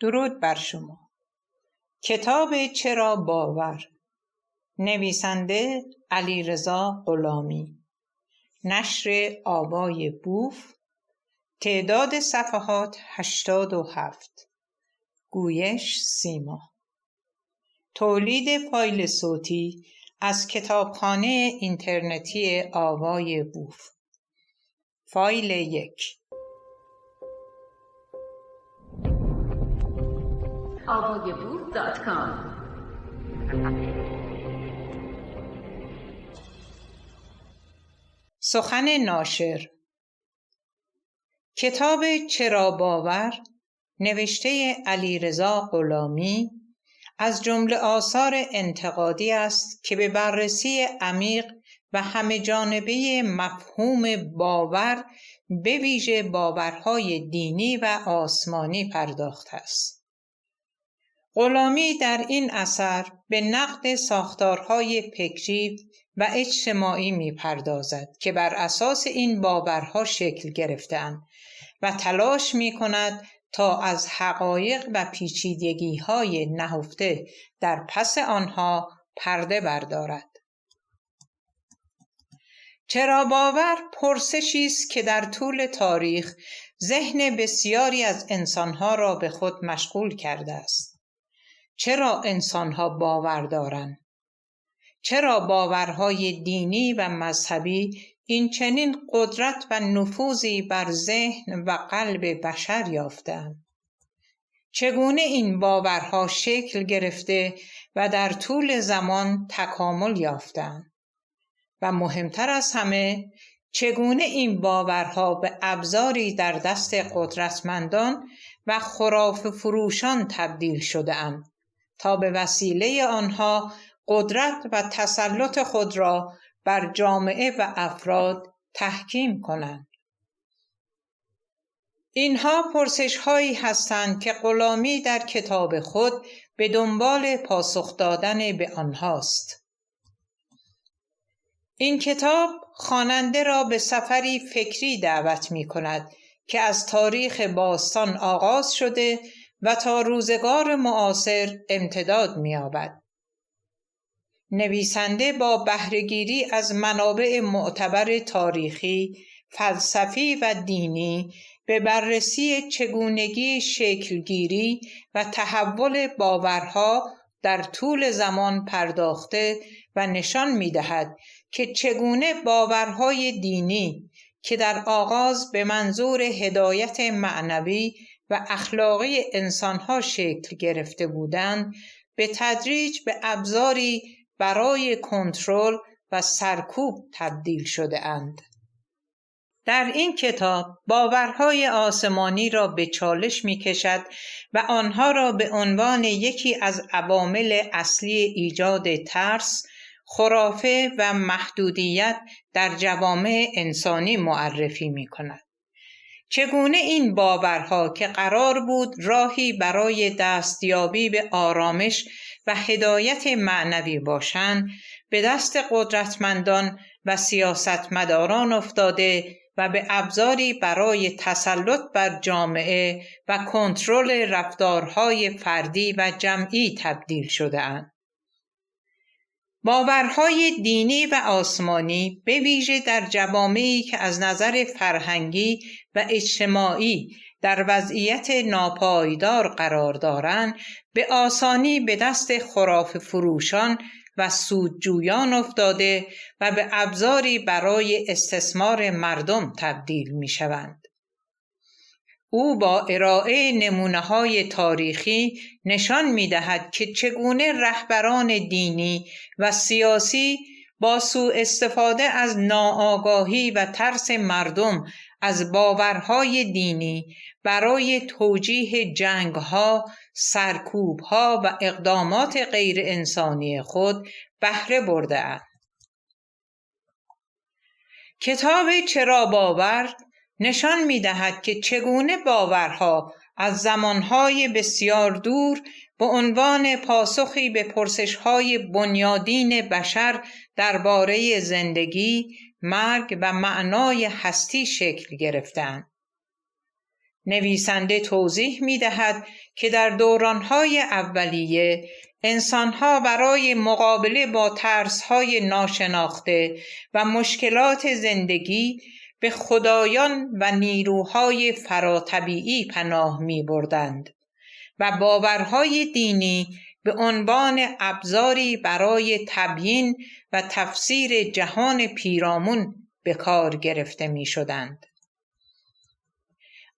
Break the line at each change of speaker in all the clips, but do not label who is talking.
درود بر شما. کتاب چرا باور، نویسنده علیرضا غلامی، نشر آوای بوف، تعداد صفحات 87، گویش سیما، تولید فایل صوتی از کتابخانه اینترنتی آوای بوف. فایل 1.
avayaboof.com.
سخن ناشر. کتاب چرا باور نوشته علیرضا غلامی از جمله آثار انتقادی است که به بررسی عمیق و همه جانبه مفهوم باور به ویژه باورهای دینی و آسمانی پرداخته است. غلامی در این اثر به نقد ساختارهای فکری و اجتماعی می‌پردازد که بر اساس این باورها شکل گرفته‌اند و تلاش می‌کند تا از حقایق و پیچیدگی‌های نهفته در پس آنها پرده بردارد. چرا باور پرسشی است که در طول تاریخ ذهن بسیاری از انسان‌ها را به خود مشغول کرده است. چرا انسان‌ها باور دارند؟ چرا باورهای دینی و مذهبی این چنین قدرت و نفوذی بر ذهن و قلب بشر یافتند؟ چگونه این باورها شکل گرفته و در طول زمان تکامل یافتند؟ و مهمتر از همه، چگونه این باورها به ابزاری در دست قدرتمندان و خرافه فروشان تبدیل شده‌اند تا به وسیله آنها قدرت و تسلط خود را بر جامعه و افراد تحکیم کنند. اینها پرسش‌هایی هستند که غلامی در کتاب خود به دنبال پاسخ دادن به آنهاست. این کتاب خواننده را به سفری فکری دعوت می‌کند که از تاریخ باستان آغاز شده و تا روزگار معاصر امتداد می‌یابد. نویسنده با بهره‌گیری از منابع معتبر تاریخی، فلسفی و دینی به بررسی چگونگی شکلگیری و تحول باورها در طول زمان پرداخته و نشان می‌دهد که چگونه باورهای دینی که در آغاز به منظور هدایت معنوی و اخلاقی انسانها شکل گرفته بودند، به تدریج به ابزاری برای کنترل و سرکوب تبدیل شده اند. در این کتاب باورهای آسمانی را به چالش می کشد و آنها را به عنوان یکی از عوامل اصلی ایجاد ترس، خرافه و محدودیت در جوامع انسانی معرفی می کند. چگونه این باورها که قرار بود راهی برای دستیابی به آرامش و هدایت معنوی باشند، به دست قدرتمندان و سیاستمداران افتاده و به ابزاری برای تسلط بر جامعه و کنترل رفتارهای فردی و جمعی تبدیل شده‌اند. باورهای دینی و آسمانی به ویژه در جوامعی که از نظر فرهنگی و اجتماعی در وضعیت ناپایدار قرار دارند، به آسانی به دست خرافه فروشان و سودجویان افتاده و به ابزاری برای استثمار مردم تبدیل می شوند. او با ارائه نمونه‌های تاریخی نشان می‌دهد که چگونه رهبران دینی و سیاسی با سوء استفاده از ناآگاهی و ترس مردم از باورهای دینی برای توجیه جنگ‌ها، سرکوب‌ها و اقدامات غیر انسانی خود بهره برده‌اند. کتاب چرا باور نشان می‌دهد که چگونه باورها از زمانهای بسیار دور به عنوان پاسخی به پرسش‌های بنیادین بشر درباره زندگی، مرگ و معنای هستی شکل گرفتند. نویسنده توضیح می دهد که در دورانهای اولیه انسانها برای مقابله با ترسهای ناشناخته و مشکلات زندگی به خدایان و نیروهای فراتبیعی پناه می بردند و باورهای دینی به عنوان ابزاری برای تبیین و تفسیر جهان پیرامون به کار گرفته می شدند.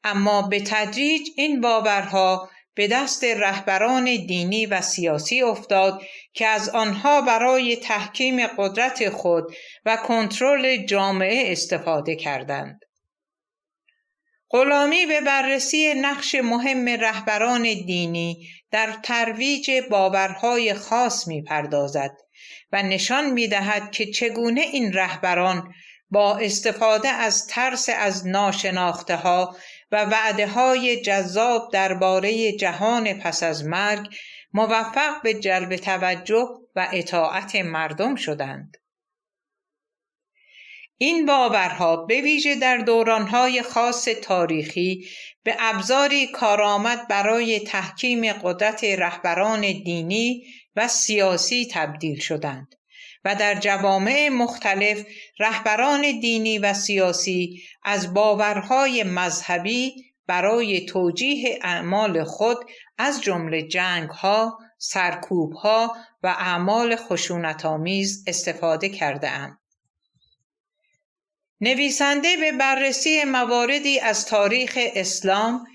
اما به تدریج این باورها به دست رهبران دینی و سیاسی افتاد که از آنها برای تحکیم قدرت خود و کنترل جامعه استفاده کردند. غلامی به بررسی نقش مهم رهبران دینی در ترویج باورهای خاص می‌پردازد و نشان می‌دهد که چگونه این رهبران با استفاده از ترس از ناشناخته‌ها و وعده‌های جذاب درباره جهان پس از مرگ موفق به جلب توجه و اطاعت مردم شدند. این باورها به ویژه در دوران‌های خاص تاریخی به ابزاری کارآمد برای تحکیم قدرت رهبران دینی و سیاسی تبدیل شدند و در جوامع مختلف رهبران دینی و سیاسی از باورهای مذهبی برای توجیه اعمال خود از جمله جنگ‌ها، سرکوب‌ها و اعمال خشونت‌آمیز استفاده کرده‌اند. نویسنده به بررسی مواردی از تاریخ اسلام،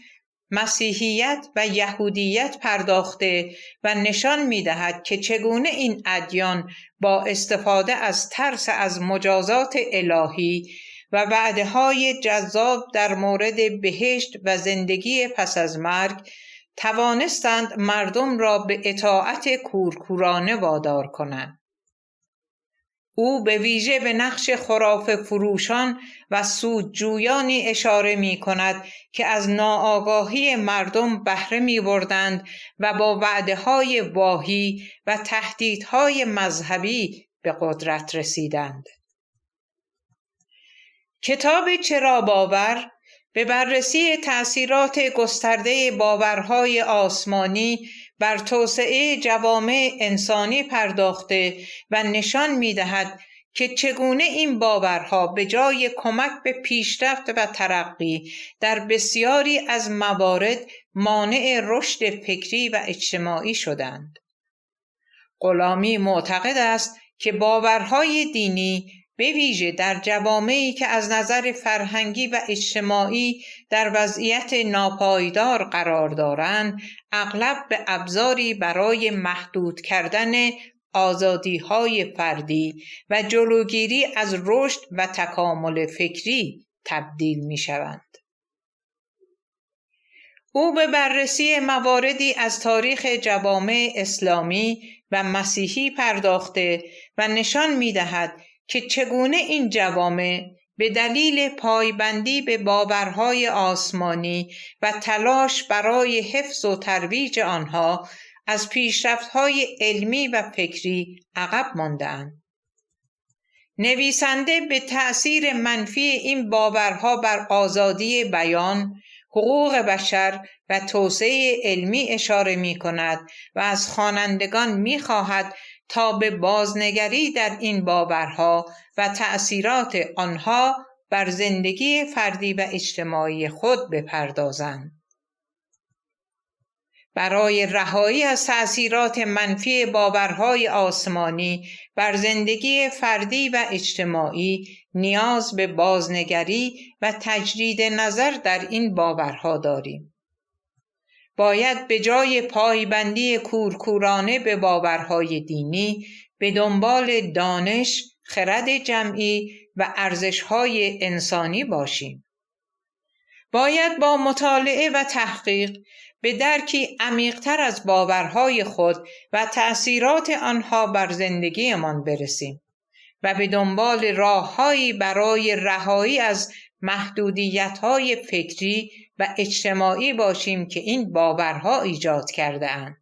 مسیحیت و یهودیت پرداخته و نشان می‌دهد که چگونه این ادیان با استفاده از ترس از مجازات الهی و وعده‌های جذاب در مورد بهشت و زندگی پس از مرگ توانستند مردم را به اطاعت کورکورانه وادار کنند. او به ویژه به نقش خرافه فروشان و سودجویانی اشاره می کند که از ناآگاهی مردم بهره می بردند و با وعده‌های واهی و تهدیدهای مذهبی به قدرت رسیدند. کتاب چرا باور به بررسی تأثیرات گسترده باورهای آسمانی بر توسعه جوامع انسانی پرداخته و نشان می‌دهد که چگونه این باورها به جای کمک به پیشرفت و ترقی در بسیاری از موارد مانع رشد فکری و اجتماعی شدند. غلامی معتقد است که باورهای دینی به ویژه در جوامعی که از نظر فرهنگی و اجتماعی در وضعیت ناپایدار قرار دارند، اغلب به ابزاری برای محدود کردن آزادی‌های فردی و جلوگیری از رشد و تکامل فکری تبدیل می‌شوند. او به بررسی مواردی از تاریخ جوامع اسلامی و مسیحی پرداخته و نشان می‌دهد که چگونه این جوامع به دلیل پایبندی به باورهای آسمانی و تلاش برای حفظ و ترویج آنها از پیشرفت‌های علمی و فکری عقب مانده‌اند. نویسنده به تأثیر منفی این باورها بر آزادی بیان، حقوق بشر و توسعه علمی اشاره می‌کند و از خوانندگان می‌خواهد تا به بازنگری در این باورها و تأثیرات آنها بر زندگی فردی و اجتماعی خود بپردازند. برای رهایی از تأثیرات منفی باورهای آسمانی بر زندگی فردی و اجتماعی نیاز به بازنگری و تجدید نظر در این باورها داریم. باید به جای پایبندی کورکورانه به باورهای دینی به دنبال دانش، خرد جمعی و ارزش‌های انسانی باشیم. باید با مطالعه و تحقیق به درکی عمیق‌تر از باورهای خود و تأثیرات آنها بر زندگیمان برسیم و به دنبال راه‌هایی برای رهایی از محدودیت‌های فکری و اجتماعی باشیم که این باورها ایجاد کرده‌اند.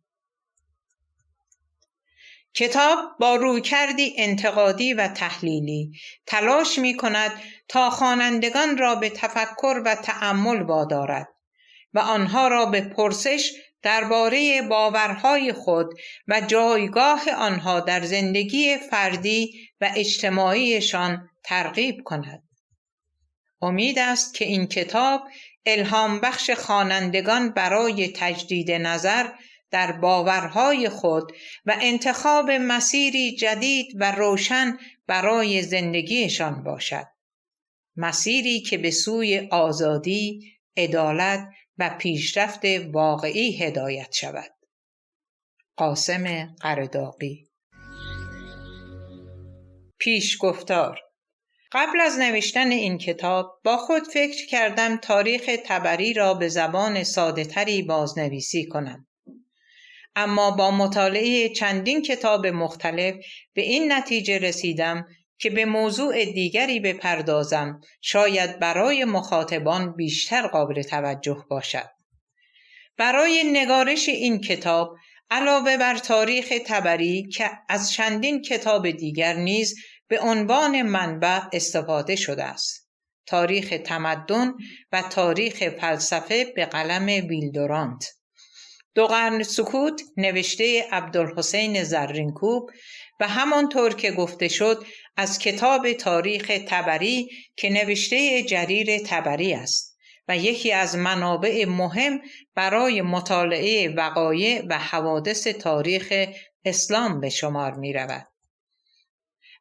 کتاب با رویکردی انتقادی و تحلیلی تلاش می‌کند تا خوانندگان را به تفکر و تأمل وادارد و آنها را به پرسش درباره باورهای خود و جایگاه آنها در زندگی فردی و اجتماعیشان ترغیب کند. امید است که این کتاب الهام بخش خوانندگان برای تجدید نظر در باورهای خود و انتخاب مسیری جدید و روشن برای زندگیشان باشد. مسیری که به سوی آزادی، عدالت و پیشرفت واقعی هدایت شود. قاسم قرداغی. پیشگفتار. قبل از نوشتن این کتاب با خود فکر کردم تاریخ طبری را به زبان ساده‌تری بازنویسی کنم. اما با مطالعه چندین کتاب مختلف به این نتیجه رسیدم که به موضوع دیگری بپردازم شاید برای مخاطبان بیشتر قابل توجه باشد. برای نگارش این کتاب علاوه بر تاریخ طبری که از چندین کتاب دیگر نیز به عنوان منبع استفاده شده است. تاریخ تمدن و تاریخ فلسفه به قلم ویلدورانت. 2 قرن سکوت نوشته عبدالحسین زرینکوب و همانطور که گفته شد از کتاب تاریخ طبری که نوشته جریر طبری است و یکی از منابع مهم برای مطالعه وقایع و حوادث تاریخ اسلام به شمار می رود.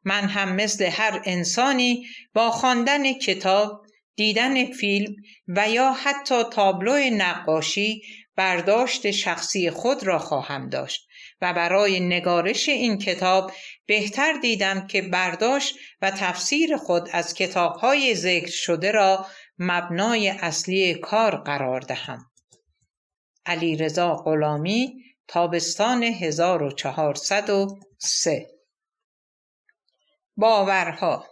من هم مثل هر انسانی با خواندن کتاب، دیدن فیلم و یا حتی تابلو نقاشی برداشت شخصی خود را خواهم داشت و برای نگارش این کتاب بهتر دیدم که برداشت و تفسیر خود از کتاب‌های ذکر شده را مبنای اصلی کار قرار دهم. علیرضا غلامی، تابستان 1403. باورها.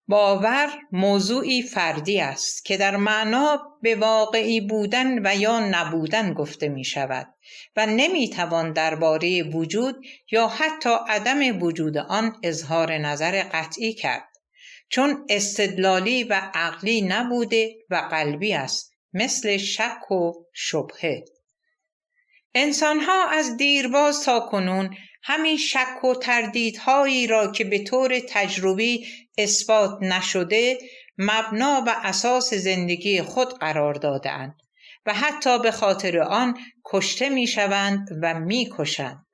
باور موضوعی فردی است که در معنا به واقعی بودن و یا نبودن گفته می شود و نمی توان درباره وجود یا حتی عدم وجود آن اظهار نظر قطعی کرد، چون استدلالی و عقلی نبوده و قلبی است، مثل شک و شبهه. انسان‌ها از دیرباز تا کنون همین شک و تردیدهایی را که به طور تجربی اثبات نشده مبنا و اساس زندگی خود قرار داده‌اند و حتی به خاطر آن کشته می‌شوند و می‌کشند.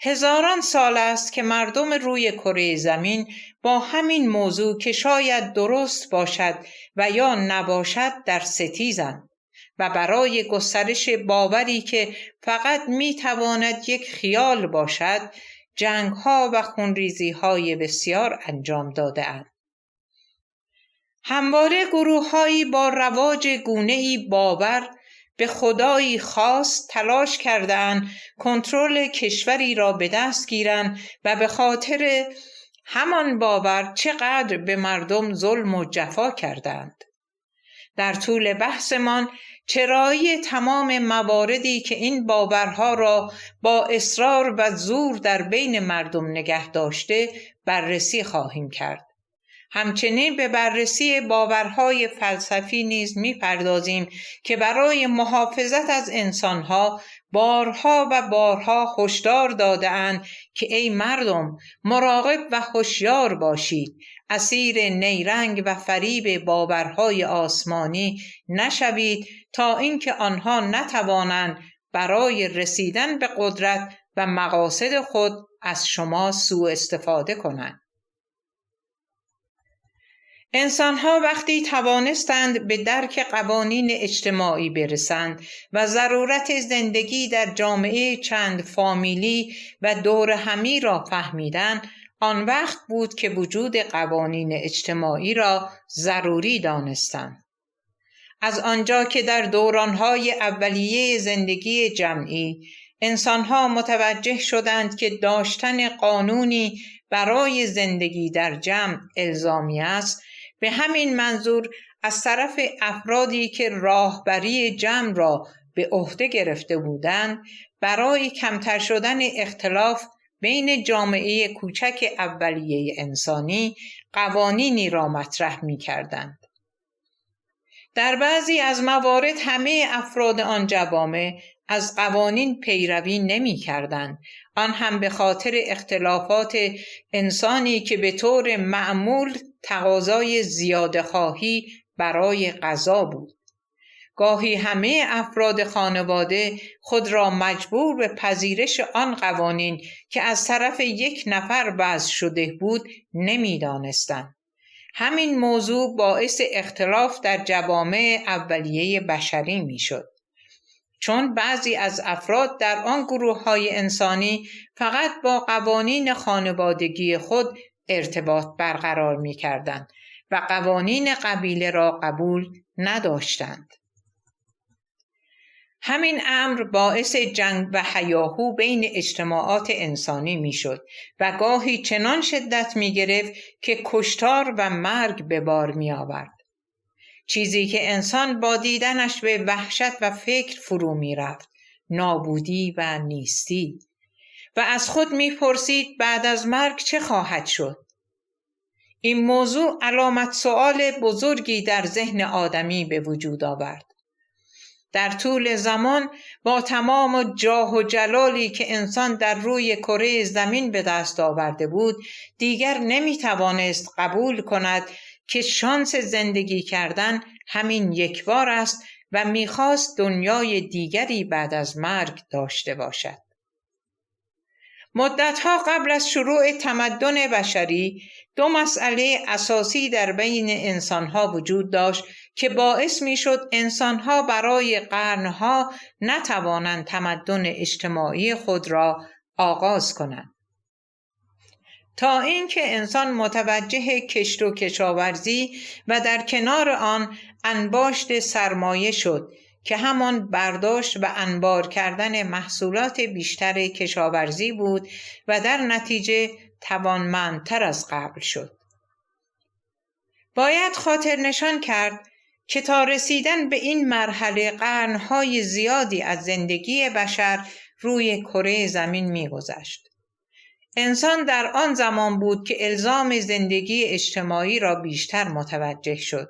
هزاران سال است که مردم روی کره زمین با همین موضوع که شاید درست باشد و یا نباشد در ستیزند و برای گسترش باوری که فقط میتواند یک خیال باشد جنگ‌ها و خونریزی‌های بسیار انجام داده‌اند. همواره گروه‌هایی با رواج گونه‌ای باور به خدایی خاص تلاش کردند کنترل کشوری را به دست گیرند و به خاطر همان باور چقدر به مردم ظلم و جفا کردند. در طول بحثمان چرایی تمام مواردی که این باورها را با اصرار و زور در بین مردم نگه داشته بررسی خواهیم کرد. همچنین به بررسی باورهای فلسفی نیز می‌پردازیم که برای محافظت از انسانها بارها و بارها هشدار داده‌اند که ای مردم مراقب و هوشیار باشید، اسیر نیرنگ و فریب باورهای آسمانی نشوید تا اینکه آنها نتوانند برای رسیدن به قدرت و مقاصد خود از شما سوء استفاده کنند. انسان‌ها وقتی توانستند به درک قوانین اجتماعی برسند و ضرورت زندگی در جامعه چند فامیلی و دور همی را فهمیدند، آن وقت بود که وجود قوانین اجتماعی را ضروری دانستند. از آنجا که در دوران‌های اولیه زندگی جمعی انسان‌ها متوجه شدند که داشتن قانونی برای زندگی در جمع الزامی است، به همین منظور از طرف افرادی که راهبری جمع را به عهده گرفته بودند برای کمتر شدن اختلاف بین جامعه کوچک اولیه انسانی قوانینی را مطرح می کردند. در بعضی از موارد همه افراد آن جوامع از قوانین پیروی نمی کردند، آن هم به خاطر اختلافات انسانی که به طور معمول تقاضای زیاده خواهی برای غذا بود. گاهی همه افراد خانواده خود را مجبور به پذیرش آن قوانین که از طرف یک نفر وضع شده بود نمی دانستند. همین موضوع باعث اختلاف در جوامع اولیه بشری می شد. چون بعضی از افراد در آن گروه‌های انسانی فقط با قوانین خانوادگی خود ارتباط برقرار می‌کردند و قوانین قبیله را قبول نداشتند. همین امر باعث جنگ و هیاهو بین اجتماعات انسانی می‌شد و گاهی چنان شدت می‌گرفت که کشتار و مرگ به بار می‌آورد. چیزی که انسان با دیدنش به وحشت و فکر فرو می‌رفت، نابودی و نیستی، و از خود می‌پرسید بعد از مرگ چه خواهد شد؟ این موضوع علامت سؤال بزرگی در ذهن آدمی به وجود آورد. در طول زمان با تمام جاه و جلالی که انسان در روی کره زمین به دست آورده بود، دیگر نمی‌توانست قبول کند که شانس زندگی کردن همین یک بار است و می‌خواست دنیای دیگری بعد از مرگ داشته باشد. مدتها قبل از شروع تمدن بشری، دو مسئله اساسی در بین انسانها وجود داشت که باعث می‌شد انسانها برای قرنها نتوانند تمدن اجتماعی خود را آغاز کنند. تا اینکه انسان متوجه کشت و کشاورزی و در کنار آن انباشت سرمایه شد که همان برداشت و انبار کردن محصولات بیشتر کشاورزی بود و در نتیجه توانمندتر از قبل شد. باید خاطر نشان کرد که تا رسیدن به این مرحله قرنهای زیادی از زندگی بشر روی کره زمین می‌گذشت. انسان در آن زمان بود که الزام زندگی اجتماعی را بیشتر متوجه شد.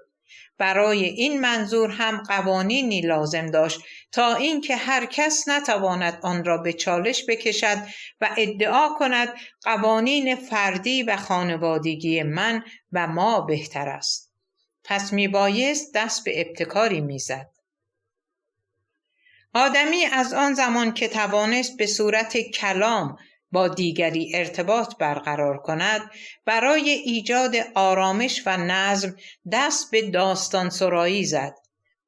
برای این منظور هم قوانینی لازم داشت تا اینکه هر کس نتواند آن را به چالش بکشد و ادعا کند قوانین فردی و خانوادگی من و ما بهتر است. پس میبایست دست به ابتکاری میزد. آدمی از آن زمان که توانست به صورت کلام با دیگری ارتباط برقرار کند، برای ایجاد آرامش و نظم دست به داستان سرایی زد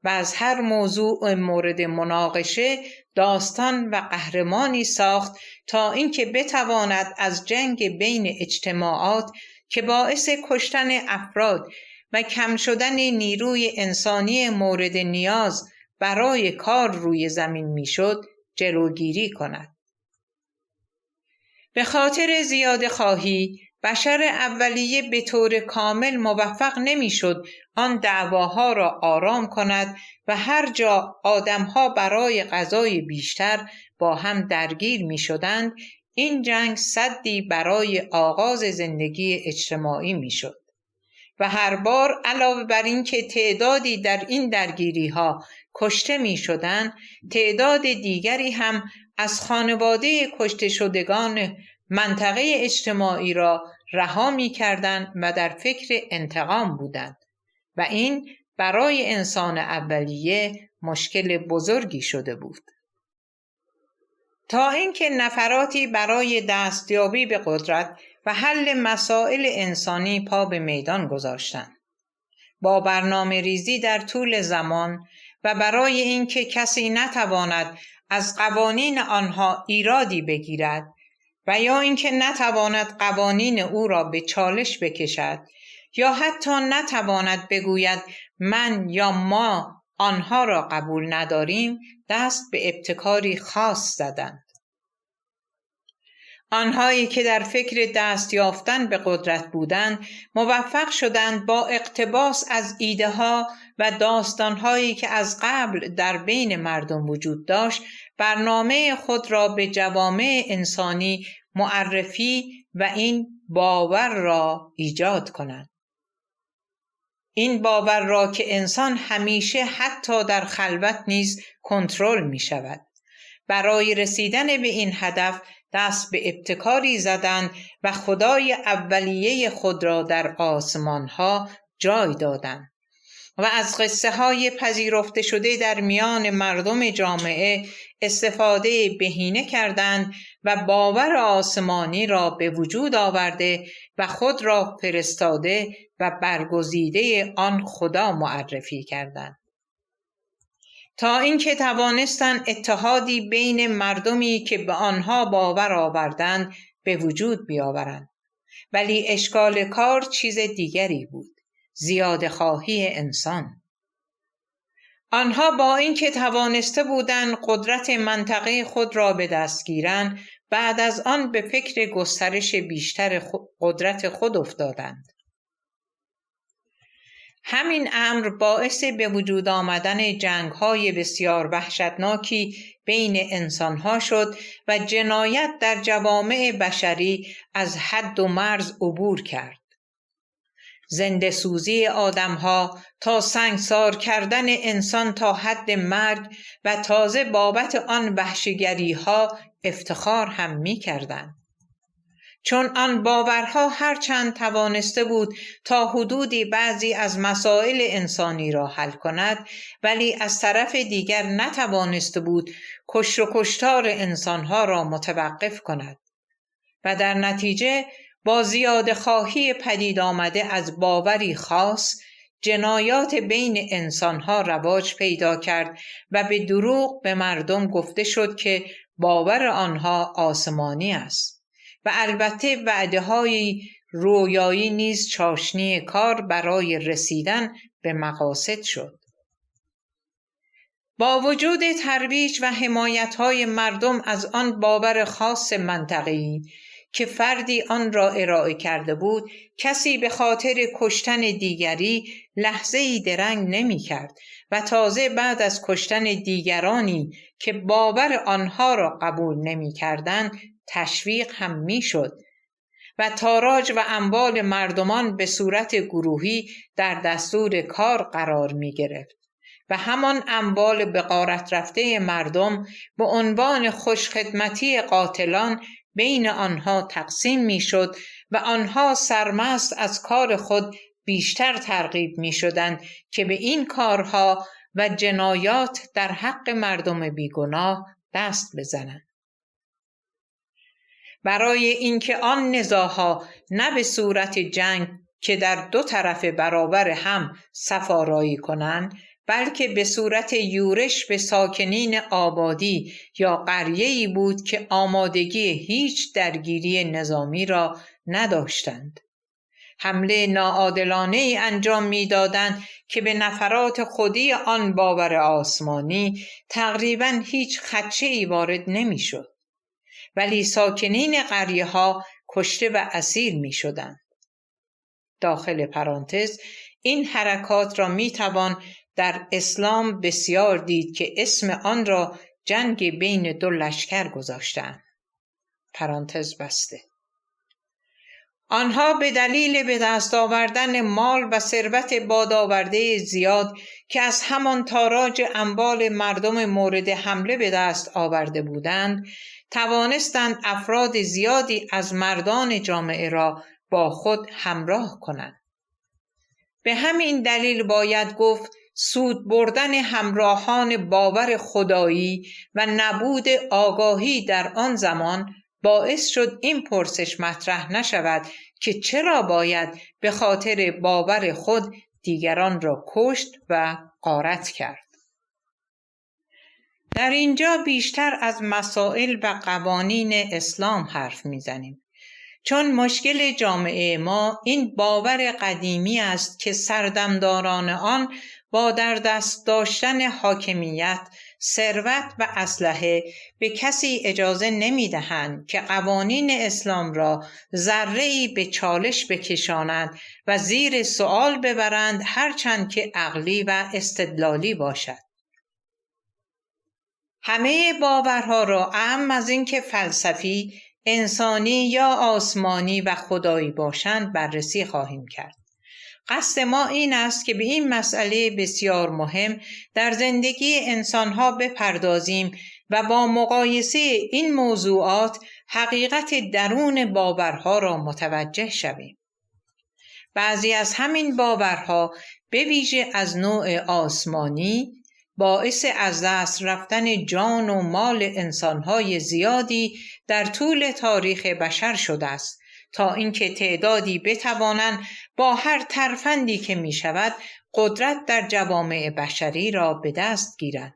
و از هر موضوع مورد مناقشه داستان و قهرمانی ساخت تا اینکه بتواند از جنگ بین اجتماعات که باعث کشتن افراد و کم شدن نیروی انسانی مورد نیاز برای کار روی زمین میشد جلوگیری کند. به خاطر زیاده خواهی، بشر اولیه به طور کامل موفق نمیشد آن دعواها را آرام کند و هر جا آدمها برای غذای بیشتر با هم درگیر میشدند، این جنگ سدی برای آغاز زندگی اجتماعی میشد. و هر بار علاوه بر این که تعدادی در این درگیری ها کشته می شدند، تعداد دیگری هم از خانواده کشته شدگان منطقه اجتماعی را رها می کردند و در فکر انتقام بودند و این برای انسان اولیه مشکل بزرگی شده بود. تا اینکه نفراتی برای دستیابی به قدرت و حل مسائل انسانی پا به میدان گذاشتند. با برنامه ریزی در طول زمان و برای اینکه کسی نتواند از قوانین آنها ایرادی بگیرد و یا اینکه نتواند قوانین او را به چالش بکشد یا حتی نتواند بگوید من یا ما آنها را قبول نداریم، دست به ابتکاری خاص زدند. آنهایی که در فکر دست یافتن به قدرت بودند، موفق شدند با اقتباس از ایده ها و داستان هایی که از قبل در بین مردم وجود داشت، برنامه خود را به جوامع انسانی معرفی و این باور را ایجاد کنند. این باور را که انسان همیشه حتی در خلوت نیز کنترل می شود. برای رسیدن به این هدف دست به ابتکاری زدند و خدای اولیه خود را در آسمانها جای دادند و از قصه های پذیرفته شده در میان مردم جامعه استفاده بهینه کردند و باور آسمانی را به وجود آورده و خود را فرستاده و برگزیده آن خدا معرفی کردند، تا اینکه توانستند اتحادی بین مردمی که به آنها باور آوردند به وجود بیاورند. ولی اشکال کار چیز دیگری بود: زیاده خواهی انسان. آنها با اینکه توانسته بودند قدرت منطقه خود را به دست گیرند، بعد از آن به فکر گسترش بیشتر قدرت خود افتادند. همین امر باعث به وجود آمدن جنگ‌های بسیار وحشتناکی بین انسان‌ها شد و جنایت در جوامع بشری از حد و مرز عبور کرد. زنده سوزی آدم‌ها تا سنگسار کردن انسان تا حد مرگ و تازه بابت آن وحشیگری‌ها افتخار هم می‌کردند. چون آن باورها هرچند توانسته بود تا حدودی بعضی از مسائل انسانی را حل کند، ولی از طرف دیگر نتوانسته بود کشت و کشتار انسانها را متوقف کند و در نتیجه با زیاده خواهی پدید آمده از باوری خاص، جنایات بین انسانها رواج پیدا کرد و به دروغ به مردم گفته شد که باور آنها آسمانی است و البته وعده‌های رویایی نیز چاشنی کار برای رسیدن به مقاصد شد. با وجود ترویج و حمایت‌های مردم از آن باور خاص منطقه‌ای که فردی آن را ارائه کرده بود، کسی به خاطر کشتن دیگری لحظه‌ای درنگ نمی‌کرد و تازه بعد از کشتن دیگرانی که باور آنها را قبول نمی‌کردند تشویق هم می‌شد و تاراج و اموال مردمان به صورت گروهی در دستور کار قرار می‌گرفت و همان اموال به غارت رفته مردم به عنوان خوشخدمتی قاتلان بین آنها تقسیم می‌شد و آنها سرمست از کار خود بیشتر ترغیب می‌شدند که به این کارها و جنایات در حق مردم بیگناه دست بزنند. برای اینکه آن نزاع‌ها نه به صورت جنگ که در دو طرف برابر هم صف آرایی کنند، بلکه به صورت یورش به ساکنین آبادی یا قریه‌ای بود که آمادگی هیچ درگیری نظامی را نداشتند. حمله ناعادلانه‌ای انجام می‌دادند که به نفرات خودی آن باور آسمانی تقریباً هیچ خدشه‌ای وارد نمی‌شد، ولی ساکنین قریه‌ها کشته و اسیر می‌شدند. داخل پرانتز این حرکات را می‌توان در اسلام بسیار دید که اسم آن را جنگ بین دو لشکر گذاشتند. پرانتز بسته. آنها به دلیل به دست آوردن مال و ثروت بادآورده زیاد که از همان تاراج اموال مردم مورد حمله به دست آورده بودند، توانستند افراد زیادی از مردان جامعه را با خود همراه کنند. به همین دلیل باید گفت سود بردن همراهان باور خدایی و نبود آگاهی در آن زمان باعث شد این پرسش مطرح نشود که چرا باید به خاطر باور خود دیگران را کشت و غارت کرد. در اینجا بیشتر از مسائل و قوانین اسلام حرف میزنیم، چون مشکل جامعه ما این باور قدیمی است که سردمداران آن با در دست داشتن حاکمیت، ثروت و اسلحه به کسی اجازه نمی‌دهند که قوانین اسلام را ذره‌ای به چالش بکشانند و زیر سؤال ببرند، هرچند که عقلی و استدلالی باشد. همه باورها را اعم از اینکه فلسفی، انسانی یا آسمانی و خدایی باشند بررسی خواهیم کرد. قصد ما این است که به این مسئله بسیار مهم در زندگی انسانها بپردازیم و با مقایسه این موضوعات حقیقت درون باورها را متوجه شویم. بعضی از همین باورها به ویژه از نوع آسمانی باعث از دست رفتن جان و مال انسانهای زیادی در طول تاریخ بشر شده است تا اینکه تعدادی بتوانند با هر ترفندی که می شود قدرت در جوامع بشری را به دست گیرند.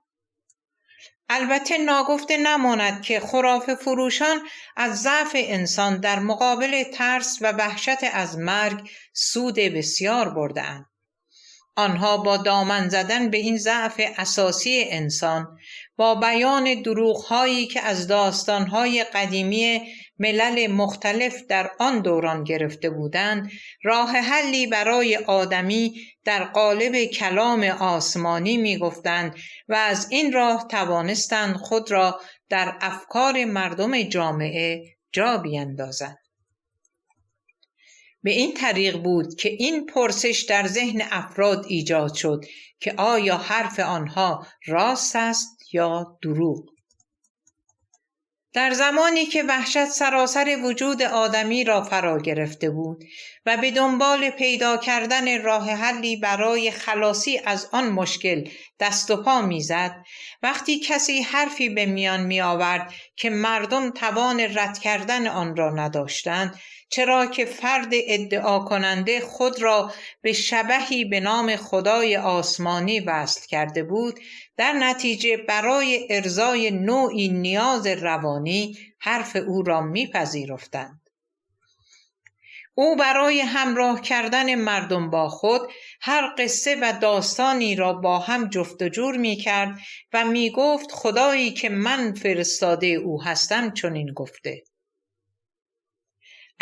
البته ناگفته نماند که خرافه فروشان از ضعف انسان در مقابل ترس و وحشت از مرگ سود بسیار برده‌اند. آنها با دامن زدن به این ضعف اساسی انسان، با بیان دروغ‌هایی که از داستان‌های قدیمی ملل مختلف در آن دوران گرفته بودند، راه حلی برای آدمی در قالب کلام آسمانی می‌گفتند و از این راه توانستند خود را در افکار مردم جامعه جا بیندازند. به این طریق بود که این پرسش در ذهن افراد ایجاد شد که آیا حرف آنها راست است یا دروغ؟ در زمانی که وحشت سراسر وجود آدمی را فرا گرفته بود و به دنبال پیدا کردن راه حلی برای خلاصی از آن مشکل دست و پا می‌زد، وقتی کسی حرفی به میان می‌آورد که مردم توان رد کردن آن را نداشتند، چرا که فرد ادعا کننده خود را به شبحی به نام خدای آسمانی وصل کرده بود، در نتیجه برای ارضای نوعی نیاز روانی حرف او را میپذیرفتند. او برای همراه کردن مردم با خود هر قصه و داستانی را با هم جفت و جور میکرد و میگفت خدایی که من فرستاده او هستم چنین گفته.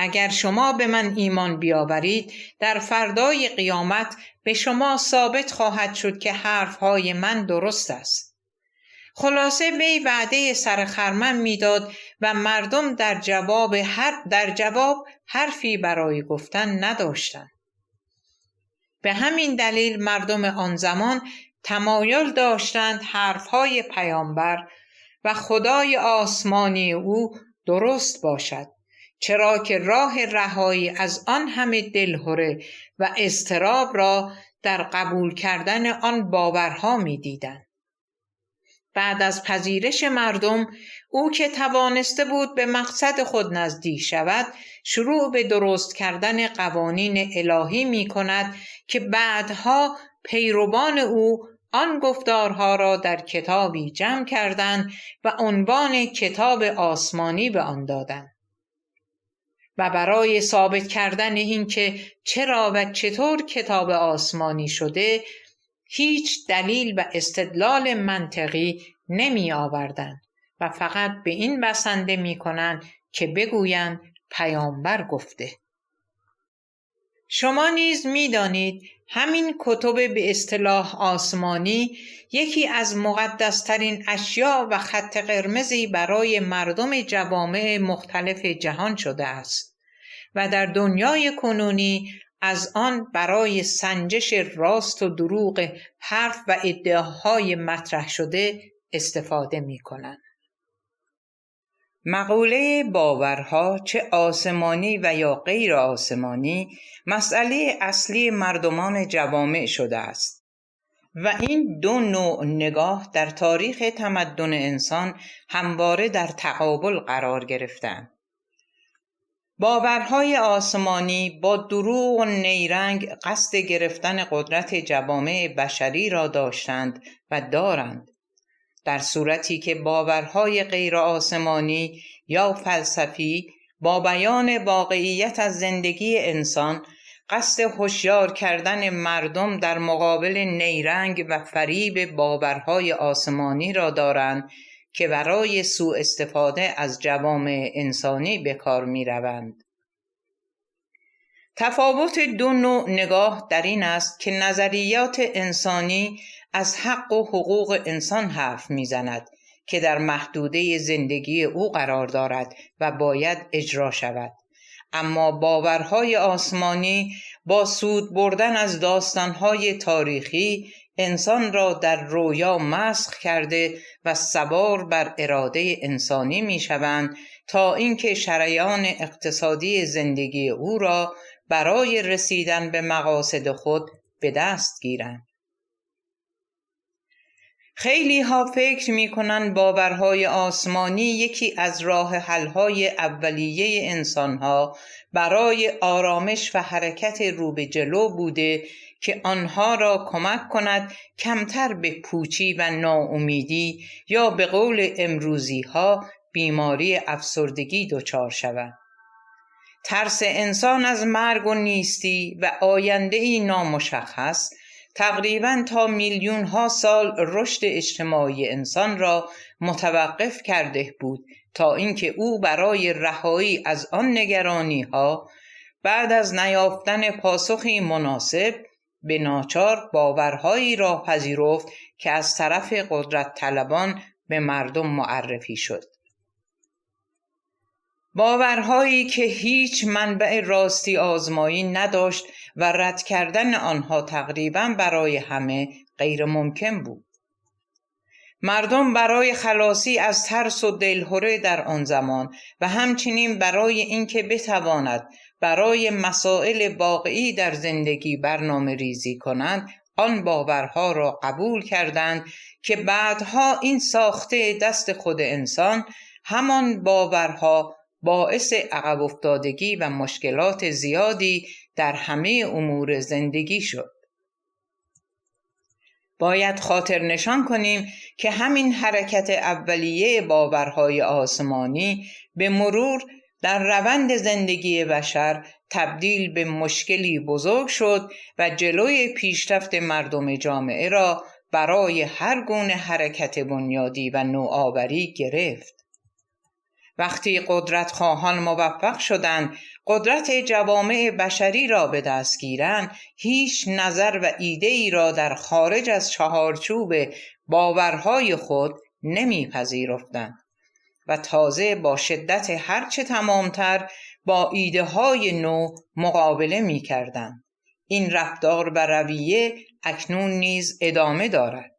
اگر شما به من ایمان بیاورید، در فردای قیامت به شما ثابت خواهد شد که حرفهای من درست است. خلاصه وی وعده سرخرمن میداد و مردم در جواب حرفی برای گفتن نداشتند. به همین دلیل مردم آن زمان تمایل داشتند حرفهای پیامبر و خدای آسمانی او درست باشد، چرا که راه رهایی از آن همه دلهره و اضطراب را در قبول کردن آن باورها می دیدن. بعد از پذیرش مردم، او که توانسته بود به مقصد خود نزدیک شود، شروع به درست کردن قوانین الهی می کند که بعدها پیروان او آن گفتارها را در کتابی جمع کردند و عنوان کتاب آسمانی به آن دادند. و برای ثابت کردن این که چرا و چطور کتاب آسمانی شده، هیچ دلیل و استدلال منطقی نمی آوردند و فقط به این بسنده می کنند که بگویند پیامبر گفته. شما نیز می دانید همین کتب به اصطلاح آسمانی یکی از مقدسترین اشیاء و خط قرمزی برای مردم جوامع مختلف جهان شده است و در دنیای کنونی از آن برای سنجش راست و دروغ حرف و ادعاهای مطرح شده استفاده می کنند. مقوله باورها چه آسمانی و یا غیر آسمانی مسئله اصلی مردمان جوامع شده است و این دو نوع نگاه در تاریخ تمدن انسان همواره در تقابل قرار گرفتند. باورهای آسمانی با دروغ و نیرنگ قصد گرفتن قدرت جوامع بشری را داشتند و دارند، در صورتی که باورهای غیر آسمانی یا فلسفی با بیان واقعیت از زندگی انسان قصد هوشیار کردن مردم در مقابل نیرنگ و فریب باورهای آسمانی را دارند که برای سوء استفاده از جوامع انسانی به کار می روند. تفاوت دو نوع نگاه در این است که نظریات انسانی از حق و حقوق انسان حرف می زند که در محدوده زندگی او قرار دارد و باید اجرا شود، اما باورهای آسمانی با سود بردن از داستانهای تاریخی انسان را در رویا مسخ کرده و سوار بر اراده انسانی می شوند تا اینکه شریان اقتصادی زندگی او را برای رسیدن به مقاصد خود به دست گیرند. خیلی ها فکر می کنند باورهای آسمانی یکی از راه حل‌های اولیه انسانها برای آرامش و حرکت رو به جلو بوده که آنها را کمک کند کمتر به پوچی و ناامیدی یا به قول امروزی ها بیماری افسردگی دچار شود. ترس انسان از مرگ و نیستی و آینده‌ای نامشخص تقریباً تا میلیون ها سال رشد اجتماعی انسان را متوقف کرده بود تا اینکه او برای رهایی از آن نگرانی ها بعد از نیافتن پاسخی مناسب به ناچار باورهایی را پذیرفت که از طرف قدرت طلبان به مردم معرفی شد. باورهایی که هیچ منبع راستی آزمایی نداشت و رد کردن آنها تقریباً برای همه غیر ممکن بود. مردم برای خلاصی از ترس و دلهره در آن زمان و همچنین برای اینکه بتواند برای مسائل واقعی در زندگی برنامه ریزی کنند آن باورها را قبول کردند که بعدها این ساخته دست خود انسان همان باورها باعث عقب افتادگی و مشکلات زیادی در همه امور زندگی شد. باید خاطر نشان کنیم که همین حرکت اولیه باورهای آسمانی به مرور در روند زندگی بشر تبدیل به مشکلی بزرگ شد و جلوی پیشرفت مردم جامعه را برای هر گونه حرکت بنیادی و نوآوری گرفت. وقتی قدرت خواهان موفق شدند قدرت جوامع بشری را به دست گیرند، هیچ نظر و ایده‌ای را در خارج از چهارچوب باورهای خود نمی‌پذیرفتند و تازه با شدت هرچه تمامتر با ایده‌های نو مقابله می‌کردند. این رفتار و رویه اکنون نیز ادامه دارد.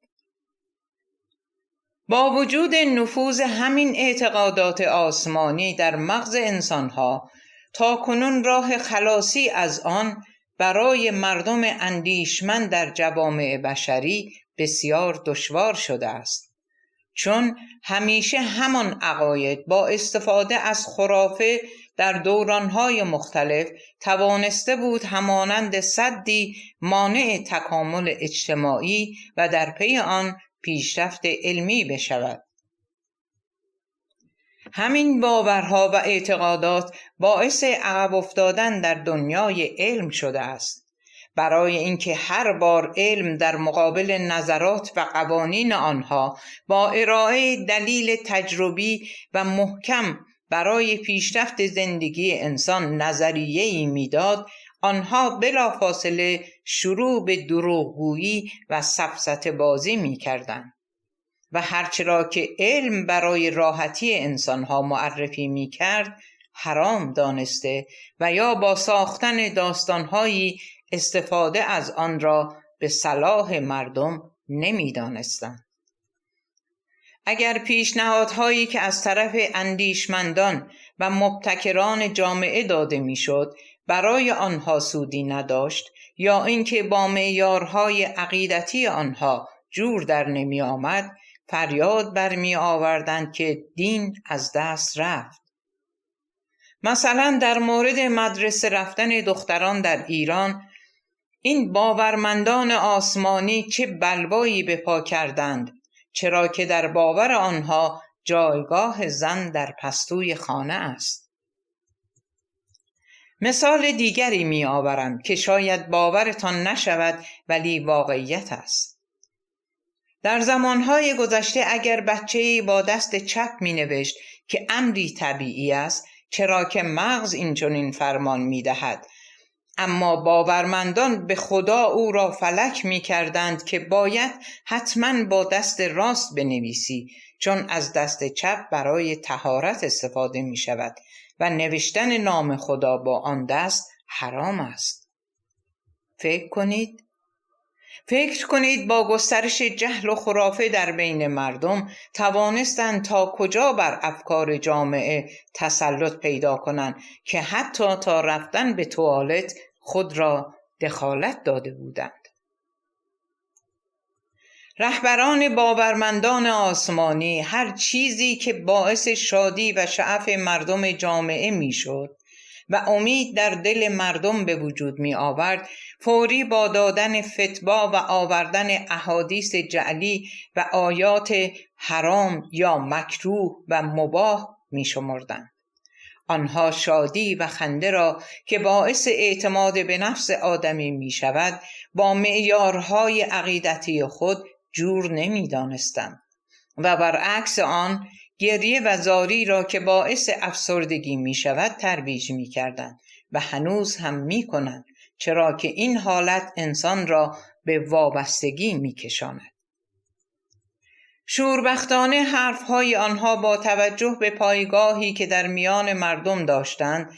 با وجود نفوذ همین اعتقادات آسمانی در مغز انسانها، تاکنون راه خلاصی از آن برای مردم اندیشمند در جوامع بشری بسیار دشوار شده است، چون همیشه همان عقاید با استفاده از خرافه در دورانهای مختلف توانسته بود همانند سدی مانع تکامل اجتماعی و در پی آن پیشرفت علمی بشود. همین باورها و اعتقادات باعث عقب افتادن در دنیای علم شده است. برای اینکه هر بار علم در مقابل نظرات و قوانین آنها با ارائه دلیل تجربی و محکم برای پیشرفت زندگی انسان نظریه‌ای میداد، آنها بلافاصله شروع به دروغگویی و سفسطه بازی می‌کردند و هرچه را که علم برای راحتی انسانها معرفی می‌کرد حرام دانسته و یا با ساختن داستان‌هایی استفاده از آن را به صلاح مردم نمی‌دانستند. اگر پیشنهادهایی که از طرف اندیشمندان و مبتکران جامعه داده میشد برای آنها سودی نداشت یا اینکه با معیارهای عقیدتی آنها جور در نمی آمد، فریاد برمی آوردند که دین از دست رفت. مثلا در مورد مدرسه رفتن دختران در ایران، این باورمندان آسمانی چه بلوایی به پا کردند، چرا که در باور آنها جایگاه زن در پستوی خانه است. مثال دیگری می آورم که شاید باورتان نشود ولی واقعیت است. در زمانهای گذشته اگر بچه‌ای با دست چپ می نوشت که امری طبیعی است، چرا که مغز اینچنین فرمان می دهد، اما باورمندان به خدا او را فلک می کردند که باید حتما با دست راست بنویسی، چون از دست چپ برای طهارت استفاده می شود و نوشتن نام خدا با آن دست حرام است. فکر کنید با گسترش جهل و خرافه در بین مردم توانستند تا کجا بر افکار جامعه تسلط پیدا کنند که حتی تا رفتن به توالت خود را دخالت داده بودند. رهبران باورمندان آسمانی هر چیزی که باعث شادی و شعف مردم جامعه میشد و امید در دل مردم به وجود می آورد، فوری با دادن فتوا و آوردن احادیث جعلی و آیات حرام یا مکروه و مباح می شمردند. آنها شادی و خنده را که باعث اعتماد به نفس آدمی می شود با معیارهای عقیدتی خود جور نمی دانستند و برعکس آن گریه و زاری را که باعث افسردگی می شود ترویج می کردند و هنوز هم می کنند، چرا که این حالت انسان را به وابستگی می کشاند. شوربختانه حرفهای آنها با توجه به پایگاهی که در میان مردم داشتند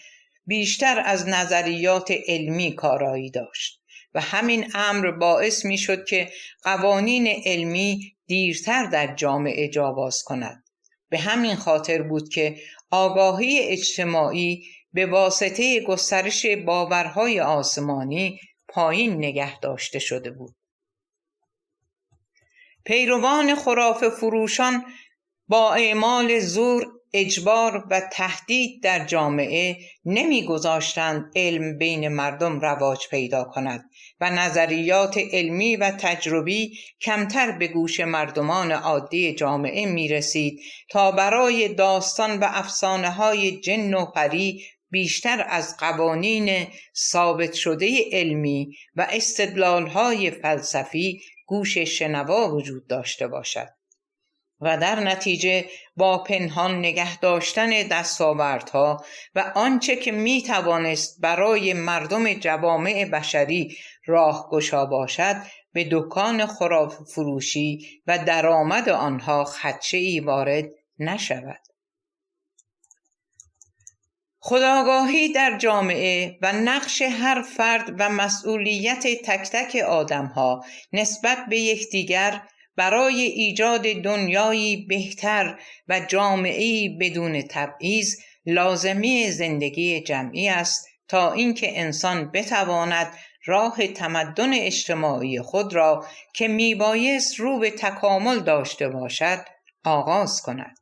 بیشتر از نظریات علمی کارایی داشت و همین امر باعث می شد که قوانین علمی دیرتر در جامعه جا باز کند. به همین خاطر بود که آگاهی اجتماعی به واسطه گسترش باورهای آسمانی پایین نگه داشته شده بود. پیروان خرافه فروشان با اعمال زور، اجبار و تهدید در جامعه نمی‌گذاشتند علم بین مردم رواج پیدا کند و نظریات علمی و تجربی کمتر به گوش مردمان عادی جامعه می‌رسید تا برای داستان و افسانه‌های جن و پری بیشتر از قوانین ثابت شده علمی و استدلال‌های فلسفی گوش شنوا وجود داشته باشد و در نتیجه با پنهان نگه داشتن دستاوردها و آنچه که می توانست برای مردم جوامع بشری راهگشا باشد به دکان خرافه فروشی و درآمد آنها خدشه‌ای وارد نشود. خودآگاهی در جامعه و نقش هر فرد و مسئولیت تک تک آدم‌ها نسبت به یکدیگر برای ایجاد دنیایی بهتر و جامعه‌ای بدون تبعیض لازمی زندگی جمعی است تا اینکه انسان بتواند راه تمدن اجتماعی خود را که میبایست رو به تکامل داشته باشد آغاز کند.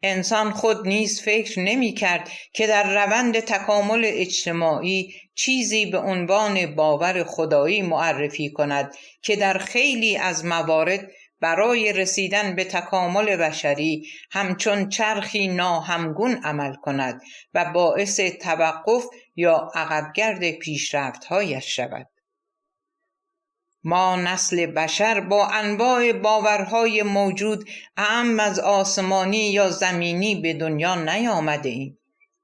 انسان خود نیز فکر نمی کرد که در روند تکامل اجتماعی چیزی به عنوان باور خدایی معرفی کند که در خیلی از موارد برای رسیدن به تکامل بشری همچون چرخی ناهمگون عمل کند و باعث توقف یا عقبگرد پیشرفت‌هایش شود. ما نسل بشر با انواع باورهای موجود اعم از آسمانی یا زمینی به دنیا نیامده ایم،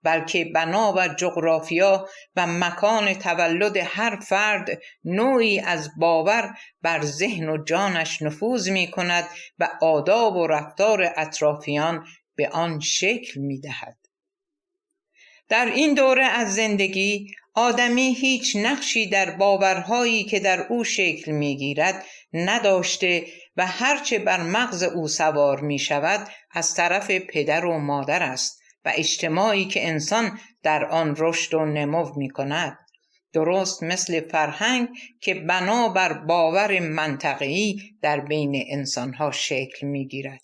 بلکه بنابر جغرافیا و مکان تولد هر فرد نوعی از باور بر ذهن و جانش نفوذ می کند و آداب و رفتار اطرافیان به آن شکل می دهد. در این دوره از زندگی آدمی هیچ نقشی در باورهایی که در او شکل می‌گیرد نداشته و هرچه بر مغز او سوار می‌شود از طرف پدر و مادر است و اجتماعی که انسان در آن رشد و نمو می‌کند، درست مثل فرهنگ که بنابر باور منطقه‌ای در بین انسان‌ها شکل می‌گیرد.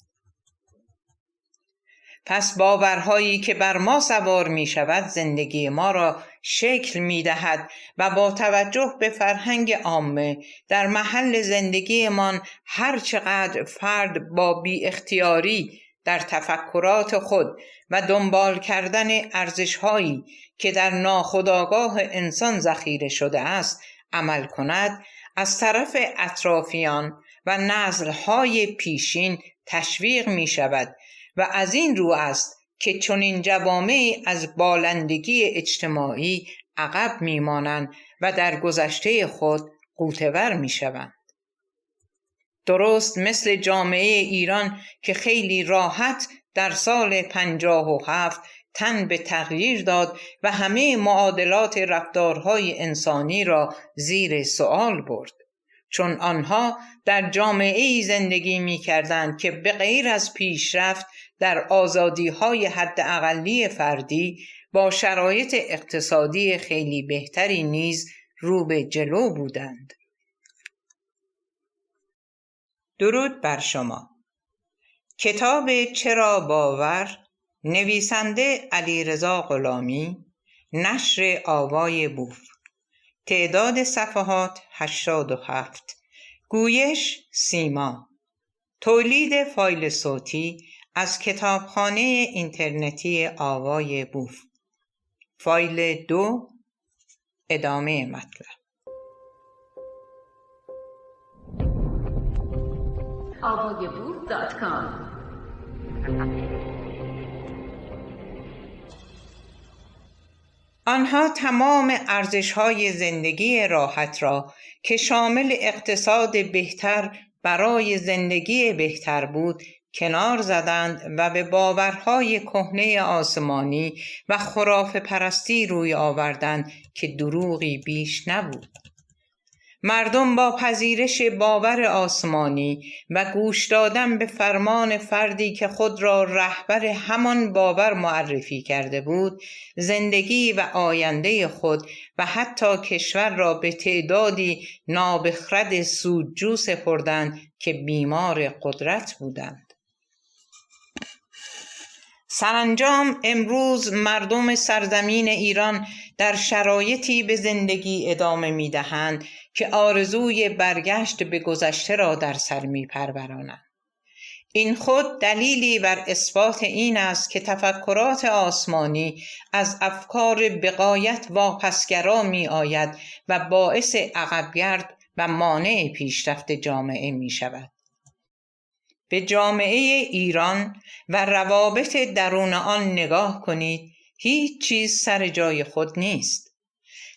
پس باورهایی که بر ما سوار می شود زندگی ما را شکل می دهد و با توجه به فرهنگ عامه در محل زندگیمان هر چقدر فرد با بی اختیاری در تفکرات خود و دنبال کردن ارزش‌هایی که در ناخودآگاه انسان ذخیره شده است عمل کند، از طرف اطرافیان و نسل‌های پیشین تشویق می شود و از این رو است که چنین جوامعی از بالندگی اجتماعی عقب می‌مانند و در گذشته خود غوطه‌ور می‌شوند. درست مثل جامعه ایران که خیلی راحت در سال 57 تن به تغییر داد و همه معادلات رفتارهای انسانی را زیر سؤال برد، چون آنها در جامعه‌ای زندگی می‌کردند که به غیر از پیشرفت در آزادی‌های حداقلی فردی با شرایط اقتصادی خیلی بهتری نیز رو به جلو بودند. درود بر شما. کتاب چرا باور، نویسنده علیرضا غلامی، نشر آوای بوف، تعداد صفحات 87، گویش سیما، تولید فایل صوتی از کتابخانه اینترنتی آوای بوف. فایل 2، ادامه مطلب.
avayaboof.com
آنها تمام ارزش‌های زندگی راحت را که شامل اقتصاد بهتر برای زندگی بهتر بود کنار زدند و به باورهای کهنه آسمانی و خرافه پرستی روی آوردند که دروغی بیش نبود. مردم با پذیرش باور آسمانی و گوش دادن به فرمان فردی که خود را رهبر همان باور معرفی کرده بود، زندگی و آینده خود و حتی کشور را به تعدادی نابخرد سودجو سپردند که بیمار قدرت بودند. سرانجام امروز مردم سرزمین ایران در شرایطی به زندگی ادامه می‌دهند که آرزوی برگشت به گذشته را در سر می‌پرورانند. این خود دلیلی بر اثبات این است که تفکرات آسمانی از افکار بغایت واپسگرا می‌آید و باعث عقبگرد و مانع پیشرفت جامعه می‌شود. به جامعه ایران و روابط درون آن نگاه کنید. هیچ چیز سر جای خود نیست.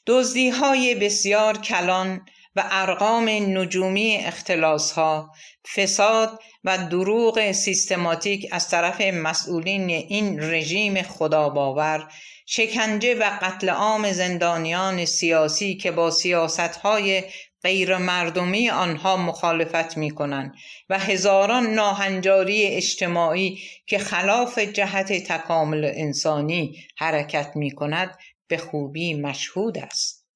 دزدی‌های بسیار کلان و ارقام نجومی اختلاس‌ها، فساد و دروغ سیستماتیک از طرف مسئولین این رژیم خداباور، شکنجه و قتل عام زندانیان سیاسی که با سیاست‌های غیر مردمی آنها مخالفت می کنند و هزاران ناهنجاری اجتماعی که خلاف جهت تکامل انسانی حرکت می کند به خوبی مشهود است.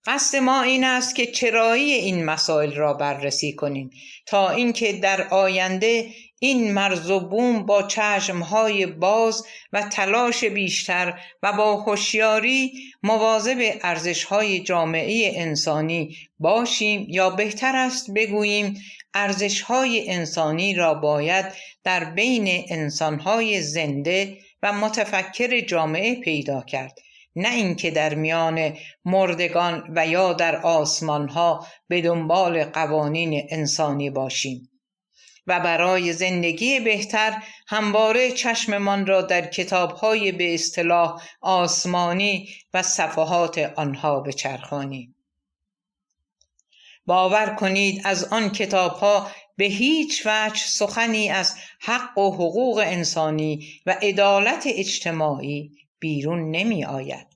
قصد ما این است که چرایی این مسائل را بررسی کنیم تا اینکه در آینده این مرز و بوم با چشمهای باز و تلاش بیشتر و با هوشیاری مواظب ارزش‌های جامعه انسانی باشیم، یا بهتر است بگوییم ارزش‌های انسانی را باید در بین انسان‌های زنده و متفکر جامعه پیدا کرد، نه اینکه در میان مردگان و یا در آسمان‌ها به دنبال قوانین انسانی باشیم و برای زندگی بهتر همواره چشممان را در کتاب‌های به اصطلاح آسمانی و صفحات آنها بچرخانیم. باور کنید از آن کتاب‌ها به هیچ وجه سخنی از حق و حقوق انسانی و عدالت اجتماعی بیرون نمی آید.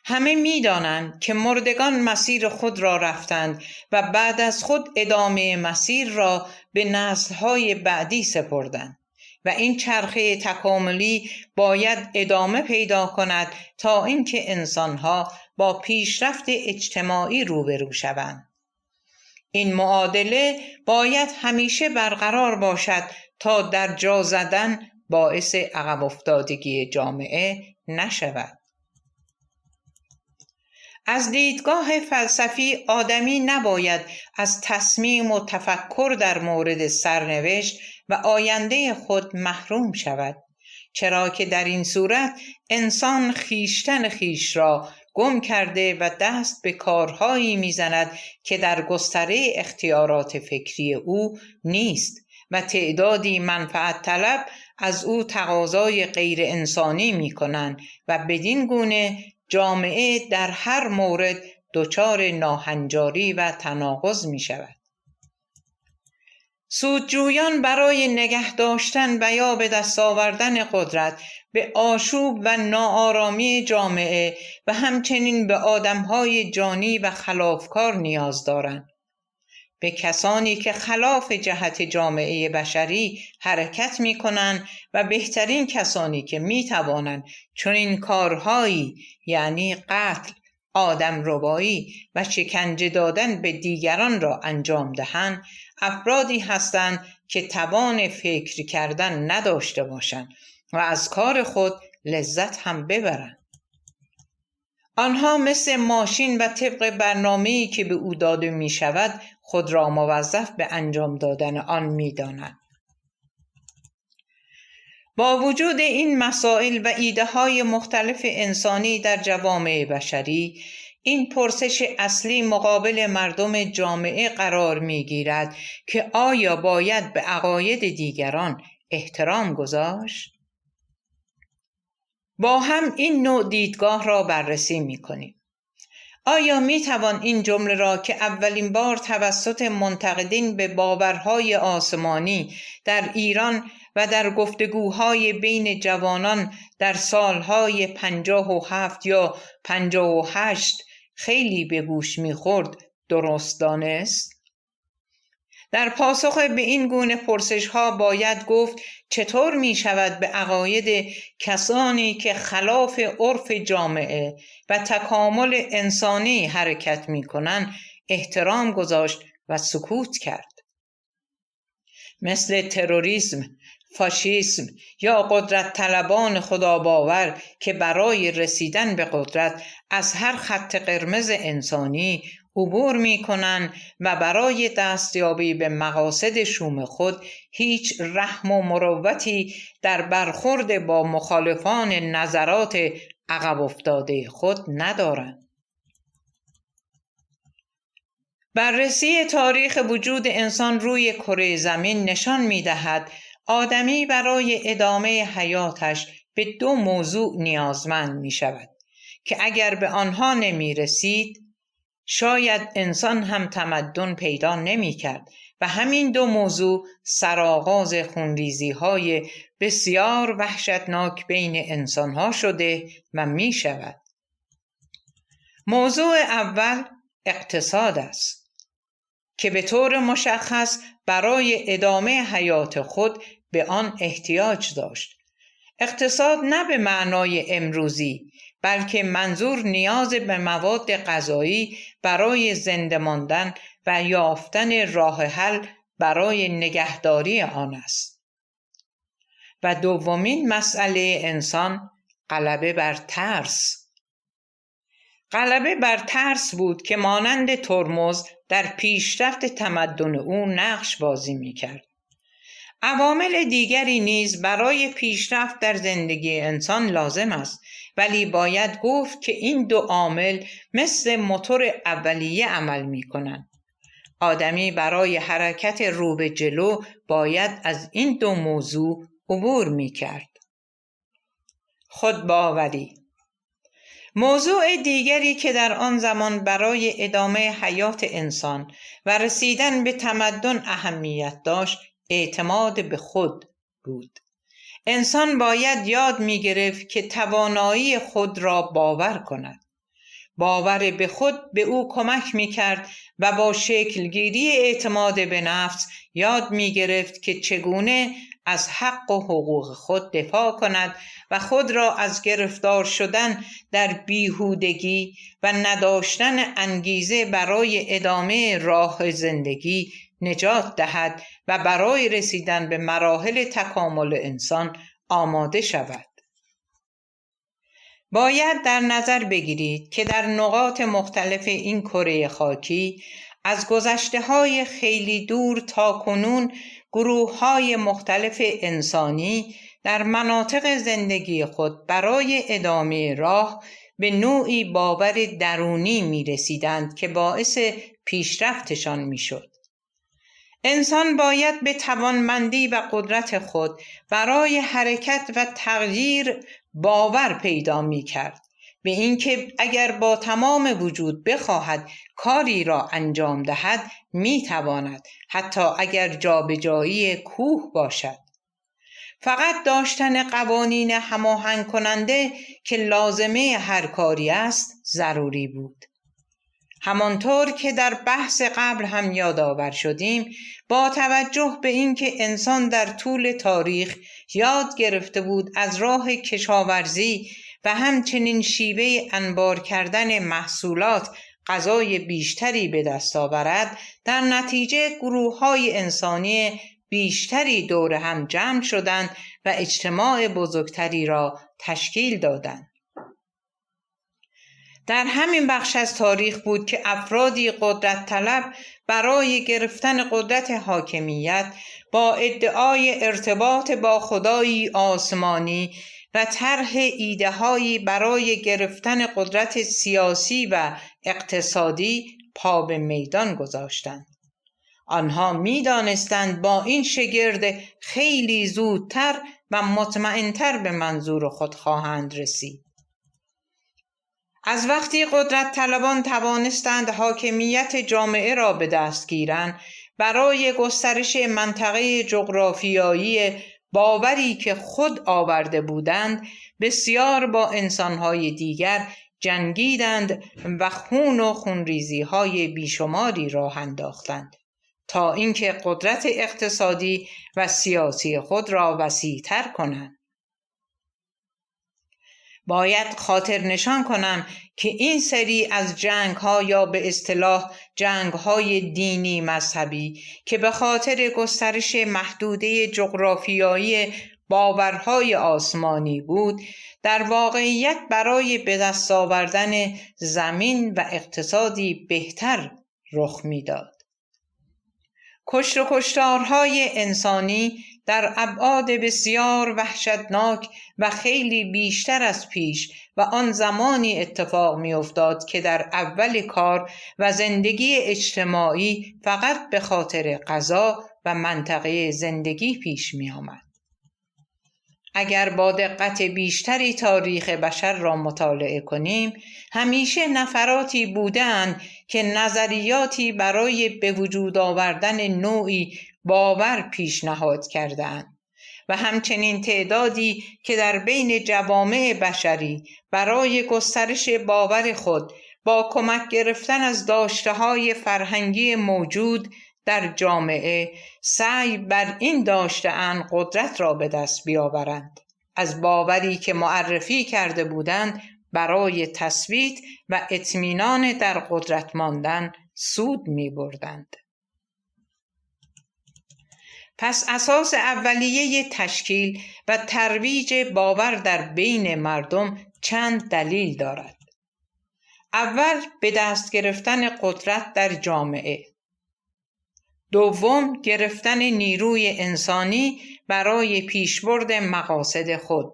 همه می دانند که مردگان مسیر خود را رفتند و بعد از خود ادامه مسیر را به نسل‌های بعدی سپردند و این چرخه تکاملی باید ادامه پیدا کند تا اینکه انسان‌ها با پیشرفت اجتماعی روبرو شوند. این معادله باید همیشه برقرار باشد تا در جا زدن باعث عقب افتادگی جامعه نشود. از دیدگاه فلسفی آدمی نباید از تصمیم و تفکر در مورد سرنوشت و آینده خود محروم شود، چرا که در این صورت انسان خویشتن خویش را گم کرده و دست به کارهایی میزند که در گستره اختیارات فکری او نیست و تعدادی منفعت طلب از او تقاضای غیر انسانی می کنند و بدین گونه جامعه در هر مورد دچار ناهنجاری و تناقض می شود. سودجویان برای نگه داشتن و یا به دست آوردن قدرت به آشوب و ناآرامی جامعه و همچنین به آدمهای جانی و خلافکار نیاز دارند. به کسانی که خلاف جهت جامعه بشری حرکت می کنند و بهترین کسانی که می توانند چنین کارهایی یعنی قتل، آدم ربایی و شکنجه دادن به دیگران را انجام دهند، افرادی هستند که توان فکر کردن نداشته باشند و از کار خود لذت هم ببرند. آنها مثل ماشین و طبق برنامه‌ای که به او داده می شود خود را موظف به انجام دادن آن می دانند. با وجود این مسائل و ایده های مختلف انسانی در جوامع بشری، این پرسش اصلی مقابل مردم جامعه قرار می گیرد که آیا باید به عقاید دیگران احترام گذاشت؟ با هم این نوع دیدگاه را بررسی می کنیم. آیا می توان این جمله را که اولین بار توسط منتقدین به باورهای آسمانی در ایران و در گفتگوهای بین جوانان در سالهای 57 یا 58 خیلی به گوش می خورد درست دانست؟ در پاسخ به این گونه پرسش ها باید گفت چطور می شود به عقاید کسانی که خلاف عرف جامعه و تکامل انسانی حرکت می کنند احترام گذاشت و سکوت کرد. مثل تروریسم، فاشیسم یا قدرت طلبان خداباور که برای رسیدن به قدرت از هر خط قرمز انسانی عبور می کنند و برای دستیابی به مقاصد شوم خود هیچ رحم و مروتی در برخورد با مخالفان نظرات عقب افتاده خود ندارند. بررسی تاریخ وجود انسان روی کره زمین نشان می دهد آدمی برای ادامه حیاتش به دو موضوع نیازمند می شود که اگر به آنها نمی رسید شاید انسان هم تمدن پیدا نمی کرد و همین دو موضوع سرآغاز خونریزی های بسیار وحشتناک بین انسان ها شده و می شود. موضوع اول اقتصاد است که به طور مشخص برای ادامه حیات خود به آن احتیاج داشت. اقتصاد نه به معنای امروزی بلکه منظور نیاز به مواد غذایی برای زنده ماندن و یافتن راه حل برای نگهداری آن است. و دومین مسئله انسان غلبه بر ترس. غلبه بر ترس بود که مانند ترمز در پیشرفت تمدن او نقش بازی می‌کرد. عوامل دیگری نیز برای پیشرفت در زندگی انسان لازم است، ولی باید گفت که این دو عامل مثل موتور اولیه عمل می‌کنند. آدمی برای حرکت رو به جلو باید از این دو موضوع عبور می‌کرد. خودباوری. موضوع دیگری که در آن زمان برای ادامه حیات انسان و رسیدن به تمدن اهمیت داشت اعتماد به خود بود. انسان باید یاد می گرفت که توانایی خود را باور کند. باور به خود به او کمک می کرد و با شکلگیری اعتماد به نفس یاد می گرفت که چگونه از حق و حقوق خود دفاع کند و خود را از گرفتار شدن در بیهودگی و نداشتن انگیزه برای ادامه راه زندگی نجات دهد و برای رسیدن به مراحل تکامل انسان آماده شود. باید در نظر بگیرید که در نقاط مختلف این کره خاکی از گذشته‌های خیلی دور تا کنون گروه‌های مختلف انسانی در مناطق زندگی خود برای ادامه راه به نوعی باور درونی می‌رسیدند که باعث پیشرفتشان می‌شد. انسان باید به توانمندی و قدرت خود برای حرکت و تغییر باور پیدا می کرد. به اینکه اگر با تمام وجود بخواهد کاری را انجام دهد میتواند، حتی اگر جابجایی کوه باشد. فقط داشتن قوانین هماهنگ کننده که لازمه هر کاری است ضروری بود. همانطور که در بحث قبل هم یادآور شدیم، با توجه به اینکه انسان در طول تاریخ یاد گرفته بود از راه کشاورزی و همچنین شیوه انبار کردن محصولات غذای بیشتری به دست آورد، در نتیجه گروه‌های انسانی بیشتری دور هم جمع شدند و اجتماع بزرگتری را تشکیل دادند. در همین بخش از تاریخ بود که افرادی قدرت طلب برای گرفتن قدرت حاکمیت با ادعای ارتباط با خدایی آسمانی و طرح ایده‌هایی برای گرفتن قدرت سیاسی و اقتصادی پا به میدان گذاشتند. آنها می‌دانستند با این شگرد خیلی زودتر و مطمئن‌تر به منظور خود خواهند رسید. از وقتی قدرت طلبان توانستند حاکمیت جامعه را به دست گیرند، برای گسترش منطقه جغرافیایی باوری که خود آورده بودند، بسیار با انسانهای دیگر جنگیدند و خون و خونریزی‌های بیشماری راه انداختند تا اینکه قدرت اقتصادی و سیاسی خود را وسیع‌تر کنند. باید خاطر نشان کنم که این سری از جنگ‌ها یا به اصطلاح جنگ‌های دینی مذهبی که به خاطر گسترش محدوده جغرافیایی باورهای آسمانی بود، در واقعیت برای به دست آوردن زمین و اقتصادی بهتر رخ می‌داد. کشت و کشتارهای انسانی در ابعاد بسیار وحشتناک و خیلی بیشتر از پیش و آن زمانی اتفاق می افتاد که در اول کار و زندگی اجتماعی فقط به خاطر غذا و منطقه زندگی پیش می آمد. اگر با دقت بیشتری تاریخ بشر را مطالعه کنیم، همیشه نفراتی بودند که نظریاتی برای به وجود آوردن نوعی باور پیشنهاد کردند و همچنین تعدادی که در بین جوامع بشری برای گسترش باور خود با کمک گرفتن از داشته‌های فرهنگی موجود در جامعه سعی بر این داشته‌اند قدرت را به دست بیاورند، از باوری که معرفی کرده بودند برای تثبیت و اطمینان در قدرت ماندن سود می بردند. پس اساس اولیه تشکیل و ترویج باور در بین مردم چند دلیل دارد. اول، به دست گرفتن قدرت در جامعه. دوم، گرفتن نیروی انسانی برای پیشبرد مقاصد خود.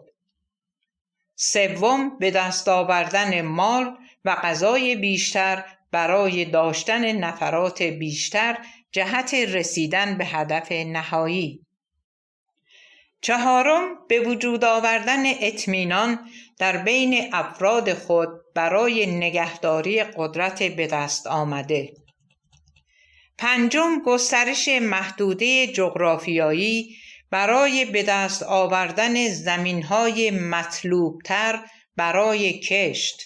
سوم، به دست آوردن مال و غذای بیشتر برای داشتن نفرات بیشتر جهت رسیدن به هدف نهایی. چهارم، به وجود آوردن اطمینان در بین افراد خود برای نگهداری قدرت به دست آمده. پنجم، گسترش محدوده جغرافیایی برای به دست آوردن زمین‌های مطلوبتر برای کشت.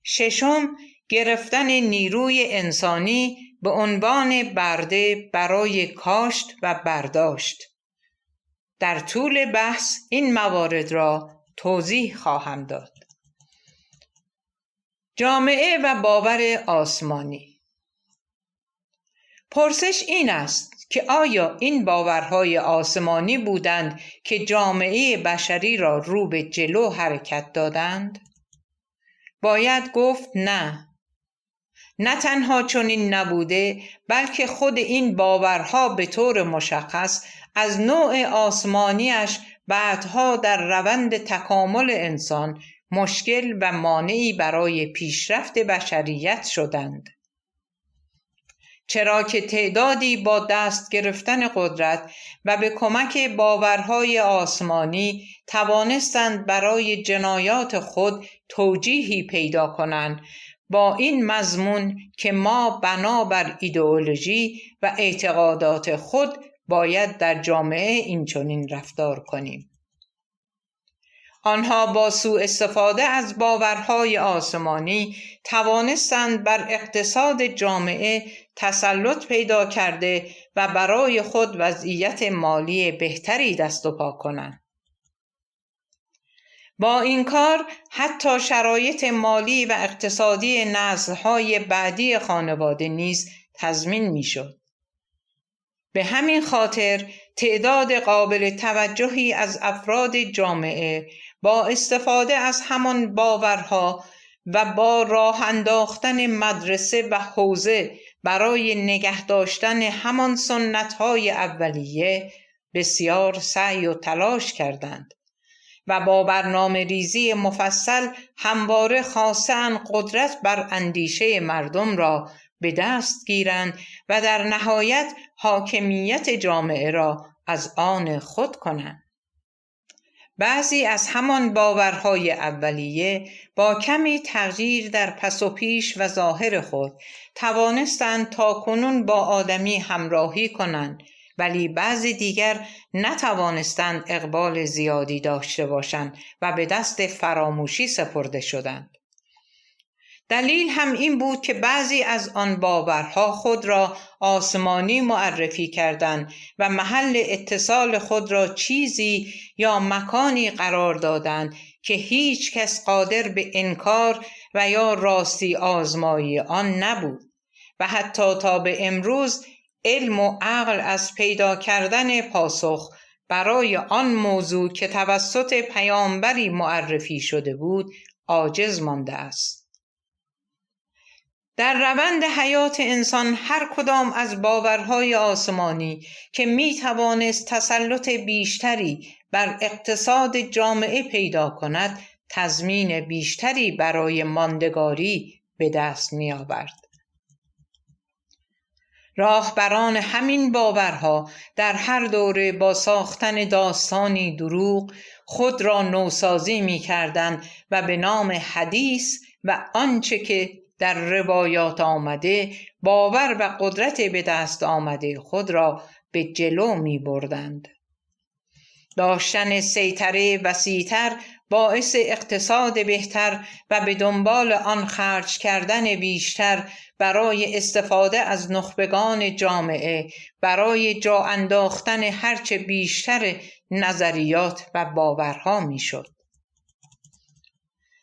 ششم، گرفتن نیروی انسانی به عنوان برده برای کاشت و برداشت. در طول بحث این موارد را توضیح خواهم داد. جامعه و باور آسمانی. پرسش این است که آیا این باورهای آسمانی بودند که جامعه بشری را رو به جلو حرکت دادند؟ باید گفت نه. نه تنها چنین نبوده، بلکه خود این باورها به طور مشخص از نوع آسمانیش بعدها در روند تکامل انسان مشکل و مانعی برای پیشرفت بشریت شدند. چرا که تعدادی با دست گرفتن قدرت و به کمک باورهای آسمانی توانستند برای جنایات خود توجیهی پیدا کنند با این مضمون که ما بنابر ایدئولوژی و اعتقادات خود باید در جامعه اینچنین رفتار کنیم. آنها با سوء استفاده از باورهای آسمانی توانستند بر اقتصاد جامعه تسلط پیدا کرده و برای خود وضعیت مالی بهتری دست و پا کنند. با این کار حتی شرایط مالی و اقتصادی نسل‌های بعدی خانواده نیز تضمین می‌شد. به همین خاطر تعداد قابل توجهی از افراد جامعه با استفاده از همان باورها و با راه انداختن مدرسه و حوزه برای نگه داشتن همان سنت‌های اولیه بسیار سعی و تلاش کردند و با برنامه ریزی مفصل همواره خواستند قدرت بر اندیشه مردم را به دست گیرند و در نهایت حاکمیت جامعه را از آن خود کنند. بعضی از همان باورهای اولیه با کمی تغییر در پس و پیش و ظاهر خود توانستند تاکنون با آدمی همراهی کنند، ولی بعضی دیگر نتوانستند اقبال زیادی داشته باشند و به دست فراموشی سپرده شدند. دلیل هم این بود که بعضی از آن باورها خود را آسمانی معرفی کردند و محل اتصال خود را چیزی یا مکانی قرار دادند که هیچ کس قادر به انکار و یا راستی آزمایی آن نبود و حتی تا به امروز علم و عقل از پیدا کردن پاسخ برای آن موضوع که توسط پیامبری معرفی شده بود عاجز مانده است. در روند حیات انسان هر کدام از باورهای آسمانی که می توانست تسلط بیشتری بر اقتصاد جامعه پیدا کند تضمین بیشتری برای ماندگاری به دست می آورد. راهبران همین باورها در هر دوره با ساختن داستانی دروغ خود را نوسازی می کردند و به نام حدیث و آنچه که در روایات آمده باور و قدرت به دست آمده خود را به جلو می بردند. داشتن سیطره وسیع‌تر باعث اقتصاد بهتر و به دنبال آن خرج کردن بیشتر برای استفاده از نخبگان جامعه برای جا انداختن هرچه بیشتر نظریات و باورها می شد.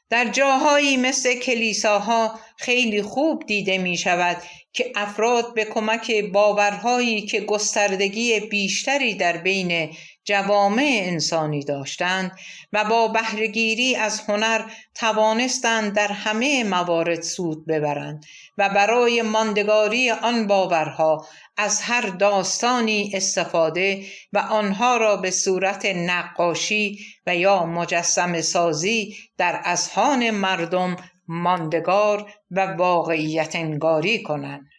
در جاهایی مثل کلیساها خیلی خوب دیده می شود که افراد به کمک باورهایی که گستردگی بیشتری در بین جوامع انسانی داشتند و با بهره‌گیری از هنر توانستند در همه موارد سود ببرند و برای ماندگاری آن باورها از هر داستانی استفاده و آنها را به صورت نقاشی و یا مجسمه سازی در اذهان مردم ماندگار و واقعیت انگاری کنند.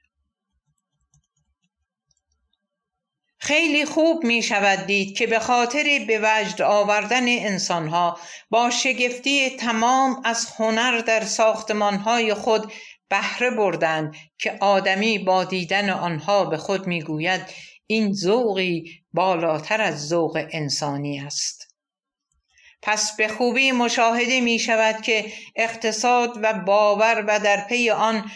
خیلی خوب می شود دید که به خاطر به وجد آوردن انسانها با شگفتی تمام از هنر در ساختمانهای خود بهره بردند که آدمی با دیدن آنها به خود می گوید این ذوقی بالاتر از ذوق انسانی است. پس به خوبی مشاهده می شود که اقتصاد و باور و در پی آن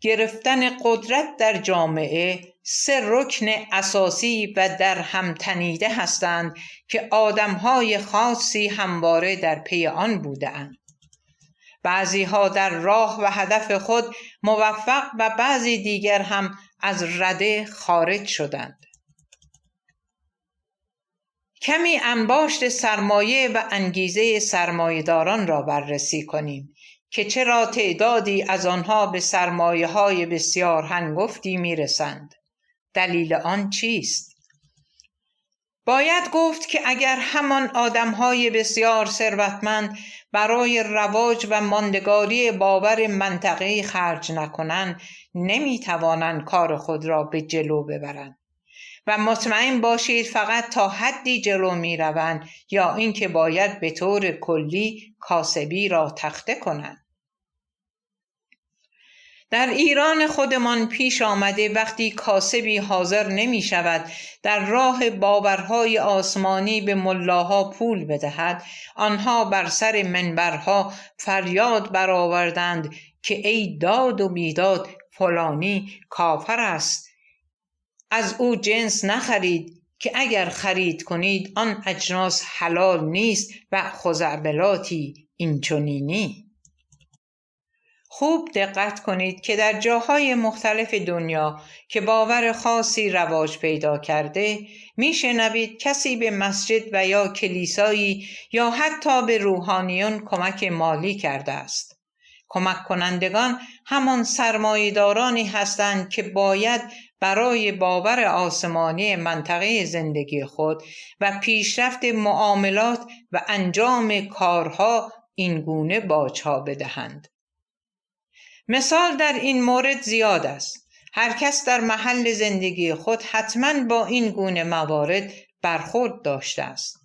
گرفتن قدرت در جامعه سه رکن اساسی و در هم تنیده هستند که آدم‌های خاصی همواره در پی آن بودند. بعضی‌ها در راه و هدف خود موفق و بعضی دیگر هم از رده خارج شدند. کمی انباشت سرمایه و انگیزه سرمایه‌داران را بررسی کنیم که چرا تعدادی از آنها به سرمایه‌های بسیار هنگفتی می‌رسند. دلیل آن چیست؟ باید گفت که اگر همان آدمهای بسیار ثروتمند برای رواج و ماندگاری باور منطقه‌ای خرج نکنند، نمیتوانند کار خود را به جلو ببرند و مطمئن باشید فقط تا حدی جلو میروند یا اینکه باید به طور کلی کاسبی را تخته کنند. در ایران خودمان پیش آمده وقتی کاسبی حاضر نمی شود در راه باورهای آسمانی به ملاها پول بدهد، آنها بر سر منبرها فریاد برآوردند که ای داد و بیداد، فلانی کافر است، از او جنس نخرید که اگر خرید کنید آن اجناس حلال نیست و خزعبلاتی اینچنینی. خوب دقت کنید که در جاهای مختلف دنیا که باور خاصی رواج پیدا کرده میشنوید کسی به مسجد و یا کلیسایی یا حتی به روحانیون کمک مالی کرده است. کمک کنندگان همان سرمایه‌دارانی هستند که باید برای باور آسمانی منطقه زندگی خود و پیشرفت معاملات و انجام کارها این گونه باج‌ها بدهند. مثال در این مورد زیاد است. هر کس در محل زندگی خود حتماً با این گونه موارد برخورد داشته است.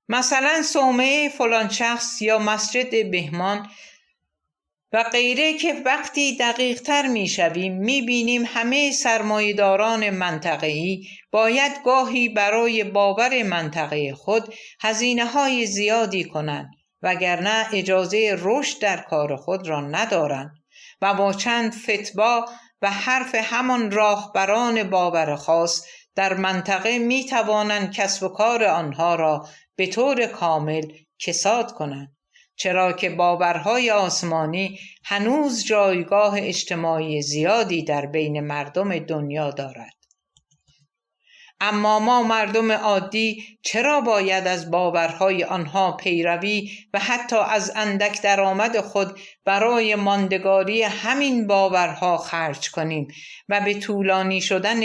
مثلا صومعه فلان شخص یا مسجد بهمان و غیره که وقتی دقیق تر می شویم می بینیم همه سرمایه‌داران منطقه‌ای باید گاهی برای باور منطقه خود هزینه‌های زیادی کنند وگرنه اجازه رشد در کار خود را ندارند و با چند فتوا و حرف همان راهبران باور خاص در منطقه می توانند کسب و کار آنها را به طور کامل کساد کنند، چرا که باورهای آسمانی هنوز جایگاه اجتماعی زیادی در بین مردم دنیا دارد. اما ما مردم عادی چرا باید از باورهای آنها پیروی و حتی از اندک درآمد خود برای ماندگاری همین باورها خرج کنیم و به طولانی شدن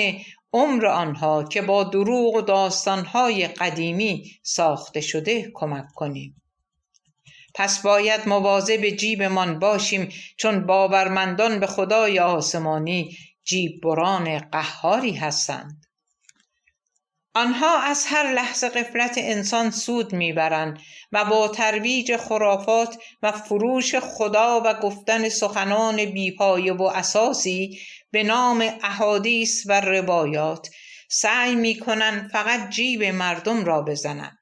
عمر آنها که با دروغ و داستانهای قدیمی ساخته شده کمک کنیم؟ پس باید مواظب جیبمان باشیم، چون باورمندان به خدای آسمانی جیب بران قهاری هستند. آنها از هر لحظه غفلت انسان سود میبرند و با ترویج خرافات و فروش خدا و گفتن سخنان بیپایه و اساسی به نام احادیث و روایات سعی میکنند فقط جیب مردم را بزنند.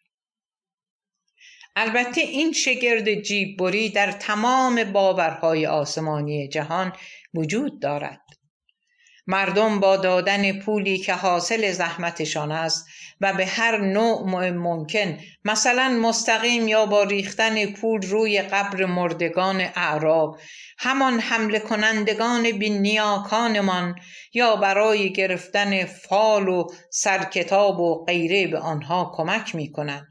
البته این شگرد جیب بری در تمام باورهای آسمانی جهان وجود دارد. مردم با دادن پولی که حاصل زحمتشان است و به هر نوع ممکن، مثلا مستقیم یا با ریختن پول روی قبر مردگان اعراب، همان حمله کنندگان بی نیاکانمان، یا برای گرفتن فال و سرکتاب و غیره به آنها کمک می کنند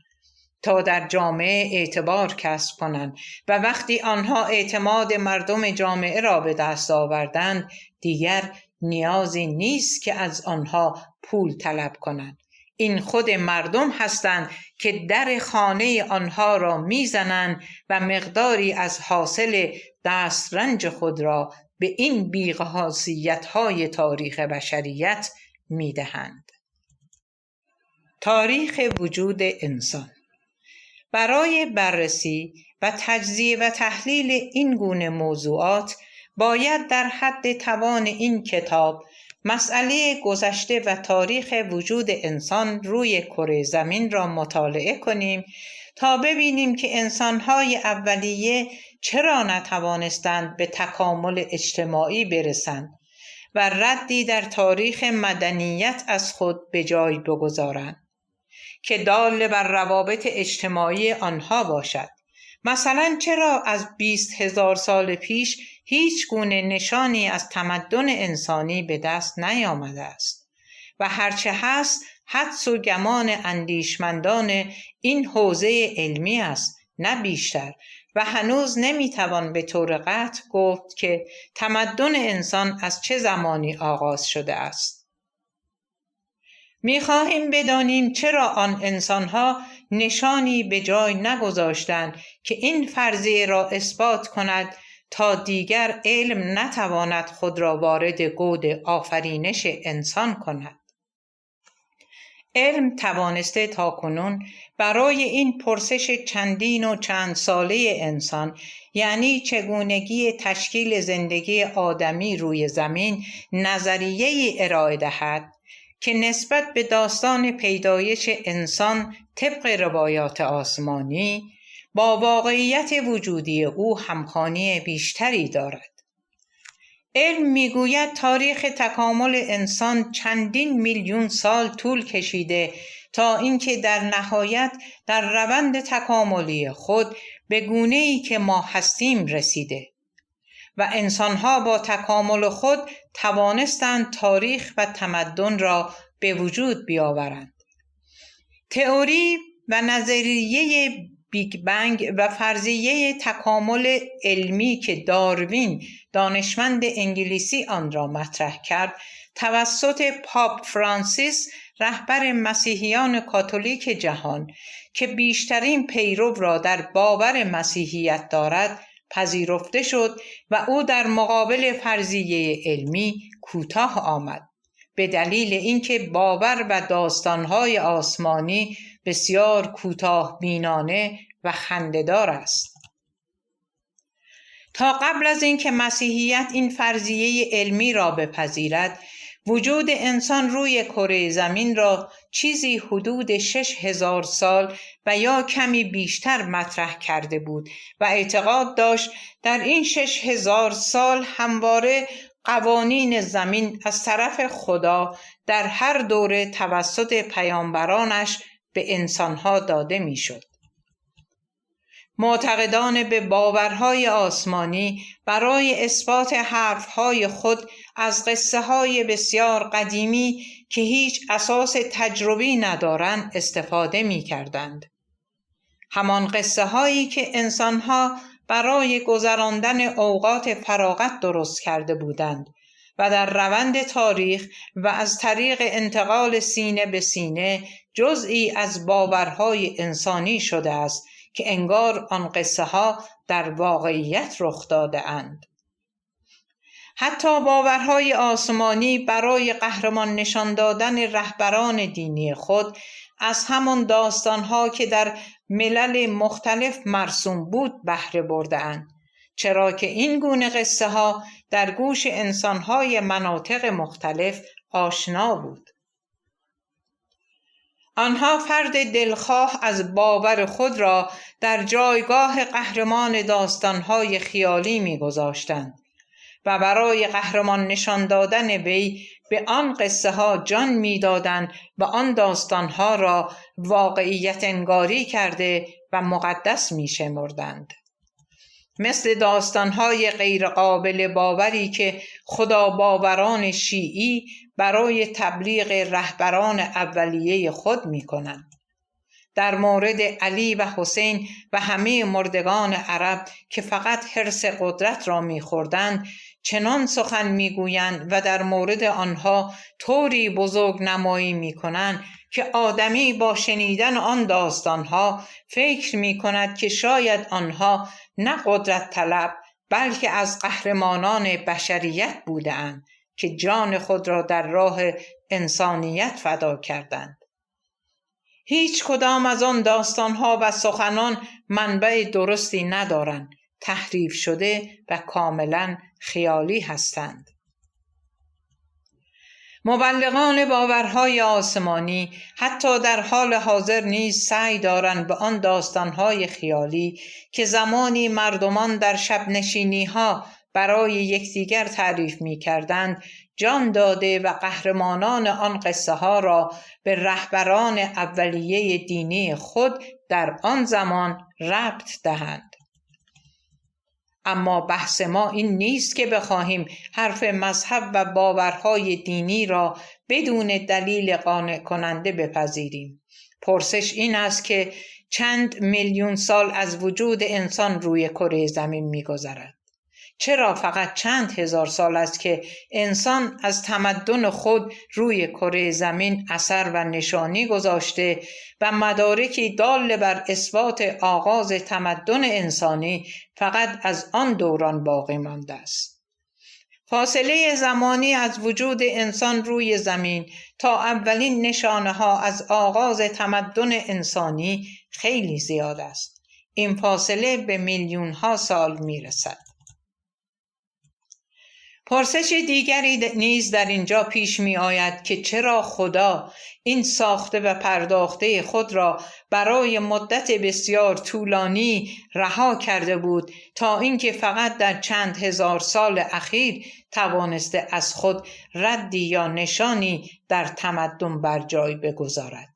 تا در جامعه اعتبار کسب کنند و وقتی آنها اعتماد مردم جامعه را به دست آوردند دیگر نیازی نیست که از آنها پول طلب کنند. این خود مردم هستند که در خانه آنها را میزنند و مقداری از حاصل دسترنج خود را به این بی‌حاصیت‌های تاریخ بشریت میدهند. تاریخ وجود انسان. برای بررسی و تجزیه و تحلیل این گونه موضوعات باید در حد توان این کتاب مسئله گذشته و تاریخ وجود انسان روی کره زمین را مطالعه کنیم تا ببینیم که انسان‌های اولیه چرا نتوانستند به تکامل اجتماعی برسند و ردی در تاریخ مدنیت از خود به جای بگذارند که دال بر روابط اجتماعی آنها باشد. مثلا چرا از 20,000 سال پیش هیچ گونه نشانی از تمدن انسانی به دست نیامده است و هرچه هست حدس و گمان اندیشمندان این حوزه علمی است، نه بیشتر، و هنوز نمیتوان به طور قطع گفت که تمدن انسان از چه زمانی آغاز شده است. می‌خواهیم بدانیم چرا آن انسان‌ها نشانی به جای نگذاشتند که این فرضیه را اثبات کند تا دیگر علم نتواند خود را وارد گود آفرینش انسان کند. علم توانسته تاکنون برای این پرسش چندین و چند ساله انسان، یعنی چگونگی تشکیل زندگی آدمی روی زمین، نظریه‌ای ارائه دهد که نسبت به داستان پیدایش انسان طبق روایات آسمانی با واقعیت وجودی او همخوانی بیشتری دارد. علم میگوید تاریخ تکامل انسان چندین میلیون سال طول کشیده تا اینکه در نهایت در روند تکاملی خود به گونه‌ای که ما هستیم رسیده و انسانها با تکامل خود توانستند تاریخ و تمدن را به وجود بیاورند. تئوری و نظریه بیگ بنگ و فرضیه تکامل علمی که داروین دانشمند انگلیسی آن را مطرح کرد توسط پاپ فرانسیس رهبر مسیحیان کاتولیک جهان که بیشترین پیرو را در باور مسیحیت دارد پذیرفته شد و او در مقابل فرضیه علمی کوتاه آمد به دلیل اینکه باور و داستان‌های آسمانی بسیار کوتاه بینانه و خنده‌دار است. تا قبل از اینکه مسیحیت این فرضیه علمی را بپذیرد، وجود انسان روی کره زمین را چیزی حدود 6000 سال و یا کمی بیشتر مطرح کرده بود و اعتقاد داشت در این 6000 سال همواره قوانین زمین از طرف خدا در هر دوره توسط پیامبرانش به انسانها داده میشد. معتقدان به باورهای آسمانی برای اثبات حرفهای خود از قصه های بسیار قدیمی که هیچ اساس تجربی ندارند استفاده می کردند. همان قصه هایی که انسانها برای گذراندن اوقات فراغت درست کرده بودند و در روند تاریخ و از طریق انتقال سینه به سینه جزئی از باورهای انسانی شده است که انگار آن قصه ها در واقعیت رخ داده اند. حتی باورهای آسمانی برای قهرمان نشان دادن رهبران دینی خود از همان داستانها که در ملل مختلف مرسوم بود بهره برده‌اند، چرا که این گونه قصه ها در گوش انسانهای مناطق مختلف آشنا بود. آنها فرد دلخواه از باور خود را در جایگاه قهرمان داستانهای خیالی می‌گذاشتند و برای قهرمان نشان دادن وی به آن قصه ها جان می‌دادند و آن داستانها را واقعیت انگاری کرده و مقدس می‌شمردند. مثل داستانهای غیر قابل باوری که خدا باوران شیعی برای تبلیغ رهبران اولیه خود می کنند. در مورد علی و حسین و همه مردگان عرب که فقط حرص قدرت را می خوردند چنان سخن می گویند و در مورد آنها طوری بزرگ نمایی می کنند که آدمی با شنیدن آن داستانها فکر می کند که شاید آنها نه قدرت طلب بلکه از قهرمانان بشریت بودند که جان خود را در راه انسانیت فدا کردند. هیچ کدام از آن داستانها و سخنان منبع درستی ندارند، تحریف شده و کاملا خیالی هستند. مبلغان باورهای آسمانی حتی در حال حاضر نیز سعی دارند به آن داستانهای خیالی که زمانی مردمان در شب نشینی‌ها برای یکدیگر تعریف می‌کردند جان داده و قهرمانان آن قصه ها را به رهبران اولیه دینی خود در آن زمان ربط دهند. اما بحث ما این نیست که بخواهیم حرف مذهب و باورهای دینی را بدون دلیل قانع کننده بپذیریم. پرسش این است که چند میلیون سال از وجود انسان روی کره زمین می‌گذرد. چرا فقط چند هزار سال است که انسان از تمدن خود روی کره زمین اثر و نشانی گذاشته و مدارکی دال بر اثبات آغاز تمدن انسانی فقط از آن دوران باقی مانده است. فاصله زمانی از وجود انسان روی زمین تا اولین نشانه ها از آغاز تمدن انسانی خیلی زیاد است. این فاصله به میلیون ها سال می رسد. پرسش دیگری نیز در اینجا پیش می آید که چرا خدا این ساخته و پرداخته خود را برای مدت بسیار طولانی رها کرده بود تا اینکه فقط در چند هزار سال اخیر توانسته از خود ردی یا نشانی در تمدن بر جای بگذارد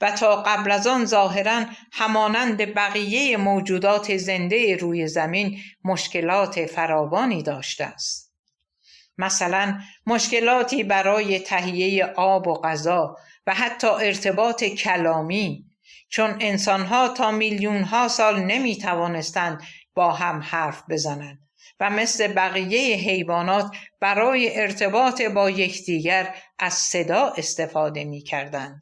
و تا قبل از آن ظاهراً همانند بقیه موجودات زنده روی زمین مشکلات فراوانی داشته است. مثلا مشکلاتی برای تهیه آب و غذا و حتی ارتباط کلامی، چون انسانها تا میلیونها سال نمی توانستند با هم حرف بزنند و مثل بقیه حیوانات برای ارتباط با یکدیگر از صدا استفاده می کردند.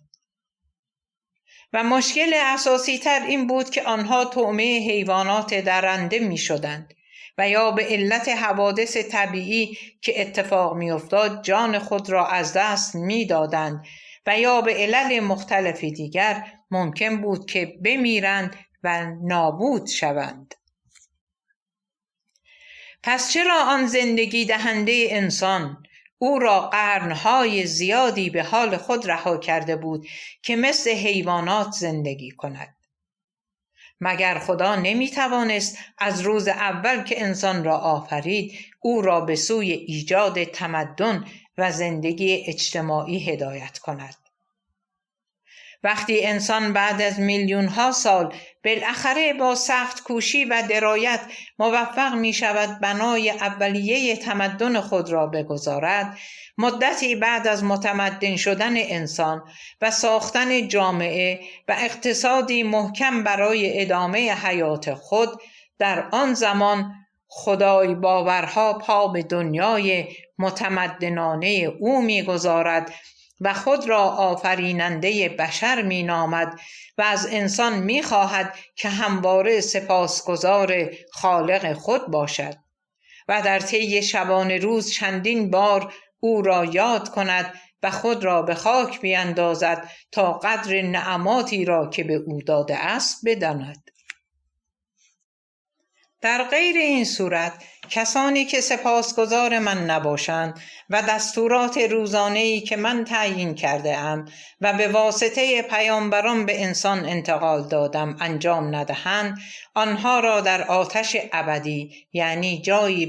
و مشکل اساسی تر این بود که آنها طعمه حیوانات درنده می شدند و یا به علت حوادث طبیعی که اتفاق می افتاد جان خود را از دست می دادند و یا به علل مختلف دیگر ممکن بود که بمیرند و نابود شوند. پس چرا آن زندگی دهنده انسان او را قرنهای زیادی به حال خود رها کرده بود که مثل حیوانات زندگی کند؟ مگر خدا نمی توانست از روز اول که انسان را آفرید او را به سوی ایجاد تمدن و زندگی اجتماعی هدایت کند؟ وقتی انسان بعد از میلیونها سال بالاخره با سخت کوشی و درایت موفق می شود بنای اولیه تمدن خود را بگذارد، مدتی بعد از متمدن شدن انسان و ساختن جامعه و اقتصادی محکم برای ادامه حیات خود، در آن زمان خدای باورها پا به دنیای متمدنانه او می گذارد و خود را آفریننده بشر می نامد و از انسان می خواهد که همواره سپاسگزار خالق خود باشد و در طی شبانه روز چندین بار او را یاد کند و خود را به خاک بیندازد تا قدر نعماتی را که به او داده است بداند. در غیر این صورت کسانی که سپاسگزار من نباشند و دستورات روزانه‌ای که من تعیین کرده ام و به واسطه پیامبران به انسان انتقال دادم انجام ندهند، آنها را در آتش ابدی یعنی جایی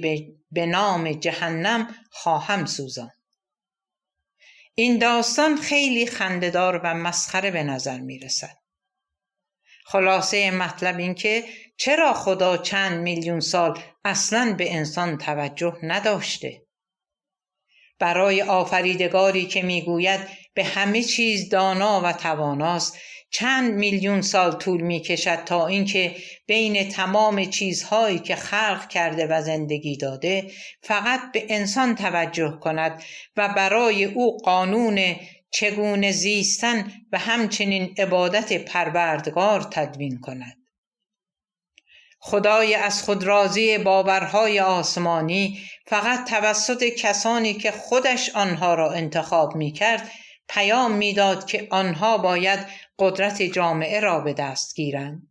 به نام جهنم خواهم سوزاند. این داستان خیلی خنده‌دار و مسخره به نظر می رسد. خلاصه مطلب این که چرا خدا چند میلیون سال اصلاً به انسان توجه نداشته؟ برای آفریدگاری که میگوید به همه چیز دانا و تواناست، چند میلیون سال طول میکشد تا اینکه بین تمام چیزهایی که خلق کرده و زندگی داده فقط به انسان توجه کند و برای او قانون چگونه زیستن و همچنین عبادت پروردگار تدوین کند. خدای از خود راضی باورهای آسمانی فقط توسط کسانی که خودش آنها را انتخاب می کرد پیام می داد که آنها باید قدرت جامعه را به دست گیرند.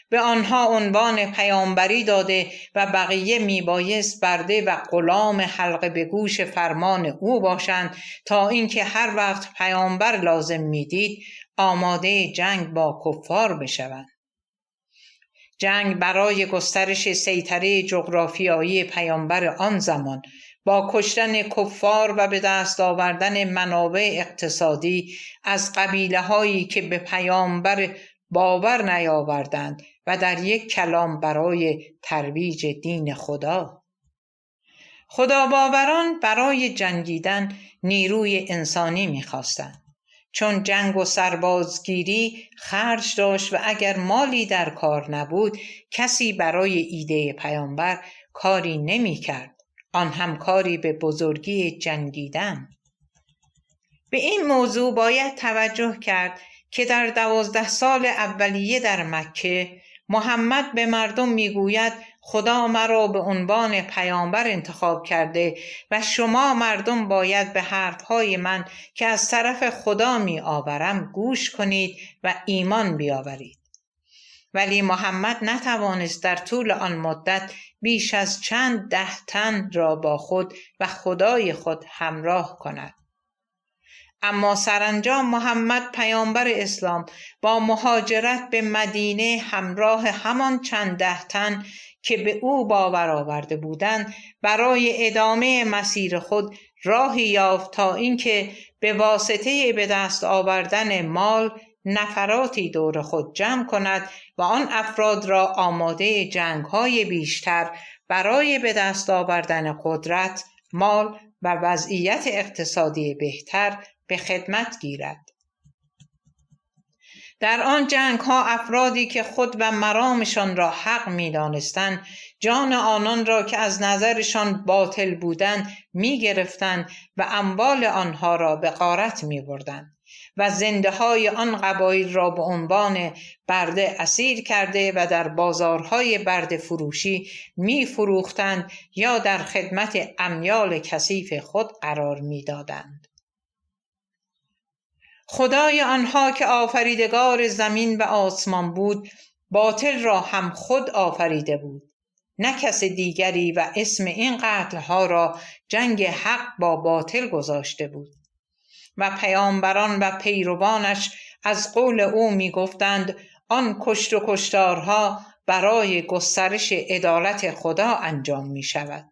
به آنها عنوان پیامبری داده و بقیه می بایست برده و غلام حلقه به گوش فرمان او باشند تا اینکه هر وقت پیامبر لازم می دید آماده جنگ با کفار بشوند. جنگ برای گسترش سیطره جغرافیایی پیامبر آن زمان با کشتن کفار و به دست آوردن منابع اقتصادی از قبیله هایی که به پیامبر باور نیاوردند و در یک کلام برای ترویج دین خدا. خدا باوران برای جنگیدن نیروی انسانی می‌خواستند، چون جنگ و سربازگیری خرج داشت و اگر مالی در کار نبود کسی برای ایده پیامبر کاری نمی کرد، آن هم کاری به بزرگی جنگیدن. به این موضوع باید توجه کرد که در 12 سال اولیه در مکه محمد به مردم میگوید خدا مرا به عنوان پیامبر انتخاب کرده و شما مردم باید به حرفهای من که از طرف خدا می آورم گوش کنید و ایمان بیاورید. ولی محمد نتوانست در طول آن مدت بیش از چند 10 تن را با خود و خدای خود همراه کند. اما سرانجام محمد پیامبر اسلام با مهاجرت به مدینه همراه همان چند 10 تن که به او باور آورده بودند برای ادامه مسیر خود راهی یافت تا اینکه به واسطه به دست آوردن مال نفراتی دور خود جمع کند و آن افراد را آماده جنگ‌های بیشتر برای به دست آوردن قدرت، مال و وضعیت اقتصادی بهتر به خدمت گیرد. در آن جنگ‌ها افرادی که خود و مرامشان را حق می‌دانستند جان آنان را که از نظرشان باطل بودند می‌گرفتند و اموال آنها را به غارت می‌بردند و زنده‌های آن قبایل را به عنوان برده اسیر کرده و در بازارهای برده فروشی می‌فروختند یا در خدمت امیال کثیف خود قرار می‌دادند. خدای آنها که آفریدگار زمین و آسمان بود باطل را هم خود آفریده بود، نه کس دیگری، و اسم این قتل‌ها را جنگ حق با باطل گذاشته بود و پیامبران و پیروانش از قول او می گفتند آن کشت و کشتارها برای گسترش عدالت خدا انجام می شود،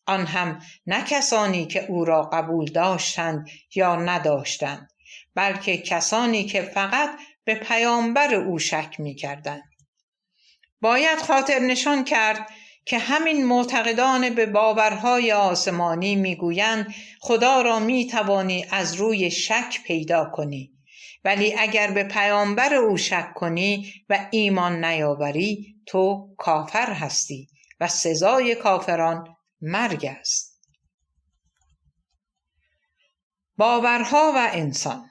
آن هم نه کسانی که او را قبول داشتند یا نداشتند، بلکه کسانی که فقط به پیامبر او شک می کردند. باید خاطر نشان کرد که همین معتقدان به باورهای آسمانی می گویند خدا را می توانی از روی شک پیدا کنی، ولی اگر به پیامبر او شک کنی و ایمان نیاوری تو کافر هستی و سزای کافران مرگ است. باورها و انسان.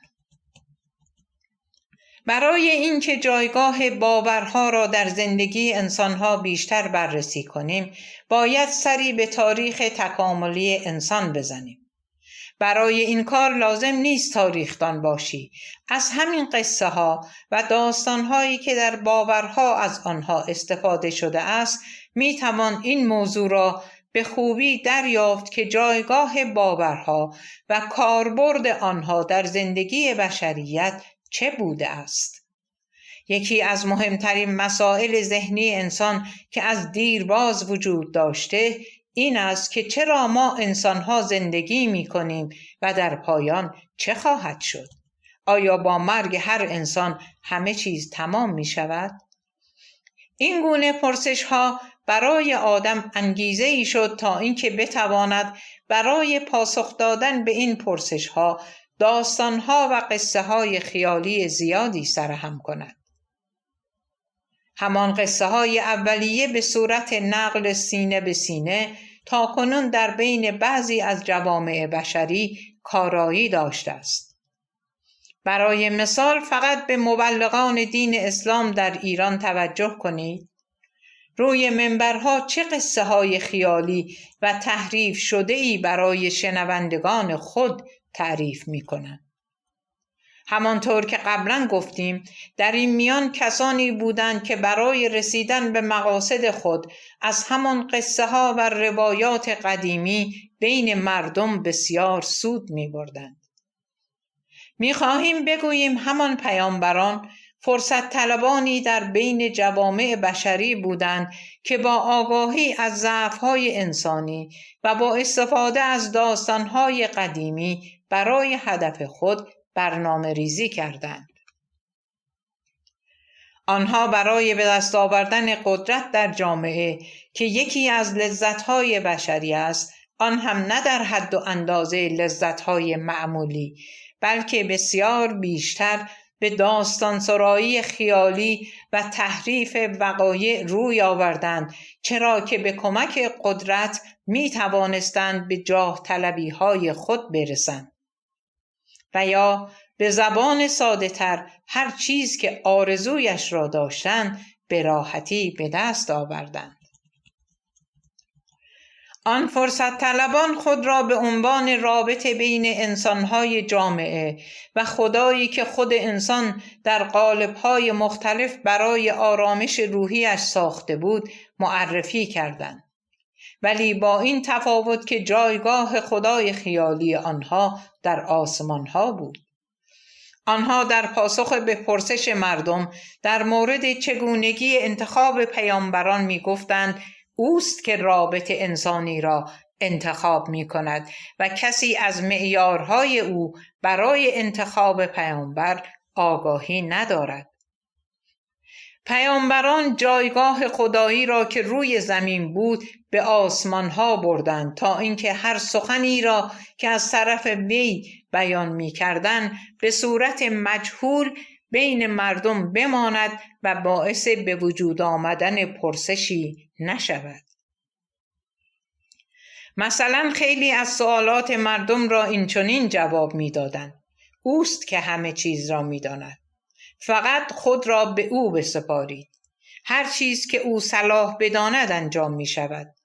برای اینکه جایگاه باورها را در زندگی انسانها بیشتر بررسی کنیم، باید سری به تاریخ تکاملی انسان بزنیم. برای این کار لازم نیست تاریخ‌دان باشی. از همین قصه ها و داستان هایی که در باورها از آنها استفاده شده است، می توان این موضوع را به خوبی دریافت که جایگاه باورها و کاربرد آنها در زندگی بشریت چه بوده است. یکی از مهمترین مسائل ذهنی انسان که از دیرباز وجود داشته این است که چرا ما انسانها زندگی می کنیم و در پایان چه خواهد شد؟ آیا با مرگ هر انسان همه چیز تمام می شود؟ این گونه پرسش ها برای آدم انگیزه ای شد تا اینکه بتواند برای پاسخ دادن به این پرسش ها داستان ها و قصه های خیالی زیادی سرهم کند. همان قصه های اولیه به صورت نقل سینه به سینه تا کنون در بین بعضی از جوامع بشری کارایی داشته است. برای مثال فقط به مبلغان دین اسلام در ایران توجه کنید. روی منبرها چه قصه های خیالی و تحریف شده‌ای برای شنوندگان خود تعریف می کنند. همانطور که قبلا گفتیم در این میان کسانی بودند که برای رسیدن به مقاصد خود از همان قصه ها و روایات قدیمی بین مردم بسیار سود می بردند. می خواهیم بگوییم همان پیامبران فرصت طلبانی در بین جوامع بشری بودند که با آگاهی از ضعف‌های انسانی و با استفاده از داستان‌های قدیمی برای هدف خود برنامه ریزی کردند. آنها برای به دست آوردن قدرت در جامعه که یکی از لذت‌های بشری است، آن هم نه در حد و اندازه لذت‌های معمولی، بلکه بسیار بیشتر، به داستان سرایی خیالی و تحریف وقایع روی آوردند، چرا که به کمک قدرت می توانستند به جاه طلبی های خود برسند و یا به زبان ساده تر هر چیز که آرزویش را داشتند به راحتی به دست آوردند. آن فرصت طلبان خود را به عنوان رابط بین انسانهای جامعه و خدایی که خود انسان در قالب‌های مختلف برای آرامش روحیش ساخته بود معرفی کردند، ولی با این تفاوت که جایگاه خدای خیالی آنها در آسمانها بود. آنها در پاسخ به پرسش مردم در مورد چگونگی انتخاب پیامبران می گفتند اوست که رابط انسانی را انتخاب می کند و کسی از معیارهای او برای انتخاب پیامبر آگاهی ندارد. پیامبران جایگاه خدایی را که روی زمین بود به آسمانها بردند تا اینکه هر سخنی را که از طرف وی بیان می کردند به صورت مجهول بین مردم بماند و باعث به وجود آمدن پرسشی نشود. مثلا خیلی از سوالات مردم را اینچنین جواب می دادند: اوست که همه چیز را می داند. فقط خود را به او بسپارید. هر چیز که او صلاح بداند انجام می شود.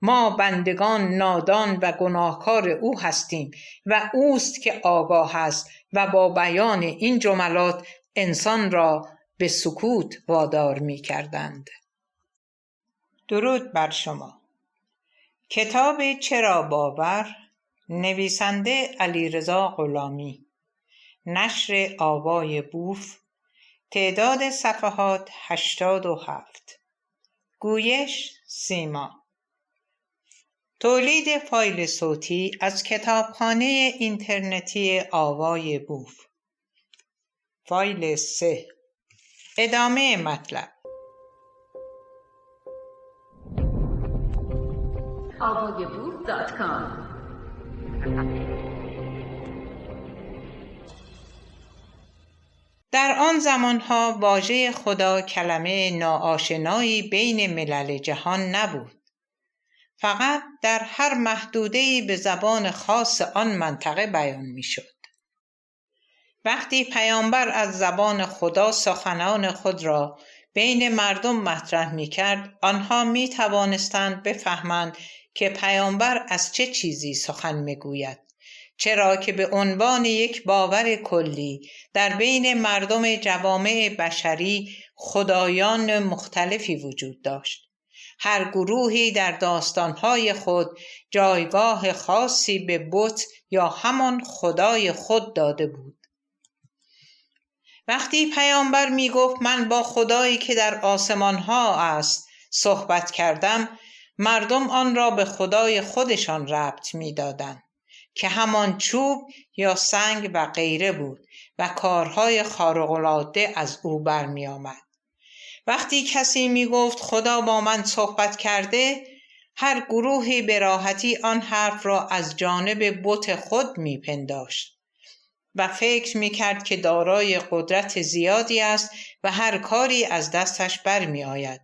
ما بندگان نادان و گناهکار او هستیم و اوست که آگاه است و با بیان این جملات انسان را به سکوت وادار می کردند. درود بر شما. کتاب چرا باور، نویسنده علیرضا غلامی، نشر آوای بوف، تعداد صفحات 87، گویش سیما، تولید فایل صوتی از کتابخانه اینترنتی آوای بوف. فایل 3. ادامه مطلب.
avayaboof.com.
در آن زمانها واژه خدا کلمه ناآشنایی بین ملل جهان نبود. فقط در هر محدوده‌ای به زبان خاص آن منطقه بیان می‌شد. وقتی پیامبر از زبان خدا سخنان خود را بین مردم مطرح می‌کرد، آنها می‌توانستند بفهمند که پیامبر از چه چیزی سخن می‌گوید، چرا که به عنوان یک باور کلی در بین مردم جوامع بشری خدایان مختلفی وجود داشت. هر گروهی در داستانهای خود جایگاه خاصی به بت یا همان خدای خود داده بود. وقتی پیامبر می گفت من با خدایی که در آسمانها است صحبت کردم، مردم آن را به خدای خودشان ربط می دادند که همان چوب یا سنگ و غیره بود و کارهای خارق‌العاده از او برمی آمد. وقتی کسی می گفت خدا با من صحبت کرده، هر گروهی به راحتی آن حرف را از جانب بت خود می پنداشت و فکر می کرد که دارای قدرت زیادی است و هر کاری از دستش برمی آید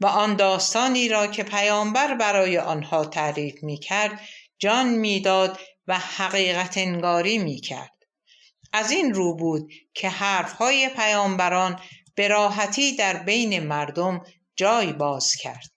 و آن داستانی را که پیامبر برای آنها تعریف می کرد جان می داد و حقیقت انگاری می کرد. از این رو بود که حرفهای پیامبران به راحتی در بین مردم جای باز کرد.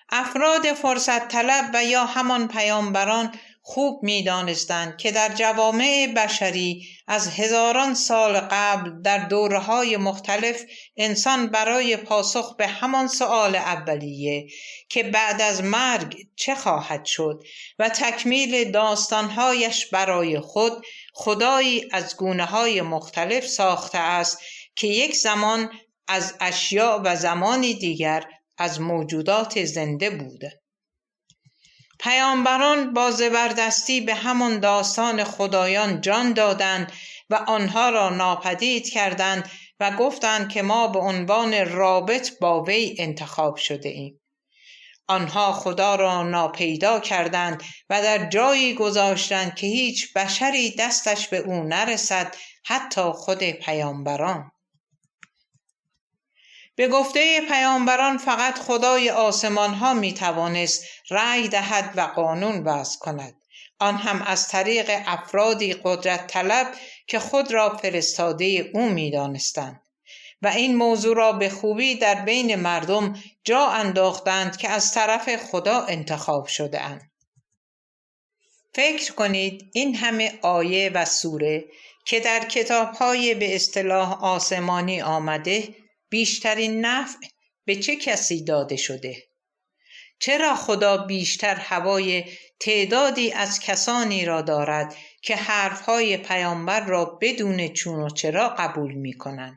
افراد فرصت طلب و یا همان پیامبران خوب می دانستند که در جوامع بشری از هزاران سال قبل در دوره‌های مختلف انسان برای پاسخ به همان سؤال اولیه که بعد از مرگ چه خواهد شد و تکمیل داستانهایش برای خود خدایی از گونه‌های مختلف ساخته است که یک زمان از اشیاء و زمانی دیگر از موجودات زنده بوده. پیامبران با زبردستی به همان داستان خدایان جان دادند و آنها را ناپدید کردند و گفتند که ما به عنوان رابط با وی انتخاب شده ایم. آنها خدا را ناپیدا کردند و در جایی گذاشتند که هیچ بشری دستش به او نرسد، حتی خود پیامبران. به گفته پیامبران فقط خدای آسمان ها می توانست رأی دهد و قانون وضع کند، آن هم از طریق افرادی قدرت طلب که خود را فرستاده او می دانستند و این موضوع را به خوبی در بین مردم جا انداختند که از طرف خدا انتخاب شده اند. فکر کنید این همه آیه و سوره که در کتاب‌های به اصطلاح آسمانی آمده، بیشترین نفع به چه کسی داده شده؟ چرا خدا بیشتر هوای تعدادی از کسانی را دارد که حرفهای پیامبر را بدون چون و چرا قبول می کنند؟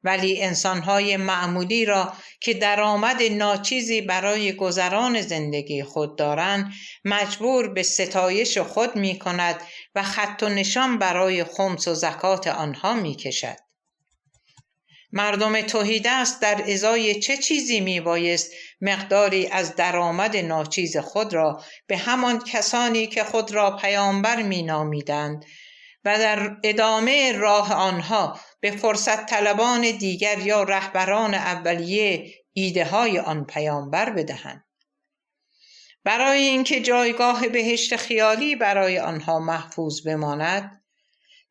ولی انسانهای معمولی را که درآمد ناچیزی برای گذران زندگی خود دارند مجبور به ستایش خود می کند و خط و نشان برای خمس و زکات آنها می کشد. مردم تهیدست در ازای چه چیزی می بایست مقداری از درآمد ناچیز خود را به همان کسانی که خود را پیامبر می نامیدند و در ادامه راه آنها به فرصت طلبان دیگر یا رهبران اولیه ایده های آن پیامبر بدهند. برای اینکه جایگاه بهشت خیالی برای آنها محفوظ بماند،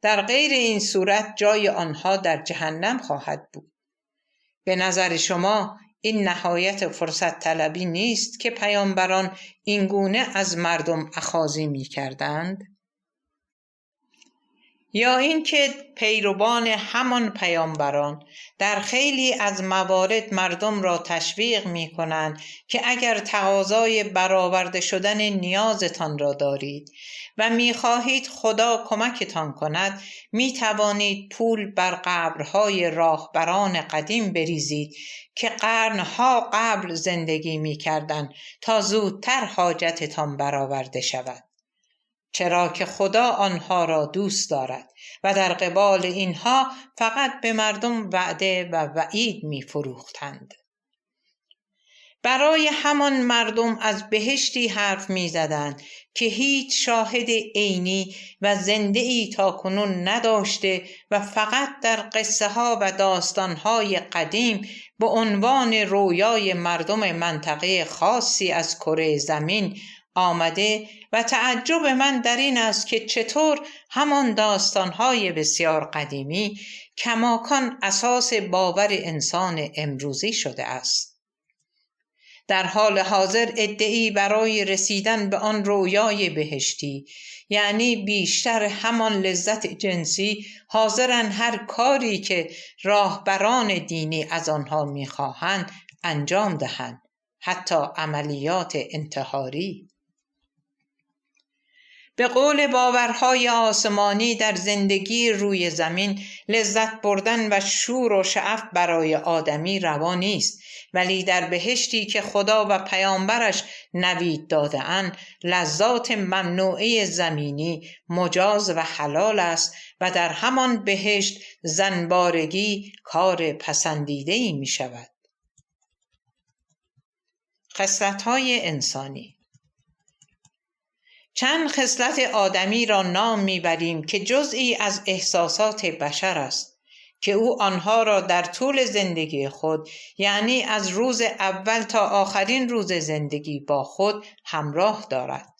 در غیر این صورت جای آنها در جهنم خواهد بود. به نظر شما این نهایت فرصت طلبی نیست که پیامبران این گونه از مردم اخاذی می کردند؟ یا اینکه پیروان همان پیامبران در خیلی از موارد مردم را تشویق می کنند که اگر تقاضای برآورده شدن نیازتان را دارید و می خواهید خدا کمکتان کند، می توانید پول بر قبرهای راهبران قدیم بریزید که قرنها قبل زندگی می کردند تا زودتر حاجتتان برآورده شود. چرا که خدا آنها را دوست دارد و در قبال اینها فقط به مردم وعده و وعید می فروختند. برای همان مردم از بهشتی حرف می زدند که هیچ شاهد عینی و زنده ای تا کنون نداشته و فقط در قصه ها و داستان های قدیم به عنوان رویای مردم منطقه خاصی از کره زمین آمده و تعجب من در این است که چطور همان داستان‌های بسیار قدیمی کماکان اساس باور انسان امروزی شده است. در حال حاضر ادعی برای رسیدن به آن رویای بهشتی، یعنی بیشتر همان لذت جنسی، حاضرن هر کاری که راهبران دینی از آنها می‌خواهند انجام دهند، حتی عملیات انتحاری. به قول باورهای آسمانی در زندگی روی زمین لذت بردن و شور و شعف برای آدمی روا نیست، ولی در بهشتی که خدا و پیامبرش نوید داده‌اند لذات ممنوعه زمینی مجاز و حلال است و در همان بهشت زنبارگی کار پسندیده‌ای می شود. خصلت‌های انسانی. چند خصلت آدمی را نام میبریم که جزئی از احساسات بشر است که او آنها را در طول زندگی خود، یعنی از روز اول تا آخرین روز زندگی با خود همراه دارد،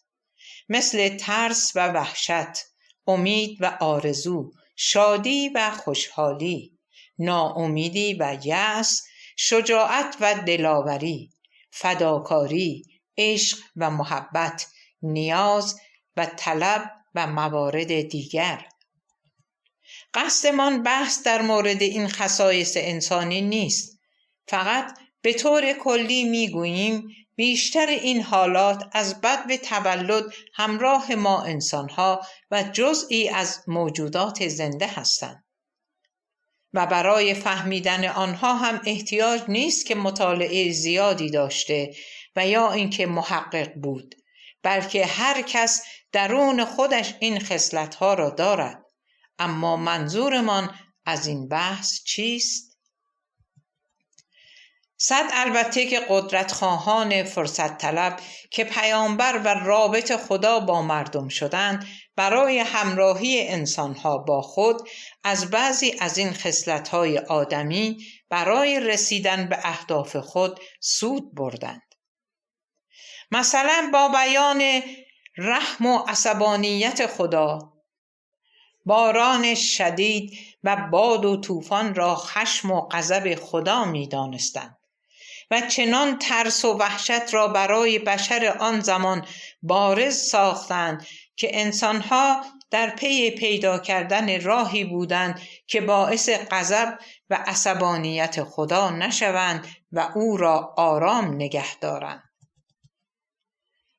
مثل ترس و وحشت، امید و آرزو، شادی و خوشحالی، ناامیدی و یأس، شجاعت و دلاوری، فداکاری، عشق و محبت، نیاز و طلب و موارد دیگر. قصدمان بحث در مورد این خصایص انسانی نیست، فقط به طور کلی میگوییم بیشتر این حالات از بدو تولد همراه ما انسانها و جزئی از موجودات زنده هستند و برای فهمیدن آنها هم احتیاج نیست که مطالعه زیادی داشته و یا اینکه محقق بود، بلکه هر کس درون خودش این خصلت‌ها را دارد. اما منظورمان از این بحث چیست؟ صد البته که قدرتخواهان فرصت طلب که پیامبر و رابط خدا با مردم شدند، برای همراهی انسانها با خود از بعضی از این خصلت‌های آدمی برای رسیدن به اهداف خود سود بردند. مثلا با بیان رحم و عصبانیت خدا، باران شدید و باد و طوفان را خشم و غضب خدا می دانستند و چنان ترس و وحشت را برای بشر آن زمان بارز ساختند که انسانها در پی پیدا کردن راهی بودند که باعث غضب و عصبانیت خدا نشوند و او را آرام نگه دارند.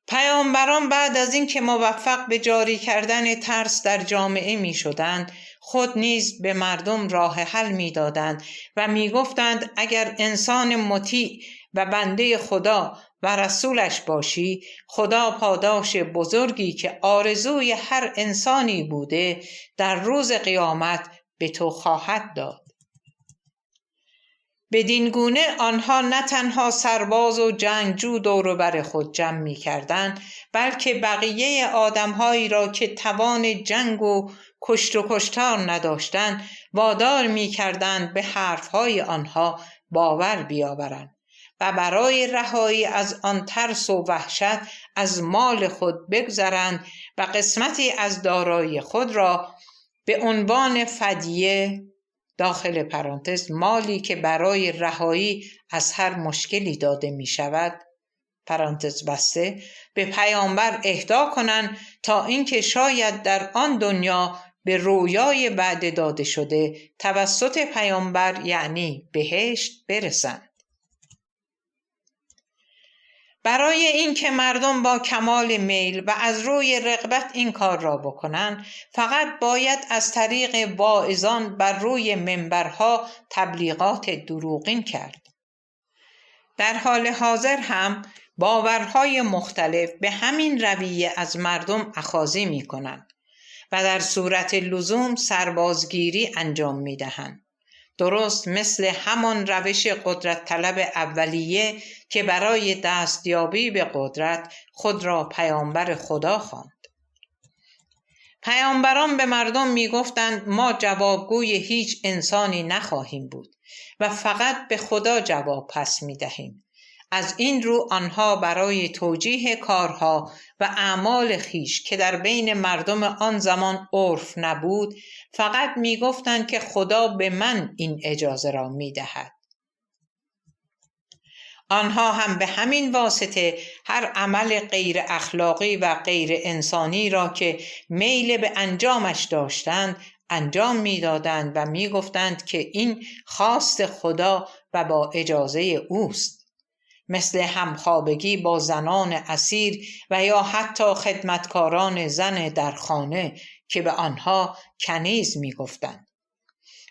پیامبران بعد از این که موفق به جاری کردن ترس در جامعه می شدند، خود نیز به مردم راه حل می دادند و می گفتند اگر انسان مطیع و بنده خدا و رسولش باشی، خدا پاداش بزرگی که آرزوی هر انسانی بوده در روز قیامت به تو خواهد داد. بدین گونه آنها نه تنها سرباز و جنگجو دور بر خود جمع می کردند، بلکه بقیه آدمهایی را که توان جنگ و کشت و کشتار نداشتند وادار می کردند به حرفهای آنها باور بیاورند و برای رهایی از آن ترس و وحشت از مال خود بگذرند و قسمتی از دارایی خود را به عنوان فدیه، داخل پرانتز مالی که برای رهایی از هر مشکلی داده می شود، پرانتز بسته، به پیامبر اهدا کنند تا اینکه شاید در آن دنیا به رویای بعد داده شده توسط پیامبر یعنی بهشت برسند. برای اینکه مردم با کمال میل و از روی رغبت این کار را بکنند، فقط باید از طریق واعظان بر روی منبرها تبلیغات دروغین کرد. در حال حاضر هم باورهای مختلف به همین رویه از مردم اخاذی می کنند و در صورت لزوم سربازگیری انجام می دهند. درست مثل همان روش قدرت طلب اولیه که برای دستیابی به قدرت خود را پیامبر خدا خواند. پیامبران به مردم می گفتند ما جوابگوی هیچ انسانی نخواهیم بود و فقط به خدا جواب پس می دهیم. از این رو آنها برای توجیه کارها و اعمال خیش که در بین مردم آن زمان عرف نبود، فقط می گفتند که خدا به من این اجازه را می دهد. آنها هم به همین واسطه هر عمل غیر اخلاقی و غیر انسانی را که میل به انجامش داشتند انجام می دادند و می گفتند که این خواست خدا و با اجازه اوست، مثل همخوابگی با زنان اسیر و یا حتی خدمتکاران زن در خانه که به آنها کنیز می گفتند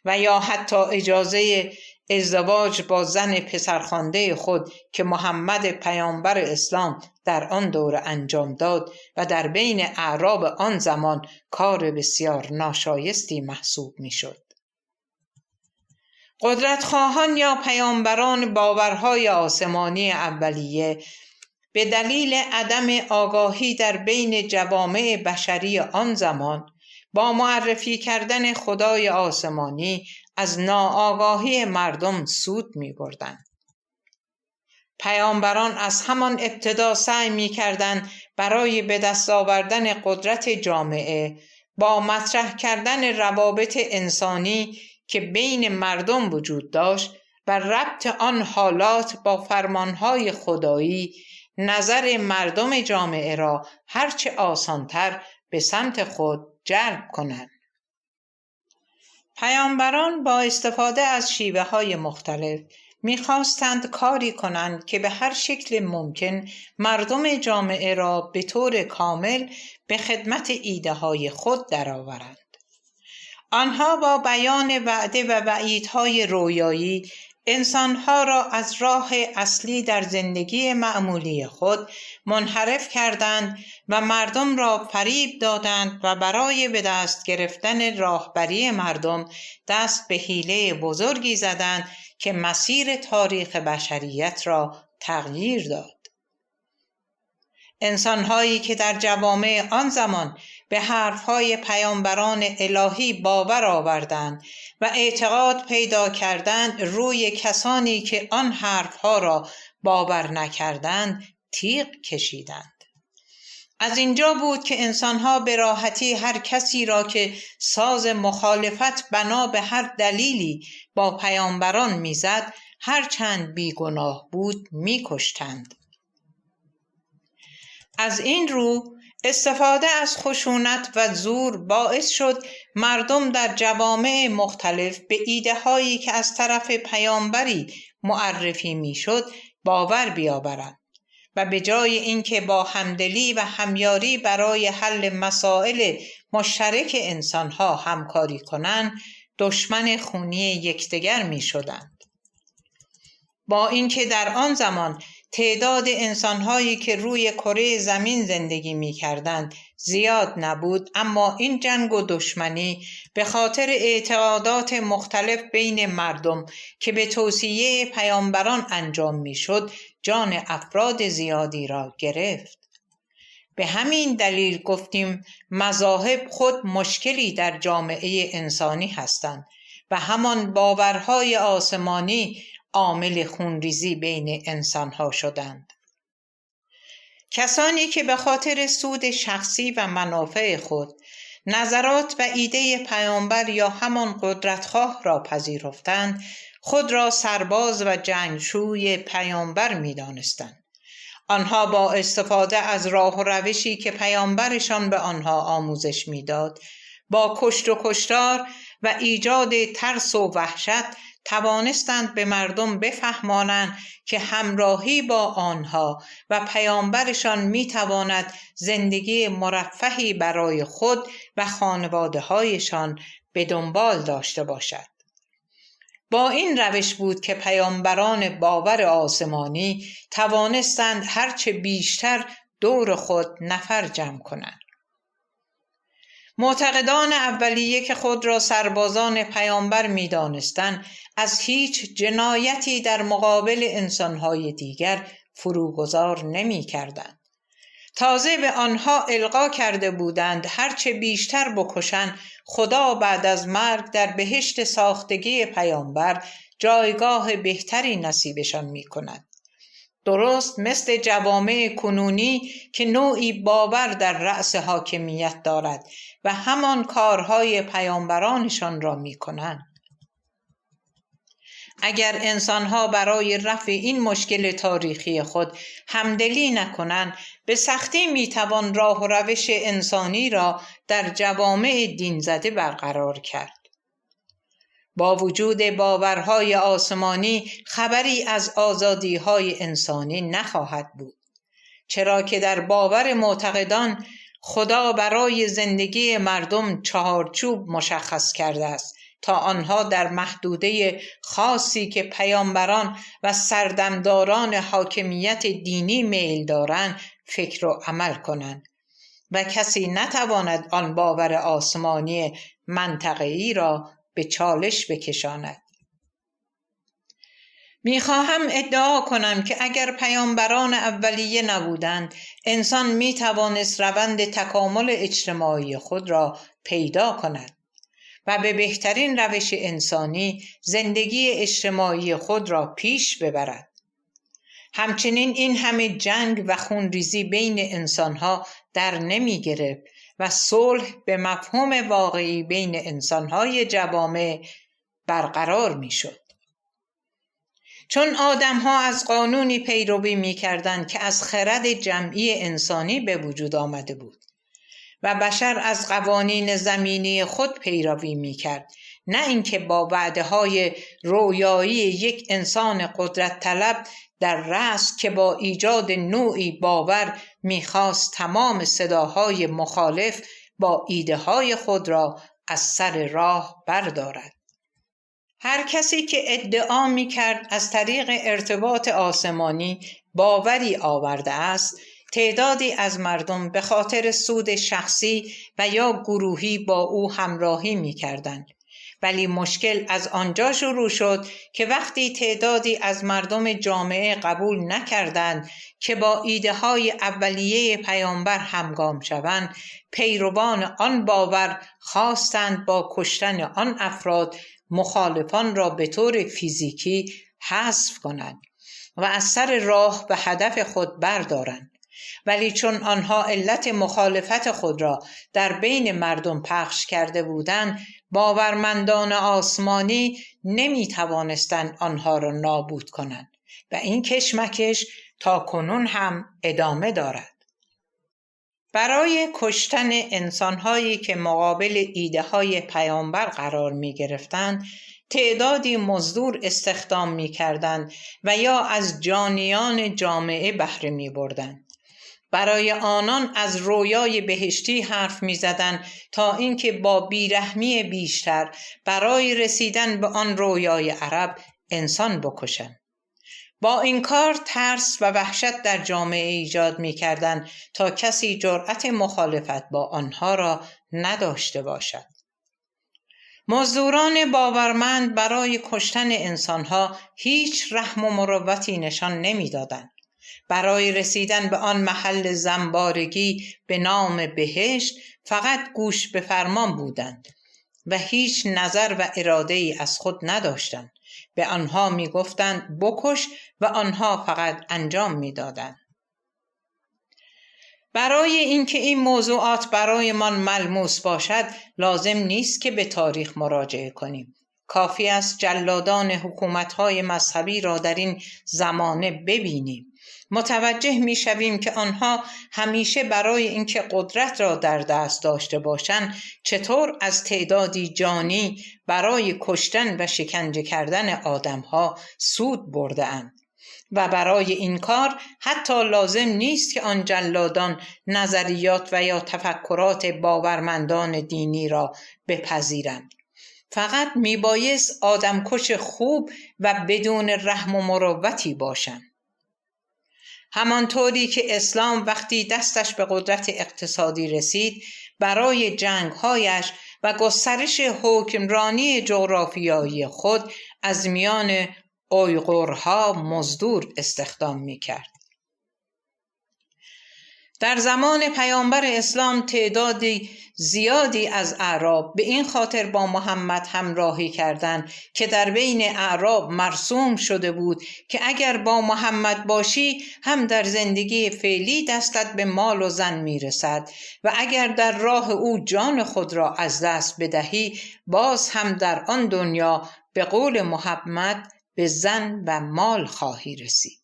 و یا حتی اجازه ازدواج با زن پسرخوانده خود که محمد پیامبر اسلام در آن دوره انجام داد و در بین اعراب آن زمان کار بسیار ناشایستی محسوب می شد. قدرتخواهان یا پیامبران باورهای آسمانی اولیه به دلیل عدم آگاهی در بین جوامع بشری آن زمان با معرفی کردن خدای آسمانی از ناآگاهی مردم سود می بردند. پیامبران از همان ابتدا سعی می کردند برای به دست آوردن قدرت جامعه با مطرح کردن روابط انسانی که بین مردم وجود داشت و ربط آن حالات با فرمانهای خدایی نظر مردم جامعه را هرچه آسانتر به سمت خود جلب کنند. پیامبران با استفاده از شیوه‌های مختلف می‌خواستند کاری کنند که به هر شکل ممکن مردم جامعه را به طور کامل به خدمت ایده‌های خود درآورند. آنها با بیان وعده و وعیدهای رویایی انسانها را از راه اصلی در زندگی معمولی خود منحرف کردند و مردم را فریب دادند و برای به دست گرفتن راهبری مردم دست به حیله بزرگی زدند که مسیر تاریخ بشریت را تغییر داد. انسانهایی که در جوامع آن زمان به حرفهای پیامبران الهی باور آوردند و اعتقاد پیدا کردند، روی کسانی که آن حرفها را باور نکردند تیغ کشیدند. از اینجا بود که انسانها به راحتی هر کسی را که ساز مخالفت بنا به هر دلیلی با پیامبران میزد، هرچند بیگناه بود میکشتند. از این رو استفاده از خشونت و زور باعث شد مردم در جوامع مختلف به ایده هایی که از طرف پیامبری معرفی میشد باور بیاورند و به جای اینکه با همدلی و همیاری برای حل مسائل مشترک انسانها همکاری کنند، دشمن خونی یکدیگر میشدند. با اینکه در آن زمان تعداد انسانهایی که روی کره زمین زندگی می‌کردند زیاد نبود، اما این جنگ و دشمنی به خاطر اعتقادات مختلف بین مردم که به توصیه پیامبران انجام می‌شد جان افراد زیادی را گرفت. به همین دلیل گفتیم مذاهب خود مشکلی در جامعه انسانی هستند و همان باورهای آسمانی عامل خونریزی بین انسانها شدند. کسانی که به خاطر سود شخصی و منافع خود نظرات و ایده پیامبر یا همان قدرتخواه را پذیرفتند، خود را سرباز و جنگجوی پیامبر می دانستند. آنها با استفاده از راه و روشی که پیامبرشان به آنها آموزش میداد، با کشت و کشتار و ایجاد ترس و وحشت توانستند به مردم بفهمانند که همراهی با آنها و پیامبرشان میتواند زندگی مرفهی برای خود و خانواده‌هایشان به دنبال داشته باشد. با این روش بود که پیامبران باور آسمانی توانستند هرچه بیشتر دور خود نفر جمع کنند. معتقدان اولیه که خود را سربازان پیامبر می دانستند، از هیچ جنایتی در مقابل انسانهای دیگر فروگذار نمی کردند. تازه به آنها القا کرده بودند هرچه بیشتر بکشند، خدا بعد از مرگ در بهشت ساختگی پیامبر جایگاه بهتری نصیبشان می کند. درست مثل جوامع کنونی که نوعی باور در رأس حاکمیت دارد و همان کارهای پیامبرانشان را می کنند. اگر انسانها برای رفع این مشکل تاریخی خود همدلی نکنند، به سختی میتوان راه و روش انسانی را در جوامع دین زده برقرار کرد. با وجود باورهای آسمانی خبری از آزادی‌های انسانی نخواهد بود، چرا که در باور معتقدان خدا برای زندگی مردم چهارچوب مشخص کرده است تا آنها در محدوده خاصی که پیامبران و سردمداران حاکمیت دینی میل دارند فکر و عمل کنند و کسی نتواند آن باور آسمانی منطقه‌ای را به چالش بکشاند. میخواهم ادعا کنم که اگر پیامبران اولیه نبودند، انسان میتوانست روند تکامل اجتماعی خود را پیدا کند و به بهترین روش انسانی زندگی اجتماعی خود را پیش ببرد. همچنین این همه جنگ و خونریزی بین انسانها در نمی گرفت و صلح به مفهوم واقعی بین انسانهای جوامع برقرار می شد. چون آدمها از قانونی پیروی می کردند که از خرد جمعی انسانی به وجود آمده بود و بشر از قوانین زمینی خود پیروی می کرد، نه اینکه با وعده‌های رویایی یک انسان قدرت طلب در رأس که با ایجاد نوعی باور می‌خواست تمام صداهای مخالف با ایده‌های خود را از سر راه بردارد. هر کسی که ادعا می کرد از طریق ارتباط آسمانی باوری آورده است، تعدادی از مردم به خاطر سود شخصی و یا گروهی با او همراهی می کردند. ولی مشکل از آنجا شروع شد که وقتی تعدادی از مردم جامعه قبول نکردند که با ایده های اولیه پیامبر همگام شوند، پیروان آن باور خواستند با کشتن آن افراد مخالفان را به طور فیزیکی حذف کنند و از سر راه به هدف خود بردارند. ولی چون آنها علت مخالفت خود را در بین مردم پخش کرده بودند، باورمندان آسمانی نمی توانستند آنها را نابود کنند و این کشمکش تا کنون هم ادامه دارد. برای کشتن انسانهایی که مقابل ایده های پیامبر قرار می گرفتند، تعدادی مزدور استخدام می کردند و یا از جانیان جامعه بهره می بردند. برای آنان از رویای بهشتی حرف می زدند تا اینکه با بیرحمی بیشتر برای رسیدن به آن رویای عرب انسان بکشند. با این کار ترس و وحشت در جامعه ایجاد می کردند تا کسی جرأت مخالفت با آنها را نداشته باشد. مزدوران باورمند برای کشتن انسانها هیچ رحم و مروتی نشان نمی دادند. برای رسیدن به آن محل زنبارگی به نام بهشت فقط گوش به فرمان بودند و هیچ نظر و اراده ای از خود نداشتند. به آنها می گفتند بکش و آنها فقط انجام می دادند. برای اینکه این موضوعات برایمان ملموس باشد لازم نیست که به تاریخ مراجعه کنیم. کافی است جلادان حکومت‌های مذهبی را در این زمانه ببینیم. متوجه می شویم که آنها همیشه برای اینکه قدرت را در دست داشته باشند چطور از تعدادی جانی برای کشتن و شکنجه کردن آدمها سود برده اند و برای این کار حتی لازم نیست که آن جلادان نظریات و یا تفکرات باورمندان دینی را بپذیرند. فقط میبایست آدمکش خوب و بدون رحم و مروتی باشند. همانطوری که اسلام وقتی دستش به قدرت اقتصادی رسید برای جنگهایش و گسترش حکمرانی جغرافیایی خود از میان اویغورها مزدور استخدام می‌کرد. در زمان پیامبر اسلام تعدادی زیادی از اعراب به این خاطر با محمد همراهی کردند که در بین اعراب مرسوم شده بود که اگر با محمد باشی هم در زندگی فعلی دستت به مال و زن میرسد و اگر در راه او جان خود را از دست بدهی باز هم در آن دنیا به قول محمد به زن و مال خواهی رسید.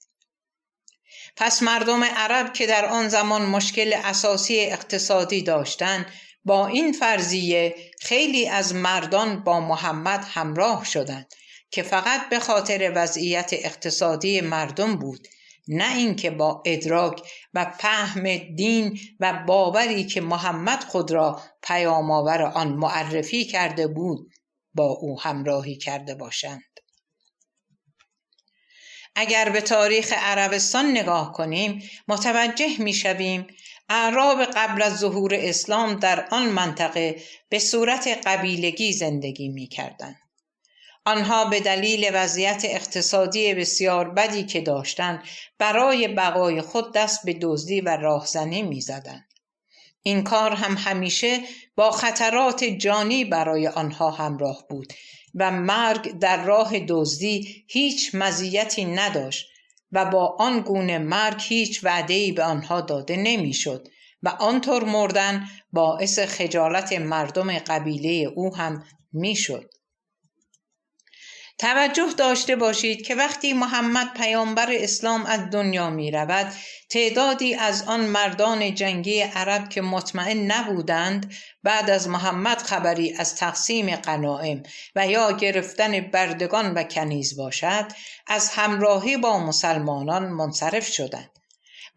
پس مردم عرب که در آن زمان مشکل اساسی اقتصادی داشتند با این فرضیه خیلی از مردان با محمد همراه شدند که فقط به خاطر وضعیت اقتصادی مردم بود، نه اینکه با ادراک و فهم دین و باوری که محمد خود را پیام‌آور آن معرفی کرده بود با او همراهی کرده باشند. اگر به تاریخ عربستان نگاه کنیم متوجه می‌شویم اعراب قبل از ظهور اسلام در آن منطقه به صورت قبیلگی زندگی می‌کردند. آنها به دلیل وضعیت اقتصادی بسیار بدی که داشتند برای بقای خود دست به دزدی و راهزنی می‌زدند. این کار هم همیشه با خطرات جانی برای آنها همراه بود و مرگ در راه دزدی هیچ مزیتی نداشت و با آن گونه مرگ هیچ وعده‌ای به آنها داده نمی‌شد و آنطور مردن باعث خجالت مردم قبیله او هم می‌شد. توجه داشته باشید که وقتی محمد پیامبر اسلام از دنیا می رود تعدادی از آن مردان جنگی عرب که مطمئن نبودند بعد از محمد خبری از تقسیم غنایم و یا گرفتن بردگان و کنیز باشد از همراهی با مسلمانان منصرف شدند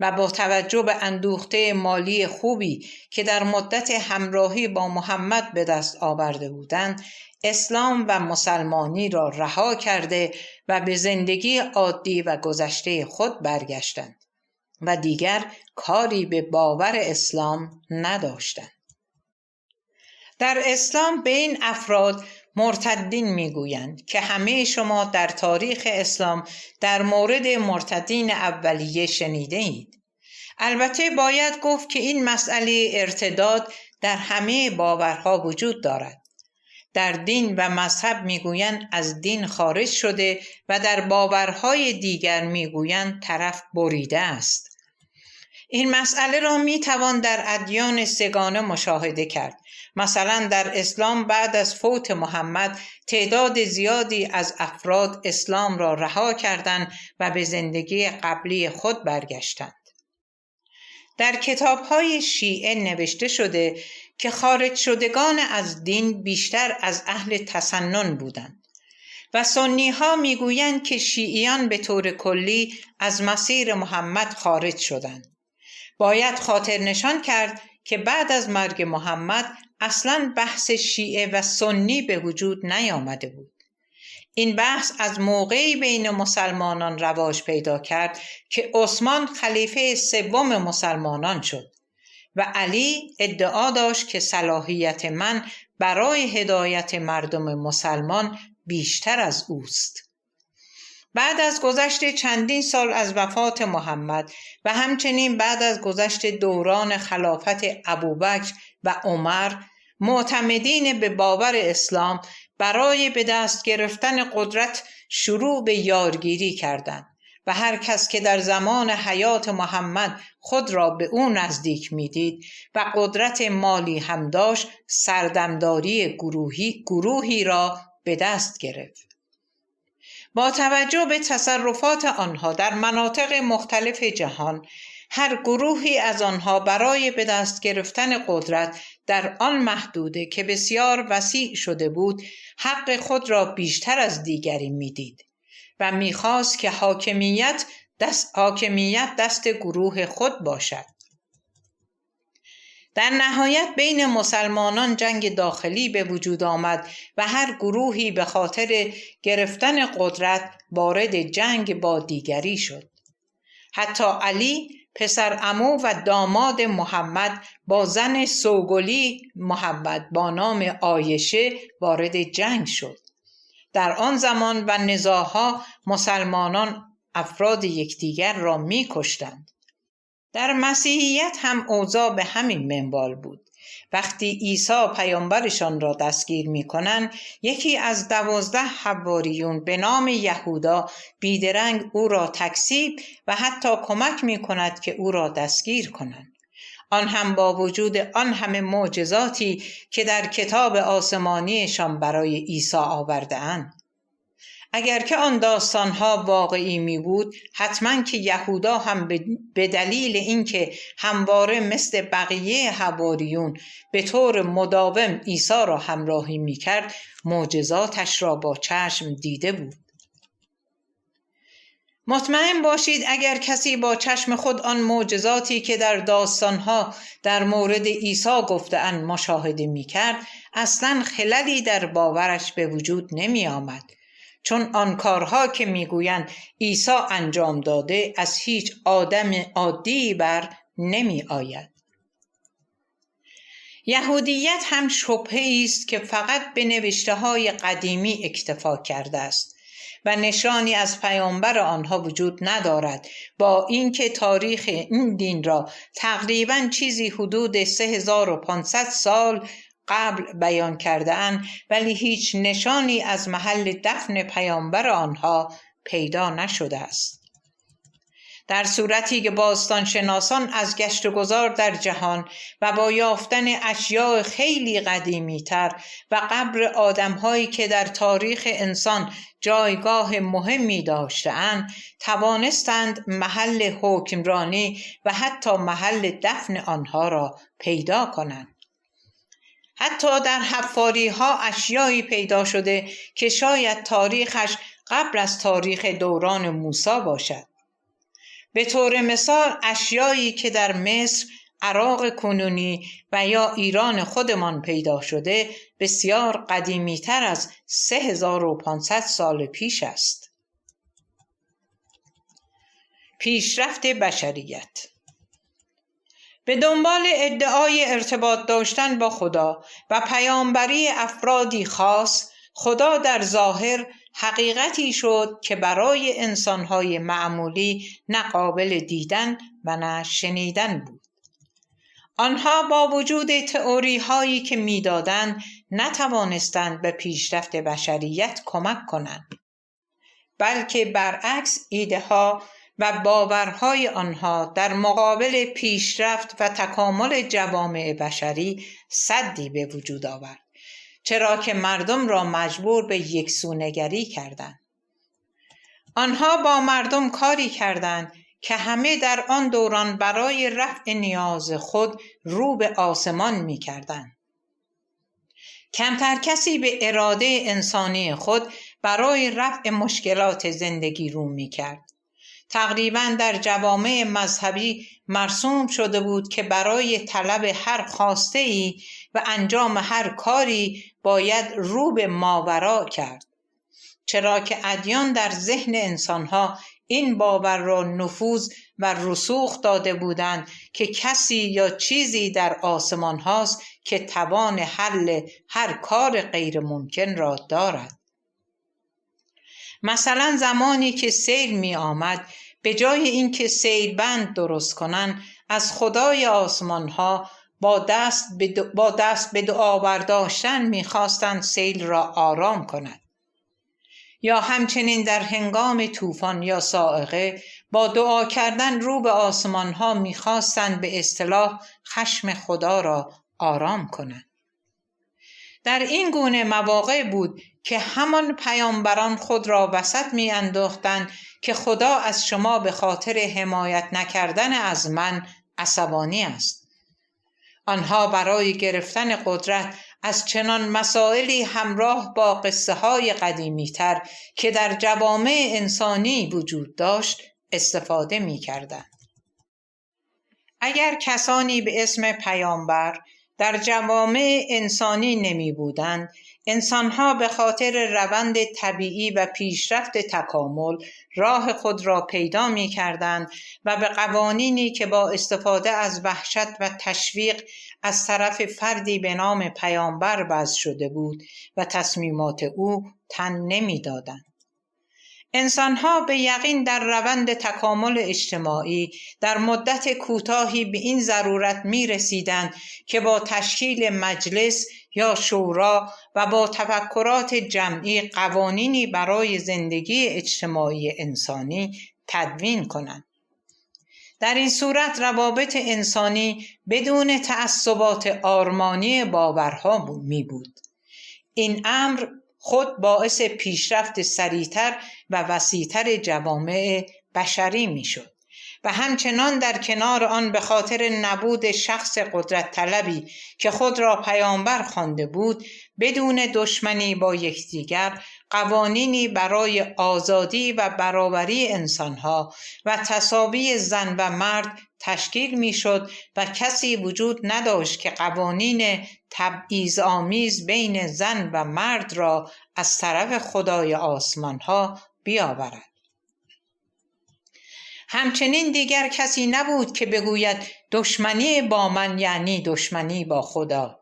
و با توجه به اندوخته مالی خوبی که در مدت همراهی با محمد به دست آورده بودند اسلام و مسلمانی را رها کرده و به زندگی عادی و گذشته خود برگشتند و دیگر کاری به باور اسلام نداشتند. در اسلام به این افراد مرتدین میگویند که همه شما در تاریخ اسلام در مورد مرتدین اولیه شنیده اید. البته باید گفت که این مسئله ارتداد در همه باورها وجود دارد. در دین و مذهب میگویند از دین خارج شده و در باورهای دیگر میگویند طرف بریده است. این مسئله را میتوان در ادیان سگانه مشاهده کرد. مثلا در اسلام بعد از فوت محمد تعداد زیادی از افراد اسلام را رها کردند و به زندگی قبلی خود برگشتند. در کتاب‌های شیعه نوشته شده که خارج شدگان از دین بیشتر از اهل تسنن بودند و سنی‌ها میگویند که شیعیان به طور کلی از مسیر محمد خارج شدند. باید خاطر نشان کرد که بعد از مرگ محمد اصلاً بحث شیعه و سنی به وجود نیامده بود. این بحث از موقعی بین مسلمانان رواج پیدا کرد که عثمان خلیفه سوم مسلمانان شد و علی ادعا داشت که صلاحیت من برای هدایت مردم مسلمان بیشتر از اوست. بعد از گذشت چندین سال از وفات محمد و همچنین بعد از گذشت دوران خلافت ابوبکر و عمر، معتمدین به باور اسلام برای به دست گرفتن قدرت شروع به یارگیری کردند و هر کس که در زمان حیات محمد خود را به او نزدیک می‌دید و قدرت مالی هم داشت، سردمداری گروهی را به دست گرفت. با توجه به تصرفات آنها در مناطق مختلف جهان، هر گروهی از آنها برای به دست گرفتن قدرت در آن محدوده که بسیار وسیع شده بود، حق خود را بیشتر از دیگری میدید و میخواست که حاکمیت دست گروه خود باشد. در نهایت بین مسلمانان جنگ داخلی به وجود آمد و هر گروهی به خاطر گرفتن قدرت وارد جنگ با دیگری شد. حتی علی پسر عمو و داماد محمد با زن سوگلی محمد با نام عایشه وارد جنگ شد. در آن زمان و نزاعها مسلمانان افراد یکدیگر را می کشتند. در مسیحیت هم اوضاع به همین منوال بود. وقتی عیسی پیامبرشان را دستگیر می کنند، یکی از 12 حواریون به نام یهودا بیدرنگ او را تکذیب و حتی کمک می کند که او را دستگیر کنند. آن هم با وجود آن همه معجزاتی که در کتاب آسمانیشان برای عیسی آورده اند. اگر که آن داستانها واقعی می بود، حتما که یهودا هم به دلیل اینکه همواره مثل بقیه حواریون به طور مداوم عیسی را همراهی می کرد، معجزاتش را با چشم دیده بود. مطمئن باشید اگر کسی با چشم خود آن معجزاتی که در داستانها در مورد عیسی گفته‌اند مشاهده می کرد، اصلاً خللی در باورش به وجود نمی آمد. چون آن کارها که میگویند عیسی انجام داده از هیچ آدم عادی بر نمی آید. یهودیت هم شبهه‌ای است که فقط به نوشته‌های قدیمی اکتفا کرده است و نشانی از پیامبر آنها وجود ندارد، با اینکه تاریخ این دین را تقریباً چیزی حدود 3500 سال قبل بیان کرده اند، ولی هیچ نشانی از محل دفن پیامبر آنها پیدا نشده است. در صورتی که باستانشناسان از گشت و گذار در جهان و با یافتن اشیاء خیلی قدیمی تر و قبر آدم‌هایی که در تاریخ انسان جایگاه مهمی داشته‌اند، توانستند محل حکمرانی و حتی محل دفن آنها را پیدا کنند. حتی در حفاری‌ها اشیایی پیدا شده که شاید تاریخش قبل از تاریخ دوران موسی باشد. به طور مثال اشیایی که در مصر عراق کنونی و یا ایران خودمان پیدا شده بسیار قدیمی‌تر از 3500 سال پیش است. پیشرفت بشریت به دنبال ادعای ارتباط داشتن با خدا و پیامبری افرادی خاص، خدا در ظاهر حقیقتی شد که برای انسان‌های معمولی نه قابل دیدن و نه شنیدن بود. آنها با وجود تئوری‌هایی که می‌دادند نتوانستند به پیشرفت بشریت کمک کنند، بلکه برعکس ایده‌ها و باورهای آنها در مقابل پیشرفت و تکامل جوامع بشری سدی به وجود آورد، چرا که مردم را مجبور به یکسونگری کردند. آنها با مردم کاری کردند که همه در آن دوران برای رفع نیاز خود رو به آسمان می کردند. کمتر کسی به اراده انسانی خود برای رفع مشکلات زندگی رو می کرد. تقریباً در جوامع مذهبی مرسوم شده بود که برای طلب هر خواسته‌ای و انجام هر کاری باید رو به ماورا کرد، چرا که ادیان در ذهن انسانها این باور را نفوذ و رسوخ داده بودند که کسی یا چیزی در آسمان هاست که توان حل هر کار غیر ممکن را دارد. مثلا زمانی که سیل می آمد، به جای اینکه سیل بند درست کنند، از خدای آسمان ها با دست به دعا برداشتن می خواستند سیل را آرام کند. یا همچنین در هنگام طوفان یا صاعقه با دعا کردن رو به آسمان ها می خواستند به اصطلاح خشم خدا را آرام کنند. در این گونه مواقع بود که همان پیامبران خود را وسط می انداختند که خدا از شما به خاطر حمایت نکردن از من عصبانی است. آنها برای گرفتن قدرت از چنان مسائلی همراه با قصه های قدیمی تر که در جوامع انسانی وجود داشت استفاده می کردند. اگر کسانی به اسم پیامبر در جوامع انسانی نمی بودند، انسانها به خاطر روند طبیعی و پیشرفت تکامل راه خود را پیدا می کردند و به قوانینی که با استفاده از وحشت و تشویق از طرف فردی به نام پیامبر وضع شده بود و تصمیمات او تن نمی دادند. انسانها به یقین در روند تکامل اجتماعی در مدت کوتاهی به این ضرورت می رسیدند که با تشکیل مجلس یا شورا و با تفکرات جمعی قوانینی برای زندگی اجتماعی انسانی تدوین کنند. در این صورت روابط انسانی بدون تعصبات آرمانی باورها می بود. این امر خود باعث پیشرفت سریعتر و وسیعتر جوامع بشری می شد و همچنان در کنار آن به خاطر نبود شخص قدرت طلبی که خود را پیامبر خوانده بود، بدون دشمنی با یکدیگر قوانینی برای آزادی و برابری انسانها و تساوی زن و مرد تشکیل می شد و کسی وجود نداشت که قوانین تبعیض‌آمیز بین زن و مرد را از طرف خدای آسمانها بیاورد. همچنین دیگر کسی نبود که بگوید دشمنی با من یعنی دشمنی با خدا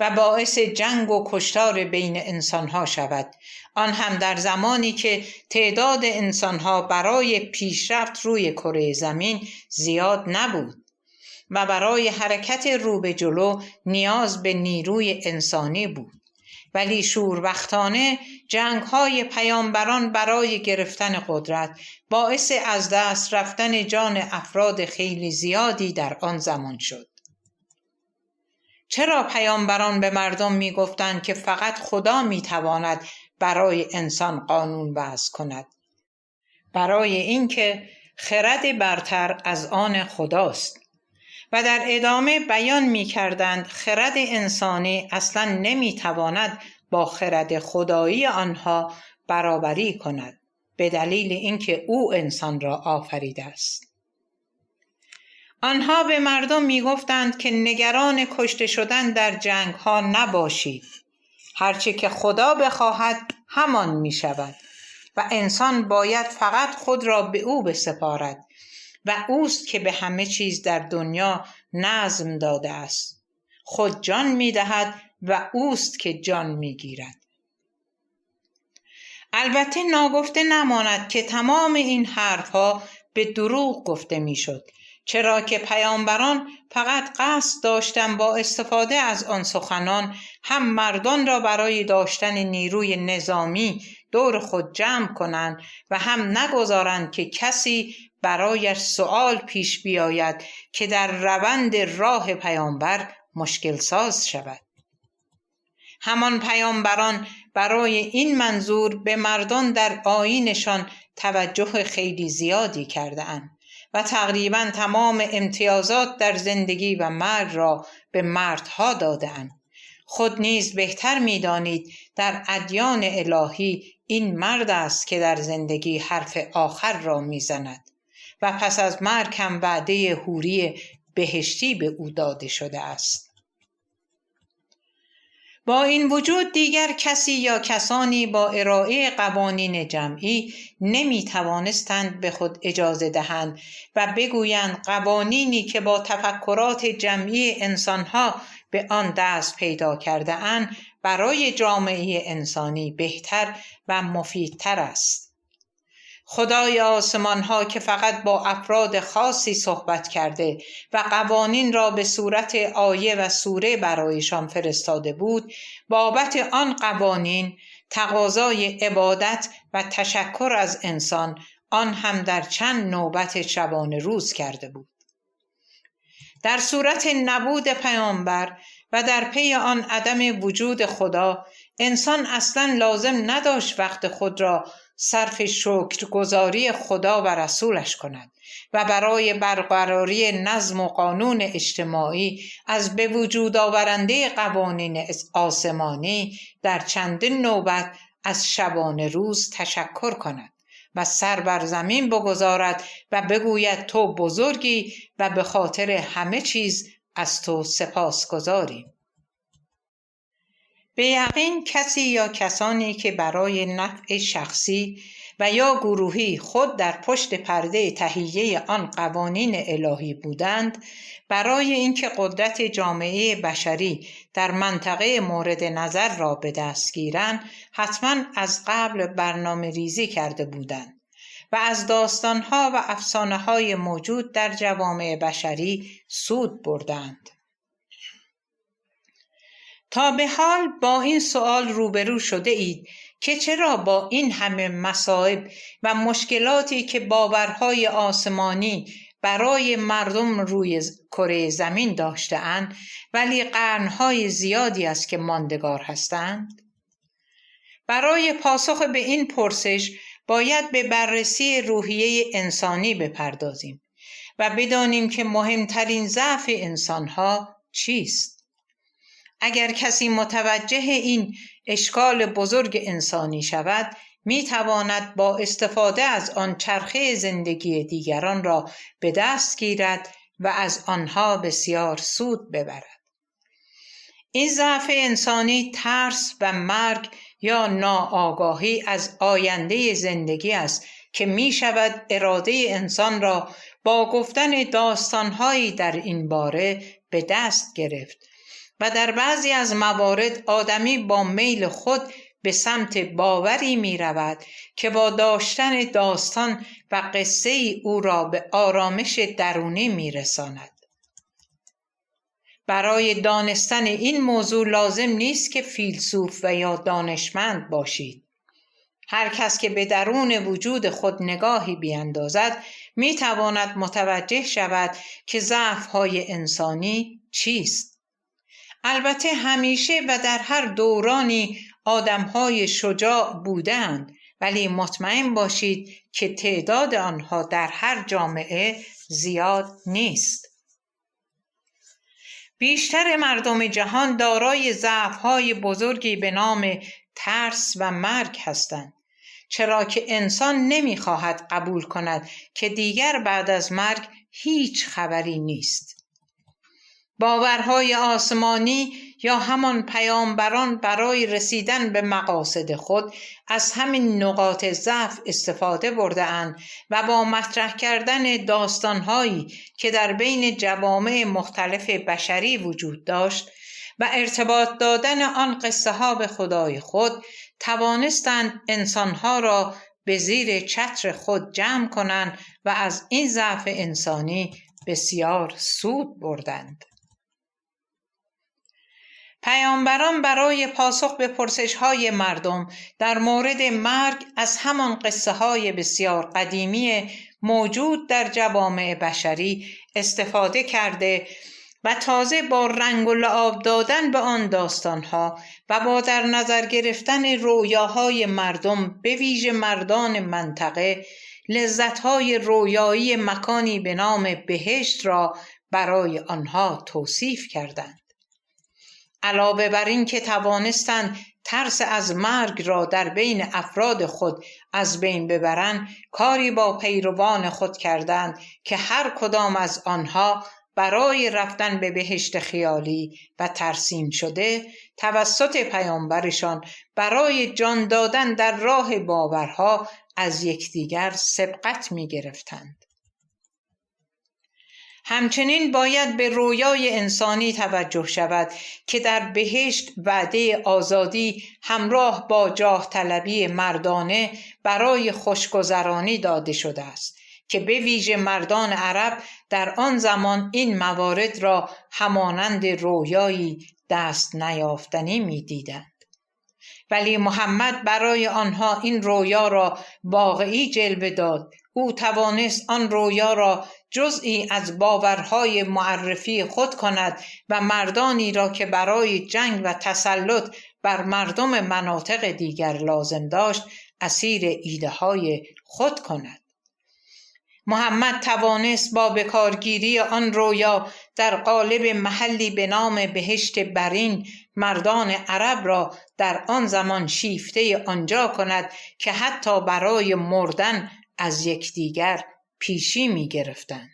و باعث جنگ و کشتار بین انسانها شود، آن هم در زمانی که تعداد انسانها برای پیشرفت روی کره زمین زیاد نبود و برای حرکت رو به جلو نیاز به نیروی انسانی بود. ولی شوربختانه جنگ‌های پیامبران برای گرفتن قدرت باعث از دست رفتن جان افراد خیلی زیادی در آن زمان شد. چرا پیامبران به مردم می‌گفتند که فقط خدا می‌تواند برای انسان قانون وضع کند؟ برای اینکه خرد برتر از آن خداست. و در ادامه بیان می کردند خرد انسانی اصلا نمی تواند با خرد خدایی آنها برابری کند، به دلیل اینکه او انسان را آفریده است. آنها به مردم میگفتند که نگران کشته شدن در جنگ ها نباشید. هرچه که خدا بخواهد همان می شود و انسان باید فقط خود را به او بسپارد و اوست که به همه چیز در دنیا نظم داده است. خود جان می دهد و اوست که جان می گیرد. البته ناگفته نماند که تمام این حرفها به دروغ گفته می شد، چرا که پیامبران فقط قصد داشتند با استفاده از آن سخنان هم مردان را برای داشتن نیروی نظامی دور خود جمع کنند و هم نگذارند که کسی برایش سؤال پیش بیاید که در روند راه پیامبر مشکل ساز شود. همان پیامبران برای این منظور به مردان در آیینشان توجه خیلی زیادی کرده اند و تقریبا تمام امتیازات در زندگی و مرگ را به مردها داده اند. خود نیز بهتر می دانید در ادیان الهی این مرد است که در زندگی حرف آخر را می زند و پس از مرگ هم وعده حوری بهشتی به او داده شده است. با این وجود دیگر کسی یا کسانی با ارائه قوانین جمعی نمی توانستند به خود اجازه دهند و بگویند قوانینی که با تفکرات جمعی انسانها به آن دست پیدا کرده اند برای جامعه انسانی بهتر و مفیدتر است. خدای آسمان ها که فقط با افراد خاصی صحبت کرده و قوانین را به صورت آیه و سوره برایشان فرستاده بود، بابت آن قوانین تقاضای عبادت و تشکر از انسان، آن هم در چند نوبت شبانه روز کرده بود. در صورت نبود پیامبر و در پی آن عدم وجود خدا، انسان اصلا لازم نداشت وقت خود را صرف شکرگزاری خدا و رسولش کند و برای برقراری نظم و قانون اجتماعی از به وجود آورنده قوانین آسمانی در چندین نوبت از شبانه روز تشکر کند و سر بر زمین بگذارد و بگوید تو بزرگی و به خاطر همه چیز از تو سپاسگزاریم. به یقین کسی یا کسانی که برای نفع شخصی و یا گروهی خود در پشت پرده تهیه آن قوانین الهی بودند، برای اینکه قدرت جامعه بشری در منطقه مورد نظر را به دست گیرند، حتما از قبل برنامه ریزی کرده بودند و از داستانها و افسانه‌های موجود در جوامع بشری سود بردند. تا به حال با این سوال روبرو شده اید که چرا با این همه مصائب و مشکلاتی که باورهای آسمانی برای مردم روی کره زمین داشته‌اند ولی قرنهای زیادی است که ماندگار هستند؟ برای پاسخ به این پرسش باید به بررسی روحیه انسانی بپردازیم و بدانیم که مهمترین ضعف انسانها چیست. اگر کسی متوجه این اشکال بزرگ انسانی شود، می تواند با استفاده از آن چرخه زندگی دیگران را به دست گیرد و از آنها بسیار سود ببرد. این ضعف انسانی ترس و مرگ یا ناآگاهی از آینده زندگی است که می شود اراده انسان را با گفتن داستانهایی در این باره به دست گرفت و در بعضی از موارد آدمی با میل خود به سمت باوری می رود که با داشتن داستان و قصه ای او را به آرامش درونی می رساند. برای دانستن این موضوع لازم نیست که فیلسوف و یا دانشمند باشید. هر کس که به درون وجود خود نگاهی بیندازد می تواند متوجه شود که ضعف‌های انسانی چیست. البته همیشه و در هر دورانی آدم‌های شجاع بودند، ولی مطمئن باشید که تعداد آنها در هر جامعه زیاد نیست. بیشتر مردم جهان دارای ضعف‌های بزرگی به نام ترس و مرگ هستند، چرا که انسان نمیخواهد قبول کند که دیگر بعد از مرگ هیچ خبری نیست. باورهای آسمانی یا همان پیامبران برای رسیدن به مقاصد خود از همین نقاط ضعف استفاده برده‌اند و با مطرح کردن داستانهایی که در بین جوامع مختلف بشری وجود داشت و ارتباط دادن آن قصه ها به خدای خود توانستند انسانها را به زیر چتر خود جمع کنند و از این ضعف انسانی بسیار سود بردند. پیامبران برای پاسخ به پرسش‌های مردم در مورد مرگ از همان قصه‌های بسیار قدیمی موجود در جوامع بشری استفاده کرده و تازه با رنگ و لعاب دادن به آن داستان‌ها و با در نظر گرفتن رویاهای مردم به ویژه مردان منطقه لذت‌های رویایی مکانی به نام بهشت را برای آنها توصیف کردند. علاوه بر این که توانستند ترس از مرگ را در بین افراد خود از بین ببرند، کاری با پیروان خود کردند که هر کدام از آنها برای رفتن به بهشت خیالی و ترسیم شده توسط پیامبرشان برای جان دادن در راه باورها از یکدیگر سبقت می گرفتند. همچنین باید به رویای انسانی توجه شود که در بهشت وعده آزادی همراه با جاه طلبی مردانه برای خوشگذرانی داده شده است که به ویژه مردان عرب در آن زمان این موارد را همانند رویایی دست نیافتنی می دیدند. ولی محمد برای آنها این رویا را واقعی جلوه داد. او توانست آن رویا را جزئی از باورهای معرفی خود کند و مردانی را که برای جنگ و تسلط بر مردم مناطق دیگر لازم داشت اسیر ایده‌های خود کند. محمد توانست با بکارگیری آن رویا در قالب محلی به نام بهشت برین مردان عرب را در آن زمان شیفته آنجا کند که حتی برای مردن از یکدیگر پیشی می گرفتند.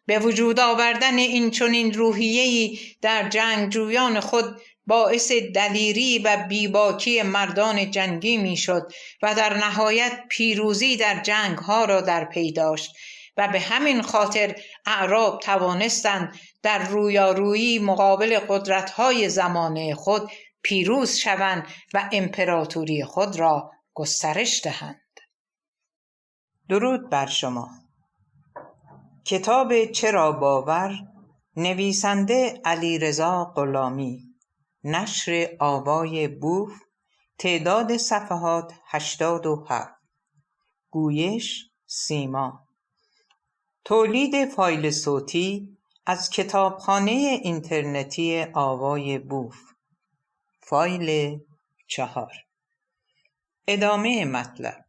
به وجود آوردن این چنین روحیه‌ای در جنگجویان خود باعث دلیری و بیباکی مردان جنگی می شد و در نهایت پیروزی در جنگ ها را در پی داشت و به همین خاطر اعراب توانستند در رویارویی مقابل قدرت‌های زمانه خود پیروز شوند و امپراتوری خود را گسترش دهند. درود بر شما. کتاب چرا باور، نویسنده علیرضا غلامی، نشر آوای بوف، تعداد صفحات 87، گویش سیما، تولید فایل صوتی از کتابخانه اینترنتی آوای بوف، فایل 4. ادامه مطلب.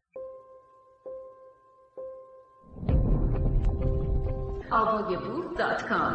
avayaboof.com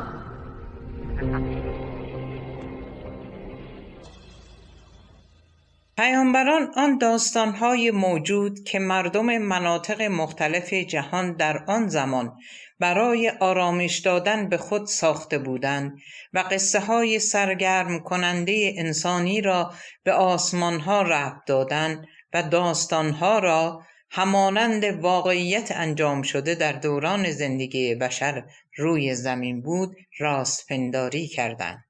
پیامبران آن داستان‌های موجود که مردم مناطق مختلف جهان در آن زمان برای آرامش دادن به خود ساخته بودند و قصه‌های سرگرم کننده انسانی را به آسمان‌ها ربط دادند و داستان‌ها را همانند واقعیت انجام شده در دوران زندگی بشر روی زمین بود راستپنداری کردند.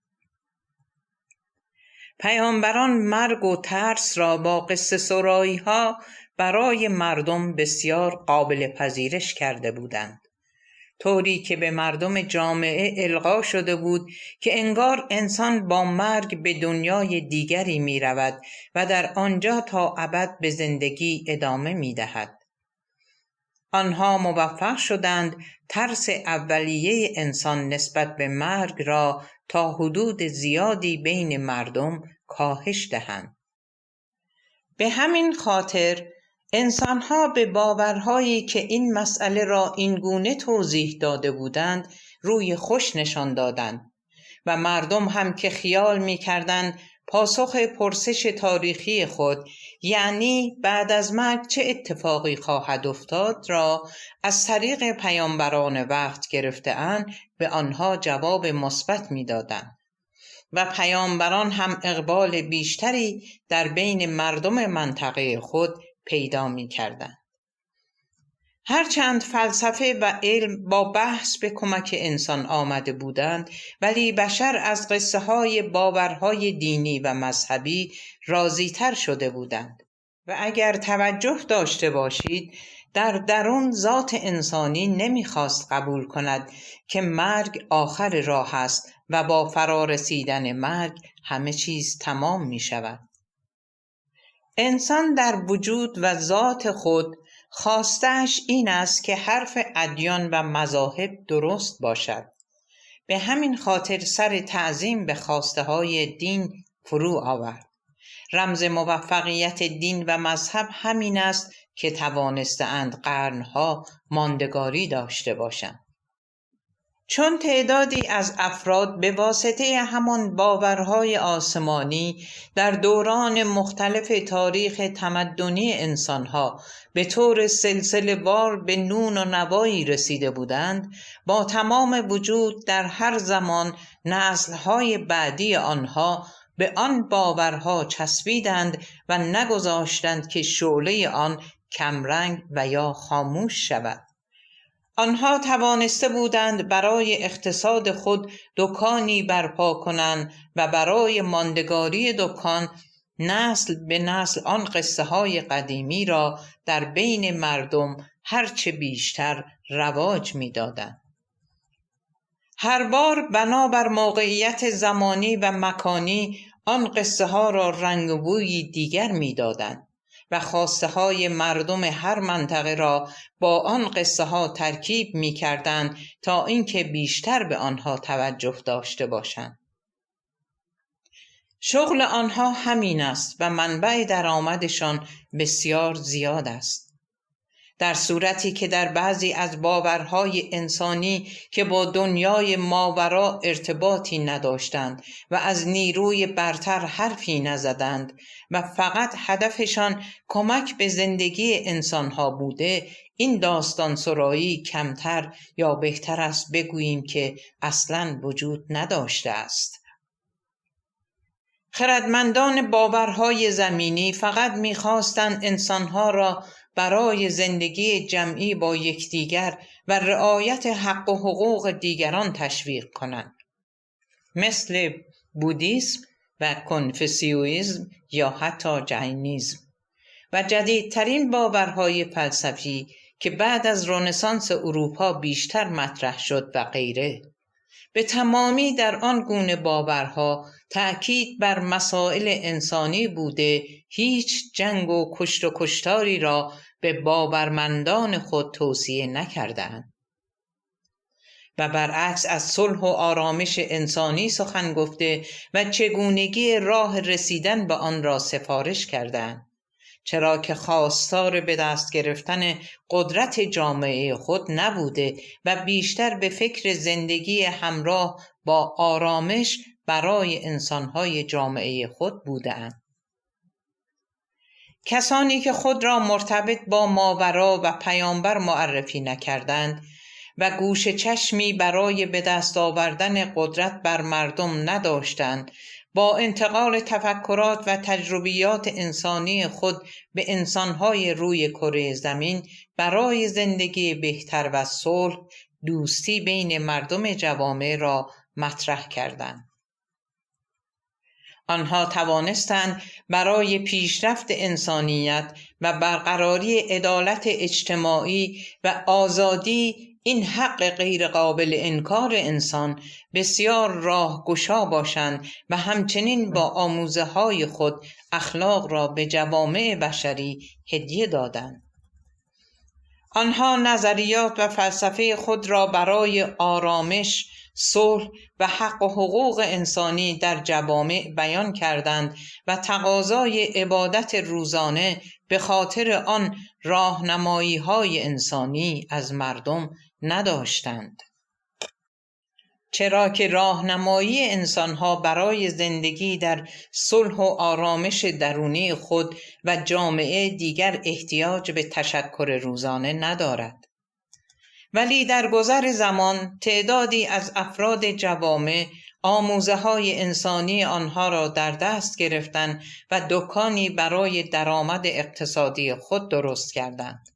پیامبران مرگ و ترس را با قصه سرایی‌ها برای مردم بسیار قابل پذیرش کرده بودند، طوری که به مردم جامعه القا شده بود که انگار انسان با مرگ به دنیای دیگری می رود و در آنجا تا ابد به زندگی ادامه می دهد. آنها موفق شدند ترس اولیه انسان نسبت به مرگ را تا حدود زیادی بین مردم کاهش دهند. به همین خاطر انسانها به باورهایی که این مسئله را اینگونه توضیح داده بودند روی خوش نشان دادند و مردم هم که خیال می کردند پاسخ پرسش تاریخی خود، یعنی بعد از مرگ چه اتفاقی خواهد افتاد را از طریق پیامبران وقت گرفته‌اند، به آنها جواب مثبت می‌دادند و پیامبران هم اقبال بیشتری در بین مردم منطقه خود پیدا می‌کردند. هرچند فلسفه و علم با بحث به کمک انسان آمده بودند، ولی بشر از قصه های باورهای دینی و مذهبی راضی‌تر شده بودند و اگر توجه داشته باشید، در درون ذات انسانی نمیخواست قبول کند که مرگ آخر راه است و با فرارسیدن مرگ همه چیز تمام می شود. انسان در وجود و ذات خود خواستش این است که حرف ادیان و مذاهب درست باشد. به همین خاطر سر تعظیم به خواسته های دین فرو آورد. رمز موفقیت دین و مذهب همین است که توانسته‌اند قرنها ماندگاری داشته باشند. چون تعدادی از افراد به واسطه همان باورهای آسمانی در دوران مختلف تاریخ تمدنی انسانها به طور سلسله‌وار به نون و نوایی رسیده بودند، با تمام وجود در هر زمان نسل‌های بعدی آنها به آن باورها چسبیدند و نگذاشتند که شعله آن کمرنگ و یا خاموش شود. آنها توانسته بودند برای اقتصاد خود دکانی برپا کنند و برای ماندگاری دکان نسل به نسل آن قصه های قدیمی را در بین مردم هرچه بیشتر رواج می دادند. هر بار بنابر موقعیت زمانی و مکانی آن قصه ها را رنگ و بویی دیگر می دادند و خواسته های مردم هر منطقه را با آن قصه ها ترکیب می کردند تا اینکه بیشتر به آنها توجه داشته باشند. شغل آنها همین است و منبع درآمدشان بسیار زیاد است. در صورتی که در بعضی از باورهای انسانی که با دنیای ماورا ارتباطی نداشتند و از نیروی برتر حرفی نزدند و فقط هدفشان کمک به زندگی انسانها بوده، این داستان سرایی کمتر یا بهتر است بگوییم که اصلاً وجود نداشته است. خردمندان باورهای زمینی فقط می‌خواستند انسانها را برای زندگی جمعی با یکدیگر و رعایت حق و حقوق دیگران تشویق کنند، مثل بودیسم و کنفوسیویسم یا حتی جینیسم و جدیدترین باورهای فلسفی که بعد از رنسانس اروپا بیشتر مطرح شد و غیره. به تمامی در آن گونه باورها تأکید بر مسائل انسانی بوده، هیچ جنگ و کشت و کشتاری را به باورمندان خود توصیه نکردند و برعکس از صلح و آرامش انسانی سخن گفته و چگونگی راه رسیدن به آن را سفارش کردند، چرا که خواستار به دست گرفتن قدرت جامعه خود نبوده و بیشتر به فکر زندگی همراه با آرامش برای انسانهای جامعه خود بودند. کسانی که خود را مرتبط با ماورا و پیامبر معرفی نکردند و گوش چشمی برای به دست آوردن قدرت بر مردم نداشتند، با انتقال تفکرات و تجربیات انسانی خود به انسانهای روی کره زمین برای زندگی بهتر و صلح، دوستی بین مردم جوامع را مطرح کردند. آنها توانستند برای پیشرفت انسانیت و برقراری عدالت اجتماعی و آزادی این حق غیر قابل انکار انسان بسیار راهگشا باشند و همچنین با آموزه های خود اخلاق را به جوامع بشری هدیه دادند. آنها نظریات و فلسفه خود را برای آرامش، صلح و حق و حقوق انسانی در جوامع بیان کردند و تقاضای عبادت روزانه به خاطر آن راهنمایی‌های انسانی از مردم نداشتند. چرا که راهنمایی انسانها برای زندگی در صلح و آرامش درونی خود و جامعه دیگر احتیاج به تشکر روزانه ندارد. ولی در گذر زمان تعدادی از افراد جوامع آموزه های انسانی آنها را در دست گرفتند و دکانی برای درآمد اقتصادی خود درست کردند.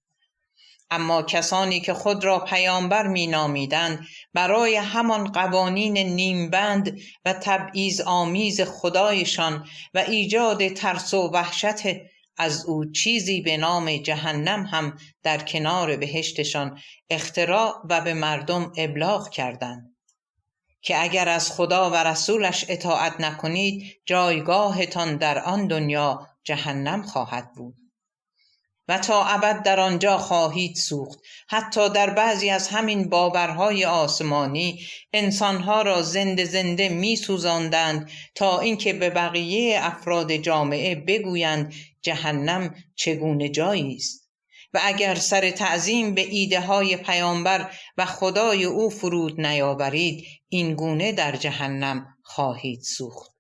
اما کسانی که خود را پیامبر می نامیدند برای همان قوانین نیمبند و تبعیض آمیز خدایشان و ایجاد ترس و وحشت از او چیزی به نام جهنم هم در کنار بهشتشان اختراع و به مردم ابلاغ کردند که اگر از خدا و رسولش اطاعت نکنید جایگاهتان در آن دنیا جهنم خواهد بود و تا ابد در آنجا خواهید سوخت. حتی در بعضی از همین باورهای آسمانی انسانها را زنده زنده می سوزاندند تا اینکه به بقیه افراد جامعه بگویند جهنم چگونه جایی است و اگر سر تعظیم به ایده های پیامبر و خدای او فرود نیاورید این گونه در جهنم خواهید سوخت.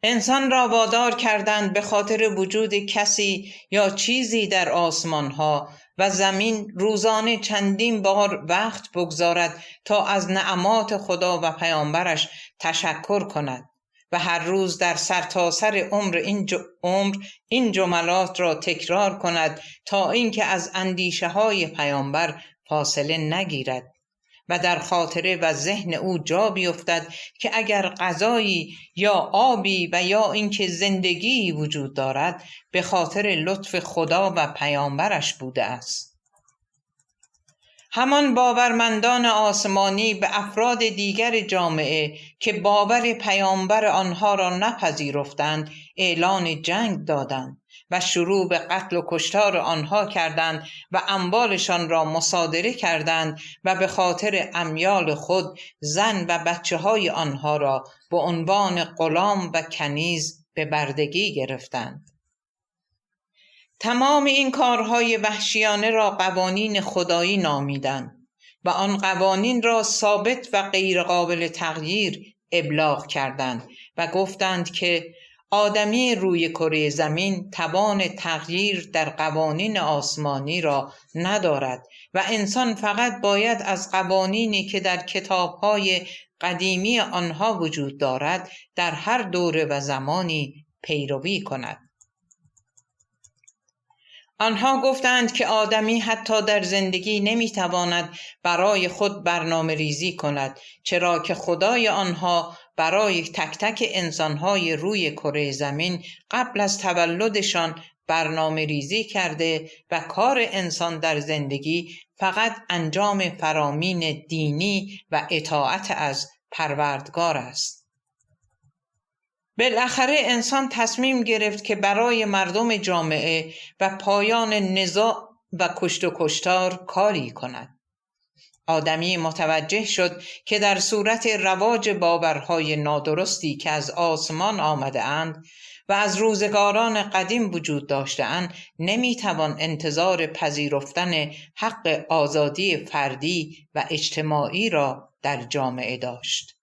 انسان را وادار کردند به خاطر وجود کسی یا چیزی در آسمانها و زمین روزانه چندین بار وقت بگذارد تا از نعمات خدا و پیامبرش تشکر کند و هر روز در سرتاسر عمر این جملات را تکرار کند تا اینکه از اندیشه های پیامبر فاصله نگیرد و در خاطره و ذهن او جا بیفتد که اگر غذایی یا آبی و یا اینکه زندگی وجود دارد به خاطر لطف خدا و پیامبرش بوده است. همان باورمندان آسمانی به افراد دیگر جامعه که باور پیامبر آنها را نپذیرفتند اعلان جنگ دادند و شروع به قتل و کشتار آنها کردند و اموالشان را مصادره کردند و به خاطر امیال خود زن و بچه های آنها را به عنوان غلام و کنیز به بردگی گرفتند. تمام این کارهای وحشیانه را قوانین خدایی نامیدند و آن قوانین را ثابت و غیر قابل تغییر ابلاغ کردند و گفتند که آدمی روی کره زمین توان تغییر در قوانین آسمانی را ندارد و انسان فقط باید از قوانینی که در کتاب‌های قدیمی آنها وجود دارد در هر دوره و زمانی پیروی کند. آنها گفتند که آدمی حتی در زندگی نمیتواند برای خود برنامه ریزی کند، چرا که خدای آنها برای تک تک انسانهای روی کره زمین قبل از تولدشان برنامه ریزی کرده و کار انسان در زندگی فقط انجام فرامین دینی و اطاعت از پروردگار است. بالاخره انسان تصمیم گرفت که برای مردم جامعه و پایان نزاع و کشت و کشتار کاری کند. آدمی متوجه شد که در صورت رواج باورهای نادرستی که از آسمان آمده اند و از روزگاران قدیم وجود داشته اند نمیتوان انتظار پذیرفتن حق آزادی فردی و اجتماعی را در جامعه داشت.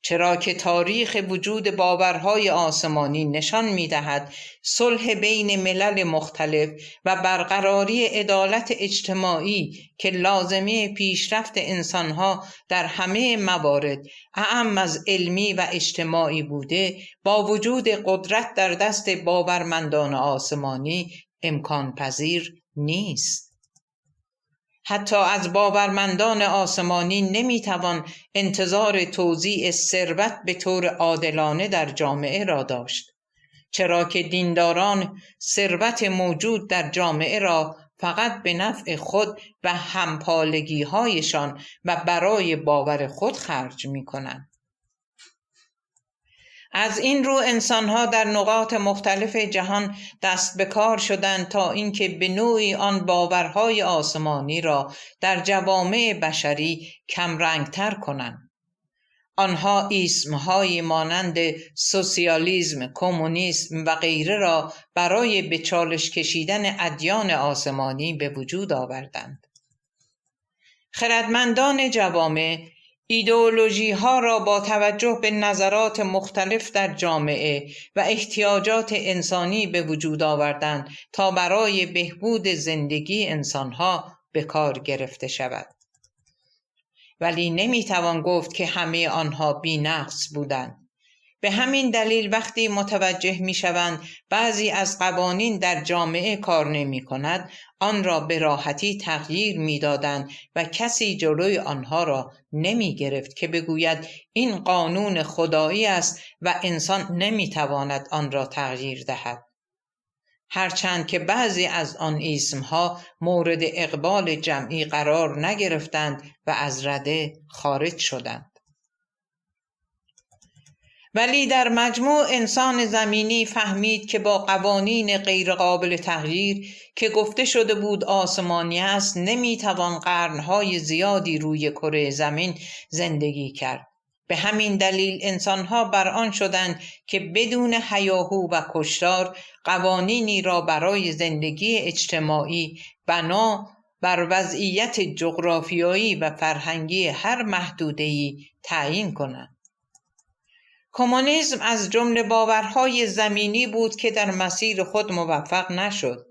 چرا که تاریخ وجود باورهای آسمانی نشان می‌دهد صلح بین ملل مختلف و برقراری عدالت اجتماعی که لازمه پیشرفت انسانها در همه موارد اعم از علمی و اجتماعی بوده، با وجود قدرت در دست باورمندان آسمانی امکان پذیر نیست. حتی از باورمندان آسمانی نمیتوان انتظار توزیع ثروت به طور عادلانه در جامعه را داشت، چرا که دینداران ثروت موجود در جامعه را فقط به نفع خود و همپالگی‌هایشان و برای باور خود خرج می‌کنند. از این رو انسانها در نقاط مختلف جهان دست به کار شدند تا اینکه به نوعی آن باورهای آسمانی را در جوامع بشری کم رنگتر کنند. آنها اسمهای مانند سوسیالیسم، کمونیسم و غیره را برای به چالش کشیدن ادیان آسمانی به وجود آوردند. خردمندان جوامع ایدئولوژی ها را با توجه به نظرات مختلف در جامعه و احتیاجات انسانی به وجود آوردند تا برای بهبود زندگی انسان ها به کار گرفته شود. ولی نمیتوان گفت که همه آنها بی‌نقص بودند. به همین دلیل وقتی متوجه میشوند بعضی از قوانین در جامعه کار نمی کند، آن را به راحتی تغییر میدادند و کسی جلوی آنها را نمی گرفت که بگوید این قانون خدایی است و انسان نمیتواند آن را تغییر دهد. هرچند که بعضی از آن ایسمها مورد اقبال جمعی قرار نگرفتند و از رده خارج شدند. ولی در مجموع انسان زمینی فهمید که با قوانین غیرقابل تغییر که گفته شده بود آسمانی است نمیتوان قرنهای زیادی روی کره زمین زندگی کرد. به همین دلیل انسانها بر آن شدند که بدون هیاهو و کشتار قوانینی را برای زندگی اجتماعی بنا بر وضعیت جغرافیایی و فرهنگی هر محدوده‌ای تعیین کنند. کمونیسم از جمله باورهای زمینی بود که در مسیر خود موفق نشد.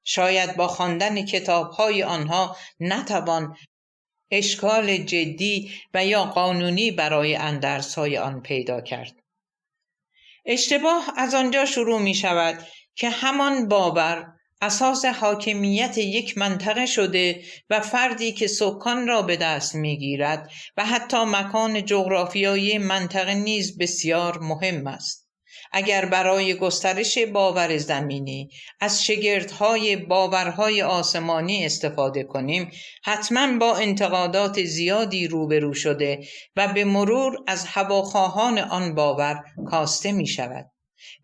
شاید با خواندن کتاب‌های آنها نتوان اشکال جدی و یا قانونی برای اندرس‌های آن پیدا کرد. اشتباه از آنجا شروع می شود که همان باور اساس حاکمیت یک منطقه شده و فردی که سکان را به دست می گیرد و حتی مکان جغرافیایی منطقه نیز بسیار مهم است. اگر برای گسترش باور زمینی از شگردهای باورهای آسمانی استفاده کنیم، حتما با انتقادات زیادی روبرو شده و به مرور از هواخواهان آن باور کاسته می شود.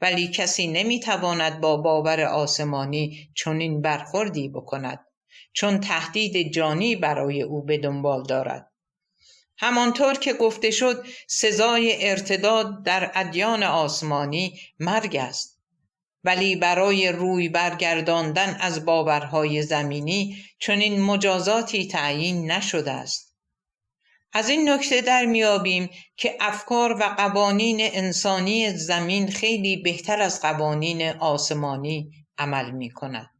ولی کسی نمیتواند با باور آسمانی چنین برخوردی بکند، چون تهدید جانی برای او به دنبال دارد. همانطور که گفته شد سزای ارتداد در ادیان آسمانی مرگ است، ولی برای روی برگرداندن از باورهای زمینی چنین مجازاتی تعیین نشده است. از این نکته در میابیم که افکار و قوانین انسانی زمین خیلی بهتر از قوانین آسمانی عمل می کند.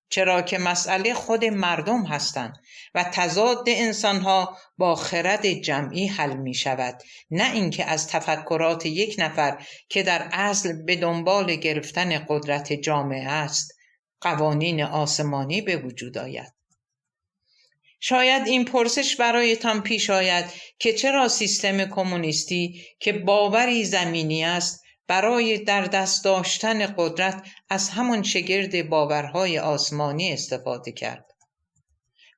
چرا که مسئله خود مردم هستند و تضاد انسانها با خرد جمعی حل می شود، نه اینکه از تفکرات یک نفر که در اصل به دنبال گرفتن قدرت جامعه است قوانین آسمانی به وجود آید. شاید این پرسش برایتان پیش آید که چرا سیستم کمونیستی که باوری زمینی است برای در دست داشتن قدرت از همان شگرد باورهای آسمانی استفاده کرد.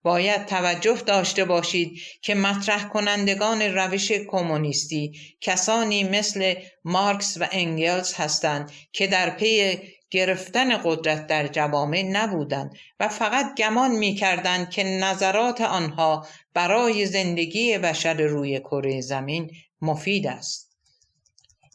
باید توجه داشته باشید که مطرح کنندگان روش کمونیستی کسانی مثل مارکس و انگلز هستند که در پی گرفتن قدرت در جوامع نبودند و فقط گمان می‌کردند که نظرات آنها برای زندگی بشر روی کره زمین مفید است.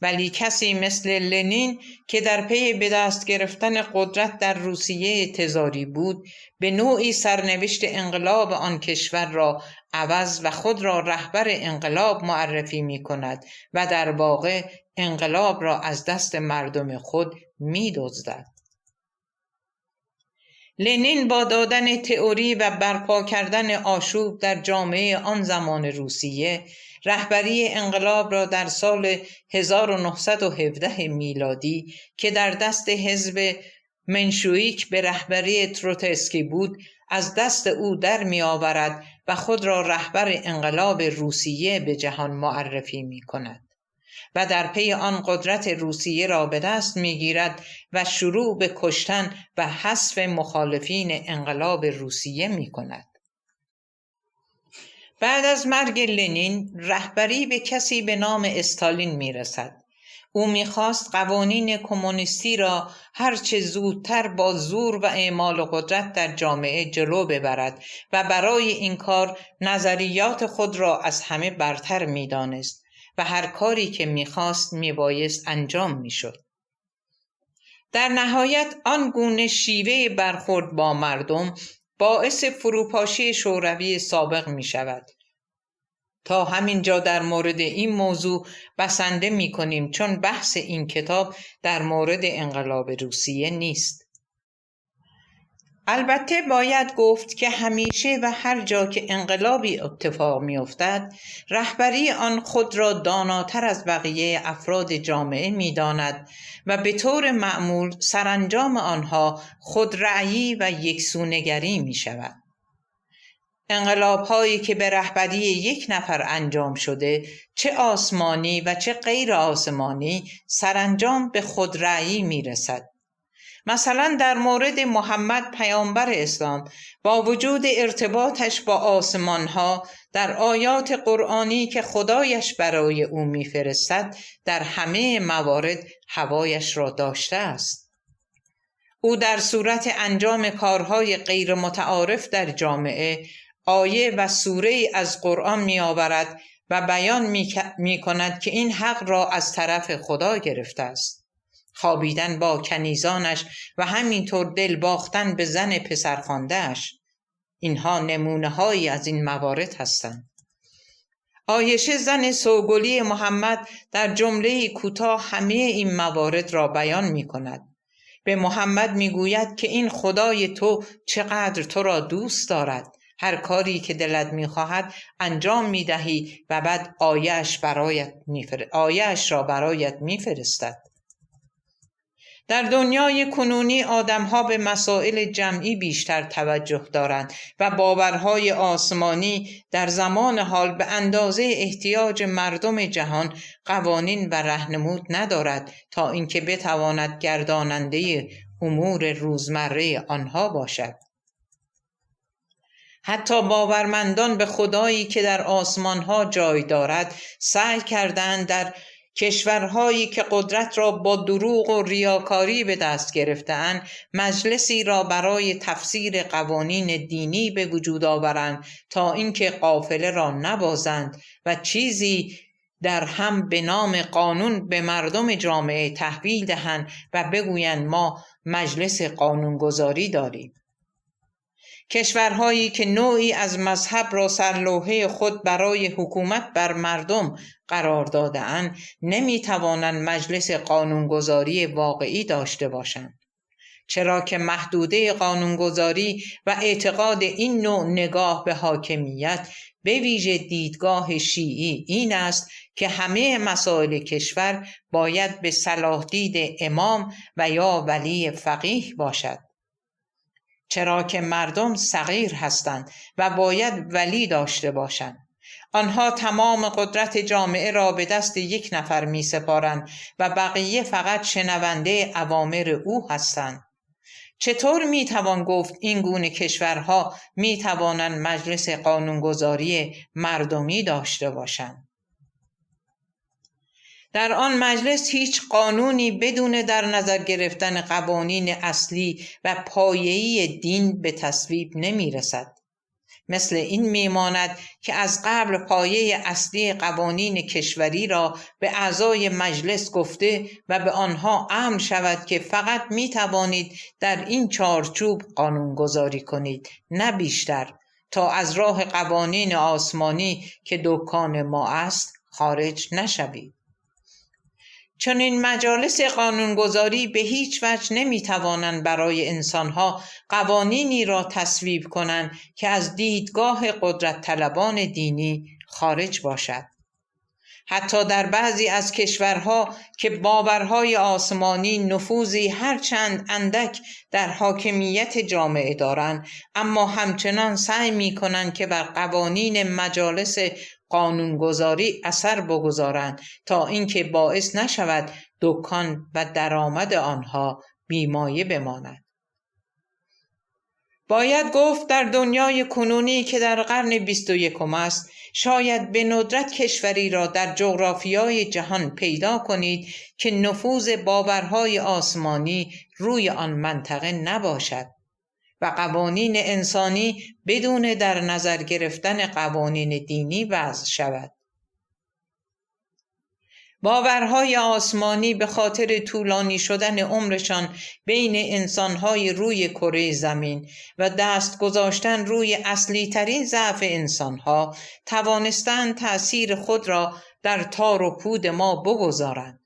ولی کسی مثل لنین که در پی به دست گرفتن قدرت در روسیه تزاری بود، به نوعی سرنوشت انقلاب آن کشور را عوض و خود را رهبر انقلاب معرفی می‌کند و در واقع انقلاب را از دست مردم خود می‌دزدد. لنین با دادن تئوری و برپا کردن آشوب در جامعه آن زمان روسیه، رهبری انقلاب را در سال 1917 میلادی که در دست حزب منشویک به رهبری تروتسکی بود از دست او در می آورد و خود را رهبر انقلاب روسیه به جهان معرفی می کند و در پی آن قدرت روسیه را به دست می گیرد و شروع به کشتن و حذف مخالفین انقلاب روسیه می کند. بعد از مرگ لنین رهبری به کسی به نام استالین می رسد. او می خواست قوانین کمونیستی را هرچه زودتر با زور و اعمال قدرت در جامعه جلو ببرد و برای این کار نظریات خود را از همه برتر می دانست و هر کاری که می خواست می بایست انجام می شد. در نهایت آن گونه شیوه برخورد با مردم باعث فروپاشی شوروی سابق می شود. تا همینجا در مورد این موضوع بسنده می کنیم، چون بحث این کتاب در مورد انقلاب روسیه نیست. البته باید گفت که همیشه و هر جا که انقلابی اتفاق می افتد، رهبری آن خود را داناتر از بقیه افراد جامعه می داند و به طور معمول سرانجام آنها خودرأیی و یکسونگری می شود. انقلاب‌هایی که به رهبری یک نفر انجام شده، چه آسمانی و چه غیر آسمانی، سرانجام به خودرأیی می رسد. مثلا در مورد محمد پیامبر اسلام، با وجود ارتباطش با آسمانها در آیات قرآنی که خدایش برای او می‌فرستد، در همه موارد هوایش را داشته است. او در صورت انجام کارهای غیر متعارف در جامعه، آیه و سوره از قرآن می‌آورد و بیان می‌کند که این حق را از طرف خدا گرفته است. خوابیدن با کنیزانش و همینطور دل باختن به زن پسرخوانده‌اش، اینها نمونه‌هایی از این موارد هستند. عایشه زن سوگلی محمد در جمله کوتاه همه این موارد را بیان می‌کند. به محمد می‌گوید که این خدای تو چقدر تو را دوست دارد، هر کاری که دلت می‌خواهد انجام می‌دهی و بعد آیه‌اش را برایت می‌فرستد. در دنیای کنونی آدم‌ها به مسائل جمعی بیشتر توجه دارند و باورهای آسمانی در زمان حال به اندازه احتیاج مردم جهان قوانین و راهنمود ندارد تا اینکه بتواند گرداننده امور روزمره آنها باشد. حتی باورمندان به خدایی که در آسمان‌ها جای دارد سعی کردند در کشورهایی که قدرت را با دروغ و ریاکاری به دست گرفته‌اند، مجلسی را برای تفسیر قوانین دینی به وجود آورند تا اینکه قافله را نبازند و چیزی در هم به نام قانون به مردم جامعه تحویل دهند و بگویند ما مجلس قانونگذاری داریم. کشورهایی که نوعی از مذهب را سرلوحه خود برای حکومت بر مردم قرار داده‌اند، نمی‌توانند مجلس قانونگذاری واقعی داشته باشند، چرا که محدوده قانونگذاری و اعتقاد این نوع نگاه به حاکمیت، به ویژه دیدگاه شیعی، این است که همه مسائل کشور باید به صلاح دید امام و یا ولی فقیه باشد، چرا که مردم صغیر هستند و باید ولی داشته باشند. آنها تمام قدرت جامعه را به دست یک نفر می سپارند و بقیه فقط شنونده اوامر او هستند. چطور می توان گفت این گونه کشورها می توانند مجلس قانونگذاری مردمی داشته باشند؟ در آن مجلس هیچ قانونی بدون در نظر گرفتن قوانین اصلی و پایه‌ای دین به تصویب نمی رسد. مثل این میماند که از قبل پایه اصلی قوانین کشوری را به اعضای مجلس گفته و به آنها امر شود که فقط می توانید در این چارچوب قانونگذاری کنید، نه بیشتر، تا از راه قوانین آسمانی که دکان ما است خارج نشوید. چون این مجالس قانونگذاری به هیچ وجه نمیتوانند برای انسانها قوانینی را تصویب کنند که از دیدگاه قدرت طلبان دینی خارج باشد. حتی در بعضی از کشورها که باورهای آسمانی نفوذی هرچند اندک در حاکمیت جامعه دارند، اما همچنان سعی می‌کنند که بر قوانین مجالس قانونگذاری اثر بگذارند تا اینکه باعث نشود دکان و درآمد آنها بیمایه بماند. باید گفت در دنیای کنونی که در قرن 21 است، شاید به ندرت کشوری را در جغرافیای جهان پیدا کنید که نفوذ باورهای آسمانی روی آن منطقه نباشد و قوانین انسانی بدون در نظر گرفتن قوانین دینی وضع شود. باورهای آسمانی به خاطر طولانی شدن عمرشان بین انسانهای روی کره زمین و دست گذاشتن روی اصلی ترین ضعف انسانها توانستند تأثیر خود را در تار و پود ما بگذارند،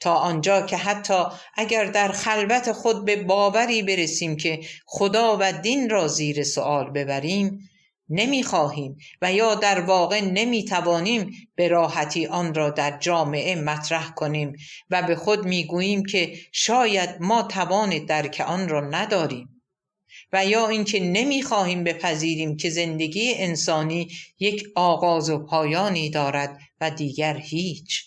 تا آنجا که حتی اگر در خلوت خود به باوری برسیم که خدا و دین را زیر سؤال ببریم، نمی‌خواهیم و یا در واقع نمی‌توانیم به راحتی آن را در جامعه مطرح کنیم و به خود می‌گوییم که شاید ما توان درک آن را نداریم، و یا اینکه نمی‌خواهیم بپذیریم که زندگی انسانی یک آغاز و پایانی دارد و دیگر هیچ.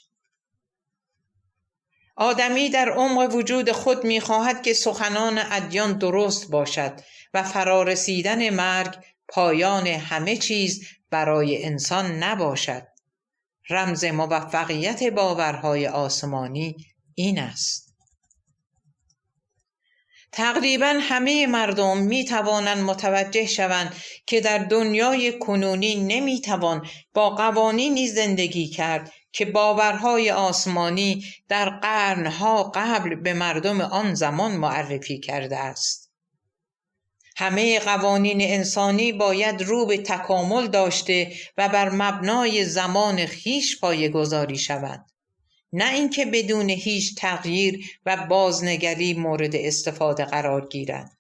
آدمی در عمق وجود خود می‌خواهد که سخنان ادیان درست باشد و فرارسیدن مرگ پایان همه چیز برای انسان نباشد. رمز موفقیت باورهای آسمانی این است. تقریباً همه مردم می توانند متوجه شوند که در دنیای کنونی نمی توان با قوانینی زندگی کرد که باورهای آسمانی در قرنها قبل به مردم آن زمان معرفی کرده است. همه قوانین انسانی باید رو به تکامل داشته و بر مبنای زمان خویش پایه‌گذاری شوند، نه اینکه بدون هیچ تغییر و بازنگری مورد استفاده قرار گیرند.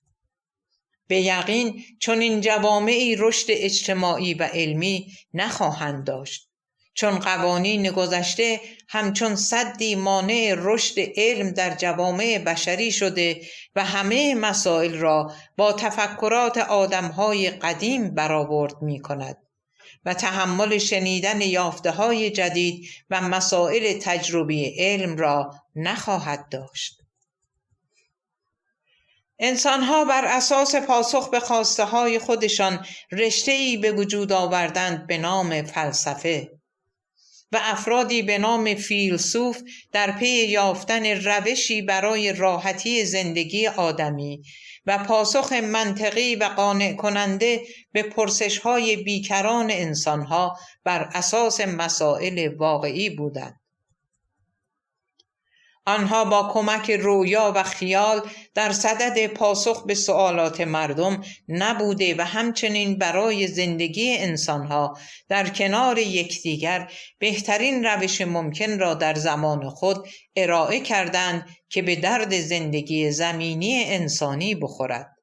به یقین چنین جوامعی رشد اجتماعی و علمی نخواهند داشت، چون قوانین گذشته همچون سدی مانع رشد علم در جوامع بشری شده و همه مسائل را با تفکرات آدمهای قدیم برآورد می کند و تحمل شنیدن یافته‌های جدید و مسائل تجربی علم را نخواهد داشت. انسان‌ها بر اساس پاسخ به خواسته‌های خودشان رشته‌ای به وجود آوردند به نام فلسفه و افرادی به نام فیلسوف در پی یافتن روشی برای راحتی زندگی آدمی و پاسخ منطقی و قانع کننده به پرسش‌های بیکران انسان‌ها بر اساس مسائل واقعی بودند. آنها با کمک رویا و خیال در صدد پاسخ به سوالات مردم نبوده و همچنین برای زندگی انسانها در کنار یکدیگر بهترین روش ممکن را در زمان خود ارائه کردند که به درد زندگی زمینی انسانی بخورد.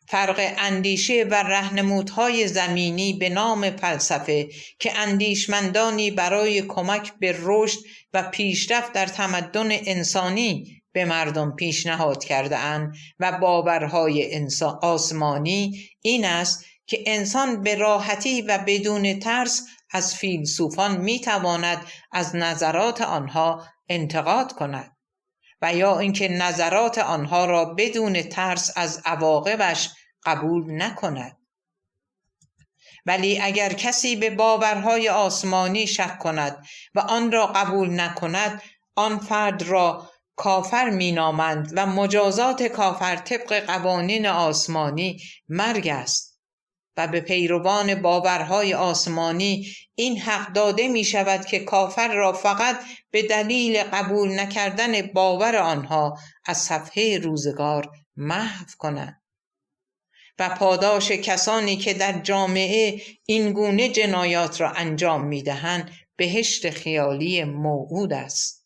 فرق اندیشه و راهنمودهای زمینی به نام فلسفه که اندیشمندانی برای کمک به رشد و پیشرفت در تمدن انسانی به مردم پیشنهاد کرده اند و باورهای آسمانی این است که انسان به راحتی و بدون ترس از فیلسوفان میتواند از نظرات آنها انتقاد کند و یا اینکه نظرات آنها را بدون ترس از عواقبش قبول نکند. ولی اگر کسی به باورهای آسمانی شک کند و آن را قبول نکند، آن فرد را کافر مینامند و مجازات کافر طبق قوانین آسمانی مرگ است و به پیروان باورهای آسمانی این حق داده می شود که کافر را فقط به دلیل قبول نکردن باور آنها از صفحه روزگار محو کنند و پاداش کسانی که در جامعه این گونه جنایات را انجام می دهند بهشت خیالی موعود است.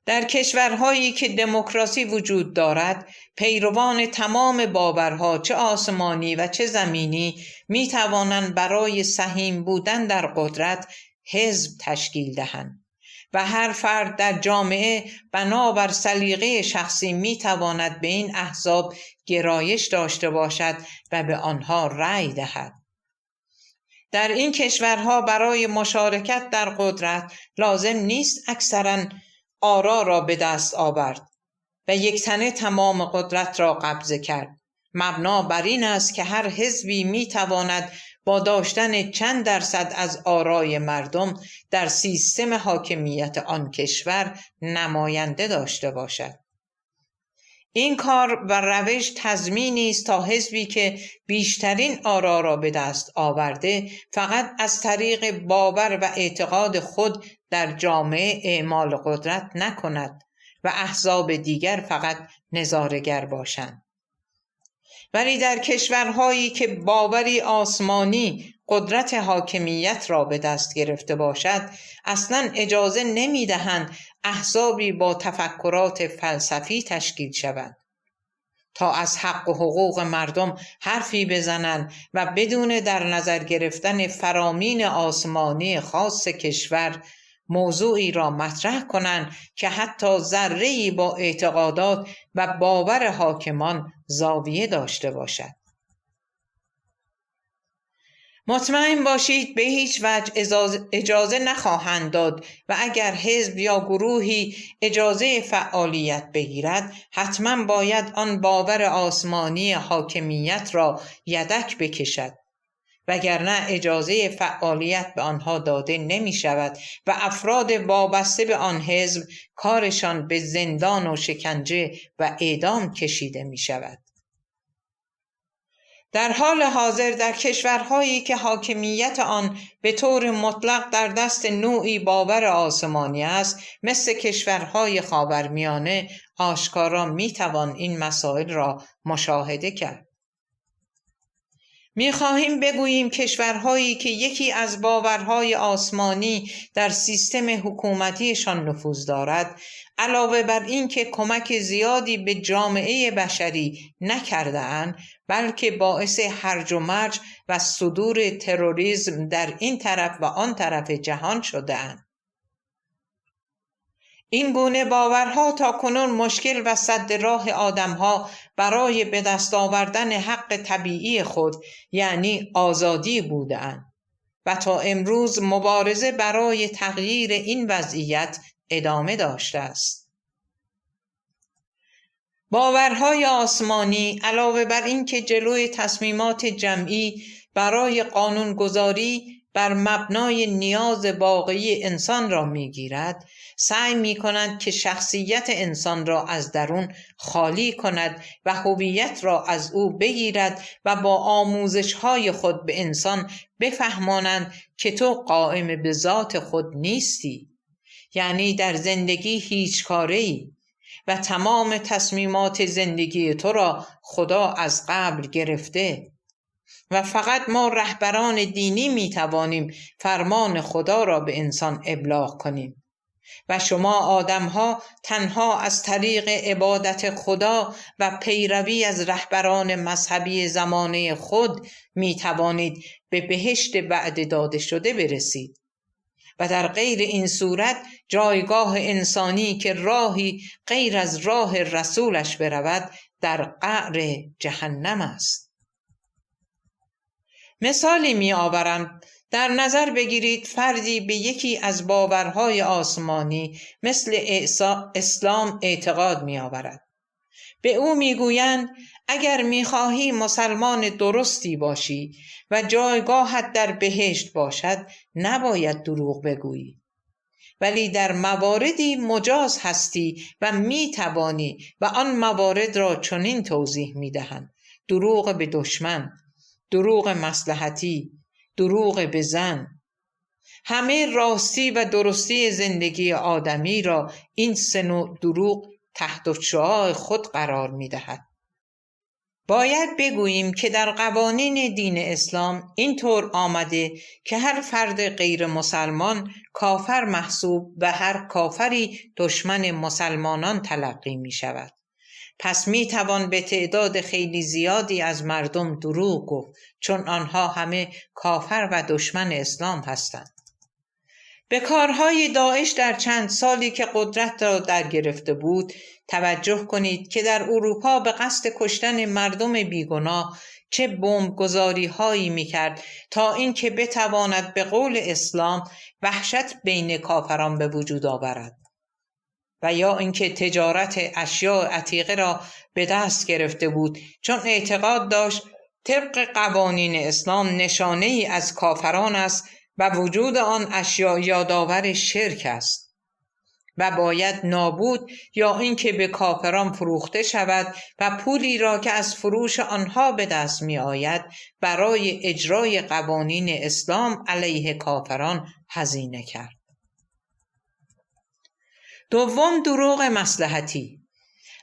در کشورهایی که دموکراسی وجود دارد، پیروان تمام باورها چه آسمانی و چه زمینی می توانند برای سهیم بودن در قدرت حزب تشکیل دهند و هر فرد در جامعه بنابر سلیقه شخصی می تواند به این احزاب گرایش داشته باشد و به آنها رأی دهد. در این کشورها برای مشارکت در قدرت لازم نیست اکثراً آرا را به دست آورد و یک تنه تمام قدرت را قبضه کرد. مبنا بر این است که هر حزبی می تواند با داشتن چند درصد از آرای مردم در سیستم حاکمیت آن کشور نماینده داشته باشد. این کار و روش تضمینی است تا حزبی که بیشترین آرا را به دست آورده فقط از طریق باور و اعتقاد خود در جامعه اعمال قدرت نکند و احزاب دیگر فقط نظاره‌گر باشند. ولی در کشورهایی که باوری آسمانی قدرت حاکمیت را به دست گرفته باشد، اصلاً اجازه نمی‌دهند احزابی با تفکرات فلسفی تشکیل شوند تا از حق و حقوق مردم حرفی بزنند و بدون در نظر گرفتن فرامین آسمانی خاص کشور موضوعی را مطرح کنند که حتی ذره‌ای با اعتقادات و باور حاکمان زاویه داشته باشد. مطمئن باشید به هیچ وجه اجازه نخواهند داد و اگر حزب یا گروهی اجازه فعالیت بگیرد، حتما باید آن باور آسمانی حاکمیت را یدک بکشد، وگرنه اجازه فعالیت به آنها داده نمی شود و افراد وابسته به آن حزب کارشان به زندان و شکنجه و اعدام کشیده می شود. در حال حاضر در کشورهایی که حاکمیت آن به طور مطلق در دست نوعی باور آسمانی است، مثل کشورهای خاورمیانه، آشکارا می توان این مسائل را مشاهده کرد. می خواهیم بگوییم کشورهایی که یکی از باورهای آسمانی در سیستم حکومتیشان نفوذ دارد، علاوه بر این که کمک زیادی به جامعه بشری نکرده‌اند، بلکه باعث هرج و مرج و صدور تروریسم در این طرف و آن طرف جهان شده‌اند. این گونه باورها تاکنون مشکل و سد راه آدمها برای به دست آوردن حق طبیعی خود، یعنی آزادی بودند و تا امروز مبارزه برای تغییر این وضعیت ادامه داشته است. باورهای آسمانی علاوه بر این که جلوی تصمیمات جمعی برای قانونگذاری بر مبنای نیاز واقعی انسان را می‌گیرد، سعی می‌کند که شخصیت انسان را از درون خالی کند و هویت را از او بگیرد و با آموزش‌های خود به انسان بفهمانند که تو قائم به ذات خود نیستی، یعنی در زندگی هیچ کاره‌ای و تمام تصمیمات زندگی تو را خدا از قبل گرفته و فقط ما رهبران دینی می توانیم فرمان خدا را به انسان ابلاغ کنیم و شما آدم‌ها تنها از طریق عبادت خدا و پیروی از رهبران مذهبی زمانه خود می توانید به بهشت وعده داده شده برسید و در غیر این صورت جایگاه انسانی که راهی غیر از راه رسولش برود در قعر جهنم است. مثالی می آورم. در نظر بگیرید فردی به یکی از باورهای آسمانی مثل اسلام اعتقاد می آورد. به او می گویند اگر می خواهی مسلمان درستی باشی و جایگاهت در بهشت باشد، نباید دروغ بگویی. ولی در مواردی مجاز هستی و می توانی و آن موارد را چنین توضیح می دهند: دروغ به دشمن، دروغ مصلحتی، دروغ به زن. همه راستی و درستی زندگی آدمی را این سه نوع دروغ تحت شعاع خود قرار می دهد. باید بگوییم که در قوانین دین اسلام اینطور آمده که هر فرد غیر مسلمان کافر محسوب و هر کافری دشمن مسلمانان تلقی می شود. پس می توان به تعداد خیلی زیادی از مردم دروغ گفت، چون آنها همه کافر و دشمن اسلام هستند. به کارهای داعش در چند سالی که قدرت را در گرفته بود توجه کنید که در اروپا به قصد کشتن مردم بیگناه چه بمبگذاری هایی میکرد تا اینکه بتواند به قول اسلام وحشت بین کافران به وجود آورد، و یا اینکه تجارت اشیاء عتیقه را به دست گرفته بود، چون اعتقاد داشت طبق قوانین اسلام نشانه ای از کافران است و وجود آن اشیاء یادآور شرک است. و باید نابود یا اینکه به کافران فروخته شود و پولی را که از فروش آنها به دست می آید برای اجرای قوانین اسلام علیه کافران هزینه کرد. دوم، دروغ مصلحتی.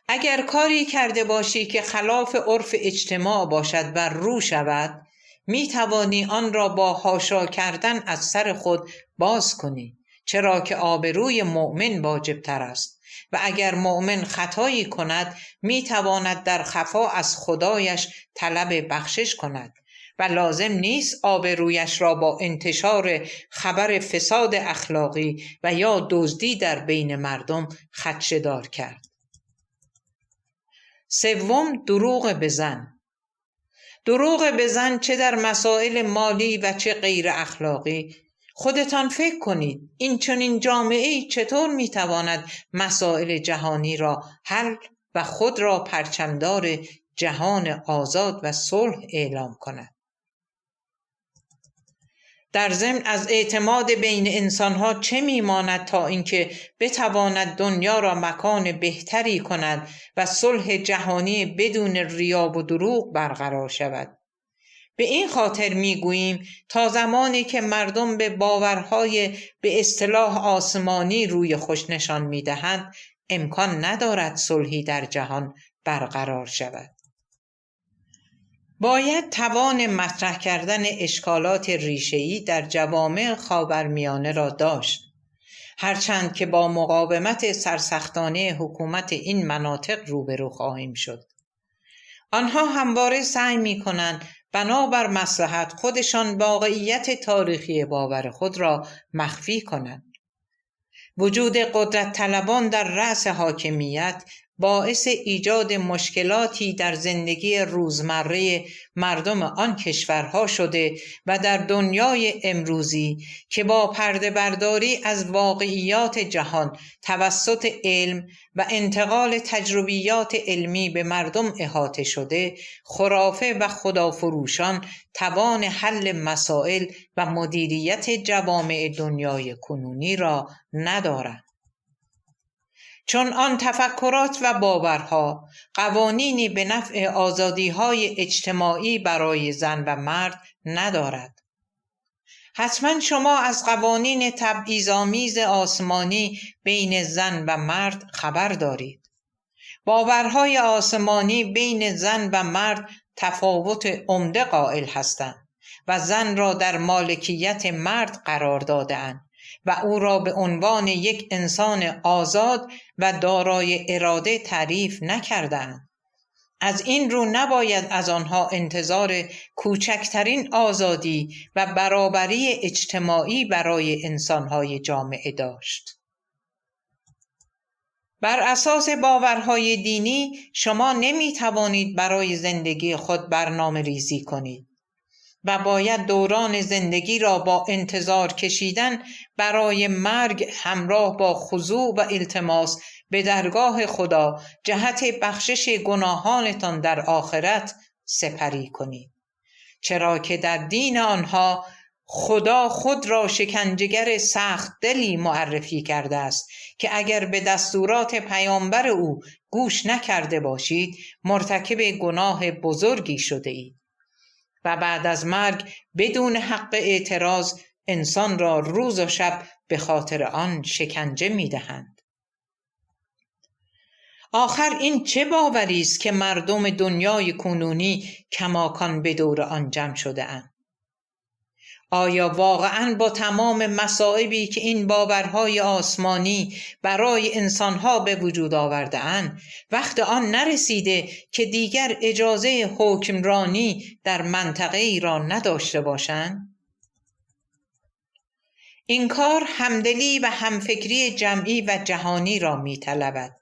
اگر کاری کرده باشی که خلاف عرف اجتماع باشد و رو شود، می توانی آن را با حاشا کردن از سر خود باز کنی، چرا که آبروی مؤمن واجب تر است و اگر مؤمن خطایی کند می تواند در خفا از خدایش طلب بخشش کند و لازم نیست آبرویش را با انتشار خبر فساد اخلاقی و یا دزدی در بین مردم خدشه‌دار کرد. سوم، دروغ به زن. دروغ به زن چه در مسائل مالی و چه غیر اخلاقی. خودتان فکر کنید این چنین جامعه‌ای چطور میتواند مسائل جهانی را حل و خود را پرچمدار جهان آزاد و صلح اعلام کند. در ضمن از اعتماد بین انسانها چه میماند تا اینکه بتواند دنیا را مکان بهتری کند و صلح جهانی بدون ریا و دروغ برقرار شود. به این خاطر میگوییم تا زمانی که مردم به باورهای به اصطلاح آسمانی روی خوش نشان میدهند امکان ندارد صلحی در جهان برقرار شود. باید توان مطرح کردن اشکالات ریشه‌ای در جوامع خاورمیانه را داشت، هرچند که با مقاومت سرسختانه حکومت این مناطق روبرو خواهیم شد. آنها همواره سعی می‌کنند بنابر مصلحت خودشان واقعیت تاریخی باور خود را مخفی کنند. وجود قدرت طلبان در رأس حاکمیت باعث ایجاد مشکلاتی در زندگی روزمره مردم آن کشورها شده و در دنیای امروزی که با پرده برداری از واقعیات جهان توسط علم و انتقال تجربیات علمی به مردم احاطه شده، خرافه و خدافروشان توان حل مسائل و مدیریت جوامع دنیای کنونی را ندارند. چون آن تفکرات و باورها قوانینی به نفع آزادی‌های اجتماعی برای زن و مرد ندارد. حتما شما از قوانین تبعیض‌آمیز آسمانی بین زن و مرد خبر دارید. باورهای آسمانی بین زن و مرد تفاوت عمده قائل هستند و زن را در مالکیت مرد قرار داده‌اند و او را به عنوان یک انسان آزاد و دارای اراده تعریف نکردند. از این رو نباید از آنها انتظار کوچکترین آزادی و برابری اجتماعی برای انسانهای جامعه داشت. بر اساس باورهای دینی شما نمی توانید برای زندگی خود برنامه ریزی کنید و باید دوران زندگی را با انتظار کشیدن برای مرگ همراه با خضوع و التماس به درگاه خدا جهت بخشش گناهانتان در آخرت سپری کنید، چرا که در دین آنها خدا خود را شکنجهگر سخت دلی معرفی کرده است که اگر به دستورات پیامبر او گوش نکرده باشید مرتکب گناه بزرگی شده اید و بعد از مرگ بدون حق اعتراض انسان را روز و شب به خاطر آن شکنجه می‌دهند. آخر این چه باوری است که مردم دنیای کنونی کماکان به دور آن جمع شده اند؟ آیا واقعاً با تمام مصائبی که این باورهای آسمانی برای انسانها به وجود آورده اند وقت آن نرسیده که دیگر اجازه حکمرانی در منطقه ای را نداشته باشند؟ این کار همدلی و همفکری جمعی و جهانی را می‌طلبد.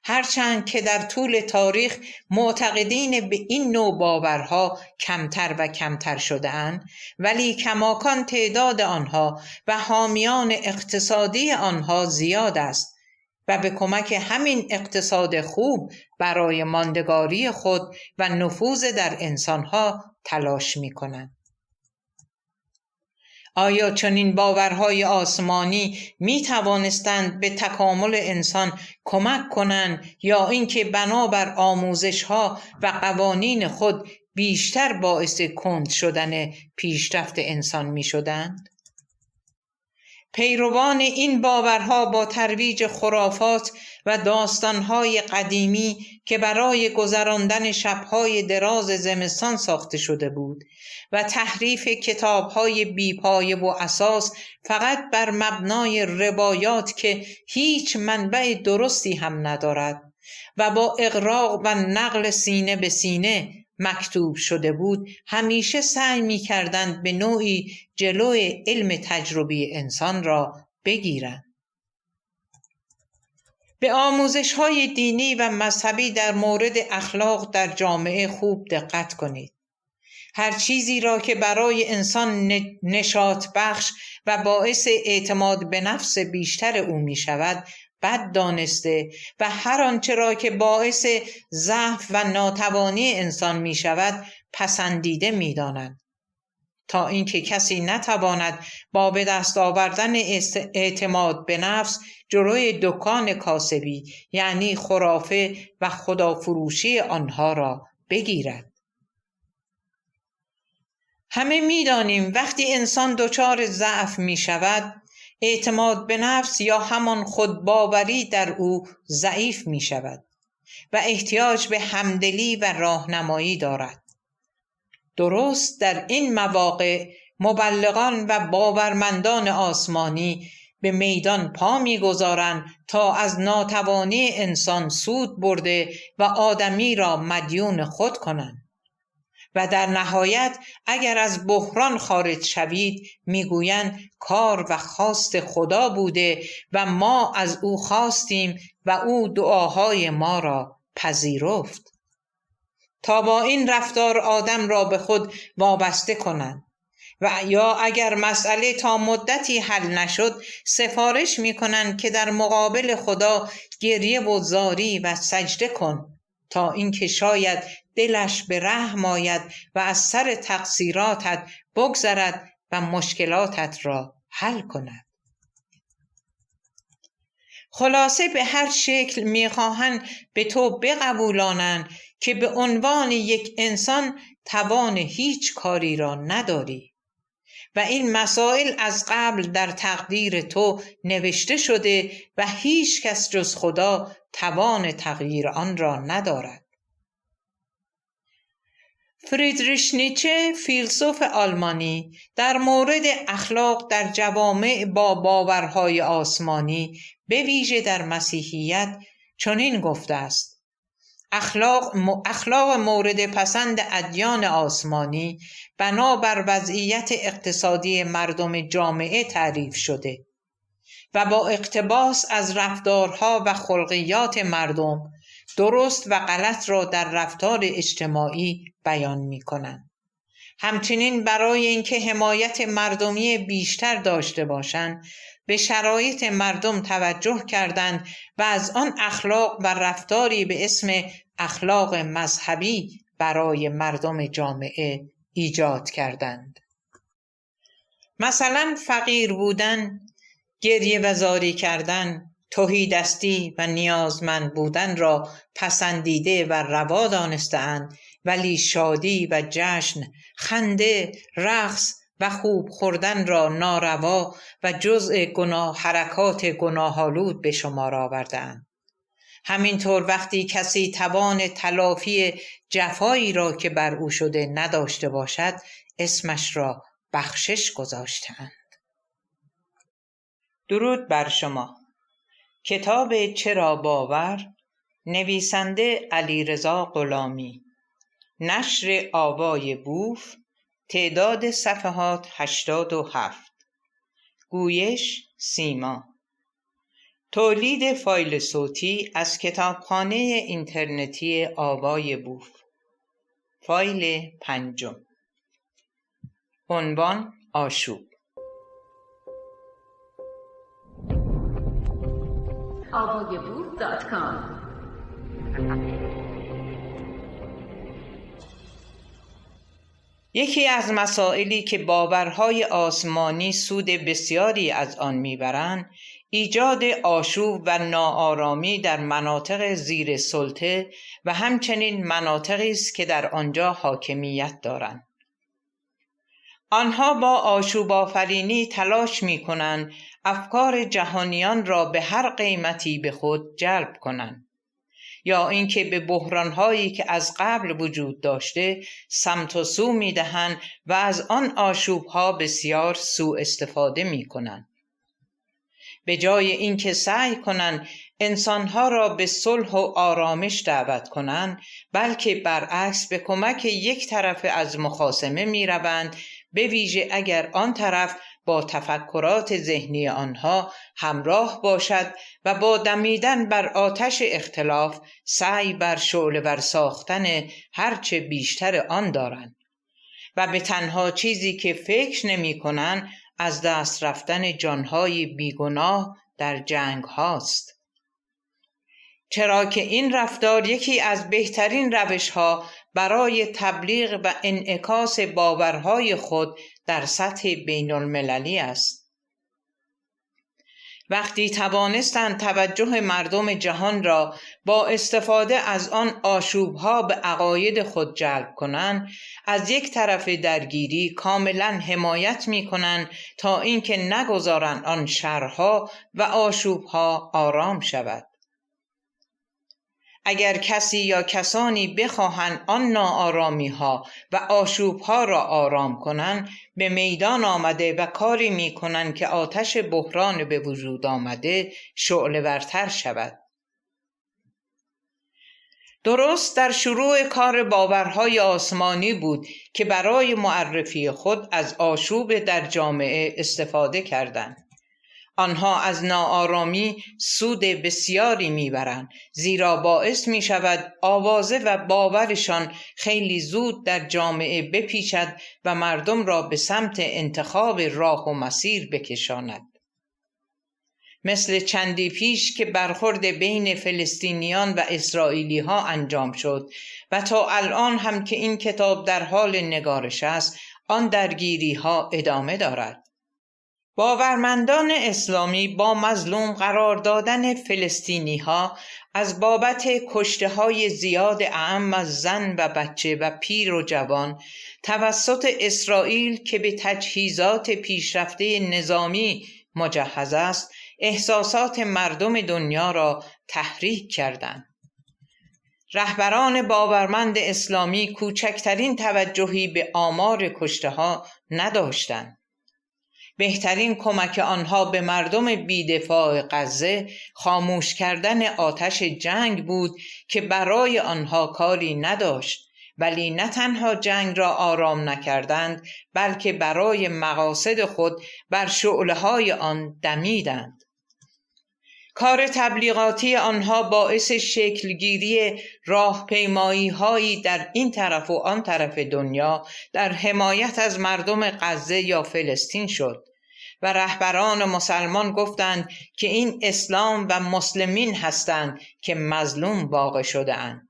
هرچند که در طول تاریخ معتقدین به این نوع باورها کمتر و کمتر شده اند، ولی کماکان تعداد آنها و حامیان اقتصادی آنها زیاد است و به کمک همین اقتصاد خوب برای ماندگاری خود و نفوذ در انسانها تلاش می کنند. آیا چنین باورهای آسمانی می توانستند به تکامل انسان کمک کنند یا اینکه بنابر آموزش‌ها و قوانین خود بیشتر باعث کند شدن پیشرفت انسان می شدند؟ پیروان این باورها با ترویج خرافات و داستانهای قدیمی که برای گذراندن شبهای دراز زمستان ساخته شده بود و تحریف کتابهای بیپایه و اساس فقط بر مبنای روایات که هیچ منبع درستی هم ندارد و با اغراق و نقل سینه به سینه مکتوب شده بود، همیشه سعی می کردند به نوعی جلوی علم تجربی انسان را بگیرند. به آموزش‌های دینی و مذهبی در مورد اخلاق در جامعه خوب دقت کنید. هر چیزی را که برای انسان نشاط بخش و باعث اعتماد به نفس بیشتر او می شود بد دانسته و هر آنچه را که باعث ضعف و ناتوانی انسان می شود پسندیده می دانند، تا اینکه کسی نتواند با به دست آوردن اعتماد به نفس جلوی دکان کاسبی یعنی خرافه و خدافروشی آنها را بگیرد. همه می دانیم وقتی انسان دچار ضعف می شود، اعتماد به نفس یا همان خودباوری در او ضعیف می شود و احتیاج به همدلی و راهنمایی دارد. درست در این مواقع مبلغان و باورمندان آسمانی به میدان پا می‌گذارند تا از ناتوانی انسان سود برده و آدمی را مدیون خود کنند و در نهایت اگر از بحران خارج شوید میگویند کار و خواست خدا بوده و ما از او خواستیم و او دعاهای ما را پذیرفت، تا با این رفتار آدم را به خود وابسته کنند و یا اگر مسئله تا مدتی حل نشد سفارش میکنند که در مقابل خدا گریه و زاری و سجده کن تا اینکه شاید دلش به رحم آید و از سر تقصیراتت بگذرد و مشکلاتت را حل کند. خلاصه به هر شکل میخواهند به تو بقبولانند که به عنوان یک انسان توان هیچ کاری را نداری و این مسائل از قبل در تقدیر تو نوشته شده و هیچ کس جز خدا توان تغییر آن را ندارد. فریدریش نیچه، فیلسوف آلمانی، در مورد اخلاق در جوامع با باورهای آسمانی به ویژه در مسیحیت چنین گفته است: اخلاق مورد پسند ادیان آسمانی بنابر وضعیت اقتصادی مردم جامعه تعریف شده و با اقتباس از رفتارها و خلقیات مردم درست و غلط را در رفتار اجتماعی بیان می کنند. همچنین برای اینکه حمایت مردمی بیشتر داشته باشند به شرایط مردم توجه کردند و از آن اخلاق و رفتاری به اسم اخلاق مذهبی برای مردم جامعه ایجاد کردند. مثلا فقیر بودن، گریه و زاری کردن، تهیدستی و نیازمند بودن را پسندیده و روا دانسته‌اند، ولی شادی و جشن، خنده، رقص و خوب خوردن را ناروا و جزء حرکات گناه‌آلود به شمار آورده‌اند. همینطور وقتی کسی توان تلافی جفایی را که بر او شده نداشته باشد، اسمش را بخشش گذاشته‌اند. درود بر شما. کتاب چرا باور، نویسنده علیرضا غلامی، نشر آوای بوف، تعداد صفحات 87، گویش سیما، تولید فایل صوتی از کتابخانه اینترنتی آوای بوف، فایل 5، عنوان آشوب.
avayaboof.com
یکی از مسائلی که باورهای آسمانی سود بسیاری از آن میبرند، ایجاد آشوب و ناآرامی در مناطق زیر سلطه و همچنین مناطقی است که در آنجا حاکمیت دارند. آنها با آشوب آفرینی تلاش می‌کنند افکار جهانیان را به هر قیمتی به خود جلب کنند، یا اینکه به بحران‌هایی که از قبل وجود داشته سمت و سو می‌دهند و از آن آشوب‌ها بسیار سوء استفاده می‌کنند. به جای اینکه سعی کنند انسانها را به صلح و آرامش دعوت کنند، بلکه برعکس به کمک یک طرف از مخاصمه می‌روند، به ویژه اگر آن طرف با تفکرات ذهنی آنها همراه باشد و با دمیدن بر آتش اختلاف سعی بر شعله‌ور ساختن هرچه بیشتر آن دارند و به تنها چیزی که فکر نمی‌کنند از دست رفتن جانهای بیگناه در جنگ هاست. چرا که این رفتار یکی از بهترین روش‌ها برای تبلیغ و انعکاس باورهای خود در سطح بین المللی است. وقتی توانستند توجه مردم جهان را با استفاده از آن آشوبها به عقاید خود جلب کنند، از یک طرف درگیری کاملا حمایت می کنند تا اینکه نگذارند آن شرها و آشوبها آرام شود. اگر کسی یا کسانی بخواهند آن ناآرامی ها و آشوب ها را آرام کنند، به میدان آمده و کاری می کنند که آتش بحران به وجود آمده شعله ورتر شود. درست در شروع کار باورهای آسمانی بود که برای معرفی خود از آشوب در جامعه استفاده کردند. آنها از ناآرامی سود بسیاری میبرند، زیرا باعث می شود آوازه و باورشان خیلی زود در جامعه بپیچد و مردم را به سمت انتخاب راه و مسیر بکشاند. مثل چندی پیش که برخورد بین فلسطینیان و اسرائیلی ها انجام شد و تا الان هم که این کتاب در حال نگارش است، آن درگیری ها ادامه دارد. باورمندان اسلامی با مظلوم قرار دادن فلسطینی ها از بابت کشته های زیاد اعم از زن و بچه و پیر و جوان توسط اسرائیل که به تجهیزات پیشرفته نظامی مجهز است، احساسات مردم دنیا را تحریک کردند. رهبران باورمند اسلامی کوچکترین توجهی به آمار کشته ها نداشتند. بهترین کمک آنها به مردم بی‌دفاع غزه خاموش کردن آتش جنگ بود که برای آنها کاری نداشت، ولی نه تنها جنگ را آرام نکردند، بلکه برای مقاصد خود بر شعله‌های آن دمیدند. کار تبلیغاتی آنها باعث شکلگیری راهپیمایی‌هایی در این طرف و آن طرف دنیا در حمایت از مردم غزه یا فلسطین شد و رهبران مسلمان گفتند که این اسلام و مسلمین هستند که مظلوم واقع شده اند.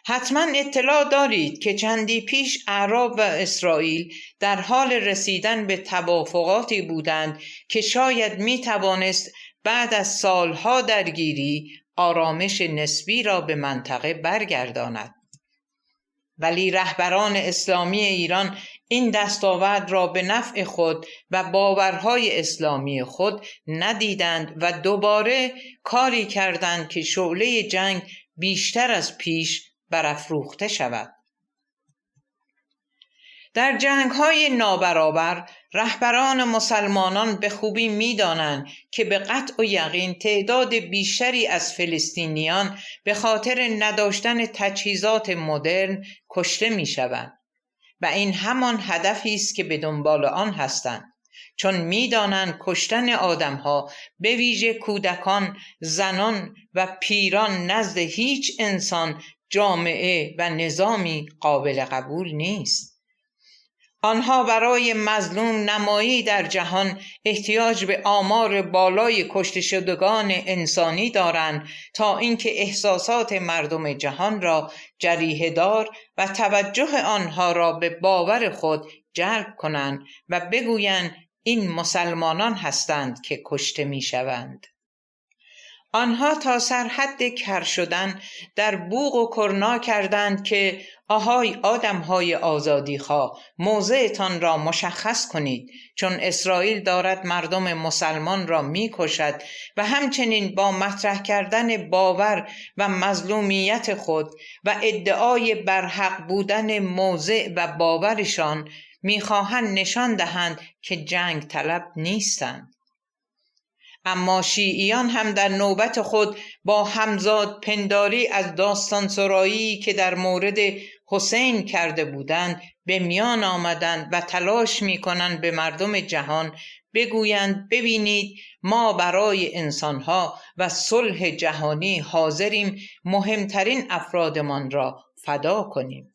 حتما اطلاع دارید که چندی پیش اعراب و اسرائیل در حال رسیدن به توافقاتی بودند که شاید می توانست بعد از سالها درگیری آرامش نسبی را به منطقه برگرداند. ولی رهبران اسلامی ایران این دستاورد را به نفع خود و باورهای اسلامی خود ندیدند و دوباره کاری کردند که شعله جنگ بیشتر از پیش برافروخته شود. در جنگ‌های نابرابر رهبران مسلمانان به خوبی می‌دانند که به قطع و یقین تعداد بیشتری از فلسطینیان به خاطر نداشتن تجهیزات مدرن کشته می‌شوند و این همان هدفی است که به دنبال آن هستند، چون می‌دانند کشتن آدم‌ها به ویژه کودکان، زنان و پیران نزد هیچ انسان، جامعه و نظامی قابل قبول نیست. آنها برای مظلوم نمایی در جهان احتیاج به آمار بالای کشته شدگان انسانی دارند تا اینکه احساسات مردم جهان را جریحه دار و توجه آنها را به باور خود جلب کنند و بگویند این مسلمانان هستند که کشته می شوند. آنها تا سرحد کر شدن در بوق و کرنا کردند که آهای آدمهای آزادیخواه، موضعتان را مشخص کنید، چون اسرائیل دارد مردم مسلمان را می کشد و همچنین با مطرح کردن باور و مظلومیت خود و ادعای برحق بودن موضع و باورشان می خواهند نشان دهند که جنگ طلب نیستند. اما شیعیان هم در نوبت خود با همزاد پنداری از داستان سرایی که در مورد حسین کرده بودند به میان آمدند و تلاش می کنند به مردم جهان بگویند ببینید ما برای انسانها و صلح جهانی حاضریم مهمترین افرادمان را فدا کنیم.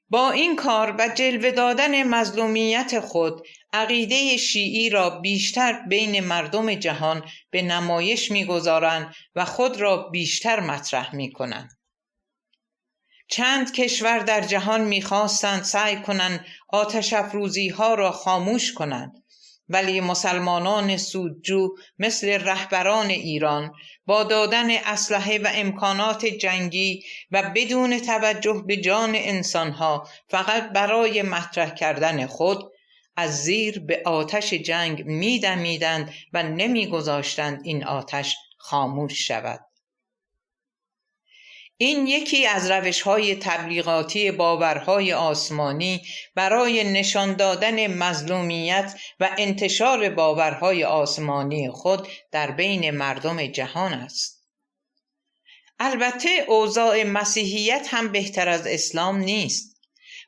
با این کار و جلوه دادن مظلومیت خود عقیده شیعی را بیشتر بین مردم جهان به نمایش می‌گذارند و خود را بیشتر مطرح می‌کنند. چند کشور در جهان می‌خواستند سعی کنند آتش افروزی‌ها را خاموش کنند، ولی مسلمانان سودجو مثل رهبران ایران با دادن اسلحه و امکانات جنگی و بدون توجه به جان انسانها فقط برای مطرح کردن خود از زیر به آتش جنگ می‌دمیدند و نمی‌گذاشتند این آتش خاموش شود. این یکی از روش‌های تبلیغاتی باورهای آسمانی برای نشان دادن مظلومیت و انتشار باورهای آسمانی خود در بین مردم جهان است. البته اوضاع مسیحیت هم بهتر از اسلام نیست.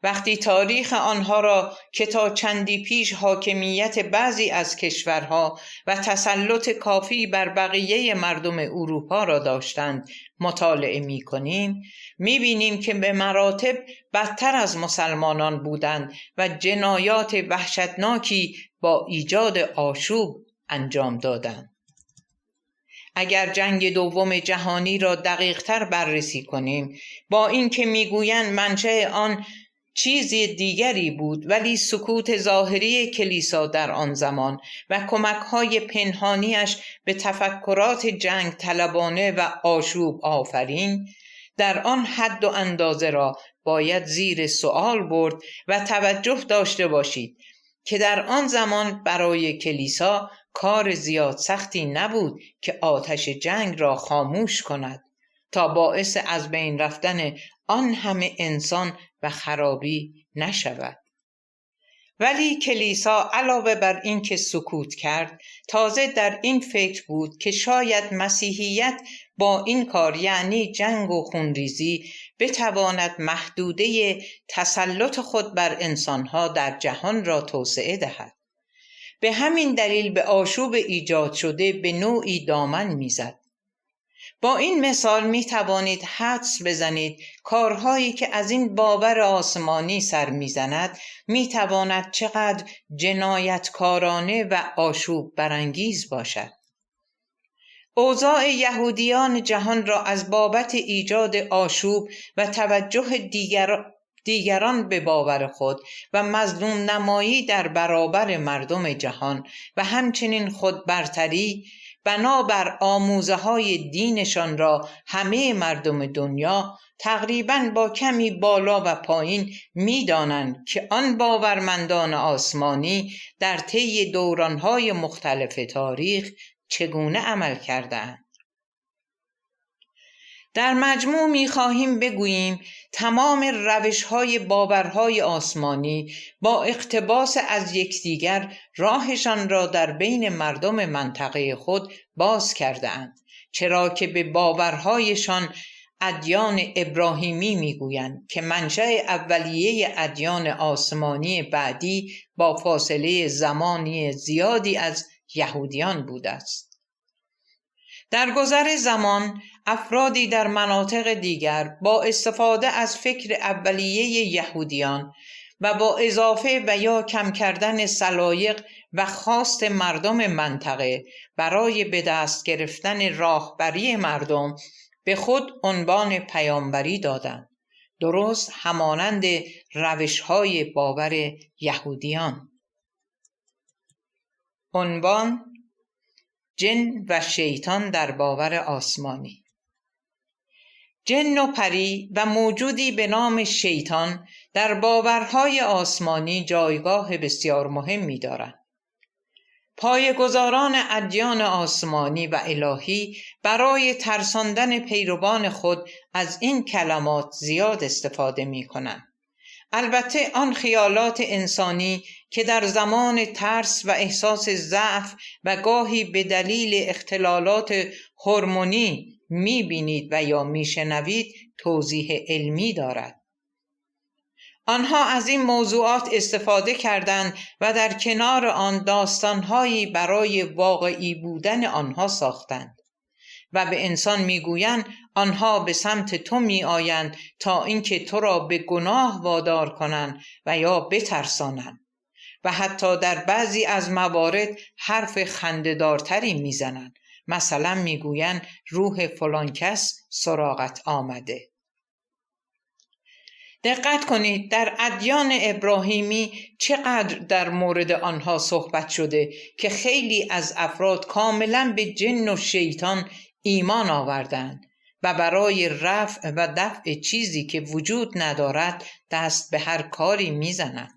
وقتی تاریخ آنها را که تا چندی پیش حاکمیت بعضی از کشورها و تسلط کافی بر بقیه مردم اروپا را داشتند مطالعه می کنیم، می بینیم که به مراتب بدتر از مسلمانان بودند و جنایات وحشتناکی با ایجاد آشوب انجام دادند. اگر جنگ دوم جهانی را دقیق‌تر بررسی کنیم، با اینکه میگویند منشأ آن چیزی دیگری بود، ولی سکوت ظاهری کلیسا در آن زمان و کمک‌های پنهانیش به تفکرات جنگ طلبانه و آشوب آفرین در آن حد و اندازه را باید زیر سؤال برد و توجه داشته باشید که در آن زمان برای کلیسا کار زیاد سختی نبود که آتش جنگ را خاموش کند تا باعث از بین رفتن آن همه انسان و خرابی نشود. ولی کلیسا علاوه بر این که سکوت کرد، تازه در این فکر بود که شاید مسیحیت با این کار، یعنی جنگ و خونریزی، بتواند محدوده تسلط خود بر انسانها در جهان را توسعه دهد. به همین دلیل به آشوب ایجاد شده به نوعی دامن میزد. با این مثال می توانید حدس بزنید کارهایی که از این باور آسمانی سر می زند می تواند چقدر جنایتکارانه و آشوب برانگیز باشد. اوضاع یهودیان جهان را از بابت ایجاد آشوب و توجه دیگران به باور خود و مظلوم نمایی در برابر مردم جهان و همچنین خودبرتری بنابر آموزه های دینشان را همه مردم دنیا تقریباً با کمی بالا و پایین می دانند که آن باورمندان آسمانی در طی دورانهای مختلف تاریخ چگونه عمل کردند. در مجموع می خواهیم بگوییم تمام روش‌های باورهای آسمانی با اقتباس از یکدیگر راهشان را در بین مردم منطقه خود باز کرده‌اند، چرا که به باورهایشان ادیان ابراهیمی میگویند که منشأ اولیه ادیان آسمانی بعدی با فاصله زمانی زیادی از یهودیان بوده است. در گذر زمان افرادی در مناطق دیگر با استفاده از فکر اولیه یهودیان و با اضافه و یا کم کردن سلایق و خواست مردم منطقه برای به دست گرفتن راهبری مردم به خود عنوان پیامبری دادند، درست همانند روش‌های باور یهودیان. عنوان: جن و شیطان در باور آسمانی. جن و پری و موجودی به نام شیطان در باورهای آسمانی جایگاه بسیار مهمی دارند. پایه‌گذاران ادیان آسمانی و الهی برای ترساندن پیروان خود از این کلمات زیاد استفاده می-کنند. البته آن خیالات انسانی که در زمان ترس و احساس ضعف و گاهی به دلیل اختلالات هورمونی می‌بینید و یا می‌شنوید توضیح علمی دارد. آنها از این موضوعات استفاده کردند و در کنار آن داستان‌هایی برای واقعی بودن آنها ساختند و به انسان میگویند آنها به سمت تو میآیند تا اینکه تو را به گناه وادار کنند و یا بترسانند و حتی در بعضی از موارد حرف خنده‌دارتری میزنند. مثلا میگویند روح فلان کس سراغت آمده. دقت کنید در ادیان ابراهیمی چقدر در مورد آنها صحبت شده که خیلی از افراد کاملا به جن و شیطان ایمان آوردند و برای رفع و دفع چیزی که وجود ندارد دست به هر کاری میزنند.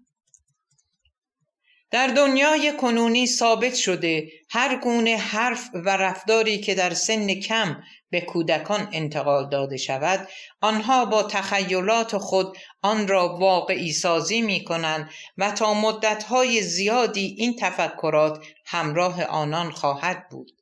در دنیای کنونی ثابت شده هر گونه حرف و رفتاری که در سن کم به کودکان انتقال داده شود، آنها با تخیلات خود آن را واقعی سازی می کنند و تا مدتهای زیادی این تفکرات همراه آنان خواهد بود.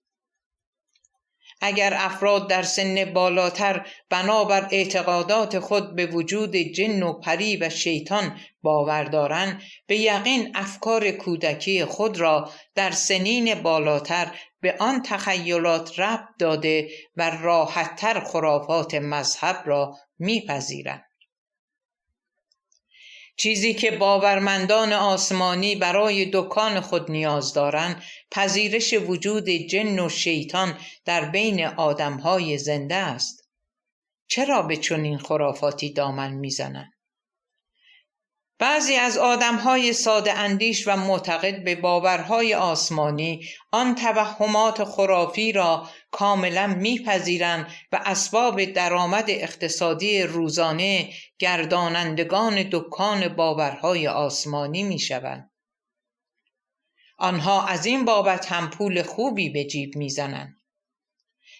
اگر افراد در سن بالاتر بنابر اعتقادات خود به وجود جن و پری و شیطان باور دارند، به یقین افکار کودکی خود را در سنین بالاتر به آن تخیلات ربط داده و راحت‌تر خرافات مذهب را می‌پذیرند. چیزی که باورمندان آسمانی برای دکان خود نیاز دارند، پذیرش وجود جن و شیطان در بین آدم‌های زنده است. چرا به چنین خرافاتی دامن می‌زنند؟ بعضی از آدم‌های ساده اندیش و معتقد به باورهای آسمانی آن توهمات خرافی را کاملا می‌پذیرند و اسباب درآمد اقتصادی روزانه گردانندگان دکان باورهای آسمانی می‌شوند. آنها از این بابت هم پول خوبی به جیب می‌زنند.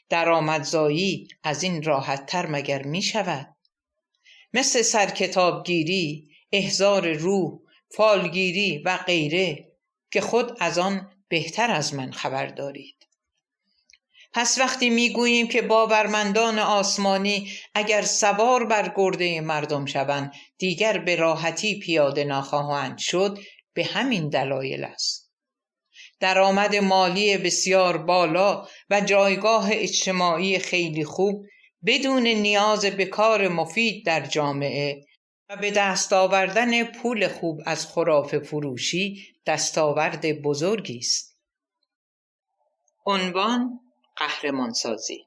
درآمدزایی از این راحت‌تر مگر می‌شود؟ مثل سرکتابگیری، احضار روح، فالگیری و غیره که خود از آن بهتر از من خبر دارید. پس وقتی میگوییم که باورمندان آسمانی اگر سوار بر گرده مردم شوند دیگر به راحتی پیاده نخواهند شد، به همین دلایل است. درآمد مالی بسیار بالا و جایگاه اجتماعی خیلی خوب بدون نیاز به کار مفید در جامعه و به دست آوردن پول خوب از خرافه فروشی دستاورد بزرگی است. عنوان: قهرمانسازی.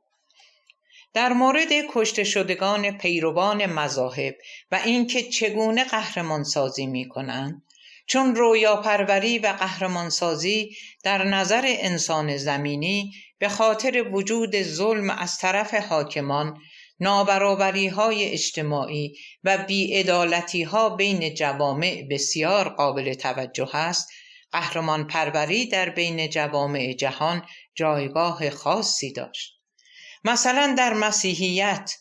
در مورد کشته شدگان پیروان مذاهب و اینکه چگونه قهرمانسازی می‌کنند، چون رویاپروری و قهرمانسازی در نظر انسان زمینی به خاطر وجود ظلم از طرف حاکمان، نابرابری‌های اجتماعی و بی‌عدالتی‌ها بین جوامع بسیار قابل توجه است، قهرمان پروری در بین جوامع جهان جایگاه خاصی داشت. مثلا در مسیحیت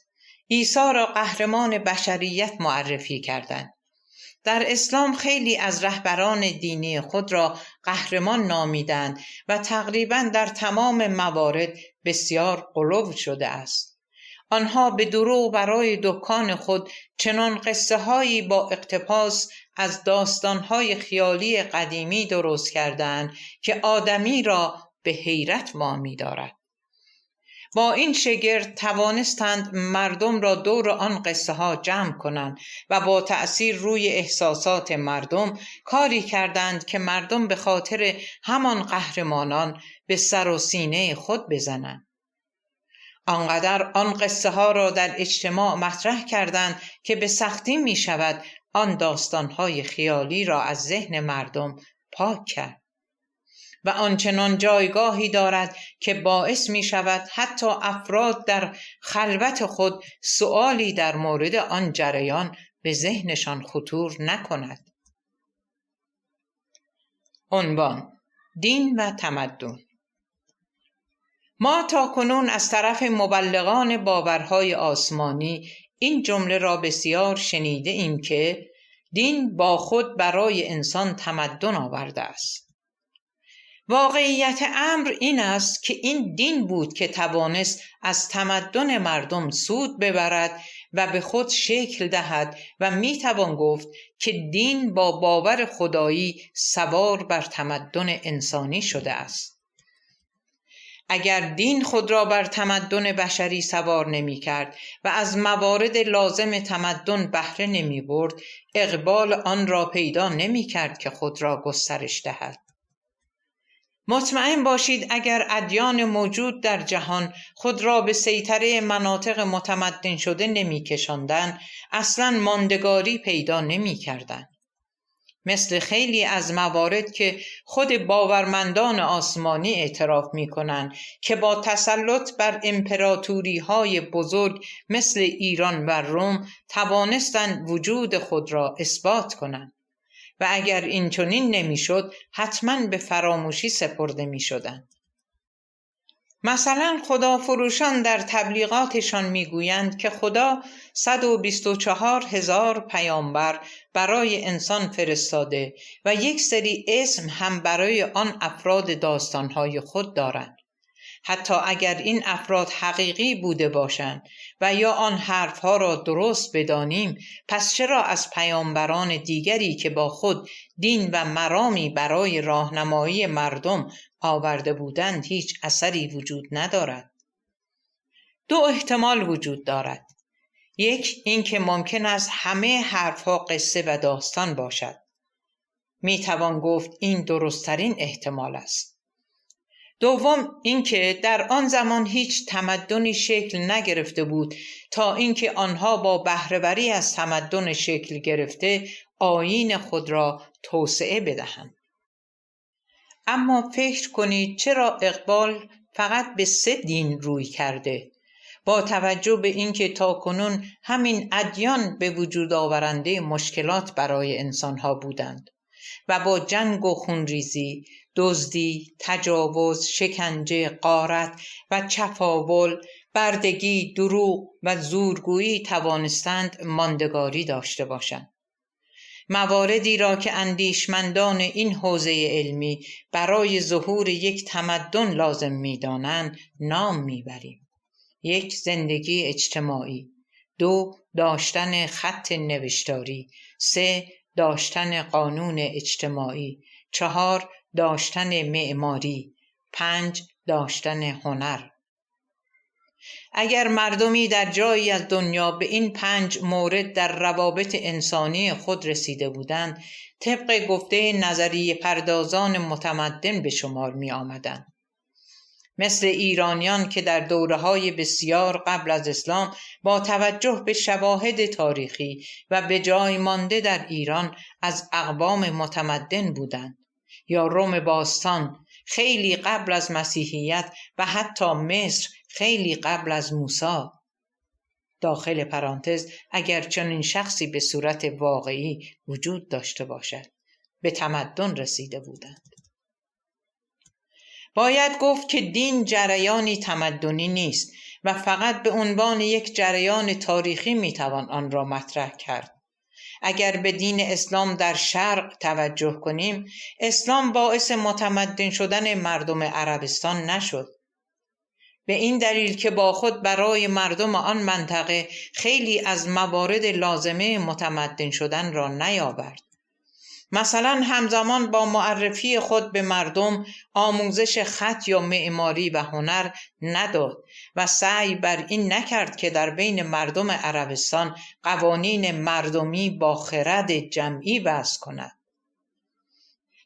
عیسی را قهرمان بشریت معرفی کردند. در اسلام خیلی از رهبران دینی خود را قهرمان نامیدند و تقریباً در تمام موارد بسیار غلو شده است. آنها به دروغ برای دکان خود چنان قصه هایی با اقتباس از داستانهای خیالی قدیمی درست کردند که آدمی را به حیرت وامی دارد. با این شگرد توانستند مردم را دور آن قصه ها جمع کنند و با تأثیر روی احساسات مردم کاری کردند که مردم به خاطر همان قهرمانان به سر و سینه خود بزنند. آنقدر آن قصه ها را در اجتماع مطرح کردند که به سختی می شود آن داستانهای خیالی را از ذهن مردم پاک کرد و آنچنان جایگاهی دارد که باعث می شود حتی افراد در خلوت خود سؤالی در مورد آن جریان به ذهنشان خطور نکند. عنوان: دین و تمدن. ما تاکنون از طرف مبلغان باورهای آسمانی این جمله را بسیار شنیده ایم که دین با خود برای انسان تمدن آورده است. واقعیت امر این است که این دین بود که توانست از تمدن مردم سود ببرد و به خود شکل دهد و میتوان گفت که دین با باور خدایی سوار بر تمدن انسانی شده است. اگر دین خود را بر تمدن بشری سوار نمی کرد و از موارد لازم تمدن بهره نمی برد، اقبال آن را پیدا نمی کرد که خود را گسترش دهد. مطمئن باشید اگر ادیان موجود در جهان خود را به سیطره مناطق متمدن شده نمی کشاندند، اصلاً ماندگاری پیدا نمی کردند. مثل خیلی از موارد که خود باورمندان آسمانی اعتراف می کنند که با تسلط بر امپراتوری های بزرگ مثل ایران و روم توانستند وجود خود را اثبات کنند و اگر این چنین نمی شد حتماً به فراموشی سپرده می شدند. مثلا خدافروشان در تبلیغاتشان میگویند که خدا 124,000 پیامبر برای انسان فرستاده و یک سری اسم هم برای آن افراد داستانهای خود دارند. حتی اگر این افراد حقیقی بوده باشند و یا آن حرفها را درست بدانیم، پس چرا از پیامبران دیگری که با خود دین و مرامی برای راهنمایی مردم آورده بودند هیچ اثری وجود ندارد؟ دو احتمال وجود دارد. یک، این که ممکن است همه حرفها قصه و داستان باشد. می توان گفت این درستترین احتمال است. دوم، اینکه در آن زمان هیچ تمدنی شکل نگرفته بود تا اینکه آنها با بهره‌وری از تمدن شکل گرفته آیین خود را توسعه بدهند. اما فکر کنید چرا اقبال فقط به 3 دین روی کرده؟ با توجه به اینکه تاکنون همین ادیان به وجود آورنده مشکلات برای انسانها بودند و با جنگ و خونریزی، دزدی، تجاوز، شکنجه، غارت و چپاول، بردگی، دروغ و زورگویی توانستند ماندگاری داشته باشند. مواردی را که اندیشمندان این حوزه علمی برای ظهور یک تمدن لازم می‌دانند نام می‌بریم. 1. زندگی اجتماعی. 2. داشتن خط نوشتاری. 3. داشتن قانون اجتماعی. 4. داشتن معماری. 5. داشتن هنر. اگر مردمی در جایی از دنیا به این 5 مورد در روابط انسانی خود رسیده بودند، طبق گفته نظریه پردازان متمدن به شمار می آمدند. مثل ایرانیان که در دوره‌های بسیار قبل از اسلام با توجه به شواهد تاریخی و به جای مانده در ایران از اقوام متمدن بودند، یا روم باستان خیلی قبل از مسیحیت و حتی مصر خیلی قبل از موسی. داخل پرانتز اگر چنین شخصی به صورت واقعی وجود داشته باشد، به تمدن رسیده بودند. باید گفت که دین جریانی تمدنی نیست و فقط به عنوان یک جریان تاریخی میتوان آن را مطرح کرد. اگر به دین اسلام در شرق توجه کنیم، اسلام باعث متمدن شدن مردم عربستان نشد. به این دلیل که با خود برای مردم آن منطقه خیلی از موارد لازمه متمدن شدن را نیاورد. مثلا همزمان با معرفی خود به مردم آموزش خط یا معماری و هنر نداد و سعی بر این نکرد که در بین مردم عربستان قوانین مردمی با خرد جمعی وضع کند.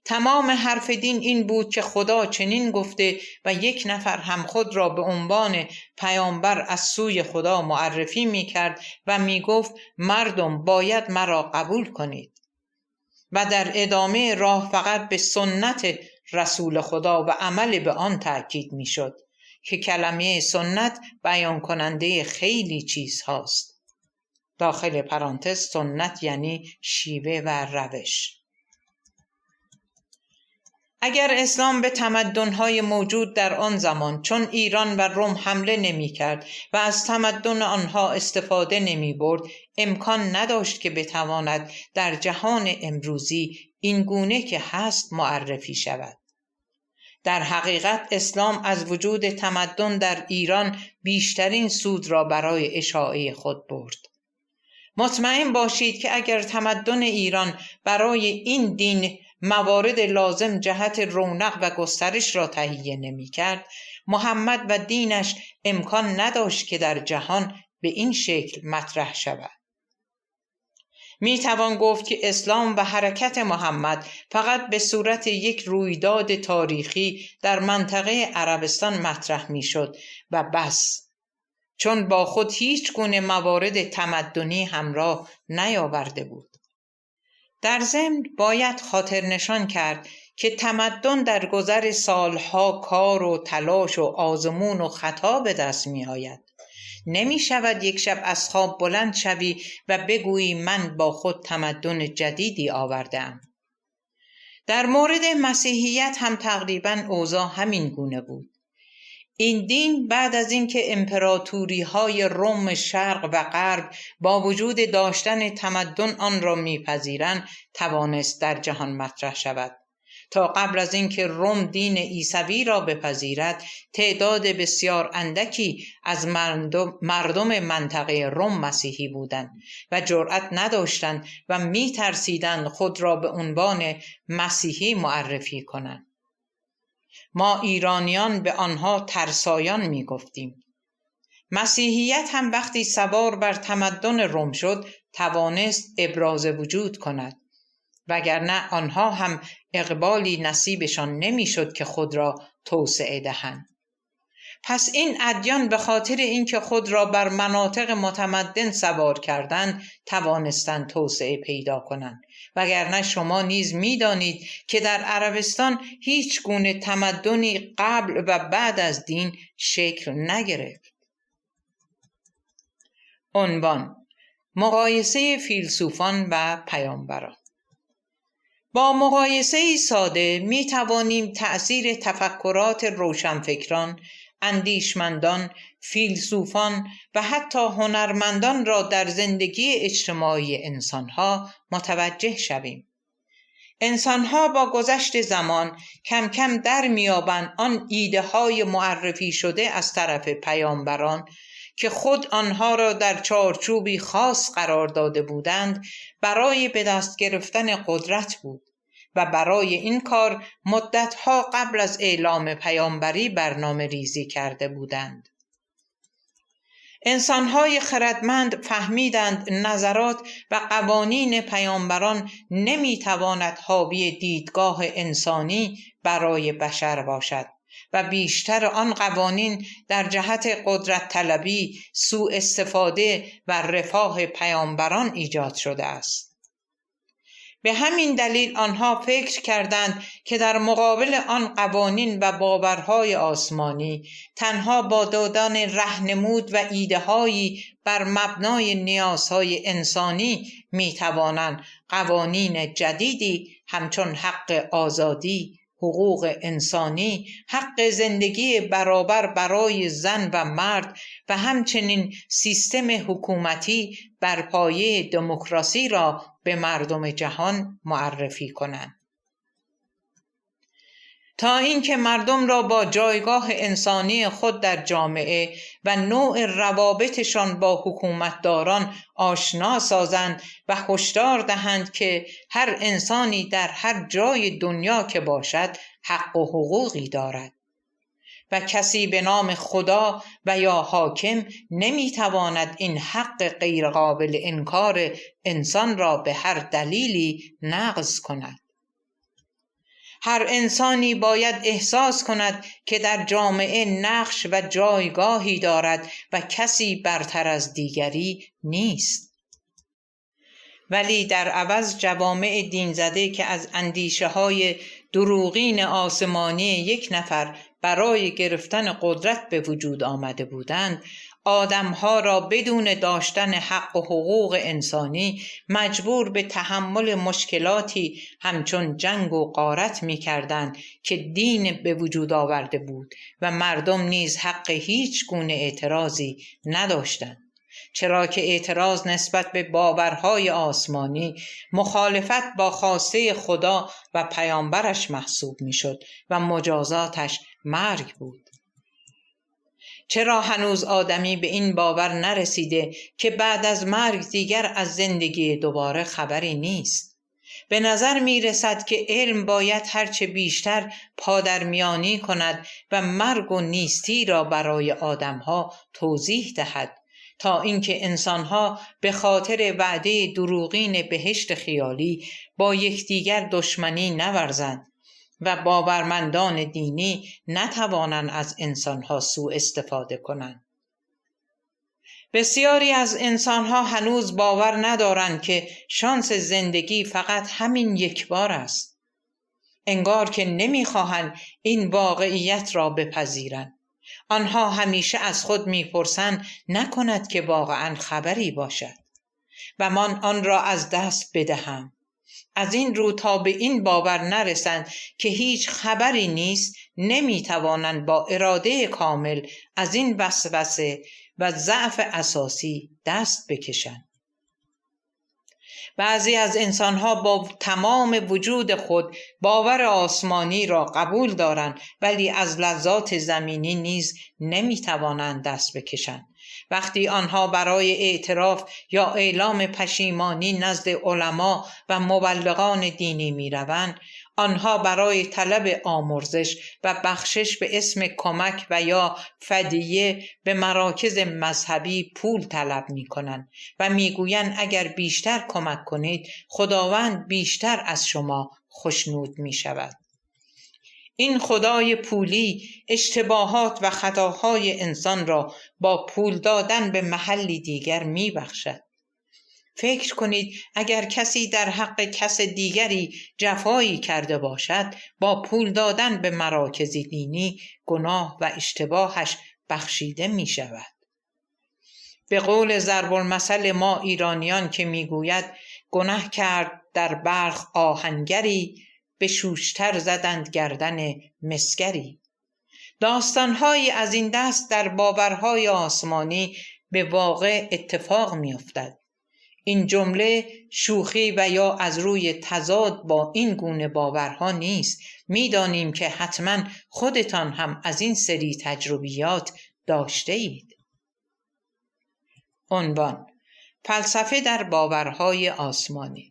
تمام حرف دین این بود که خدا چنین گفته و یک نفر هم خود را به عنوان پیامبر از سوی خدا معرفی می کرد و می گفت مردم باید مرا قبول کنید و در ادامه راه فقط به سنت رسول خدا و عمل به آن تأکید می شد که کلمه سنت بیان کننده خیلی چیز هاست. داخل پرانتز سنت یعنی شیوه و روش. اگر اسلام به تمدن‌های موجود در آن زمان چون ایران و روم حمله نمی‌کرد و از تمدن آنها استفاده نمی‌برد، امکان نداشت که بتواند در جهان امروزی این گونه که هست معرفی شود. در حقیقت اسلام از وجود تمدن در ایران بیشترین سود را برای اشاعه خود برد. مطمئن باشید که اگر تمدن ایران برای این دین موارد لازم جهت رونق و گسترش را تهیه نمی کرد، محمد و دینش امکان نداشت که در جهان به این شکل مطرح شود. می توان گفت که اسلام و حرکت محمد فقط به صورت یک رویداد تاریخی در منطقه عربستان مطرح می شد و بس، چون با خود هیچ گونه موارد تمدنی همراه نیاورده بود. در ضمن باید خاطر نشان کرد که تمدن در گذر سالها کار و تلاش و آزمون و خطا به دست می آید. نمی شود یک شب از خواب بلند شوی و بگویی من با خود تمدن جدیدی آوردم. در مورد مسیحیت هم تقریباً اوضاع همین گونه بود. این دین بعد از اینکه امپراتوری‌های روم شرق و غرب با وجود داشتن تمدن آن را می‌پذیرند توانست در جهان مطرح شود. تا قبل از اینکه روم دین عیسوی را بپذیرد، تعداد بسیار اندکی از مردم منطقه روم مسیحی بودند و جرأت نداشتند و می‌ترسیدند خود را به عنوان مسیحی معرفی کنند. ما ایرانیان به آنها ترسایان می گفتیم. مسیحیت هم وقتی سوار بر تمدن روم شد توانست ابراز وجود کند، وگرنه آنها هم اقبالی نصیبشان نمی شد که خود را توسعه دهند. پس این ادیان به خاطر اینکه خود را بر مناطق متمدن سوار کردند توانستند توسعه پیدا کنند، وگرنه شما نیز می‌دانید که در عربستان هیچ گونه تمدنی قبل و بعد از دین شکل نگرفت. عنوان: مقایسه فیلسوفان و پیامبران. با مقایسه ساده می توانیم تأثیر تفکرات روشنفکران، اندیشمندان، فیلسوفان و حتی هنرمندان را در زندگی اجتماعی انسانها متوجه شویم. انسانها با گذشت زمان کم کم در میابند آن ایده های معرفی شده از طرف پیامبران که خود آنها را در چارچوبی خاص قرار داده بودند برای به دست گرفتن قدرت بود و برای این کار مدتها قبل از اعلام پیامبری برنامه ریزی کرده بودند. انسانهای خردمند فهمیدند نظرات و قوانین پیامبران نمیتواند حاوی دیدگاه انسانی برای بشر باشد و بیشتر آن قوانین در جهت قدرت طلبی، سوء استفاده و رفاه پیامبران ایجاد شده است. به همین دلیل آنها فکر کردند که در مقابل آن قوانین و باورهای آسمانی تنها با دادن راهنمود و ایده‌هایی بر مبنای نیازهای انسانی می‌توانند قوانین جدیدی همچون حق آزادی، حقوق انسانی، حق زندگی برابر برای زن و مرد و همچنین سیستم حکومتی بر پایه دموکراسی را به مردم جهان معرفی کنند. تا اینکه مردم را با جایگاه انسانی خود در جامعه و نوع روابطشان با حکومتداران آشنا سازند و هشدار دهند که هر انسانی در هر جای دنیا که باشد حق و حقوقی دارد و کسی به نام خدا و یا حاکم نمیتواند این حق غیرقابل انکار انسان را به هر دلیلی نقض کند. هر انسانی باید احساس کند که در جامعه نقش و جایگاهی دارد و کسی برتر از دیگری نیست. ولی در عوض جوامع دینزده که از اندیشه‌های دروغین آسمانی یک نفر برای گرفتن قدرت به وجود آمده بودند، آدمها را بدون داشتن حق و حقوق انسانی مجبور به تحمل مشکلاتی همچون جنگ و غارت می کردند که دین به وجود آورده بود و مردم نیز حق هیچ گونه اعتراضی نداشتند، چرا که اعتراض نسبت به باورهای آسمانی مخالفت با خواسته خدا و پیامبرش محسوب می شد و مجازاتش مرگ بود. چرا هنوز آدمی به این باور نرسیده که بعد از مرگ دیگر از زندگی دوباره خبری نیست؟ به نظر می رسد که علم باید هرچه بیشتر پادرمیانی کند و مرگ و نیستی را برای آدمها توضیح دهد تا اینکه انسانها به خاطر وعده دروغین بهشت خیالی با یکدیگر دشمنی نورزند و باورمندان دینی نتوانند از انسانها سوء استفاده کنند. بسیاری از انسانها هنوز باور ندارند که شانس زندگی فقط همین یک بار است. انگار که نمیخواهند این واقعیت را بپذیرند. آنها همیشه از خود میپرسند نکند که واقعا خبری باشد و من آن را از دست بدهم. از این رو تا به این باور نرسند که هیچ خبری نیست، نمیتوانند با اراده کامل از این وسوسه و ضعف اساسی دست بکشند. بعضی از انسانها با تمام وجود خود باور آسمانی را قبول دارند ولی از لذات زمینی نیز نمیتوانند دست بکشند. وقتی آنها برای اعتراف یا اعلام پشیمانی نزد علما و مبلغان دینی می روند، آنها برای طلب آمرزش و بخشش به اسم کمک و یا فدیه به مراکز مذهبی پول طلب می کنند و می گویند اگر بیشتر کمک کنید خداوند بیشتر از شما خوشنود می شود. این خدای پولی اشتباهات و خطاهای انسان را با پول دادن به محلی دیگر می بخشد. فکر کنید اگر کسی در حق کس دیگری جفایی کرده باشد، با پول دادن به مراکز دینی گناه و اشتباهش بخشیده می شود. به قول ضرب المثل ما ایرانیان که می گوید گناه کرد در بلخ آهنگری، به شوشتر زدند گردن مسگری. داستانهایی از این دست در باورهای آسمانی به واقع اتفاق می افتد. این جمله شوخی و یا از روی تضاد با این گونه باورها نیست. می دانیم که حتما خودتان هم از این سری تجربیات داشته اید. عنوان: فلسفه در باورهای آسمانی.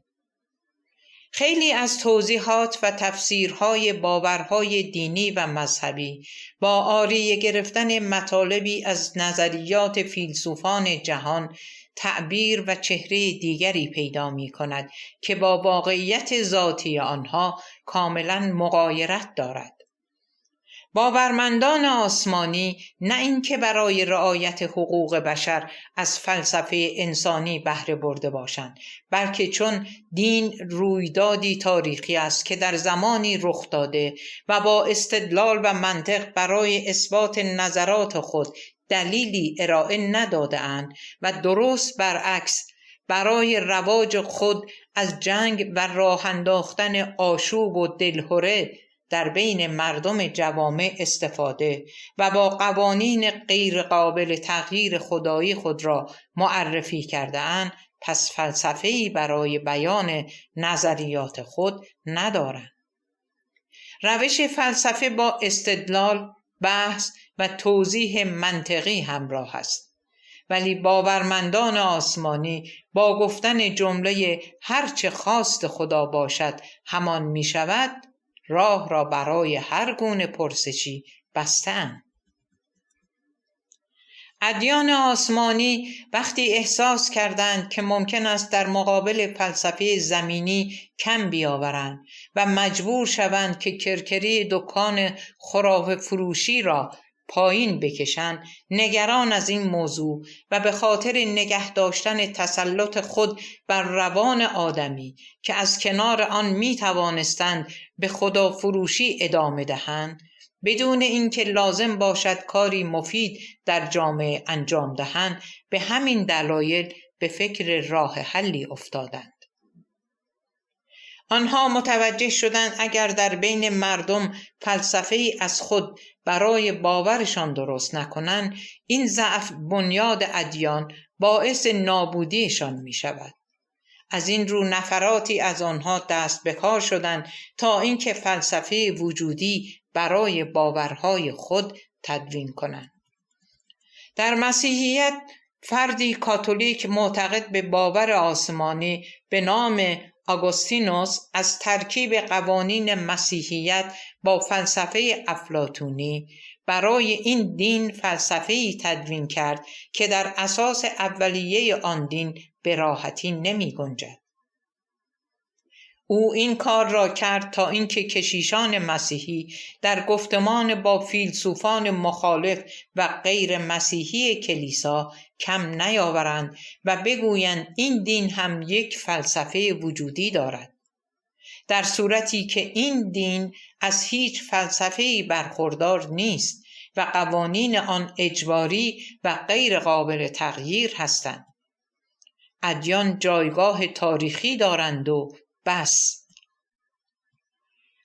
خیلی از توضیحات و تفسیرهای باورهای دینی و مذهبی با عاریه گرفتن مطالبی از نظریات فیلسوفان جهان تعبیر و چهره دیگری پیدا می کند که با واقعیت ذاتی آنها کاملا مغایرت دارد. باورمندان آسمانی نه اینکه برای رعایت حقوق بشر از فلسفه انسانی بهره برده باشند، بلکه چون دین رویدادی تاریخی است که در زمانی رخ داده و با استدلال و منطق برای اثبات نظرات خود دلیلی ارائه نداده اند و درست برعکس برای رواج خود از جنگ و راه انداختن آشوب و دلهره در بین مردم جوامع استفاده و با قوانین غیر قابل تغییر خدایی خود را معرفی کرده اند، پس فلسفه‌ای برای بیان نظریات خود ندارند. روش فلسفه با استدلال، بحث و توضیح منطقی همراه است، ولی باورمندان آسمانی با گفتن جمله هرچه خواست خدا باشد همان می شود راه را برای هر گونه پرسشی بسته‌اند. ادیان آسمانی وقتی احساس کردند که ممکن است در مقابل فلسفه زمینی کم بیاورند و مجبور شوند که کرکری دکان خرافه فروشی را پایین بکشند، نگران از این موضوع و به خاطر نگه داشتن تسلط خود بر روان آدمی که از کنار آن می توانستند به خدا فروشی ادامه دهند، بدون اینکه لازم باشد کاری مفید در جامعه انجام دهند، به همین دلایل به فکر راه حلی افتادند. آنها متوجه شدند اگر در بین مردم فلسفه‌ای از خود برای باورشان درست نکنند، این ضعف بنیاد ادیان باعث نابودیشان می شود. از این رو نفراتی از آنها دست به کار شدند تا اینکه فلسفه وجودی برای باورهای خود تدوین کنند. در مسیحیت فردی کاتولیک معتقد به باور آسمانی به نام آگوستینوس از ترکیب قوانین مسیحیت با فلسفه افلاطونی برای این دین فلسفه‌ای تدوین کرد که در اساس اولیه آن دین به راحتی نمی گنجد. او این کار را کرد تا اینکه کشیشان مسیحی در گفتمان با فیلسوفان مخالف و غیر مسیحی کلیسا کم نیاورند و بگویند این دین هم یک فلسفه وجودی دارد، در صورتی که این دین از هیچ فلسفه‌ای برخوردار نیست و قوانین آن اجباری و غیر قابل تغییر هستند. ادیان جایگاه تاریخی دارند و بس.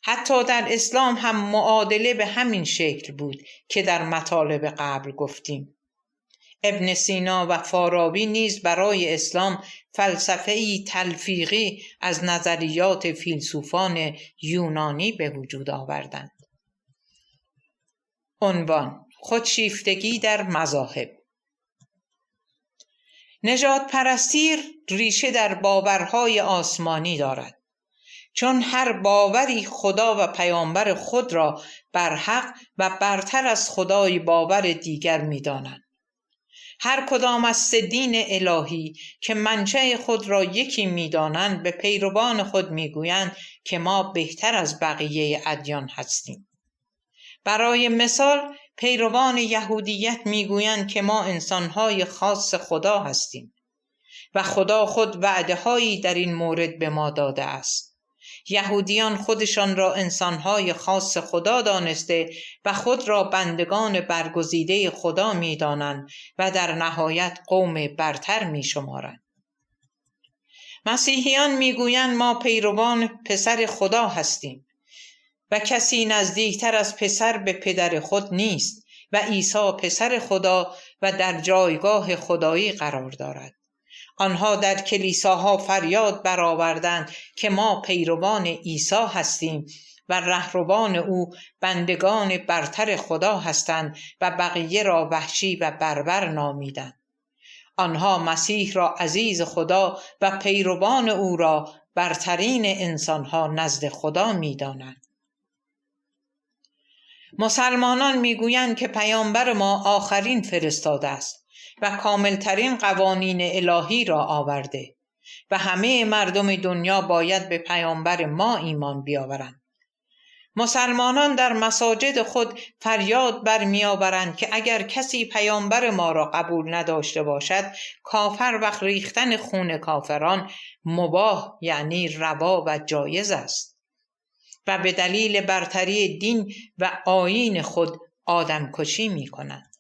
حتی در اسلام هم معادله به همین شکل بود که در مطالب قبل گفتیم. ابن سینا و فارابی نیز برای اسلام فلسفه‌ای تلفیقی از نظریات فیلسوفان یونانی به وجود آوردند. عنوان: خودشیفتگی در مذاهب. نژاد پرستی ریشه در باورهای آسمانی دارد، چون هر باوری خدا و پیامبر خود را برحق و برتر از خدای باور دیگر می دانند. هر کدام از سه دین الهی که منشأ خود را یکی می دانند به پیروان خود می گویند که ما بهتر از بقیه ادیان هستیم. برای مثال پیروان یهودیت می گویند که ما انسانهای خاص خدا هستیم و خدا خود وعده‌هایی در این مورد به ما داده است. یهودیان خودشان را انسانهای خاص خدا دانسته و خود را بندگان برگزیده خدا می دانند و در نهایت قوم برتر می شمارند. مسیحیان می گویند ما پیروان پسر خدا هستیم و کسی نزدیکتر از پسر به پدر خود نیست و عیسی پسر خدا و در جایگاه خدایی قرار دارد. آنها در کلیساها فریاد برآوردند که ما پیروان عیسی هستیم و رهروان او بندگان برتر خدا هستند و بقیه را وحشی و بربر نامیدند. آنها مسیح را عزیز خدا و پیروان او را برترین انسانها نزد خدا می‌دانند. مسلمانان میگویند که پیامبر ما آخرین فرستاده است و کاملترین قوانین الهی را آورده و همه مردم دنیا باید به پیامبر ما ایمان بیاورند. مسلمانان در مساجد خود فریاد برمی‌آورند که اگر کسی پیامبر ما را قبول نداشته باشد، کافر و ریختن خون کافران مباح یعنی روا و جایز است و به دلیل برتری دین و آیین خود آدم کشی می کنند.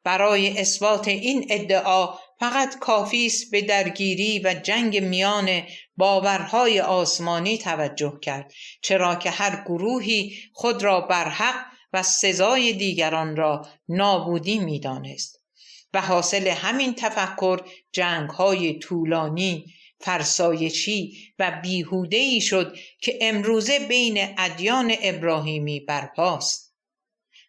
برای اثبات این ادعا فقط کافی است به درگیری و جنگ میان باورهای آسمانی توجه کرد، چرا که هر گروهی خود را برحق و سزای دیگران را نابودی می دانست و حاصل همین تفکر جنگ‌های طولانی، فرسایشی و بیهوده‌ای شد که امروزه بین ادیان ابراهیمی برپاست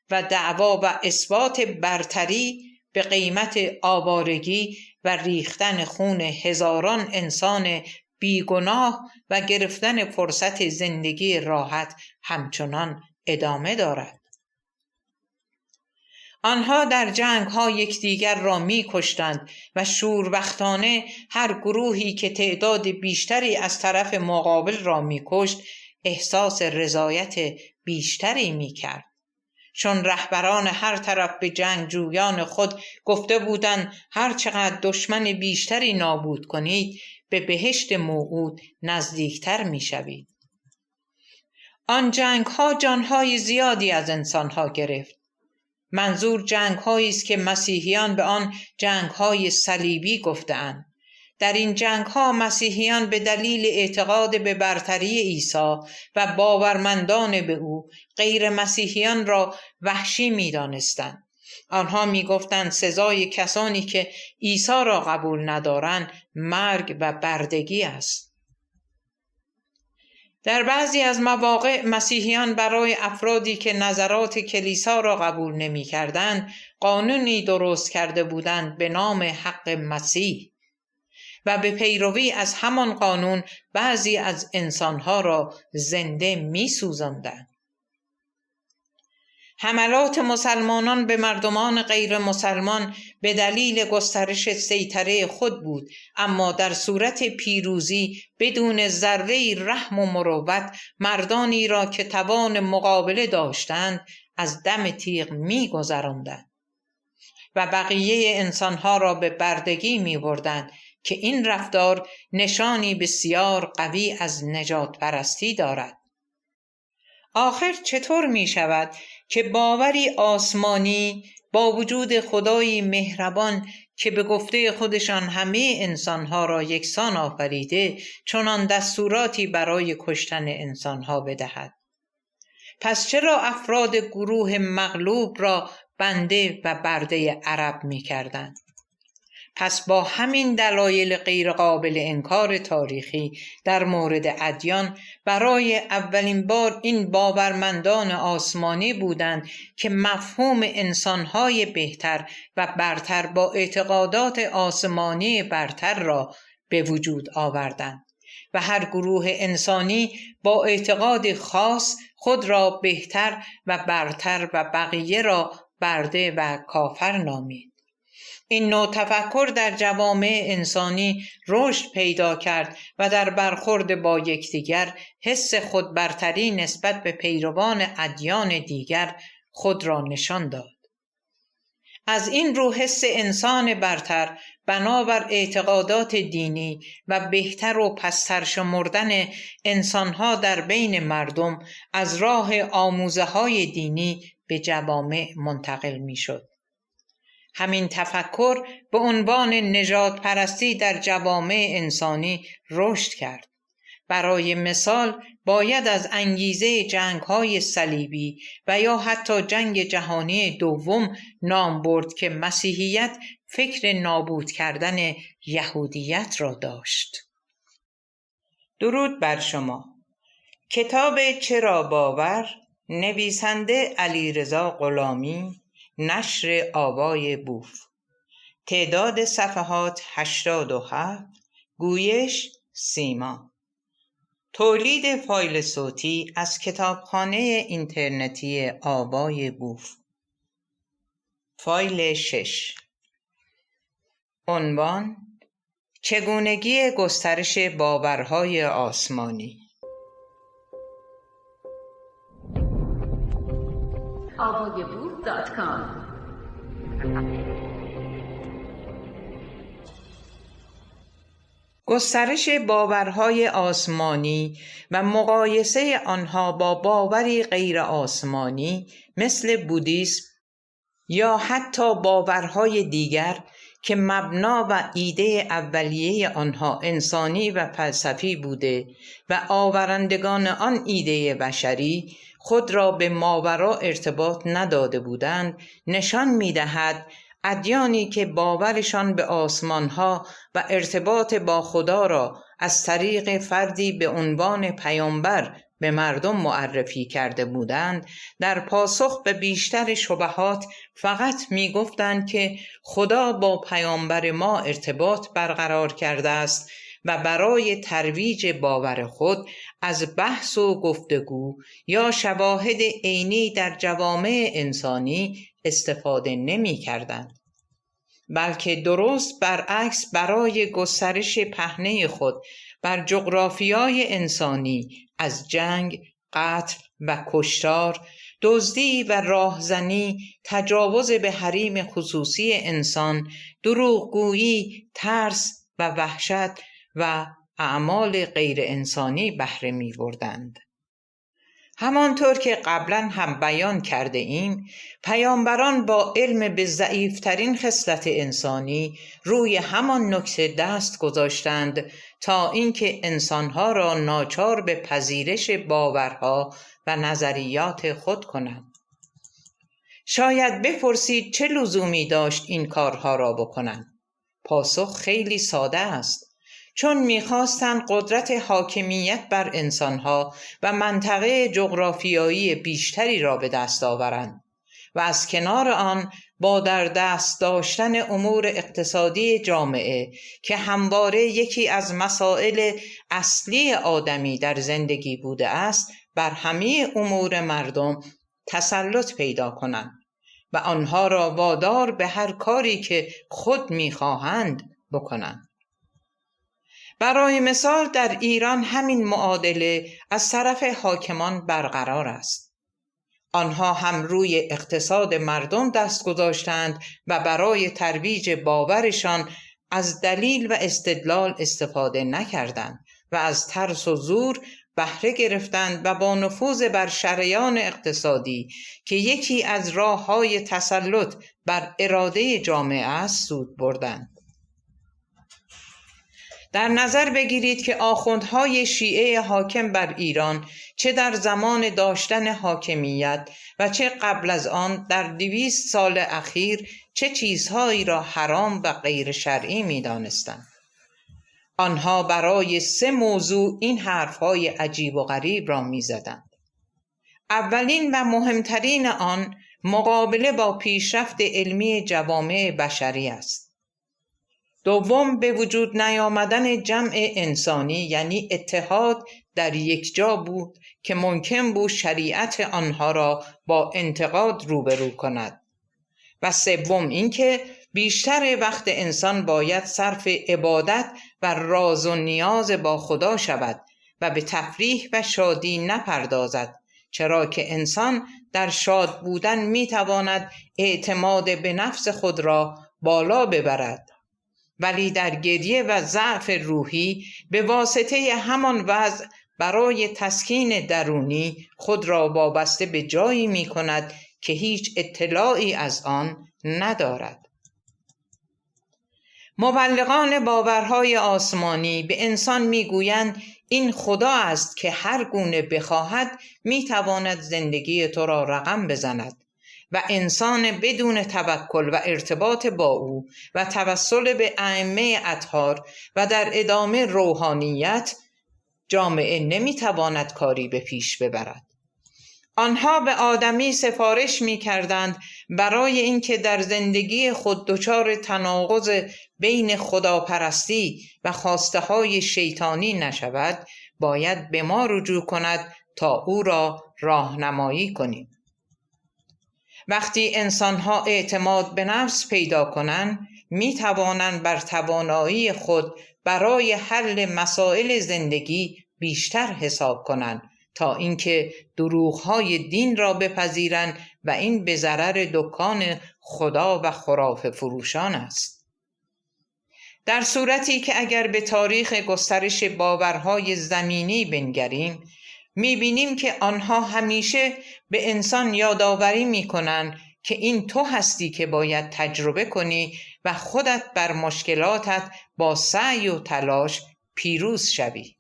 و دعوا و اثبات برتری به قیمت آوارگی و ریختن خون هزاران انسان بیگناه و گرفتن فرصت زندگی راحت همچنان ادامه دارد. آنها در جنگ‌ها یکدیگر را می‌کشتند و شوربختانه هر گروهی که تعداد بیشتری از طرف مقابل را می‌کشت احساس رضایت بیشتری می‌کرد، چون رهبران هر طرف به جنگجویان خود گفته بودند هر چقدر دشمن بیشتری نابود کنید به بهشت موعود نزدیکتر می‌شوید. آن جنگ‌ها جان‌های زیادی از انسان‌ها گرفت. منظور جنگ‌هایی است که مسیحیان به آن جنگ‌های صلیبی گفته‌اند. در این جنگ‌ها مسیحیان به دلیل اعتقاد به برتری عیسی و باورمندان به او غیر مسیحیان را وحشی می‌دانستند. آنها می‌گفتند سزای کسانی که عیسی را قبول ندارند مرگ و بردگی است. در بعضی از مواقع مسیحیان برای افرادی که نظرات کلیسا را قبول نمی‌کردند قانونی درست کرده بودند به نام حق مسیح و به پیروی از همان قانون بعضی از انسانها را زنده می‌سوزاندند. حملات مسلمانان به مردمان غیر مسلمان به دلیل گسترش سیطره خود بود، اما در صورت پیروزی بدون ذره رحم و مروت مردانی را که توان مقابله داشتند از دم تیغ می‌گذراندند و بقیه انسانها را به بردگی می‌بردند که این رفتار نشانی بسیار قوی از نجات پرستی دارد. آخر چطور می شود که باوری آسمانی با وجود خدایی مهربان که به گفته خودشان همه انسانها را یکسان آفریده چنان دستوراتی برای کشتن انسانها بدهد؟ پس چرا افراد گروه مغلوب را بنده و برده عرب می کردند؟ پس با همین دلایل غیرقابل انکار تاریخی در مورد ادیان برای اولین بار این باورمندان آسمانی بودند که مفهوم انسانهای بهتر و برتر با اعتقادات آسمانی برتر را به وجود آوردند و هر گروه انسانی با اعتقاد خاص خود را بهتر و برتر و بقیه را برده و کافر نامید. این نوع تفکر در جوامع انسانی رشد پیدا کرد و در برخورد با یکدیگر حس خودبرتری نسبت به پیروان ادیان دیگر خود را نشان داد. از این رو حس انسان برتر بنابر اعتقادات دینی و بهتر و پستر شمردن انسانها در بین مردم از راه آموزه‌های دینی به جوامع منتقل می شد. همین تفکر به عنوان نژاد پرستی در جوامع انسانی رشد کرد. برای مثال باید از انگیزه جنگ‌های صلیبی و یا حتی جنگ جهانی دوم نام برد که مسیحیت فکر نابود کردن یهودیت را داشت. درود بر شما. کتاب چرا باور، نویسنده علیرضا غلامی، نشر آوای بوف. تعداد صفحات 87. گویش سیما. تولید فایل صوتی از کتابخانه اینترنتی آوای بوف. فایل 6. عنوان: چگونگی گسترش باورهای آسمانی.
avayaboof.com.
گسترش باورهای آسمانی و مقایسه آنها با باوری غیر آسمانی مثل بودیسم یا حتی باورهای دیگر که مبنا و ایده اولیه آنها انسانی و فلسفی بوده و آورندگان آن ایده بشری خود را به ماورا ارتباط نداده بودند، نشان می‌دهد ادیانی که باورشان به آسمانها و ارتباط با خدا را از طریق فردی به عنوان پیامبر به مردم معرفی کرده بودند، در پاسخ به بیشتر شبهات فقط می گفتند که خدا با پیامبر ما ارتباط برقرار کرده است و برای ترویج باور خود از بحث و گفتگو یا شواهد عینی در جوامع انسانی استفاده نمی کردند، بلکه درست برعکس برای گسترش پهنه خود بر جغرافیای انسانی از جنگ، قتل و کشتار، دزدی و راهزنی، تجاوز به حریم خصوصی انسان، دروغگویی، ترس و وحشت و اعمال غیر انسانی بهره می بردند. همانطور که قبلا هم بیان کرده ایم، پیامبران با علم به ضعیفترین خصلت انسانی روی همان نکته دست گذاشتند تا اینکه انسانها را ناچار به پذیرش باورها و نظریات خود کنند. شاید بپرسید چه لزومی داشت این کارها را بکنند؟ پاسخ خیلی ساده است. چون می‌خواستند قدرت حاکمیت بر انسانها و منطقه جغرافیایی بیشتری را به دست آورند و از کنار آن با در دست داشتن امور اقتصادی جامعه که همواره یکی از مسائل اصلی آدمی در زندگی بوده است، بر همه امور مردم تسلط پیدا کنند و آنها را وادار به هر کاری که خود می‌خواهند بکنند. برای مثال در ایران همین معادله از طرف حاکمان برقرار است. آنها هم روی اقتصاد مردم دست گذاشتند و برای ترویج باورشان از دلیل و استدلال استفاده نکردند و از ترس و زور بهره گرفتند و با نفوذ بر شریان اقتصادی که یکی از راه‌های تسلط بر اراده جامعه است سود بردند. در نظر بگیرید که آخوندهای شیعه حاکم بر ایران چه در زمان داشتن حاکمیت و چه قبل از آن در 200 سال اخیر چه چیزهایی را حرام و غیر شرعی می دانستند. آنها برای 3 موضوع این حرفهای عجیب و غریب را می زدند. اولین و مهمترین آن مقابله با پیشرفت علمی جوامع بشری است. دوم، به وجود نیامدن جمع انسانی یعنی اتحاد در یک جا بود که ممکن بود شریعت آنها را با انتقاد روبرو کند. و سوم اینکه بیشتر وقت انسان باید صرف عبادت و راز و نیاز با خدا شود و به تفریح و شادی نپردازد، چرا که انسان در شاد بودن میتواند اعتماد به نفس خود را بالا ببرد، ولی در گریه و ضعف روحی به واسطه همان وضع برای تسکین درونی خود را وابسته به جایی می کند که هیچ اطلاعی از آن ندارد. مبلغان باورهای آسمانی به انسان میگویند این خدا است که هر گونه بخواهد میتواند زندگی تو را رقم بزند و انسان بدون توکل و ارتباط با او و توسل به ائمه اطهار و در ادامه روحانیت جامعه نمیتواند کاری به پیش ببرد. آنها به آدمی سفارش می کردند برای اینکه در زندگی خود دچار تناقض بین خداپرستی و خواسته های شیطانی نشود، باید به ما رجوع کند تا او را راهنمایی کنیم. وقتی انسانها اعتماد به نفس پیدا کنند، می توانند بر توانایی خود برای حل مسائل زندگی بیشتر حساب کنند تا اینکه دروغ‌های دین را بپذیرند و این به ضرر دکان خدا و خرافه فروشان است. در صورتی که اگر به تاریخ گسترش باورهای زمینی بنگریم، می‌بینیم که آنها همیشه به انسان یادآوری می‌کنند که این تو هستی که باید تجربه کنی و خودت بر مشکلاتت با سعی و تلاش پیروز شوی.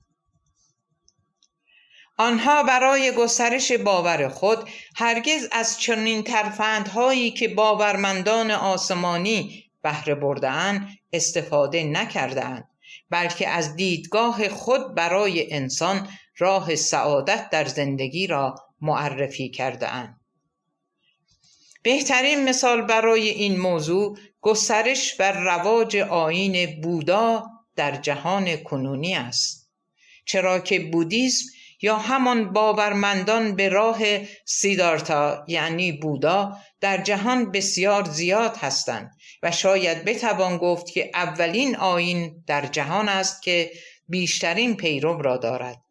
آنها برای گسترش باور خود هرگز از چنین ترفندهایی که باورمندان آسمانی بهره برده‌اند استفاده نکرده‌اند، بلکه از دیدگاه خود برای انسان راه سعادت در زندگی را معرفی کرده‌اند. بهترین مثال برای این موضوع گسترش و رواج آیین بودا در جهان کنونی است، چرا که بودیسم یا همان باورمندان به راه سیدارتا یعنی بودا در جهان بسیار زیاد هستند و شاید بتوان گفت که اولین آیین در جهان است که بیشترین پیرو را دارد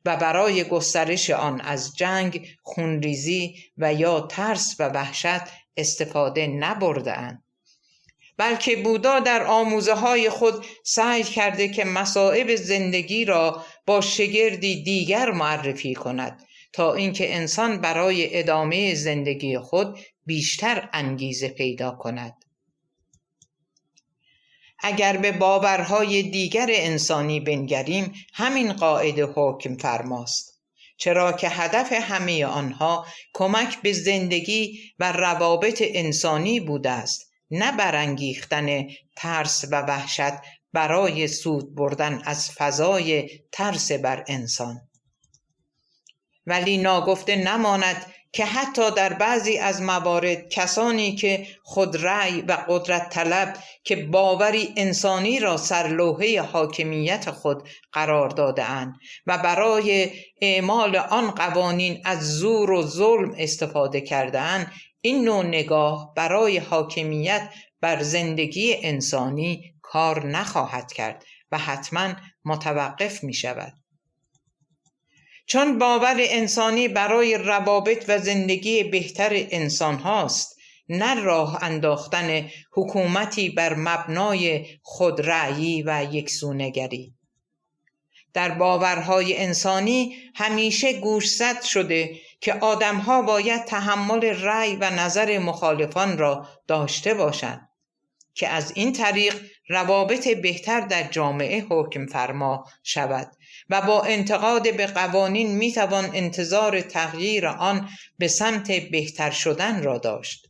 و برای گسترش آن از جنگ، خونریزی و یا ترس و وحشت استفاده نبرده‌اند، بلکه بودا در آموزه‌های خود سعی کرده که مصائب زندگی را با شگردی دیگر معرفی کند تا اینکه انسان برای ادامه زندگی خود بیشتر انگیزه پیدا کند. اگر به باورهای دیگر انسانی بنگریم، همین قاعده حکم فرماست، چرا که هدف همه آنها کمک به زندگی و روابط انسانی بوده است، نه برانگیختن ترس و وحشت برای سود بردن از فضای ترس بر انسان. ولی ناگفته نماند که حتی در بعضی از موارد کسانی که خود رأی و قدرت طلب که باوری انسانی را سرلوحه حاکمیت خود قرار داده‌اند و برای اعمال آن قوانین از زور و ظلم استفاده کرده‌اند، این نوع نگاه برای حاکمیت بر زندگی انسانی کار نخواهد کرد و حتما متوقف می شود. چون باور انسانی برای روابط و زندگی بهتر انسان هاست، نه راه انداختن حکومتی بر مبنای خودرأیی و یکسونگری. در باورهای انسانی همیشه گوشزد شده که آدمها باید تحمل رأی و نظر مخالفان را داشته باشند که از این طریق روابط بهتر در جامعه حکم فرما شود و با انتقاد به قوانین میتوان انتظار تغییر آن به سمت بهتر شدن را داشت.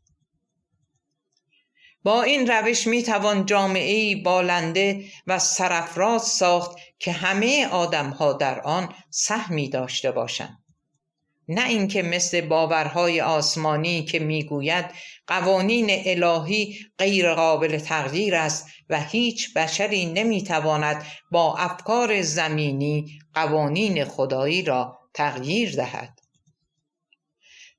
با این روش میتوان جامعه‌ای بالنده و سرافراز ساخت که همه آدم‌ها در آن سهمی داشته باشند، نه اینکه مثل باورهای آسمانی که میگوید قوانین الهی غیر قابل تغییر است و هیچ بشری نمیتواند با افکار زمینی قوانین خدایی را تغییر دهد.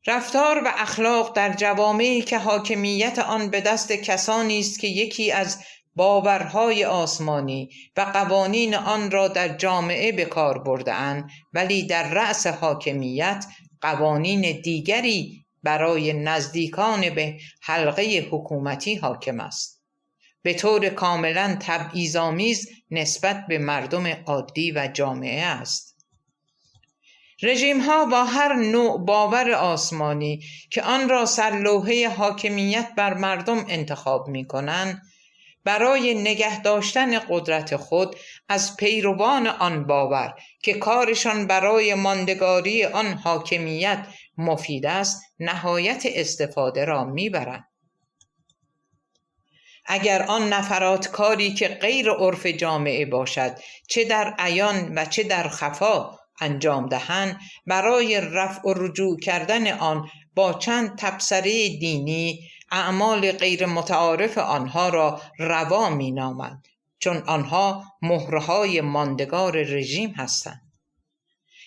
رفتار و اخلاق در جوامعی که حاکمیت آن به دست کسانی است که یکی از باورهای آسمانی و قوانین آن را در جامعه به کار برده‌اند، ولی در رأس حاکمیت قوانین دیگری برای نزدیکان به حلقه حکومتی حاکم است، به طور کاملا تبعیض‌آمیز نسبت به مردم عادی و جامعه است. رژیم ها با هر نوع باور آسمانی که آن را سرلوحه حاکمیت بر مردم انتخاب می کنند، برای نگه داشتن قدرت خود از پیروان آن باور که کارشان برای ماندگاری آن حاکمیت مفید است، نهایت استفاده را میبرند. اگر آن نفرات کاری که غیر عرف جامعه باشد، چه در عیان و چه در خفا انجام دهند، برای رفع و رجوع کردن آن با چند تبصره دینی اعمال غیر متعارف آنها را روا می نامند، چون آنها مهرهای ماندگار رژیم هستند.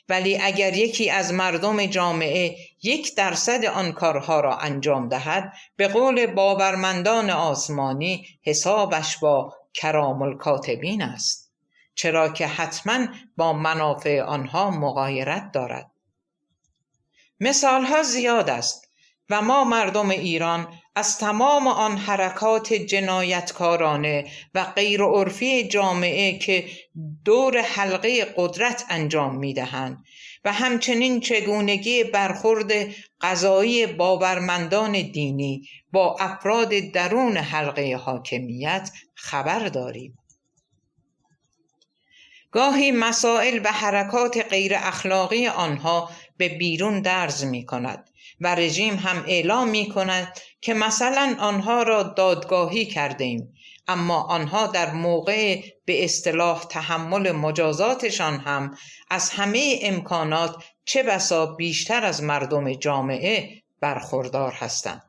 ولی اگر یکی از مردم جامعه 1% آن کارها را انجام دهد، به قول باورمندان آسمانی حسابش با کرام الکاتبین است، چرا که حتما با منافع آنها مغایرت دارد. مثالها زیاد است و ما مردم ایران از تمام آن حرکات جنایتکارانه و غیر عرفی جامعه که دور حلقه قدرت انجام می‌دهند و همچنین چگونگی برخورد قضایی باورمندان دینی با افراد درون حلقه حاکمیت خبر داریم. گاهی مسائل و حرکات غیر اخلاقی آنها به بیرون درز می کند و رژیم هم اعلام می کند که مثلا آنها را دادگاهی کردیم، اما آنها در موقع به اصطلاح تحمل مجازاتشان هم از همه امکانات چه بسا بیشتر از مردم جامعه برخوردار هستند.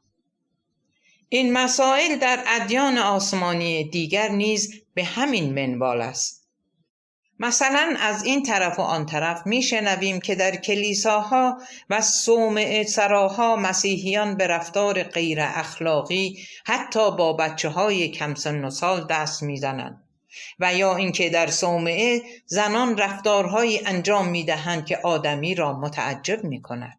این مسائل در ادیان آسمانی دیگر نیز به همین منوال است. مثلا از این طرف و آن طرف میشنویم که در کلیساها و صومعه سراها مسیحیان به رفتار غیر اخلاقی حتی با بچه‌های کم سن و سال دست میزنند، و یا اینکه در صومعه زنان رفتارهایی انجام میدهند که آدمی را متعجب میکند.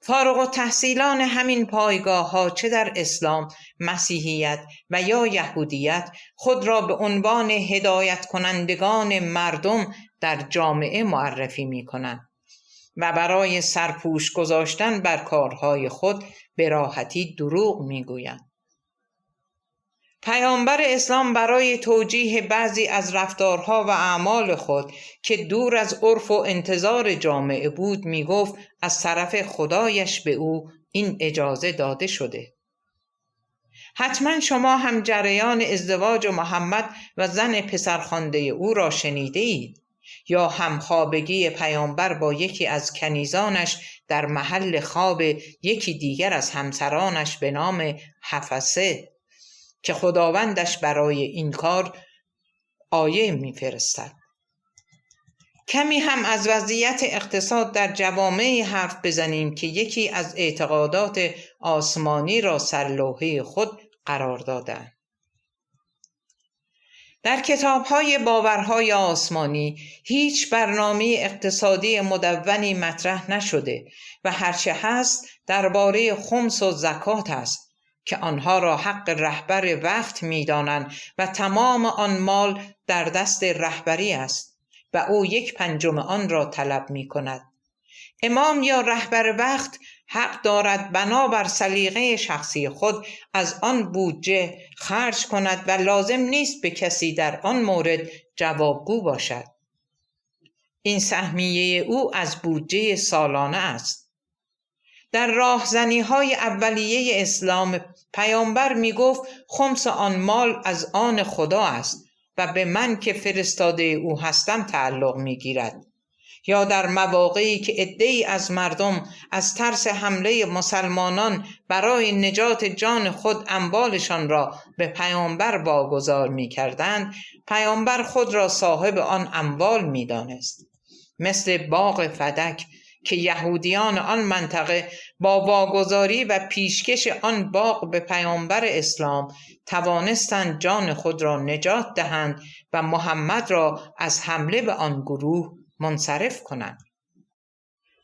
فارغ التحصیلان همین پایگاه ها چه در اسلام، مسیحیت و یا یهودیت خود را به عنوان هدایت کنندگان مردم در جامعه معرفی می کنند و برای سرپوش گذاشتن بر کارهای خود به راحتی دروغ می گویند. پیامبر اسلام برای توجیه بعضی از رفتارها و اعمال خود که دور از عرف و انتظار جامعه بود می گفت از طرف خدایش به او این اجازه داده شده. حتما شما هم جریان ازدواج محمد و زن پسرخوانده او را شنیده اید، یا همخوابگی پیامبر با یکی از کنیزانش در محل خواب یکی دیگر از همسرانش به نام حفصه که خداوندش برای این کار آیه می‌فرستد. کمی هم از وضعیت اقتصاد در جوامع حرف بزنیم که یکی از اعتقادات آسمانی را سرلوحه خود قرار دادند. در کتاب‌های باورهای آسمانی هیچ برنامه اقتصادی مدونی مطرح نشده و هرچه هست درباره خمس و زکات است که آنها را حق رهبر وقت می‌دانند و تمام آن مال در دست رهبری است و او 1/5 آن را طلب می‌کند. امام یا رهبر وقت حق دارد بنابر سلیقه شخصی خود از آن بودجه خرج کند و لازم نیست به کسی در آن مورد جوابگو باشد. این سهمیه او از بودجه سالانه است. در راهزنی‌های اولیه اسلام پیامبر می گفت خمس آن مال از آن خدا است و به من که فرستاده او هستم تعلق می گیرد. یا در مواقعی که عده‌ای از مردم از ترس حمله مسلمانان برای نجات جان خود اموالشان را به پیامبر واگذار می کردند، پیامبر خود را صاحب آن اموال می دانست. مثل باغ فدک که یهودیان آن منطقه با واگذاری و پیشکش آن باغ به پیامبر اسلام توانستند جان خود را نجات دهند و محمد را از حمله به آن گروه منصرف کنند.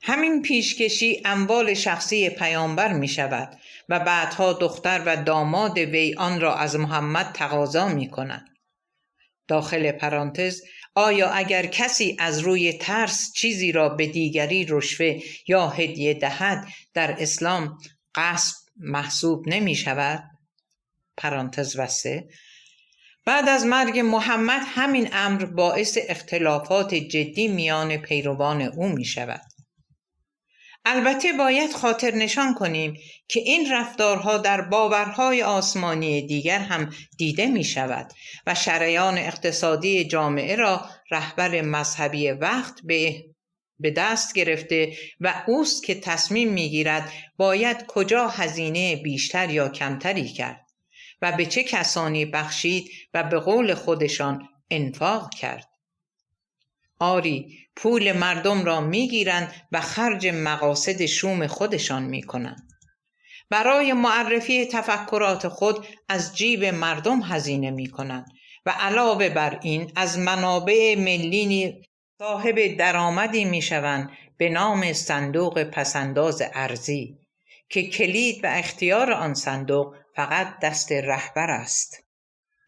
همین پیشکشی اموال شخصی پیامبر می شود و بعدها دختر و داماد وی آن را از محمد تقاضا می کنند. داخل پرانتز، آیا اگر کسی از روی ترس چیزی را به دیگری رشوه یا هدیه دهد در اسلام غصب محسوب نمی شود؟ پرانتز بسته. بعد از مرگ محمد همین امر باعث اختلافات جدی میان پیروان او می شود. البته باید خاطر نشان کنیم که این رفتارها در باورهای آسمانی دیگر هم دیده می شود و شریان اقتصادی جامعه را رهبر مذهبی وقت به دست گرفته و اوست که تصمیم می گیرد باید کجا هزینه بیشتر یا کمتری کرد و به چه کسانی بخشید و به قول خودشان انفاق کرد. آری، پول مردم را میگیرند و خرج مقاصد شوم خودشان میکنند. برای معرفی تفکرات خود از جیب مردم هزینه میکنند و علاوه بر این از منابع ملی صاحب درآمدی میشوند به نام صندوق پسنداز ارزی که کلید و اختیار آن صندوق فقط دست رهبر است.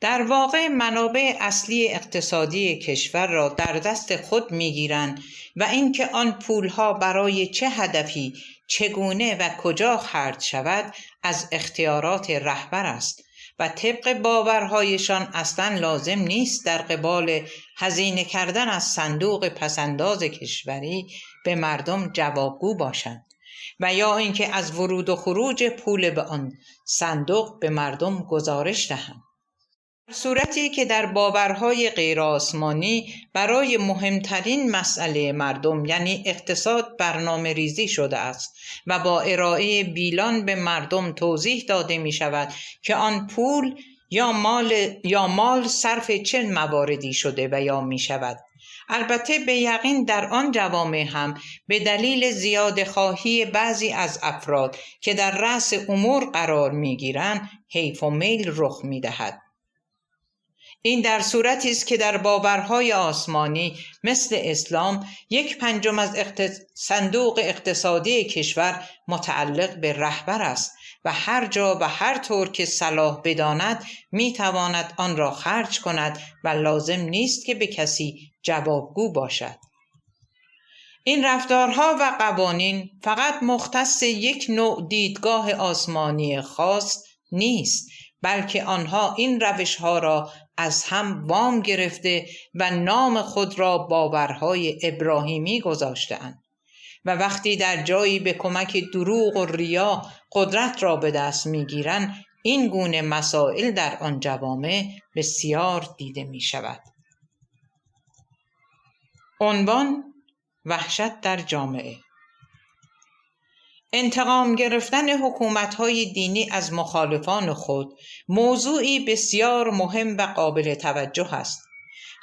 در واقع منابع اصلی اقتصادی کشور را در دست خود میگیرند و اینکه آن پولها برای چه هدفی، چگونه و کجا خرج شود از اختیارات رهبر است و طبق باورهایشان اصلا لازم نیست در قبال هزینه کردن از صندوق پسنداز کشوری به مردم جوابگو باشند و یا اینکه از ورود و خروج پول به آن صندوق به مردم گزارش دهند. در صورتی که در باورهای غیر آسمانی برای مهمترین مسئله مردم یعنی اقتصاد برنامه ریزی شده است و با ارائه بیلان به مردم توضیح داده می شود که آن پول یا مال صرف چه مواردی شده و یا می شود. البته به یقین در آن جوامع هم به دلیل زیاده خواهی بعضی از افراد که در رأس امور قرار می گیرند حیف و میل رخ می دهد. این در صورتی است که در باورهای آسمانی مثل اسلام 1/5 از صندوق اقتصادی کشور متعلق به رهبر است و هر جا و هر طور که صلاح بداند میتواند آن را خرج کند و لازم نیست که به کسی جوابگو باشد. این رفتارها و قوانین فقط مختص یک نوع دیدگاه آسمانی خاص نیست، بلکه آنها این روشها را از هم وام گرفته و نام خود را باورهای ابراهیمی گذاشته‌اند و وقتی در جایی به کمک دروغ و ریا قدرت را به دست می‌گیرند این گونه مسائل در آن جوامع بسیار دیده می‌شود. عنوان: وحشت در جامعه. انتقام گرفتن حکومت‌های دینی از مخالفان خود موضوعی بسیار مهم و قابل توجه است.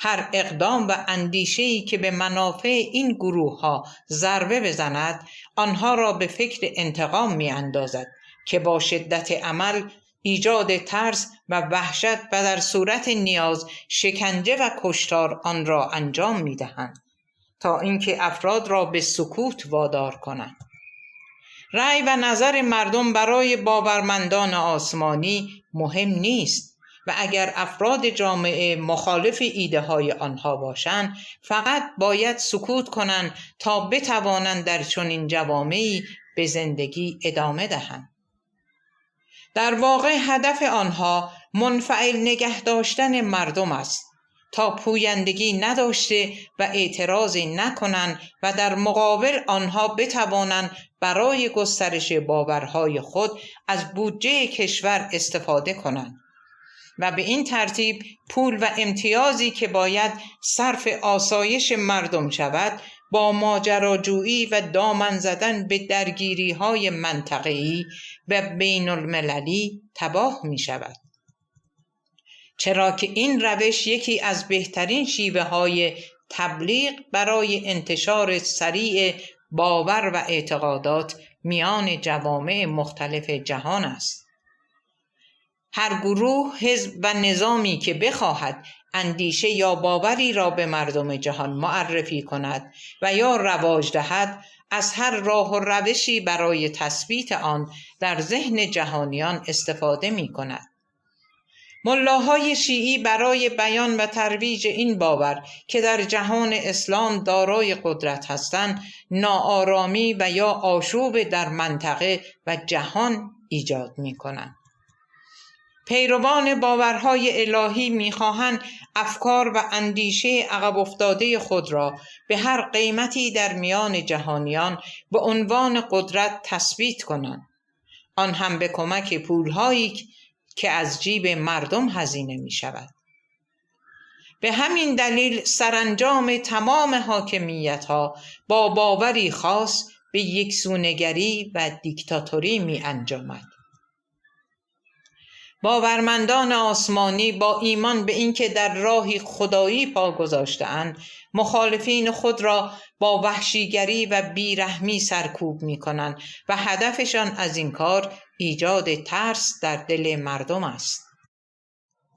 هر اقدام و اندیشه‌ای که به منافع این گروه‌ها ضربه بزند، آنها را به فکر انتقام می‌اندازد که با شدت عمل ایجاد ترس و وحشت و در صورت نیاز شکنجه و کشتار آن را انجام می‌دهند تا اینکه افراد را به سکوت وادار کنند. رأی و نظر مردم برای باورمندان آسمانی مهم نیست و اگر افراد جامعه مخالف ایده های آنها باشند فقط باید سکوت کنند تا بتوانند در چنین جوامعی به زندگی ادامه دهند. در واقع هدف آنها منفعل نگه داشتن مردم است تا پویندگی نداشته و اعتراضی نکنند و در مقابل آنها بتوانند برای گسترش باورهای خود از بودجه کشور استفاده کنند و به این ترتیب پول و امتیازی که باید صرف آسایش مردم شود با ماجراجویی و دامن زدن به درگیری‌های منطقه‌ای و بین المللی تباه می شود. چرا که این روش یکی از بهترین شیوه‌های تبلیغ برای انتشار سریع باور و اعتقادات میان جوامع مختلف جهان است. هر گروه، حزب و نظامی که بخواهد اندیشه یا باوری را به مردم جهان معرفی کند و یا رواج دهد، از هر راه و روشی برای تثبیت آن در ذهن جهانیان استفاده می کند. ملاهای شیعی برای بیان و ترویج این باور که در جهان اسلام دارای قدرت هستند، ناآرامی و یا آشوب در منطقه و جهان ایجاد می کنند. پیروان باورهای الهی می‌خواهند افکار و اندیشه عقب افتاده خود را به هر قیمتی در میان جهانیان به عنوان قدرت تثبیت کنند، آن هم به کمک پول‌هایی که از جیب مردم هزینه می‌شود. به همین دلیل سرانجام تمام حاکمیت‌ها با باوری خاص به یکسونگری و دیکتاتوری می‌انجامد. باورمندان آسمانی با ایمان به اینکه در راهی خدایی پا گذاشته‌اند، مخالفین خود را با وحشیگری و بیرحمی سرکوب می‌کنند و هدفشان از این کار ایجاد ترس در دل مردم است.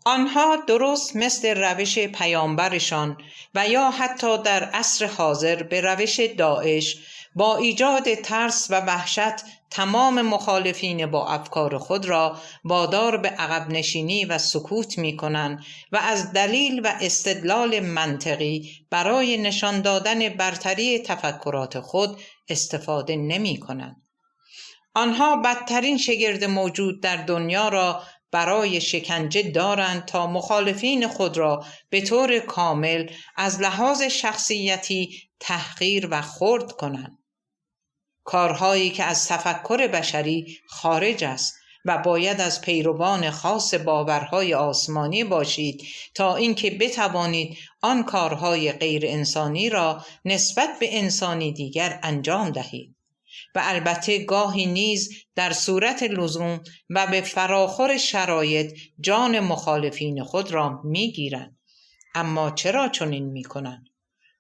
آنها درست مثل روش پیامبرشان و یا حتی در عصر حاضر به روش داعش با ایجاد ترس و وحشت تمام مخالفین با افکار خود را وادار به عقب نشینی و سکوت می کنند و از دلیل و استدلال منطقی برای نشان دادن برتری تفکرات خود استفاده نمی کنند. آنها بدترین شگرد موجود در دنیا را برای شکنجه دارند تا مخالفین خود را به طور کامل از لحاظ شخصیتی تحقیر و خرد کنند. کارهایی که از تفکر بشری خارج است و باید از پیروان خاص باورهای آسمانی باشید تا اینکه بتوانید آن کارهای غیر انسانی را نسبت به انسانی دیگر انجام دهید و البته گاهی نیز در صورت لزوم و به فراخور شرایط جان مخالفین خود را میگیرند. اما چرا چنین میکنند؟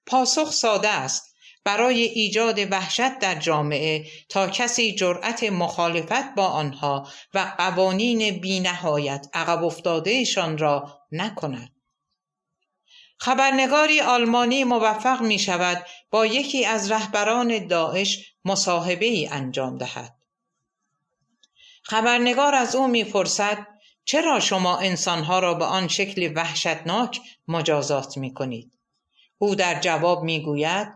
پاسخ ساده است: برای ایجاد وحشت در جامعه تا کسی جرأت مخالفت با آنها و قوانین بی‌نهایت عقب افتادهشان را نکند. خبرنگاری آلمانی موفق می شود با یکی از رهبران داعش مصاحبه‌ای انجام دهد. خبرنگار از او می پرسد: چرا شما انسانها را به آن شکل وحشتناک مجازات می کنید؟ او در جواب می گوید: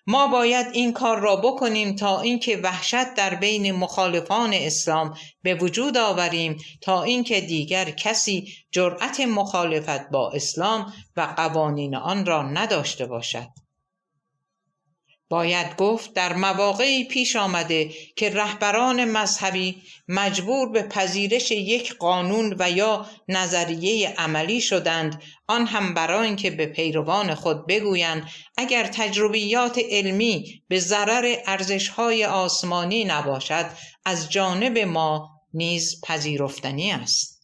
ما باید این کار را بکنیم تا اینکه وحشت در بین مخالفان اسلام به وجود آوریم تا اینکه دیگر کسی جرأت مخالفت با اسلام و قوانین آن را نداشته باشد. باید گفت در مواقعی پیش آمده که رهبران مذهبی مجبور به پذیرش یک قانون و یا نظریه عملی شدند، آن هم برای اینکه به پیروان خود بگویند اگر تجربیات علمی به ضرر ارزش‌های آسمانی نباشد از جانب ما نیز پذیرفتنی است.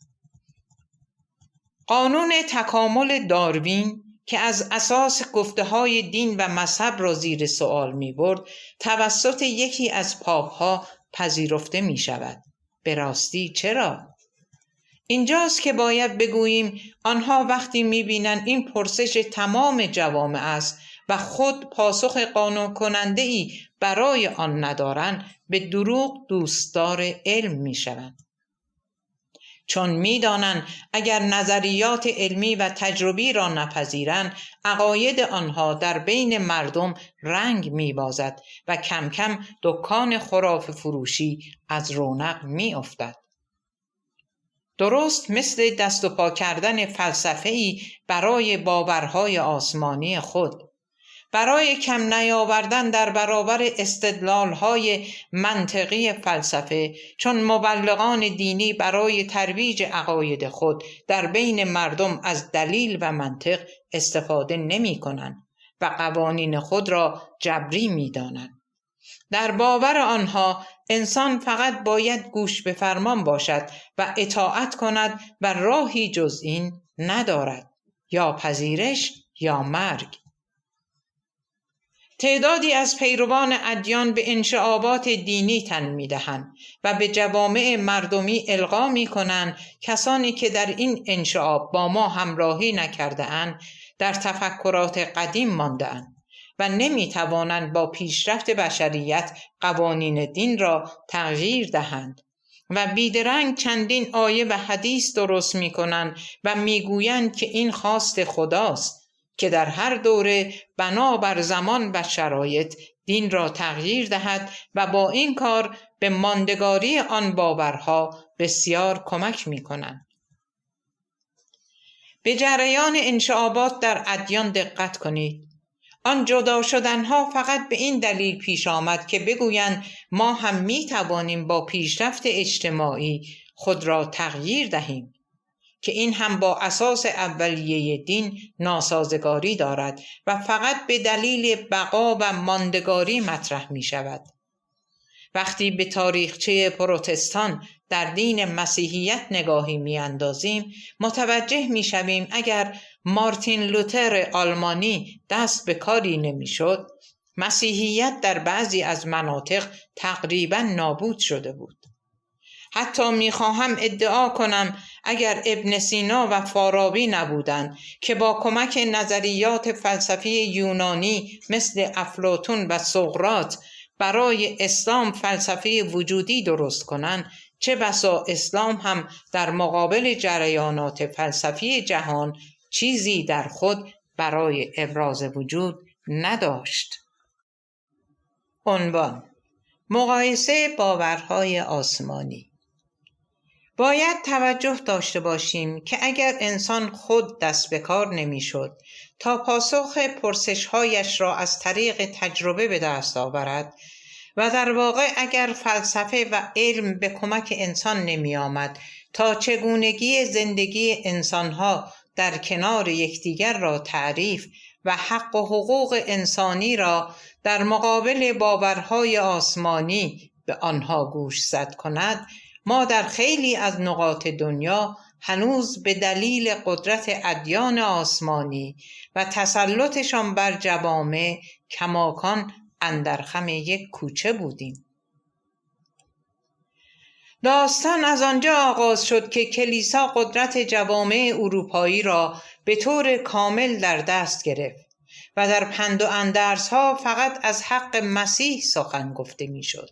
قانون تکامل داروین که از اساس گفته‌های دین و مذهب را زیر سوال می‌برد توسط یکی از پاپ‌ها پذیرفته می‌شود. به راستی چرا؟ اینجاست که باید بگوییم آنها وقتی می‌بینند این پرسش تمام جوامع است و خود پاسخ قانع کننده‌ای برای آن ندارند، به دروغ دوستدار علم می‌شوند. چون می‌دانند اگر نظریات علمی و تجربی را نپذیرند، عقاید آنها در بین مردم رنگ می‌بازد و کم کم دکان خرافه فروشی از رونق می‌افتد. درست مثل دست و پا کردن فلسفه‌ای برای باورهای آسمانی خود، برای کم نیاوردن در برابر استدلال‌های منطقی فلسفه، چون مبلغان دینی برای ترویج عقاید خود در بین مردم از دلیل و منطق استفاده نمی‌کنند و قوانین خود را جبری می‌دانند. در باور آنها انسان فقط باید گوش به فرمان باشد و اطاعت کند و راهی جز این ندارد، یا پذیرش یا مرگ. تعدادی از پیروان ادیان به انشعابات دینی تن می‌دهند و به جوامع مردمی القا می‌کنند کسانی که در این انشعاب با ما همراهی نکرده‌اند در تفکرات قدیم مانده‌اند و نمی‌توانند با پیشرفت بشریت قوانین دین را تغییر دهند و بیدرنگ چندین آیه و حدیث درست می‌کنند و می‌گویند که این خواست خداست که در هر دوره بنابر زمان و شرایط دین را تغییر دهد و با این کار به ماندگاری آن باورها بسیار کمک می‌کنند. به جریان انشعابات در ادیان دقت کنید. آن جدا شدنها فقط به این دلیل پیش آمد که بگویند ما هم می‌توانیم با پیشرفت اجتماعی خود را تغییر دهیم، که این هم با اساس اولیه دین ناسازگاری دارد و فقط به دلیل بقا و ماندگاری مطرح می شود. وقتی به تاریخچه پروتستان در دین مسیحیت نگاهی می اندازیم، متوجه می شویم اگر مارتین لوتر آلمانی دست به کاری نمی شد، مسیحیت در بعضی از مناطق تقریباً نابود شده بود. حتی میخواهم ادعا کنم اگر ابن سینا و فارابی نبودند که با کمک نظریات فلسفی یونانی مثل افلاطون و سقراط برای اسلام فلسفه وجودی درست کنند، چه بسا اسلام هم در مقابل جریانات فلسفی جهان چیزی در خود برای ابراز وجود نداشت. عنوان: مقایسه باورهای آسمانی. باید توجه داشته باشیم که اگر انسان خود دست به کار نمی‌شد تا پاسخ پرسش‌هایش را از طریق تجربه به دست آورد و در واقع اگر فلسفه و علم به کمک انسان نمی آمد تا چگونگی زندگی انسانها در کنار یکدیگر را تعریف و حق و حقوق انسانی را در مقابل باورهای آسمانی به آنها گوشزد کند، ما در خیلی از نقاط دنیا هنوز به دلیل قدرت ادیان آسمانی و تسلطشان بر جوامع کماکان اندر خم یک کوچه بودیم. داستان از آنجا آغاز شد که کلیسا قدرت جوامع اروپایی را به طور کامل در دست گرفت و در پند و اندرس‌ها فقط از حق مسیح سخن گفته می‌شد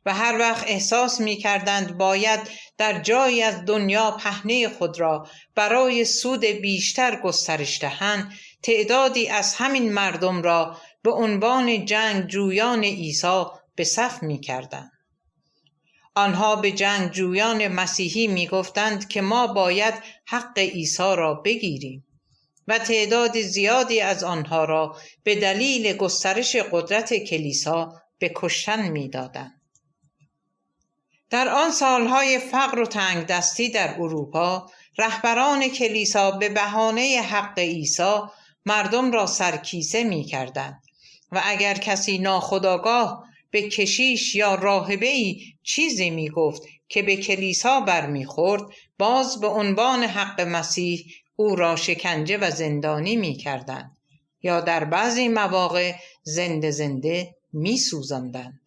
و هر وقت احساس می‌کردند باید در جایی از دنیا پهنه خود را برای سود بیشتر گسترش دهند، تعدادی از همین مردم را به عنوان جنگجویان عیسی به صف می‌کردند. آنها به جنگجویان مسیحی می‌گفتند که ما باید حق عیسی را بگیریم و تعداد زیادی از آنها را به دلیل گسترش قدرت کلیسا به کشتن می‌دادند. در آن سالهای فقر و تنگدستی در اروپا، رهبران کلیسا به بهانه حق عیسی مردم را سرکیسه می‌کردند و اگر کسی ناخودآگاه به کشیش یا راهبه‌ای چیزی می‌گفت که به کلیسا برمی‌خورد، باز به عنوان حق مسیح او را شکنجه و زندانی می‌کردند یا در بعضی مواقع زنده می‌سوزاندند.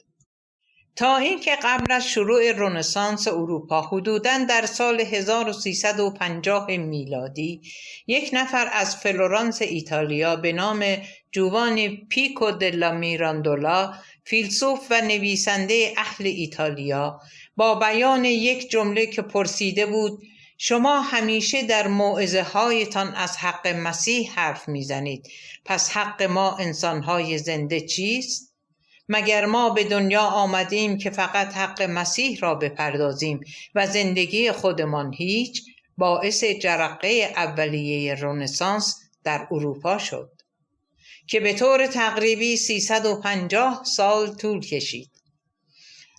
تا اینکه قبل از شروع رنسانس اروپا حدوداً در سال 1350 میلادی یک نفر از فلورانس ایتالیا به نام جووانی پیکو دلا میراندولا، فیلسوف و نویسنده اهل ایتالیا، با بیان یک جمله که پرسیده بود شما همیشه در موعظه هایتان از حق مسیح حرف میزنید، پس حق ما انسانهای زنده چیست؟ مگر ما به دنیا آمدیم که فقط حق مسیح را بپردازیم و زندگی خودمان هیچ؟ باعث جرقه اولیه رنسانس در اروپا شد که به طور تقریبی 350 سال طول کشید.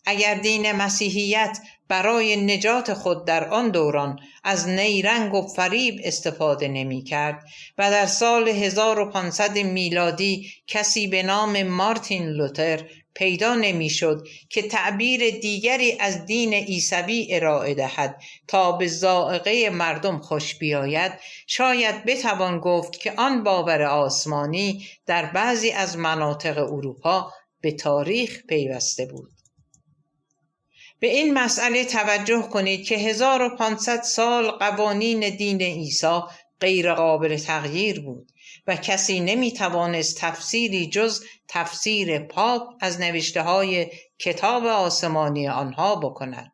اگر دین مسیحیت برای نجات خود در آن دوران از نیرنگ و فریب استفاده نمی کرد و در سال 1500 میلادی کسی به نام مارتین لوتر پیدا نمی شد که تعبیر دیگری از دین عیسوی ارائه دهد تا به ذائقه مردم خوش بیاید، شاید بتوان گفت که آن باور آسمانی در بعضی از مناطق اروپا به تاریخ پیوسته بود. به این مسئله توجه کنید که 1500 سال قوانین دین عیسی غیر قابل تغییر بود و کسی نمی توانست تفسیری جز تفسیر پاپ از نوشته های کتاب آسمانی آنها بکند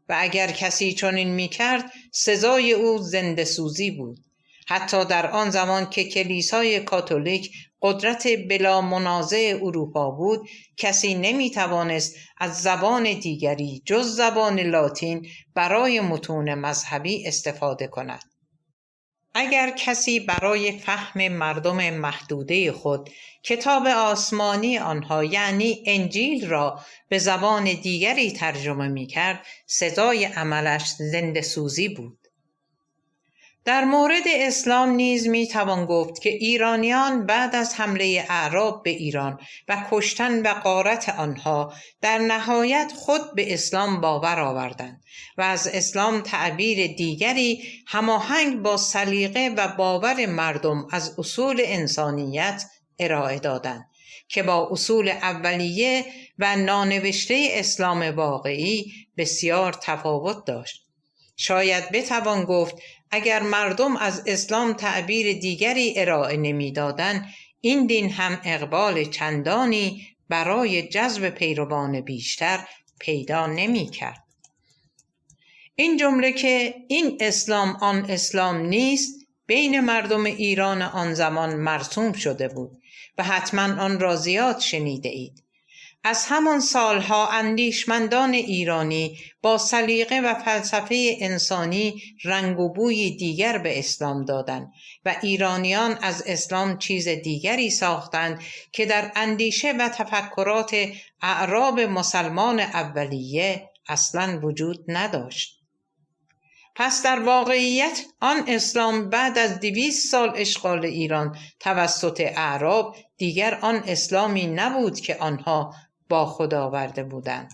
و اگر کسی چنین می کرد سزای او زنده سوزی بود. حتی در آن زمان که کلیسای کاتولیک قدرت بلا منازع اروپا بود، کسی نمی توانست از زبان دیگری جز زبان لاتین برای متون مذهبی استفاده کند. اگر کسی برای فهم مردم محدوده خود کتاب آسمانی آنها یعنی انجیل را به زبان دیگری ترجمه می کرد، سزای عملش زنده سوزی بود. در مورد اسلام نیز می توان گفت که ایرانیان بعد از حمله اعراب به ایران و کشتن و غارت آنها در نهایت خود به اسلام باور آوردند و از اسلام تعبیر دیگری هماهنگ با سلیقه و باور مردم از اصول انسانیت ارائه دادند که با اصول اولیه و نانوشته اسلام واقعی بسیار تفاوت داشت. شاید بتوان گفت اگر مردم از اسلام تعبیر دیگری ارائه نمی‌دادند، این دین هم اقبال چندانی برای جذب پیروان بیشتر پیدا نمی‌کرد. این جمله که این اسلام آن اسلام نیست بین مردم ایران آن زمان مرسوم شده بود و حتما آن را زیاد شنیده اید. از همان سالها اندیشمندان ایرانی با سلیقه و فلسفه انسانی رنگ و بوی دیگر به اسلام دادند و ایرانیان از اسلام چیز دیگری ساختند که در اندیشه و تفکرات اعراب مسلمان اولیه اصلاً وجود نداشت. پس در واقعیت آن اسلام بعد از 200 سال اشغال ایران توسط اعراب دیگر آن اسلامی نبود که آنها با خود آورده بودند.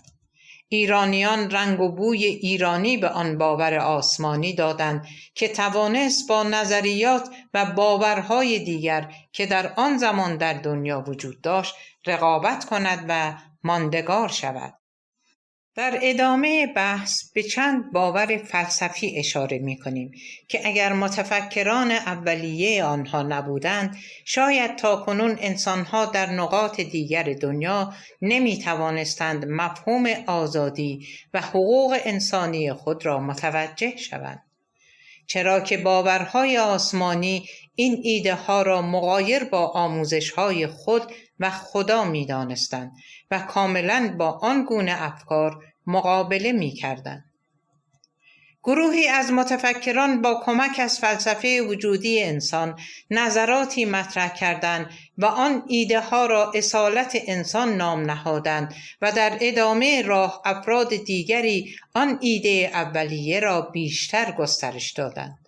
ایرانیان رنگ و بوی ایرانی به آن باور آسمانی دادند که توانست با نظریات و باورهای دیگر که در آن زمان در دنیا وجود داشت رقابت کند و ماندگار شود. در ادامه بحث به چند باور فلسفی اشاره می کنیم که اگر متفکران اولیه آنها نبودند شاید تاکنون انسانها در نقاط دیگر دنیا نمی توانستند مفهوم آزادی و حقوق انسانی خود را متوجه شوند، چرا که باورهای آسمانی این ایده ها را مغایر با آموزش های خود و خدا می دانستند و کاملا با آن گونه افکار مقابله می کردند. گروهی از متفکران با کمک از فلسفه وجودی انسان نظراتی مطرح کردند و آن ایده ها را اصالت انسان نام نهادند و در ادامه راه افراد دیگری آن ایده اولیه را بیشتر گسترش دادند.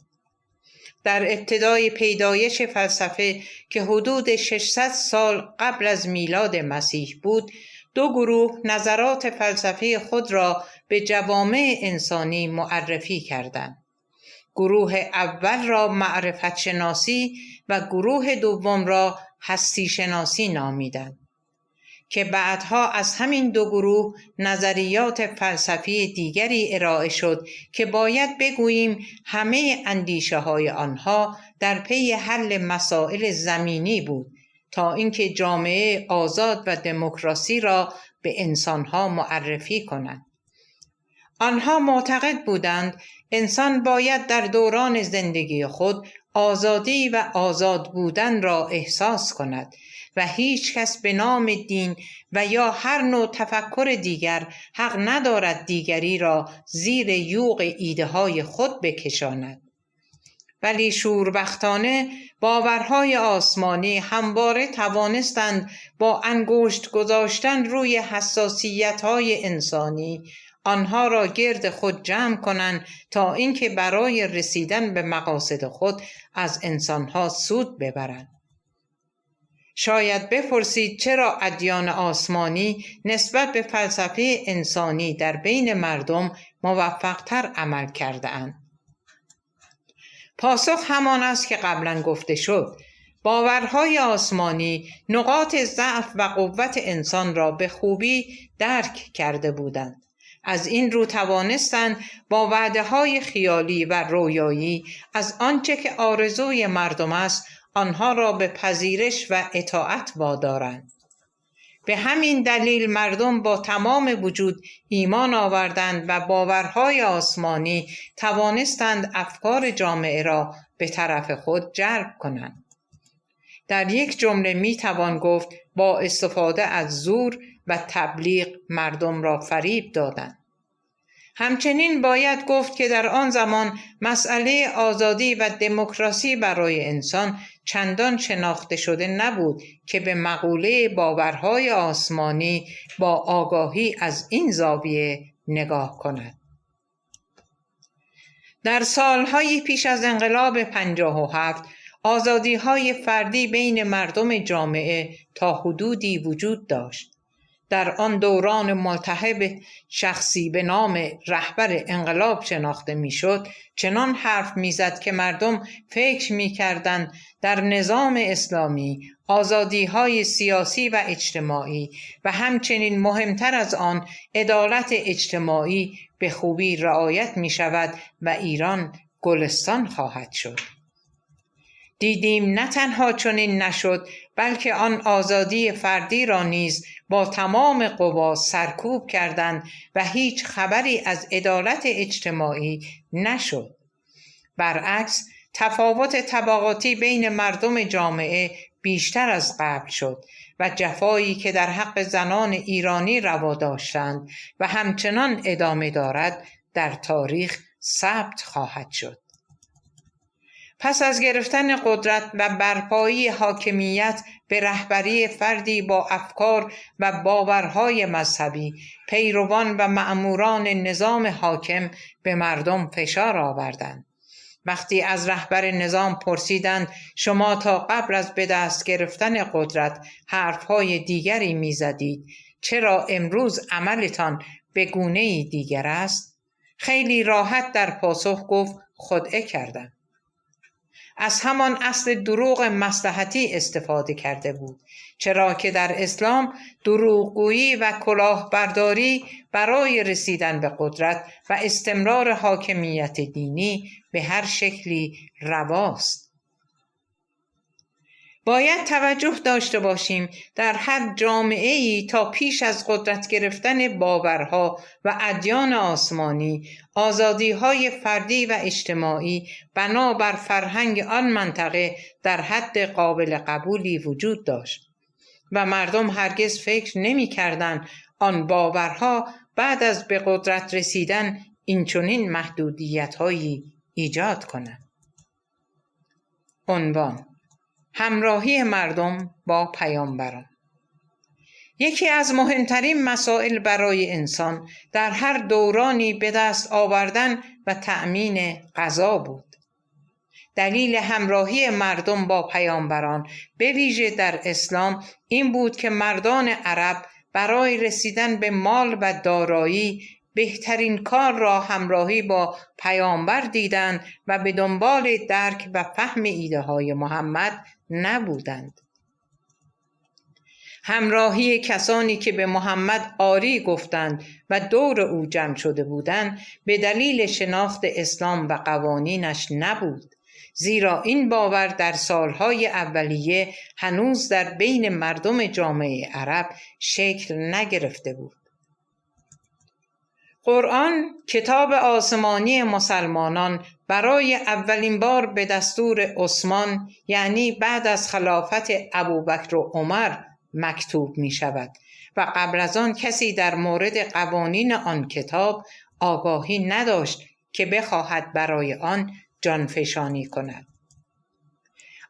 در ابتدای پیدایش فلسفه که حدود 600 سال قبل از میلاد مسیح بود، 2 گروه نظرات فلسفی خود را به جوامع انسانی معرفی کردند. گروه اول را معرفت شناسی و گروه دوم را هستی شناسی نامیدند که بعدها از همین 2 گروه نظریات فلسفی دیگری ارائه شد که باید بگوییم همه اندیشه های آنها در پی حل مسائل زمینی بود تا اینکه جامعه آزاد و دموکراسی را به انسانها معرفی کنند. آنها معتقد بودند انسان باید در دوران زندگی خود آزادی و آزاد بودن را احساس کند و هیچ کس به نام دین و یا هر نوع تفکر دیگر حق ندارد دیگری را زیر یوغ ایده های خود بکشاند. ولی شوربختانه باورهای آسمانی همواره توانستند با انگشت گذاشتن روی حساسیت‌های انسانی آنها را گرد خود جمع کنند تا اینکه برای رسیدن به مقاصد خود از انسانها سود ببرند. شاید بپرسید چرا ادیان آسمانی نسبت به فلسفه انسانی در بین مردم موفق‌تر عمل کرده‌اند؟ پاسخ همان است که قبلا گفته شد. باورهای آسمانی نقاط ضعف و قوت انسان را به خوبی درک کرده بودند. از این رو توانستند با وعده‌های خیالی و رویایی از آنچه که آرزوی مردم است آنها را به پذیرش و اطاعت وادارند. به همین دلیل مردم با تمام وجود ایمان آوردند و باورهای آسمانی توانستند افکار جامعه را به طرف خود جلب کنند. در یک جمله می توان گفت با استفاده از زور و تبلیغ مردم را فریب دادند. همچنین باید گفت که در آن زمان مسئله آزادی و دموکراسی برای انسان چندان شناخته شده نبود که به مقوله باورهای آسمانی با آگاهی از این زاویه نگاه کند. در سالهای پیش از انقلاب 57 آزادی‌های فردی بین مردم جامعه تا حدودی وجود داشت. در آن دوران ملتهب شخصی به نام رهبر انقلاب شناخته میشد چنان حرف میزد که مردم فکر میکردند در نظام اسلامی آزادی‌های سیاسی و اجتماعی و همچنین مهمتر از آن عدالت اجتماعی به خوبی رعایت میشود و ایران گلستان خواهد شد. دیدیم نه تنها چنین نشد بلکه آن آزادی فردی را نیز با تمام قوا سرکوب کردند و هیچ خبری از عدالت اجتماعی نشد. برعکس تفاوت طبقاتی بین مردم جامعه بیشتر از قبل شد و جفایی که در حق زنان ایرانی روا داشتند و همچنان ادامه دارد در تاریخ ثبت خواهد شد. پس از گرفتن قدرت و برپایی حاکمیت به رهبری فردی با افکار و باورهای مذهبی، پیروان و مأموران نظام حاکم به مردم فشار آوردند. وقتی از رهبر نظام پرسیدند شما تا قبل از به دست گرفتن قدرت حرفهای دیگری میزدید، چرا امروز عملتان به گونه‌ای دیگر است؟ خیلی راحت در پاسخ گفت خدعه کردم. از همان اصل دروغ مصلحتی استفاده کرده بود، چرا که در اسلام دروغگویی و کلاهبرداری برای رسیدن به قدرت و استمرار حاکمیت دینی به هر شکلی رواست. باید توجه داشته باشیم در هر جامعه‌ای تا پیش از قدرت گرفتن باورها و ادیان آسمانی، آزادی‌های فردی و اجتماعی بنابر فرهنگ آن منطقه در حد قابل قبولی وجود داشت و مردم هرگز فکر نمی‌کردند آن باورها بعد از به قدرت رسیدن اینچنین محدودیت‌هایی ایجاد کنند. عنوان: همراهی مردم با پیامبران. یکی از مهمترین مسائل برای انسان در هر دورانی به دست آوردن و تأمین غذا بود. دلیل همراهی مردم با پیامبران به ویژه در اسلام این بود که مردان عرب برای رسیدن به مال و دارایی بهترین کار را همراهی با پیامبر دیدند و به دنبال درک و فهم ایده های محمد نبودند. همراهی کسانی که به محمد آری گفتند و دور او جمع شده بودند به دلیل شناخت اسلام و قوانینش نبود، زیرا این باور در سالهای اولیه هنوز در بین مردم جامعه عرب شکل نگرفته بود. قرآن، کتاب آسمانی مسلمانان، برای اولین بار به دستور عثمان، یعنی بعد از خلافت ابوبکر و عمر، مکتوب می شود و قبل از آن کسی در مورد قوانین آن کتاب آگاهی نداشت که بخواهد برای آن جانفشانی کند.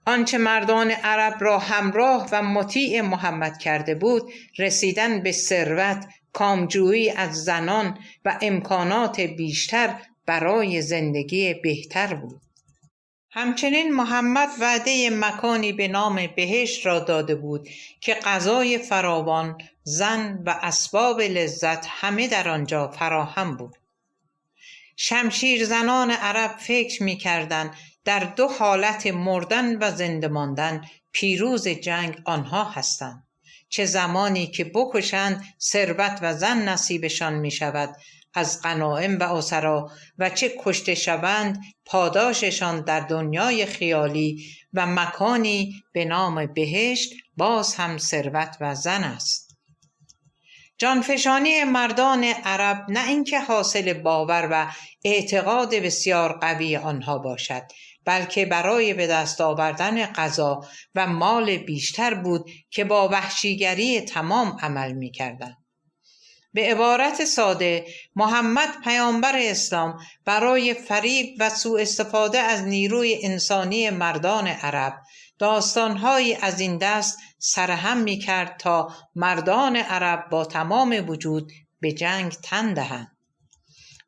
آنچه مردان عرب را همراه و مطیع محمد کرده بود، رسیدن به ثروت، کامجویی از زنان و امکانات بیشتر برای زندگی بهتر بود. همچنین محمد وعده مکانی به نام بهشت را داده بود که غذای فراوان، زن و اسباب لذت همه در آنجا فراهم بود. شمشیر زنان عرب فکر می کردند در دو حالت مردن و زنده ماندن پیروز جنگ آنها هستند. چه زمانی که بکشند ثروت و زن نصیبشان می شود از غنایم و اسرا و چه کشته شوند پاداششان در دنیای خیالی و مکانی به نام بهشت باز هم ثروت و زن است. جانفشانی مردان عرب نه اینکه حاصل باور و اعتقاد بسیار قوی آنها باشد، بلکه برای به دست آوردن غذا و مال بیشتر بود که با وحشیگری تمام عمل می کردند. به عبارت ساده، محمد پیامبر اسلام برای فریب و سوء استفاده از نیروی انسانی مردان عرب داستانهایی از این دست سرهم می کرد تا مردان عرب با تمام وجود به جنگ تن دهند.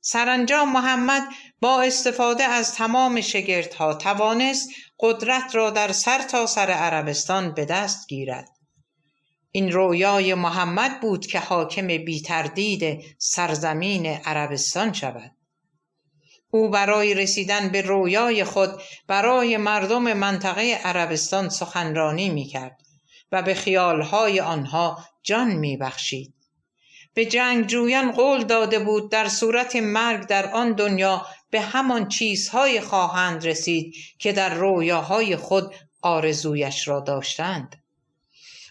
سرانجام محمد با استفاده از تمام شگردها توانست قدرت را در سرتاسر عربستان به دست گیرد. این رویای محمد بود که حاکم بی تردید سرزمین عربستان شود. او برای رسیدن به رویای خود برای مردم منطقه عربستان سخنرانی می کرد و به خیالهای آنها جان می بخشید. به جنگجویان قول داده بود در صورت مرگ در آن دنیا به همان چیزهای خواهند رسید که در رویاهای خود آرزویش را داشتند.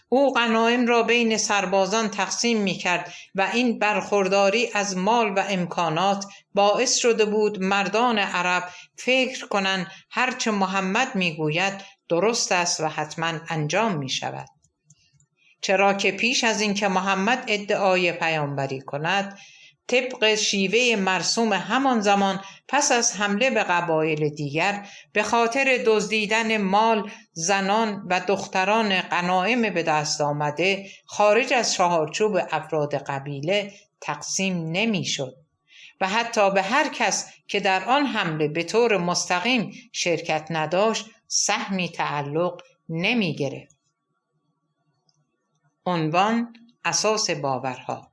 او غنایم را بین سربازان تقسیم می کرد و این برخورداری از مال و امکانات باعث شده بود مردان عرب فکر کنند هرچه محمد می گوید درست است و حتما انجام می شود. چرا که پیش از اینکه محمد ادعای پیامبری کند، طبق شیوه مرسوم همان زمان پس از حمله به قبایل دیگر به خاطر دزدیدن مال، زنان و دختران غنایم به دست آمده خارج از چهارچوب افراد قبیله تقسیم نمی‌شد و حتی به هر کس که در آن حمله به طور مستقیم شرکت نداشت سهمی تعلق نمی‌گرفت. عنوان اساس باورها.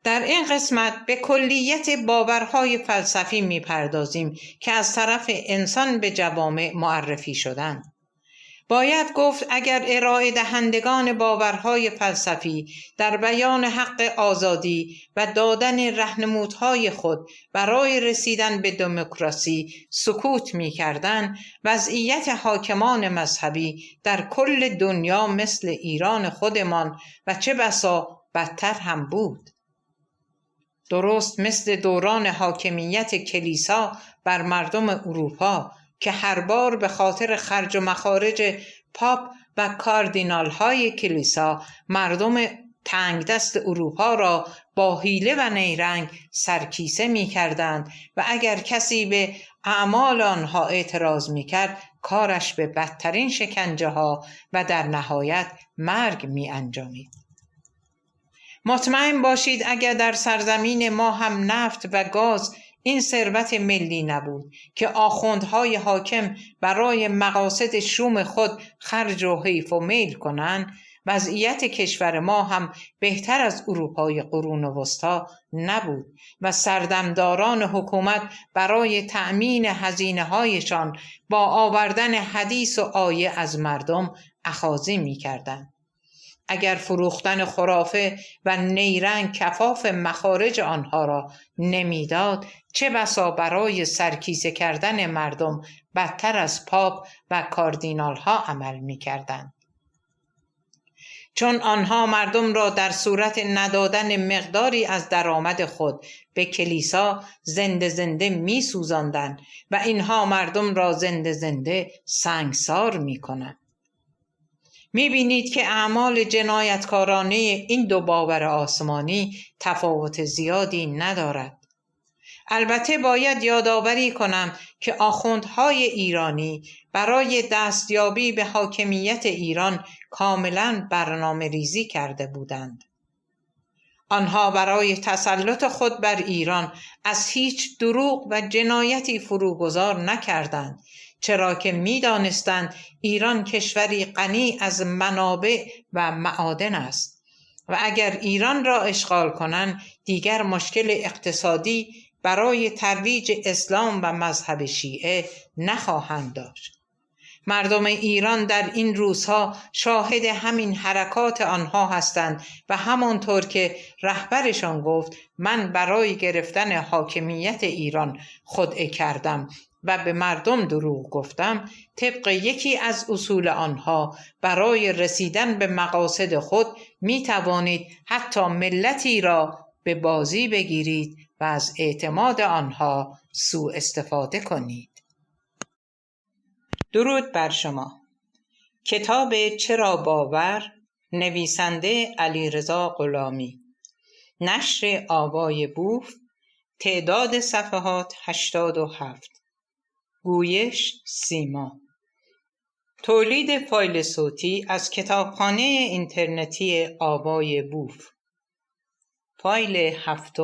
در این قسمت به کلیت باورهای فلسفی می‌پردازیم که از طرف انسان به جوامع معرفی شدند. باید گفت اگر ارائه دهندگان باورهای فلسفی در بیان حق آزادی و دادن راهنمودهای خود برای رسیدن به دموکراسی سکوت می‌کردند، وضعیت حاکمان مذهبی در کل دنیا مثل ایران خودمان و چه بسا بدتر هم بود. درست مثل دوران حاکمیت کلیسا بر مردم اروپا که هر بار به خاطر خرج و مخارج پاپ و کاردینال های کلیسا مردم تنگ دست اروپا را با حیله و نیرنگ سرکیسه می کردند و اگر کسی به اعمال آنها اعتراض می کرد کارش به بدترین شکنجه ها و در نهایت مرگ می انجامید. مطمئن باشید اگر در سرزمین ما هم نفت و گاز این ثروت ملی نبود که آخوندهای حاکم برای مقاصد شوم خود خرج و حیف و میل کنند، وضعیت کشور ما هم بهتر از اروپای قرون وسطی نبود و سردمداران حکومت برای تأمین هزینه‌هایشان با آوردن حدیث و آیه از مردم اخاذی می‌کردند. اگر فروختن خرافه و نیرنگ کفاف مخارج آنها را نمیداد، چه بسا برای سرکیسه کردن مردم بدتر از پاپ و کاردینال ها عمل می کردند. چون آنها مردم را در صورت ندادن مقداری از درآمد خود به کلیسا زنده زنده می سوزاندند و اینها مردم را زنده زنده سنگسار می کنند. می‌بینید که اعمال جنایتکارانه این دو باور آسمانی تفاوت زیادی ندارد. البته باید یادآوری کنم که آخوندهای ایرانی برای دستیابی به حاکمیت ایران کاملاً برنامه ریزی کرده بودند. آنها برای تسلط خود بر ایران از هیچ دروغ و جنایتی فروگذار نکردند، چرا که می‌دانستند ایران کشوری غنی از منابع و معادن است و اگر ایران را اشغال کنند دیگر مشکل اقتصادی برای ترویج اسلام و مذهب شیعه نخواهند داشت. مردم ایران در این روزها شاهد همین حرکات آنها هستند و همانطور که رهبرشان گفت من برای گرفتن حاکمیت ایران خدعه کردم و به مردم دروغ گفتم، طبق یکی از اصول آنها برای رسیدن به مقاصد خود می توانید حتی ملتی را به بازی بگیرید و از اعتماد آنها سوء استفاده کنید. درود بر شما. کتاب چرا باور، نویسنده علیرضا غلامی، نشر آوای بوف، تعداد صفحات 87، گویش سیما، تولید فایل صوتی از کتابخانه اینترنتی آوای بوف. فایل 7.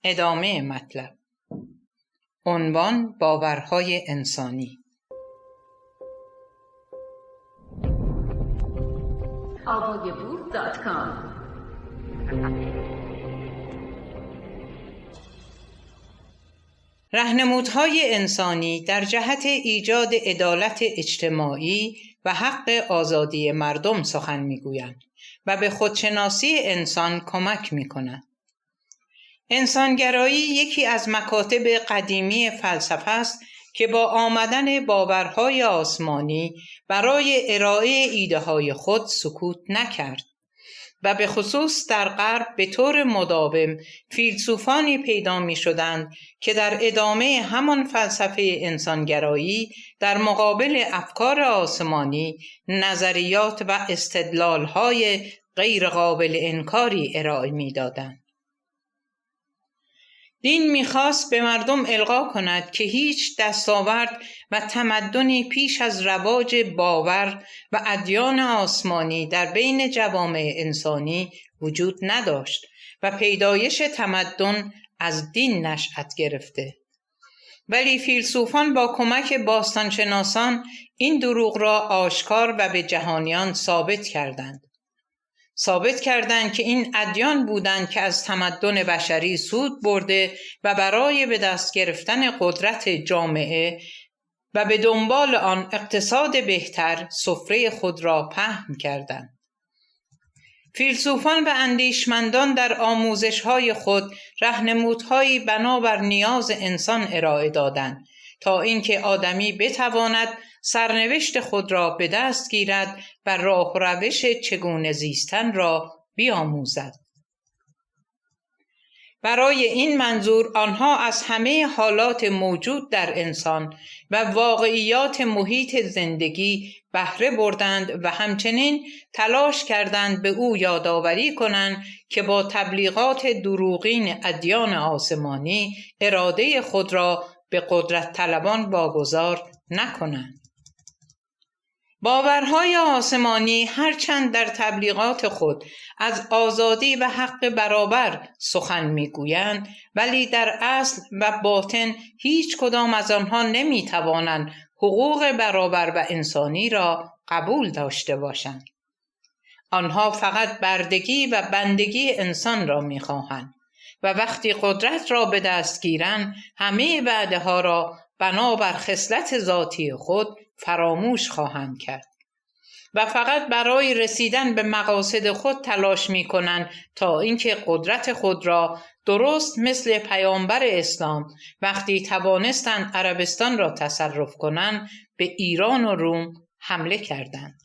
ادامه مطلب. عنوان باورهای انسانی.
avayaboof.com
راهنمودهای انسانی در جهت ایجاد عدالت اجتماعی و حق آزادی مردم سخن میگویند و به خودشناسی انسان کمک میکنند. انسانگرایی یکی از مکاتب قدیمی فلسفه است که با آمدن باورهای آسمانی برای ارائه ایده‌های خود سکوت نکرد و به خصوص در غرب به طور مداوم فیلسوفانی پیدا می شدند که در ادامه همان فلسفه انسانگرایی در مقابل افکار آسمانی نظریات و استدلال‌های غیر قابل انکاری ارائه می دادند. دین می‌خواست به مردم القا کند که هیچ دستاورد و تمدنی پیش از رواج باور و ادیان آسمانی در بین جوامع انسانی وجود نداشت و پیدایش تمدن از دین نشأت گرفته. ولی فیلسوفان با کمک باستانشناسان این دروغ را آشکار و به جهانیان ثابت کردند که این ادیان بودند که از تمدن بشری سود برده و برای به دست گرفتن قدرت جامعه و به دنبال آن اقتصاد بهتر سفره خود را پهن کردند. فیلسوفان و اندیشمندان در آموزش‌های خود راهنمودهایی بنابر نیاز انسان ارائه دادند تا اینکه آدمی بتواند سرنوشت خود را به دست گیرد و راه و روش چگونه زیستن را بیاموزد. برای این منظور آنها از همه حالات موجود در انسان و واقعیات محیط زندگی بهره بردند و همچنین تلاش کردند به او یادآوری کنند که با تبلیغات دروغین ادیان آسمانی اراده خود را به قدرت طلبان واگذار نکنند. باورهای آسمانی هرچند در تبلیغات خود از آزادی و حق برابر سخن میگویند، ولی در اصل و باطن هیچ کدام از آنها نمیتوانند حقوق برابر و انسانی را قبول داشته باشند. آنها فقط بردگی و بندگی انسان را میخواهند و وقتی قدرت را به دست گیرند همه وعده ها را بنابر خصلت ذاتی خود فراموش خواهند کرد و فقط برای رسیدن به مقاصد خود تلاش می کنند تا اینکه قدرت خود را درست مثل پیامبر اسلام وقتی توانستند عربستان را تصرف کنند به ایران و روم حمله کردند.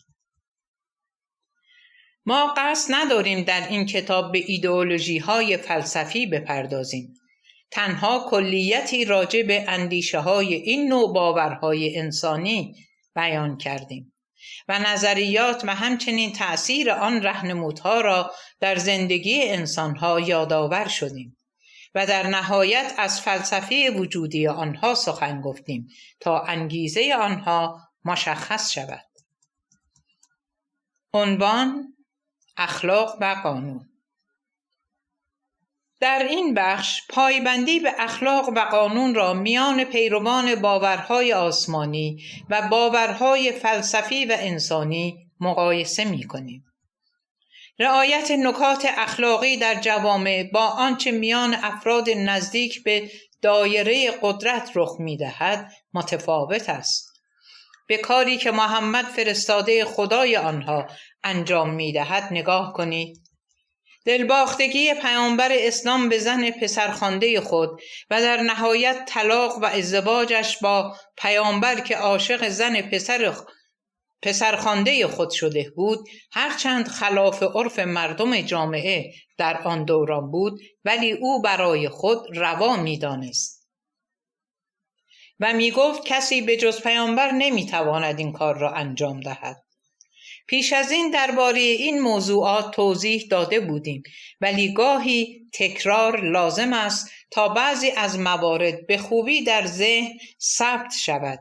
ما قصد نداریم در این کتاب به ایدئولوژی‌های فلسفی بپردازیم. تنها کلیتی راجع به اندیشه‌های این نوع باورهای انسانی بیان کردیم و نظریات و همچنین تأثیر آن راهنمودها را در زندگی انسانها یادآور شدیم و در نهایت از فلسفه وجودی آنها سخن گفتیم تا انگیزه آنها مشخص شود. عنوان: اخلاق و قانون. در این بخش پایبندی به اخلاق و قانون را میان پیروان باورهای آسمانی و باورهای فلسفی و انسانی مقایسه می‌کنیم. رعایت نکات اخلاقی در جوامع با آنچه میان افراد نزدیک به دایره قدرت رخ می‌دهد متفاوت است. به کاری که محمد فرستاده خدای آنها انجام می‌دهد نگاه کنید. دلباختگی پیامبر اسلام به زن پسرخوانده خود و در نهایت طلاق و ازدواجش با پیامبر که عاشق زن پسرخوانده خود شده بود، هرچند خلاف عرف مردم جامعه در آن دوران بود، ولی او برای خود روا می‌دانست و می‌گفت کسی به جز پیامبر نمی‌تواند این کار را انجام دهد. پیش از این درباره این موضوعات توضیح داده بودیم، ولی گاهی تکرار لازم است تا بعضی از موارد به خوبی در ذهن ثبت شود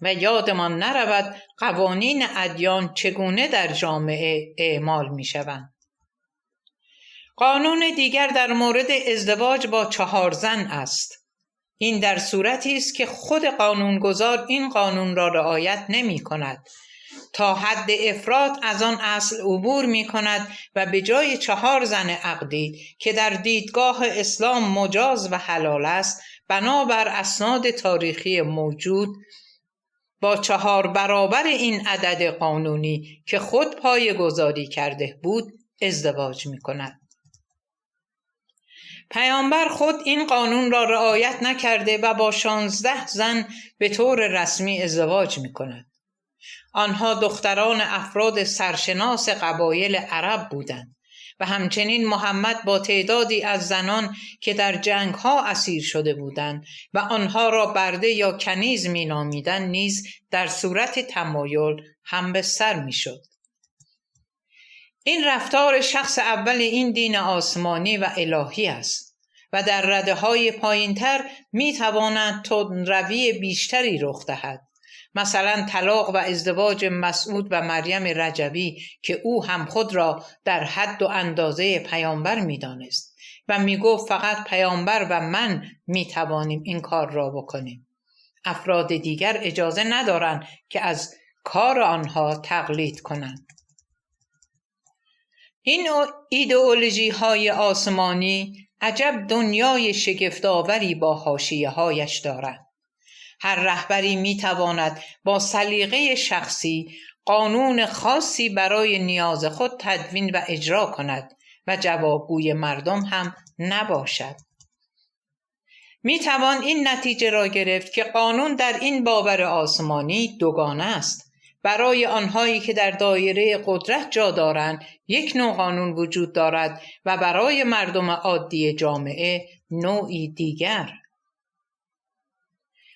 و یادمان نرود قوانین ادیان چگونه در جامعه اعمال می شوند. قانون دیگر در مورد ازدواج با 4 زن است. این در صورتی است که خود قانونگذار این قانون را رعایت نمی کند. تا حد افراط از آن اصل عبور می کند و به جای 4 زن عقدی که در دیدگاه اسلام مجاز و حلال است، بنابر اسناد تاریخی موجود با 4 برابر این عدد قانونی که خود پایه‌گذاری کرده بود ازدواج می کند. پیامبر خود این قانون را رعایت نکرده و با 16 زن به طور رسمی ازدواج می کند. آنها دختران افراد سرشناس قبایل عرب بودند و همچنین محمد با تعدادی از زنان که در جنگ‌ها اسیر شده بودند و آنها را برده یا کنیز می‌نامیدند نیز در صورت تمایل هم به سر می‌شد. این رفتار شخص اول این دین آسمانی و الهی است و در رده‌های پایین‌تر می‌تواند تندروی بیشتری رخ دهد. مثلا طلاق و ازدواج مسعود و مریم رجبی که او هم خود را در حد و اندازه پیامبر می‌دانست و می‌گفت فقط پیامبر و من می‌توانیم این کار را بکنیم. افراد دیگر اجازه ندارند که از کار آنها تقلید کنند. این ایدئولوژی‌های آسمانی عجب دنیای شگفت‌آوری با حاشیه‌هایش دارد. هر رهبری می‌تواند با سلیقه شخصی قانون خاصی برای نیاز خود تدوین و اجرا کند و جوابگوی مردم هم نباشد. می‌توان این نتیجه را گرفت که قانون در این باور آسمانی دوگانه است. برای آنهایی که در دایره قدرت جا دارند یک نوع قانون وجود دارد و برای مردم عادی جامعه نوعی دیگر.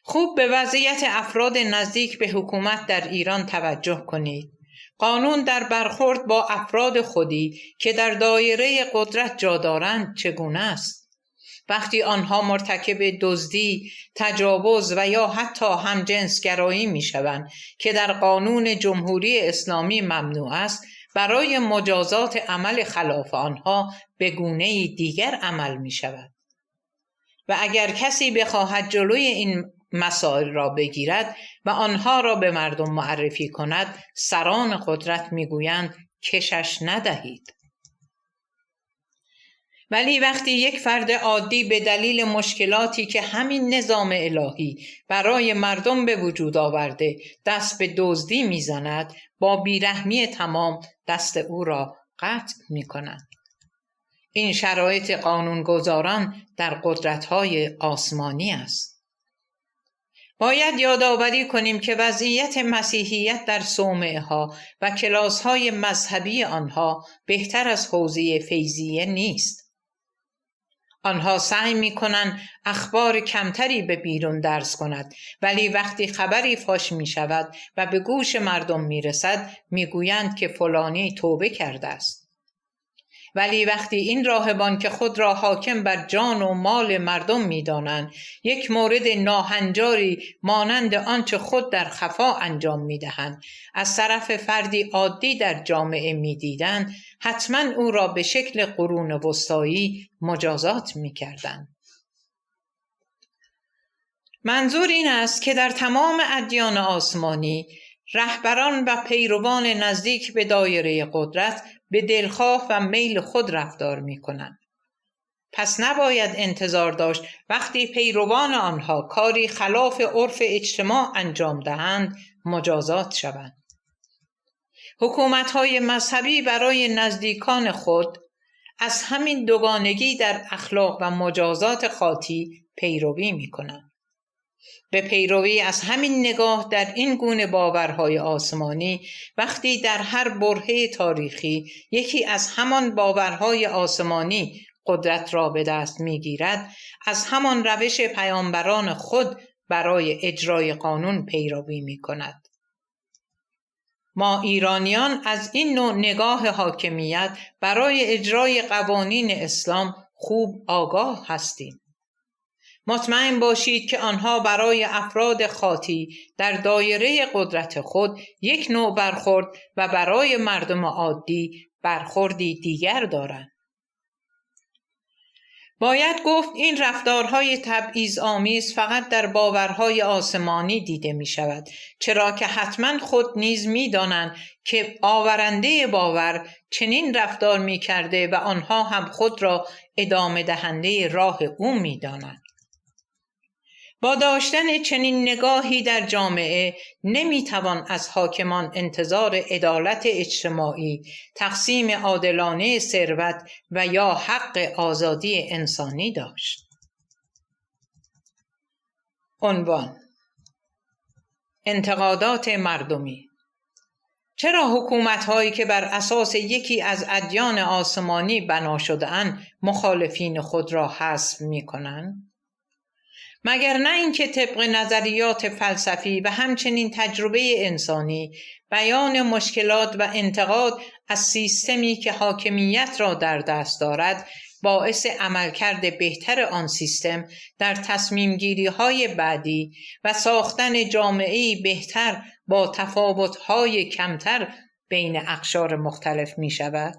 خوب به وضعیت افراد نزدیک به حکومت در ایران توجه کنید. قانون در برخورد با افراد خودی که در دایره قدرت جا دارند چگونه است؟ وقتی آنها مرتکب دزدی، تجاوز و یا حتی همجنسگرایی می‌شوند که در قانون جمهوری اسلامی ممنوع است، برای مجازات عمل خلاف آنها به گونه‌ای دیگر عمل می‌شود. و اگر کسی بخواهد جلوی این مسائل را بگیرد و آنها را به مردم معرفی کند، سران قدرت میگویند کشش ندهید. ولی وقتی یک فرد عادی به دلیل مشکلاتی که همین نظام الهی برای مردم به وجود آورده دست به دزدی میزند، با بیرحمی تمام دست او را قطع میکنند. این شرایط قانونگذاران در قدرت‌های آسمانی است. باید یادآوری کنیم که وضعیت مسیحیت در صومعه‌ها و کلاس‌های مذهبی آنها بهتر از حوزه فیضیه نیست. آنها سعی می‌کنند اخبار کمتری به بیرون درز کند، ولی وقتی خبری فاش می‌شود و به گوش مردم می‌رسد می‌گویند که فلانی توبه کرده است. ولی وقتی این راهبان که خود را حاکم بر جان و مال مردم می‌دانند یک مورد ناهنجاری مانند آنچه خود در خفا انجام می‌دهند از طرف فردی عادی در جامعه می‌دیدند، حتما او را به شکل قرون وسطایی مجازات می‌کردند. منظور این است که در تمام ادیان آسمانی رهبران و پیروان نزدیک به دایره قدرت به دلخواه و میل خود رفتار می‌کنند. پس نباید انتظار داشت وقتی پیروان آنها کاری خلاف عرف اجتماع انجام دهند مجازات شوند. حکومت‌های مذهبی برای نزدیکان خود از همین دوگانگی در اخلاق و مجازات خاطی پیروی می‌کنند. به پیروی از همین نگاه در این گونه باورهای آسمانی، وقتی در هر برهه تاریخی یکی از همان باورهای آسمانی قدرت را به دست می‌گیرد، از همان روش پیامبران خود برای اجرای قانون پیروی می‌کند. ما ایرانیان از این نوع نگاه حاکمیت برای اجرای قوانین اسلام خوب آگاه هستیم. مطمئن باشید که آنها برای افراد خاطی در دایره قدرت خود یک نوع برخورد و برای مردم عادی برخوردی دیگر دارند. باید گفت این رفتارهای تبعیض‌آمیز فقط در باورهای آسمانی دیده می شود، چرا که حتما خود نیز می دانند که آورنده باور چنین رفتار می کرده و آنها هم خود را ادامه دهنده راه او می دانند. با داشتن چنین نگاهی در جامعه نمیتوان از حاکمان انتظار عدالت اجتماعی، تقسیم عادلانه ثروت و یا حق آزادی انسانی داشت. عنوان: انتقادات مردمی. چرا حکومت‌هایی که بر اساس یکی از ادیان آسمانی بنا شده‌اند مخالفین خود را حذف می‌کنند؟ مگر نه اینکه طبق نظریات فلسفی و همچنین تجربه انسانی بیان مشکلات و انتقاد از سیستمی که حاکمیت را در دست دارد باعث عملکرد بهتر آن سیستم در تصمیم‌گیری‌های بعدی و ساختن جامعه‌ای بهتر با تفاوت‌های کمتر بین اقشار مختلف می‌شود؟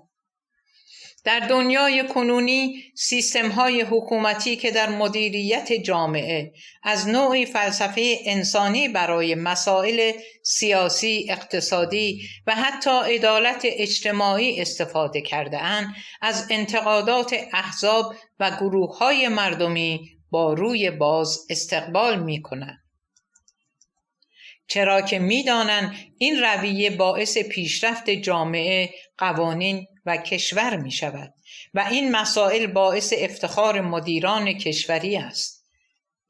در دنیای کنونی سیستم‌های حکومتی که در مدیریت جامعه از نوعی فلسفه انسانی برای مسائل سیاسی، اقتصادی و حتی عدالت اجتماعی استفاده کرده‌اند، از انتقادات احزاب و گروه‌های مردمی با روی باز استقبال می‌کنند. چرا که می‌دانند این رویه باعث پیشرفت جامعه، قوانین و کشور می شود و این مسائل باعث افتخار مدیران کشوری است،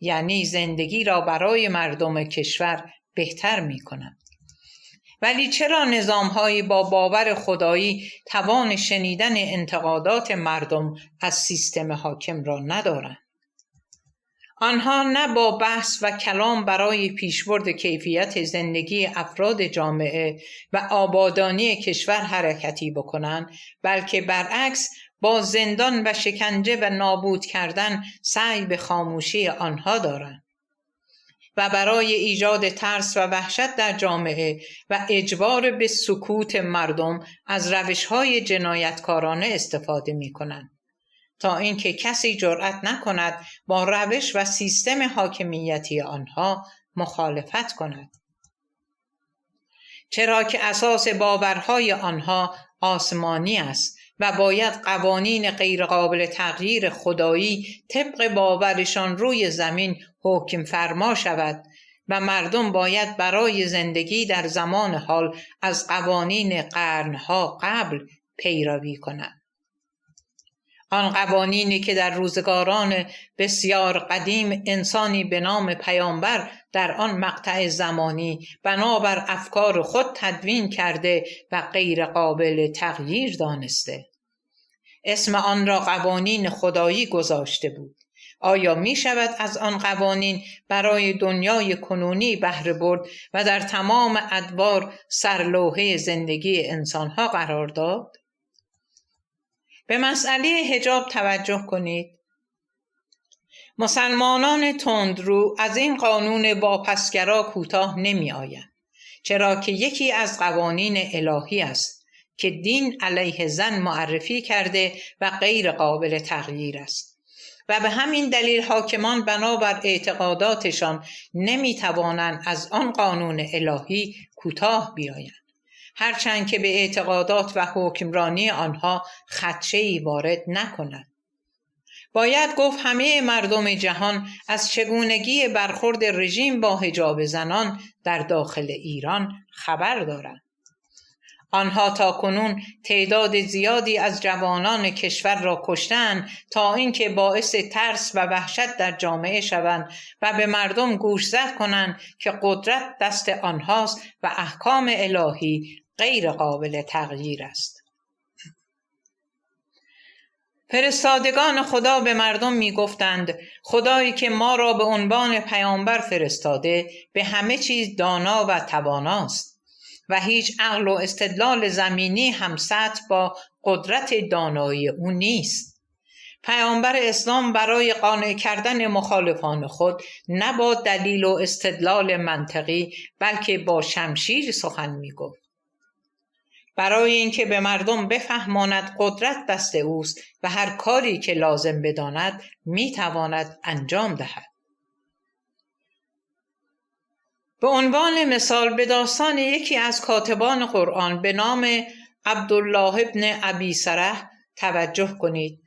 یعنی زندگی را برای مردم کشور بهتر می کنند. ولی چرا نظام‌هایی با باور خدایی توان شنیدن انتقادات مردم از سیستم حاکم را ندارند؟ آنها نه با بحث و کلام برای پیشبرد کیفیت زندگی افراد جامعه و آبادانی کشور حرکتی بکنند، بلکه برعکس با زندان و شکنجه و نابود کردن سعی به خاموشی آنها دارند و برای ایجاد ترس و وحشت در جامعه و اجبار به سکوت مردم از روش‌های جنایتکارانه استفاده می‌کنند تا اینکه کسی جرأت نکند با روش و سیستم حاکمیتی آنها مخالفت کند. چرا که اساس باورهای آنها آسمانی است و باید قوانین غیرقابل تغییر خدایی طبق باورشان روی زمین حکم فرما شود و مردم باید برای زندگی در زمان حال از قوانین قرنها قبل پیروی کنند. آن قوانینی که در روزگاران بسیار قدیم انسانی به نام پیامبر در آن مقطع زمانی بنابر افکار خود تدوین کرده و غیر قابل تغییر دانسته. اسم آن را قوانین خدایی گذاشته بود. آیا می شود از آن قوانین برای دنیای کنونی بهره برد و در تمام ادوار سرلوحه زندگی انسانها قرار داد؟ به مسئله حجاب توجه کنید. مسلمانان تندرو از این قانون واپسگرا کوتاه نمی آیند، چرا که یکی از قوانین الهی است که دین علیه زن معرفی کرده و غیر قابل تغییر است و به همین دلیل حاکمان بنابر اعتقاداتشان نمی توانند از آن قانون الهی کوتاه بیایند، هرچند که به اعتقادات و حکمرانی آنها خدشه‌ای وارد نکند. باید گفت همه مردم جهان از چگونگی برخورد رژیم با حجاب زنان در داخل ایران خبر دارند. آنها تاکنون تعداد زیادی از جوانان کشور را کشتند تا اینکه باعث ترس و وحشت در جامعه شوند و به مردم گوشزد کنند که قدرت دست آنهاست و احکام الهی غیر قابل تغییر است. فرستادگان خدا به مردم می گفتند خدایی که ما را به عنوان پیامبر فرستاده به همه چیز دانا و تواناست و هیچ عقل و استدلال زمینی هم سطح با قدرت دانایی او نیست. پیامبر اسلام برای قانع کردن مخالفان خود نه با دلیل و استدلال منطقی بلکه با شمشیر سخن می گفت، برای اینکه به مردم بفهماند قدرت دست اوست و هر کاری که لازم بداند می تواند انجام دهد. به عنوان مثال به داستان یکی از کاتبان قرآن به نام عبدالله ابن ابی سرح توجه کنید.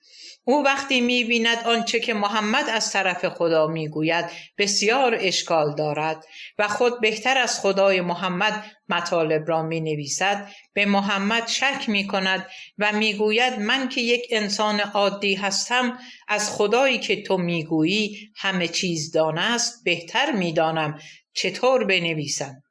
او وقتی می‌بیند آنچه که محمد از طرف خدا میگوید بسیار اشکال دارد و خود بهتر از خدای محمد مطالب را مینویسد، به محمد شک میکند و میگوید من که یک انسان عادی هستم از خدایی که تو میگویی همه چیز دانست بهتر میدانم چطور بنویسم.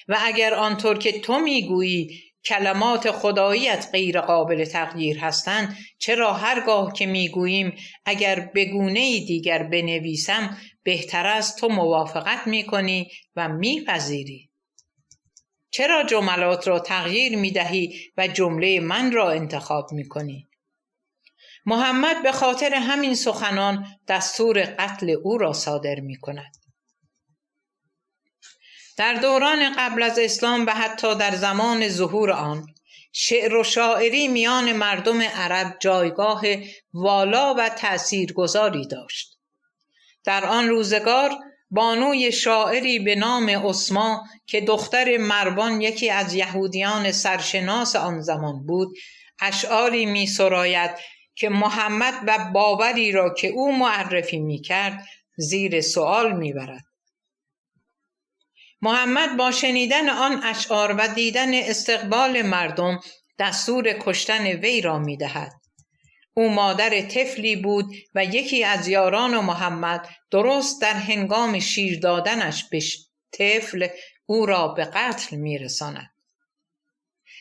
و اگر آنطور که تو میگویی کلمات خداییت غیر قابل تغییر هستند، چرا هرگاه که میگوییم اگر به گونه‌ای دیگر بنویسم بهتر است تو موافقت میکنی و میپذیری؟ چرا جملات را تغییر میدهی و جمله من را انتخاب میکنی؟ محمد به خاطر همین سخنان دستور قتل او را صادر میکند. در دوران قبل از اسلام و حتی در زمان ظهور آن، شعر و شاعری میان مردم عرب جایگاه والا و تأثیرگذاری داشت. در آن روزگار بانوی شاعری به نام اسما که دختر مروان یکی از یهودیان سرشناس آن زمان بود، اشعاری می سراید که محمد و باوری را که او معرفی می کرد زیر سؤال می برد. محمد با شنیدن آن اشعار و دیدن استقبال مردم دستور کشتن وی را می دهد. او مادر طفلی بود و یکی از یاران محمد درست در هنگام شیر دادنش به طفل او را به قتل می رساند.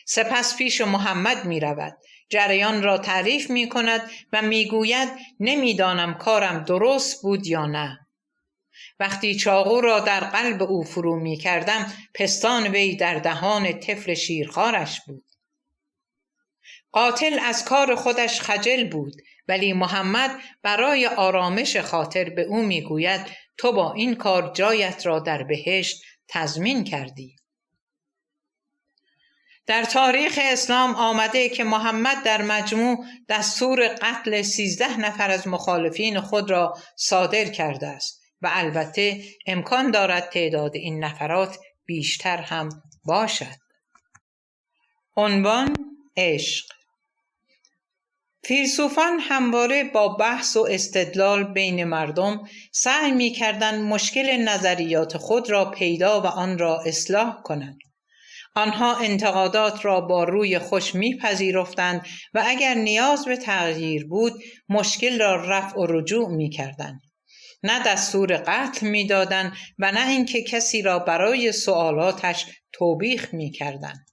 سپس پیش محمد می رود. جریان را تعریف می کند و می گوید نمی دانم کارم درست بود یا نه. وقتی چاقو را در قلب او فرو می کردم پستان وی در دهان طفل شیرخوارش بود. قاتل از کار خودش خجل بود، ولی محمد برای آرامش خاطر به او می گوید تو با این کار جایت را در بهشت تضمین کردی. در تاریخ اسلام آمده که محمد در مجموع دستور قتل 13 نفر از مخالفین خود را صادر کرده است و البته امکان دارد تعداد این نفرات بیشتر هم باشد. عنوان: عشق. فیلسوفان همواره با بحث و استدلال بین مردم سعی می‌کردند مشکل نظریات خود را پیدا و آن را اصلاح کنند. آنها انتقادات را با روی خوش می‌پذیرفتند و اگر نیاز به تغییر بود مشکل را رفع و رجوع می‌کردند. نه دستور قتل می‌دادند و نه اینکه کسی را برای سؤالاتش توبیخ می‌کردند.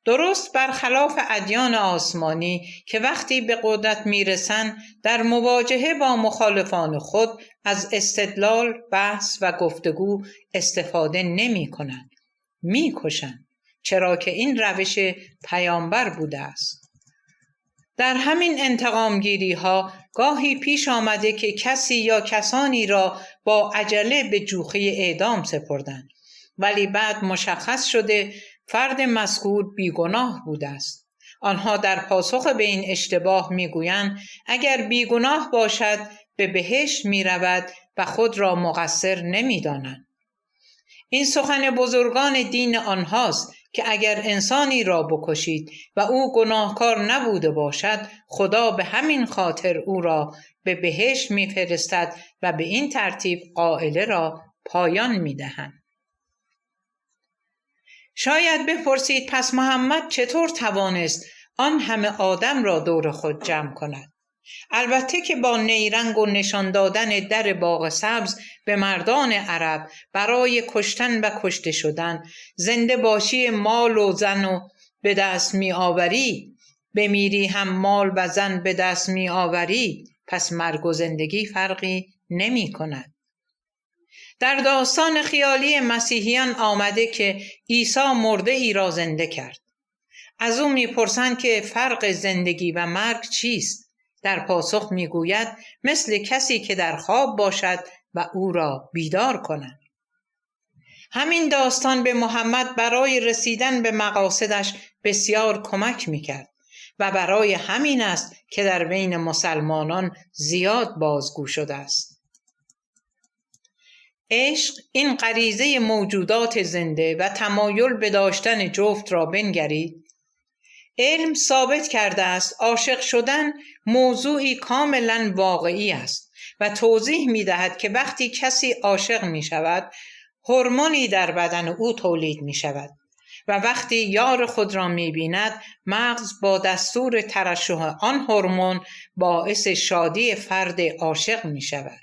درست برخلاف ادیان آسمانی که وقتی به قدرت میرسند در مواجهه با مخالفان خود از استدلال، بحث و گفتگو استفاده نمی کنند. می کشند. چرا که این روش پیامبر بوده است. در همین انتقامگیری ها گاهی پیش آمده که کسی یا کسانی را با عجله به جوخه اعدام سپردند، ولی بعد مشخص شده فرد مذکور بیگناه بوده است. آنها در پاسخ به این اشتباه میگویند اگر بیگناه باشد به بهشت میرود و خود را مقصر نمیدانند. این سخن بزرگان دین آنهاست که اگر انسانی را بکشید و او گناهکار نبوده باشد خدا به همین خاطر او را به بهشت میفرستد و به این ترتیب عائله را پایان میدهند. شاید بپرسید پس محمد چطور توانست آن همه آدم را دور خود جمع کند؟ البته که با نیرنگ و نشان دادن در باغ سبز به مردان عرب برای کشتن و کشته شدن، زنده باشی مال و زن و به دست می آوری، بمیری هم مال و زن به دست می آوری، پس مرگ و زندگی فرقی نمی کند. در داستان خیالی مسیحیان آمده که عیسی مرده ای را زنده کرد. از او میپرسند که فرق زندگی و مرگ چیست؟ در پاسخ میگوید مثل کسی که در خواب باشد و او را بیدار کنند. همین داستان به محمد برای رسیدن به مقاصدش بسیار کمک میکرد و برای همین است که در بین مسلمانان زیاد بازگو شده است. عشق این غریزه موجودات زنده و تمایل به داشتن جفت را بنگرید. علم ثابت کرده است عاشق شدن موضوعی کاملا واقعی است و توضیح می دهد که وقتی کسی عاشق می شود هورمونی در بدن او تولید می شود و وقتی یار خود را می بیند مغز با دستور ترشح آن هورمون باعث شادی فرد عاشق می شود.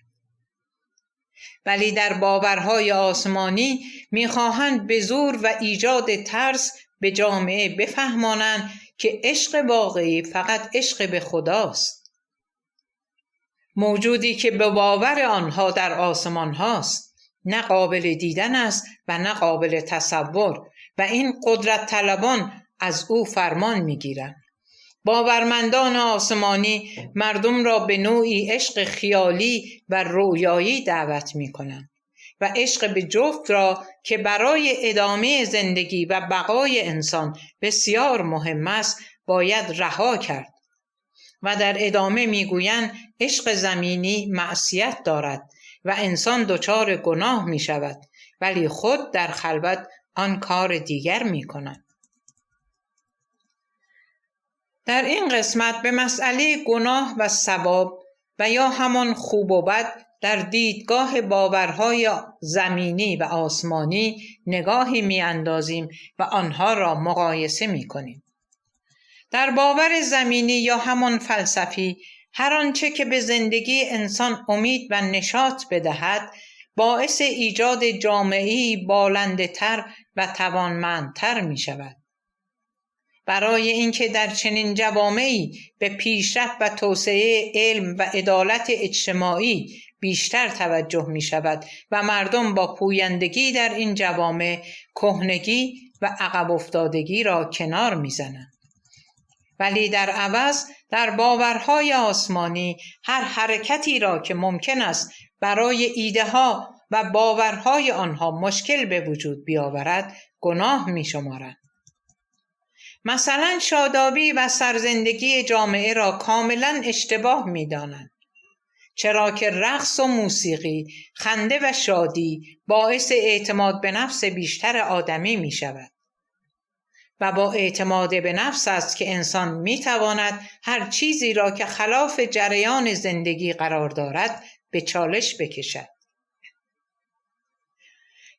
ولی در باورهای آسمانی میخواهند به زور و ایجاد ترس به جامعه بفهمانند که عشق واقعی فقط عشق به خداست، موجودی که به باور آنها در آسمان هاست، نه قابل دیدن است و نه قابل تصور، و این قدرت طلبان از او فرمان میگیرند. باورمندان آسمانی مردم را به نوعی عشق خیالی و رویایی دعوت میکنند و عشق به جفت را که برای ادامه زندگی و بقای انسان بسیار مهم است باید رها کرد و در ادامه میگویند عشق زمینی معصیت دارد و انسان دچار گناه می شود، ولی خود در خلوت آن کار دیگر می کند. در این قسمت به مسئله گناه و ثواب و یا همان خوب و بد در دیدگاه باورهای زمینی و آسمانی نگاهی می اندازیم و آنها را مقایسه می کنیم. در باور زمینی یا همان فلسفی هر آنچه که به زندگی انسان امید و نشاط بدهد باعث ایجاد جامعه‌ای بالنده‌تر و توانمندتر می شود. برای اینکه در چنین جوامعی به پیشرفت و توسعه علم و عدالت اجتماعی بیشتر توجه می شود و مردم با پویندگی در این جوامع کهنگی و عقب افتادگی را کنار می زنند. ولی در عوض در باورهای آسمانی هر حرکتی را که ممکن است برای ایده ها و باورهای آنها مشکل به وجود بیاورد گناه می شمارند. مثلا شادابی و سرزندگی جامعه را کاملا اشتباه می دانند، چرا که رقص و موسیقی، خنده و شادی باعث اعتماد به نفس بیشتر آدمی می شود و با اعتماد به نفس است که انسان می تواند هر چیزی را که خلاف جریان زندگی قرار دارد به چالش بکشد.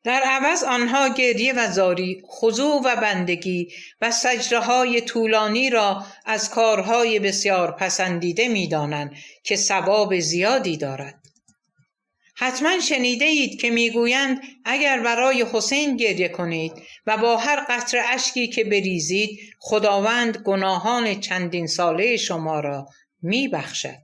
در عوض آنها گریه و زاری، خضوع و بندگی و سجده‌های طولانی را از کارهای بسیار پسندیده می دانند که ثواب زیادی دارد. حتما شنیده اید که می گویند اگر برای حسین گریه کنید و با هر قطره اشکی که بریزید خداوند گناهان چندین ساله شما را می بخشد.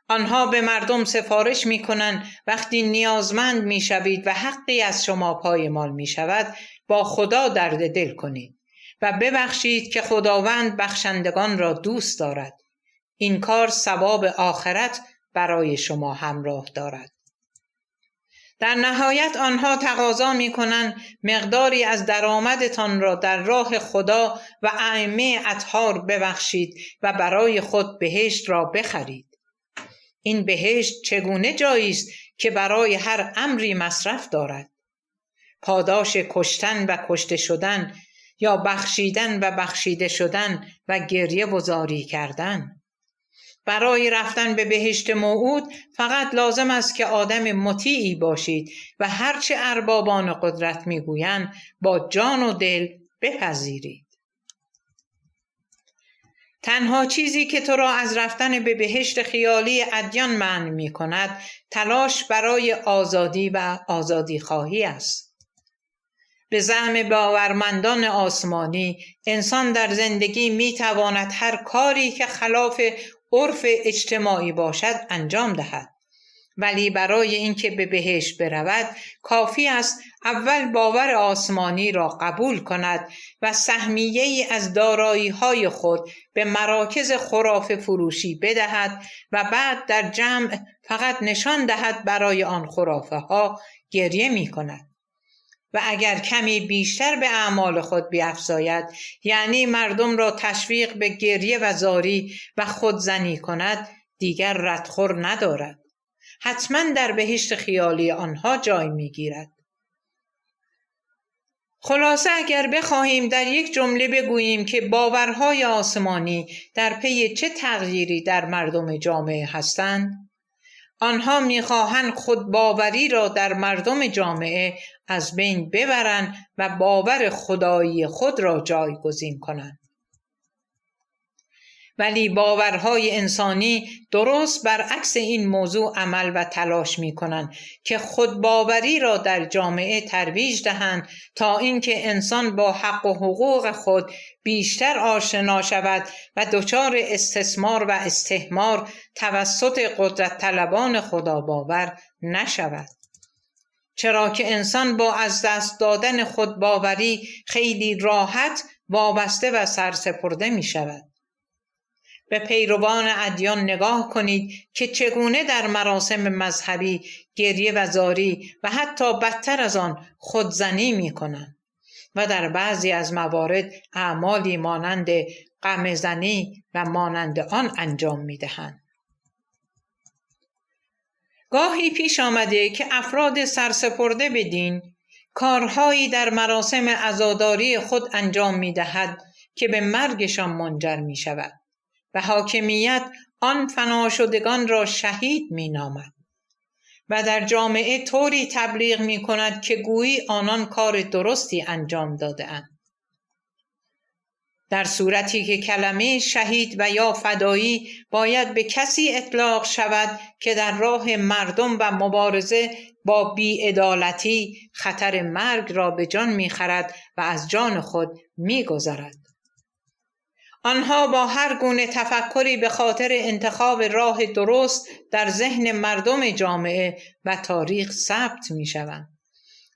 آنها به مردم سفارش می کنند وقتی نیازمند می شوید و حقی از شما پایمال می شود با خدا درد دل کنید و ببخشید که خداوند بخشندگان را دوست دارد. این کار ثواب آخرت برای شما همراه دارد. در نهایت آنها تقاضا می کنند مقداری از درآمدتان را در راه خدا و ائمه اطهار ببخشید و برای خود بهشت را بخرید. این بهشت چگونه جایی است که برای هر امری مصرف دارد؟ پاداش کشتن و کشته شدن یا بخشیدن و بخشیده شدن و گریه و زاری کردن. برای رفتن به بهشت موعود فقط لازم است که آدم مطیعی باشید و هرچه اربابان قدرت میگویند با جان و دل بپذیرید. تنها چیزی که تو را از رفتن به بهشت خیالی ادیان منع می کند تلاش برای آزادی و آزادی خواهی است. به زعم باورمندان آسمانی انسان در زندگی می تواند هر کاری که خلاف عرف اجتماعی باشد انجام دهد، ولی برای اینکه به بهشت برود کافی است اول باور آسمانی را قبول کند و سهمیه‌ای از دارایی‌های خود به مراکز خرافه فروشی بدهد و بعد در جمع فقط نشان دهد برای آن خرافه ها گریه می کند. و اگر کمی بیشتر به اعمال خود بیفزاید، یعنی مردم را تشویق به گریه و زاری و خودزنی کند، دیگر ردخور ندارد. حتما در بهشت خیالی آنها جای میگیرد. خلاصه اگر بخواهیم در یک جمله بگوییم که باورهای آسمانی در پی چه تغییری در مردم جامعه هستند، آنها میخواهند خود باوری را در مردم جامعه از بین ببرند و باور خدایی خود را جایگزین کنند. ولی باورهای انسانی درست برعکس این موضوع عمل و تلاش می کنند که خودباوری را در جامعه ترویج دهند تا اینکه انسان با حق و حقوق خود بیشتر آشنا شود و دچار استثمار و استحمار توسط قدرت طلبان خداباور نشود. چرا که انسان با از دست دادن خودباوری خیلی راحت وابسته و سرسپرده می شود. به پیروان ادیان نگاه کنید که چگونه در مراسم مذهبی گریه و زاری و حتی بدتر از آن خودزنی می کنند و در بعضی از موارد اعمالی مانند غم‌زنی و مانند آن انجام می دهند. گاهی پیش آمده که افراد سرسپرده به دین کارهایی در مراسم عزاداری خود انجام می دهد که به مرگشان منجر می شود و حاکمیت آن فناشدگان را شهید می نامد و در جامعه طوری تبلیغ می کند که گویی آنان کار درستی انجام داده اند. در صورتی که کلمه شهید و یا فدایی باید به کسی اطلاق شود که در راه مردم و مبارزه با بی‌عدالتی خطر مرگ را به جان می‌خرد و از جان خود می‌گذرد. آنها با هر گونه تفکری به خاطر انتخاب راه درست در ذهن مردم جامعه و تاریخ ثبت می‌شوند.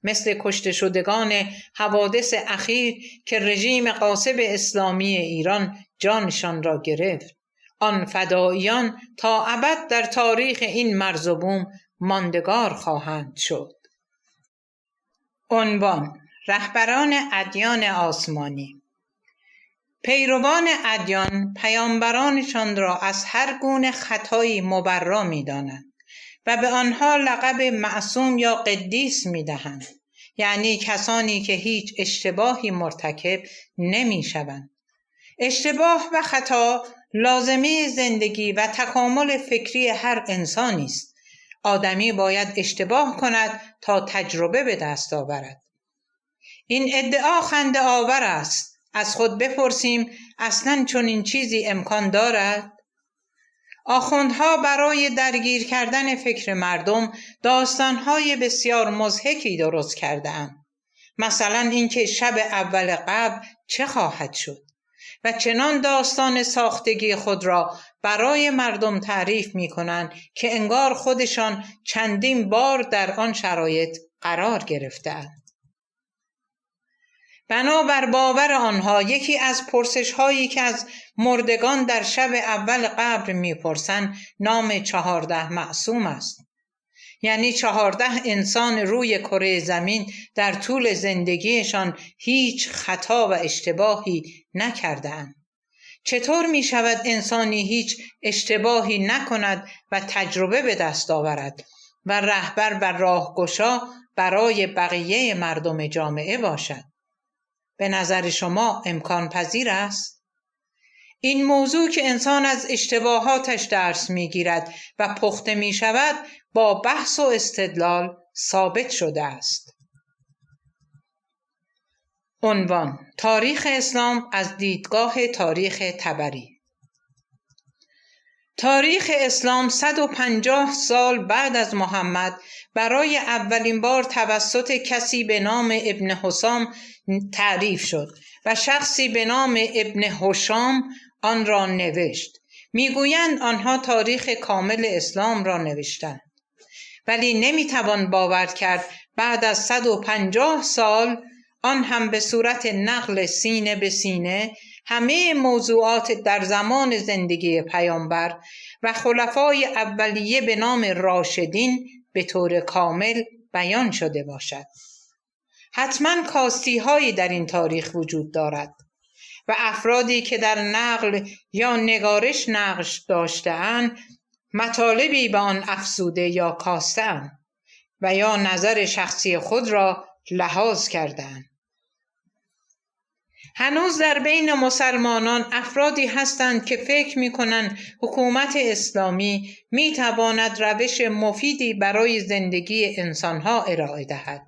مثل کشته شدگان حوادث اخیر که رژیم غاصب اسلامی ایران جانشان را گرفت. آن فداییان تا ابد در تاریخ این مرز و بوم ماندگار خواهند شد. عنوان: رهبران ادیان آسمانی. پیروان ادیان پیامبرانشان را از هر گونه خطایی مبرا می‌دانند و به آنها لقب معصوم یا قدیس می‌دهند، یعنی کسانی که هیچ اشتباهی مرتکب نمی‌شوند. اشتباه و خطا لازمه زندگی و تکامل فکری هر انسانی است. آدمی باید اشتباه کند تا تجربه به دست آورد. این ادعا خنده آور است. از خود بپرسیم اصلاً چنین چیزی امکان دارد؟ آخوندها برای درگیر کردن فکر مردم داستانهای بسیار مضحکی درست کرده‌اند. مثلا اینکه شب اول قبر چه خواهد شد و چنان داستان ساختگی خود را برای مردم تعریف می کنند که انگار خودشان چندین بار در آن شرایط قرار گرفته‌اند. بنابر باور آنها یکی از پرسش هایی که از مردگان در شب اول قبر میپرسند نام 14 معصوم است. یعنی 14 انسان روی کره زمین در طول زندگیشان هیچ خطا و اشتباهی نکردند. چطور می شود انسانی هیچ اشتباهی نکند و تجربه به دست آورد و رهبر و راهگشا برای بقیه مردم جامعه باشد؟ به نظر شما امکان پذیر است؟ این موضوع که انسان از اشتباهاتش درس می‌گیرد و پخته می‌شود با بحث و استدلال ثابت شده است. عنوان: تاریخ اسلام از دیدگاه تاریخ طبری. تاریخ اسلام 150 سال بعد از محمد برای اولین بار توسط کسی به نام ابن حسام تعریف شد و شخصی به نام ابن هشام آن را نوشت. میگویند آنها تاریخ کامل اسلام را نوشتند، ولی نمیتوان باور کرد بعد از 150 سال، آن هم به صورت نقل سینه به سینه، همه موضوعات در زمان زندگی پیامبر و خلفای اولیه به نام راشدین به طور کامل بیان شده باشد. حتما کاستی هایی در این تاریخ وجود دارد و افرادی که در نقل یا نگارش نقش داشته‌اند مطالبی به آن افزوده یا کاسته‌اند و یا نظر شخصی خود را لحاظ کرده‌اند. هنوز در بین مسلمانان افرادی هستند که فکر می‌کنند حکومت اسلامی می‌تواند روش مفیدی برای زندگی انسان‌ها ارائه دهد.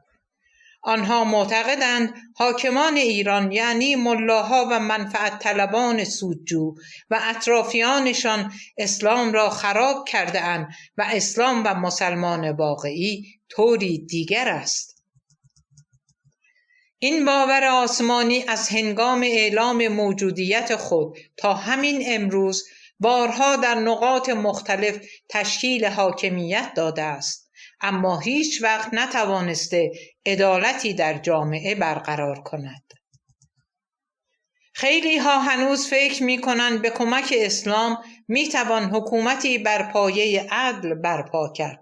آنها معتقدند حاکمان ایران یعنی ملاها و منفعت طلبان سودجو و اطرافیانشان اسلام را خراب کرده اند و اسلام و مسلمان واقعی طوری دیگر است. این باور آسمانی از هنگام اعلام موجودیت خود تا همین امروز بارها در نقاط مختلف تشکیل حاکمیت داده است، اما هیچ وقت نتوانسته عدالتی در جامعه برقرار کند. خیلی ها هنوز فکر می کنند به کمک اسلام می توان حکومتی بر پایه عدل برپا کرد،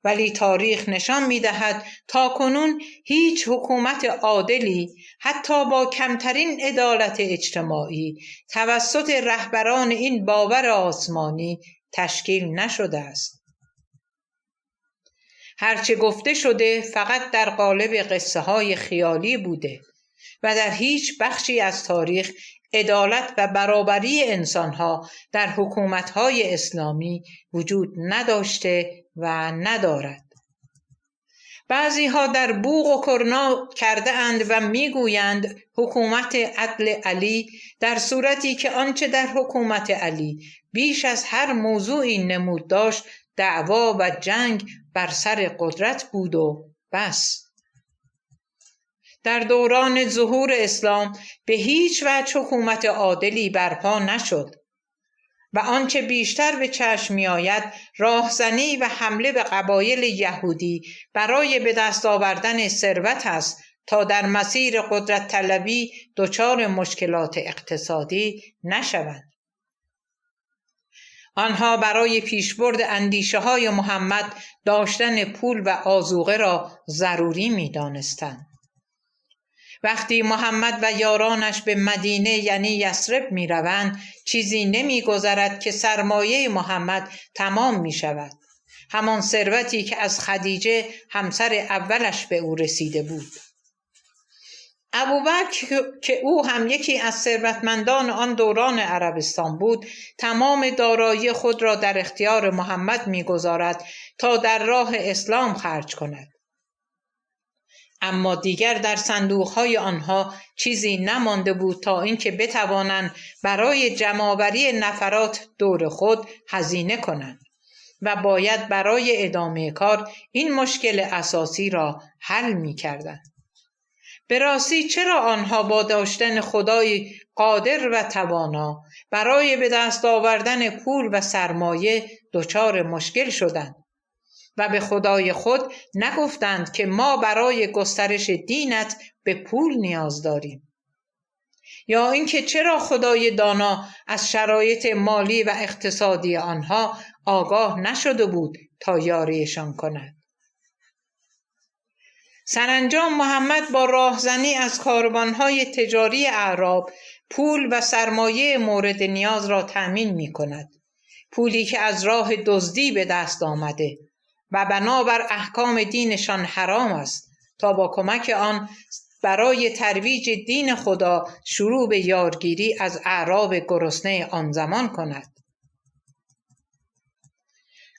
ولی تاریخ نشان می دهد تا کنون هیچ حکومت عادلی حتی با کمترین عدالت اجتماعی توسط رهبران این باور آسمانی تشکیل نشده است. هرچه گفته شده فقط در قالب قصه های خیالی بوده و در هیچ بخشی از تاریخ عدالت و برابری انسانها در حکومت‌های اسلامی وجود نداشته و ندارد. بعضی‌ها در بوق و کرنا کرده اند و میگویند حکومت عدل علی، در صورتی که آنچه در حکومت علی بیش از هر موضوعی نمود داشت دعوا و جنگ بر سر قدرت بود و بس. در دوران ظهور اسلام به هیچ وجه حکومت عادلی برپا نشد و آنچه بیشتر به چشم می آید راهزنی و حمله به قبایل یهودی برای به دست آوردن ثروت است تا در مسیر قدرت طلبی دچار مشکلات اقتصادی نشوند. آنها برای پیشبرد اندیشه های محمد داشتن پول و آذوقه را ضروری می دانستند. وقتی محمد و یارانش به مدینه یعنی یثرب می روند چیزی نمی گذرد که سرمایه محمد تمام می شود. همان ثروتی که از خدیجه همسر اولش به او رسیده بود. ابوبکر که او هم یکی از ثروتمندان آن دوران عربستان بود تمام دارایی خود را در اختیار محمد می گذارد تا در راه اسلام خرج کند. اما دیگر در صندوقهای آنها چیزی نمانده بود تا اینکه بتوانند برای جمع‌آوری نفرات دور خود هزینه کنند و باید برای ادامه کار این مشکل اساسی را حل می کردند. به راستی چرا آنها با داشتن خدای قادر و توانا برای به دست آوردن پول و سرمایه دچار مشکل شدند و به خدای خود نگفتند که ما برای گسترش دینت به پول نیاز داریم؟ یا اینکه چرا خدای دانا از شرایط مالی و اقتصادی آنها آگاه نشده بود تا یاریشان کند؟ سرانجام محمد با راهزنی از کاروانهای تجاری اعراب پول و سرمایه مورد نیاز را تأمین می کند. پولی که از راه دزدی به دست آمده و بنابر احکام دینشان حرام است تا با کمک آن برای ترویج دین خدا شروع به یارگیری از اعراب گرسنه آن زمان کند.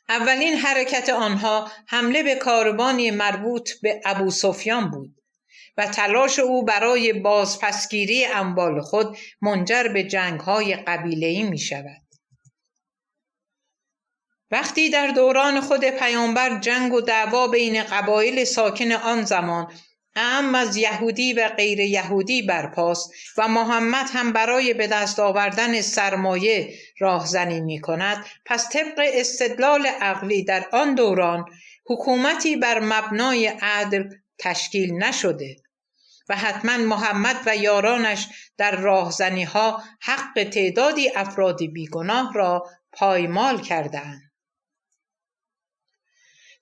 اولین حرکت آنها حمله به کاروانی مربوط به ابوسفیان بود و تلاش او برای بازپسگیری اموال خود منجر به جنگ‌های قبیله‌ای می شود. وقتی در دوران خود پیامبر جنگ و دعوا بین قبایل ساکن آن زمان اعم از یهودی و غیر یهودی برپاست و محمد هم برای به دست آوردن سرمایه راهزنی می کند، پس طبق استدلال عقلی در آن دوران حکومتی بر مبنای عدل تشکیل نشده و حتما محمد و یارانش در راهزنی ها حق تعدادی افراد بیگناه را پایمال کردند.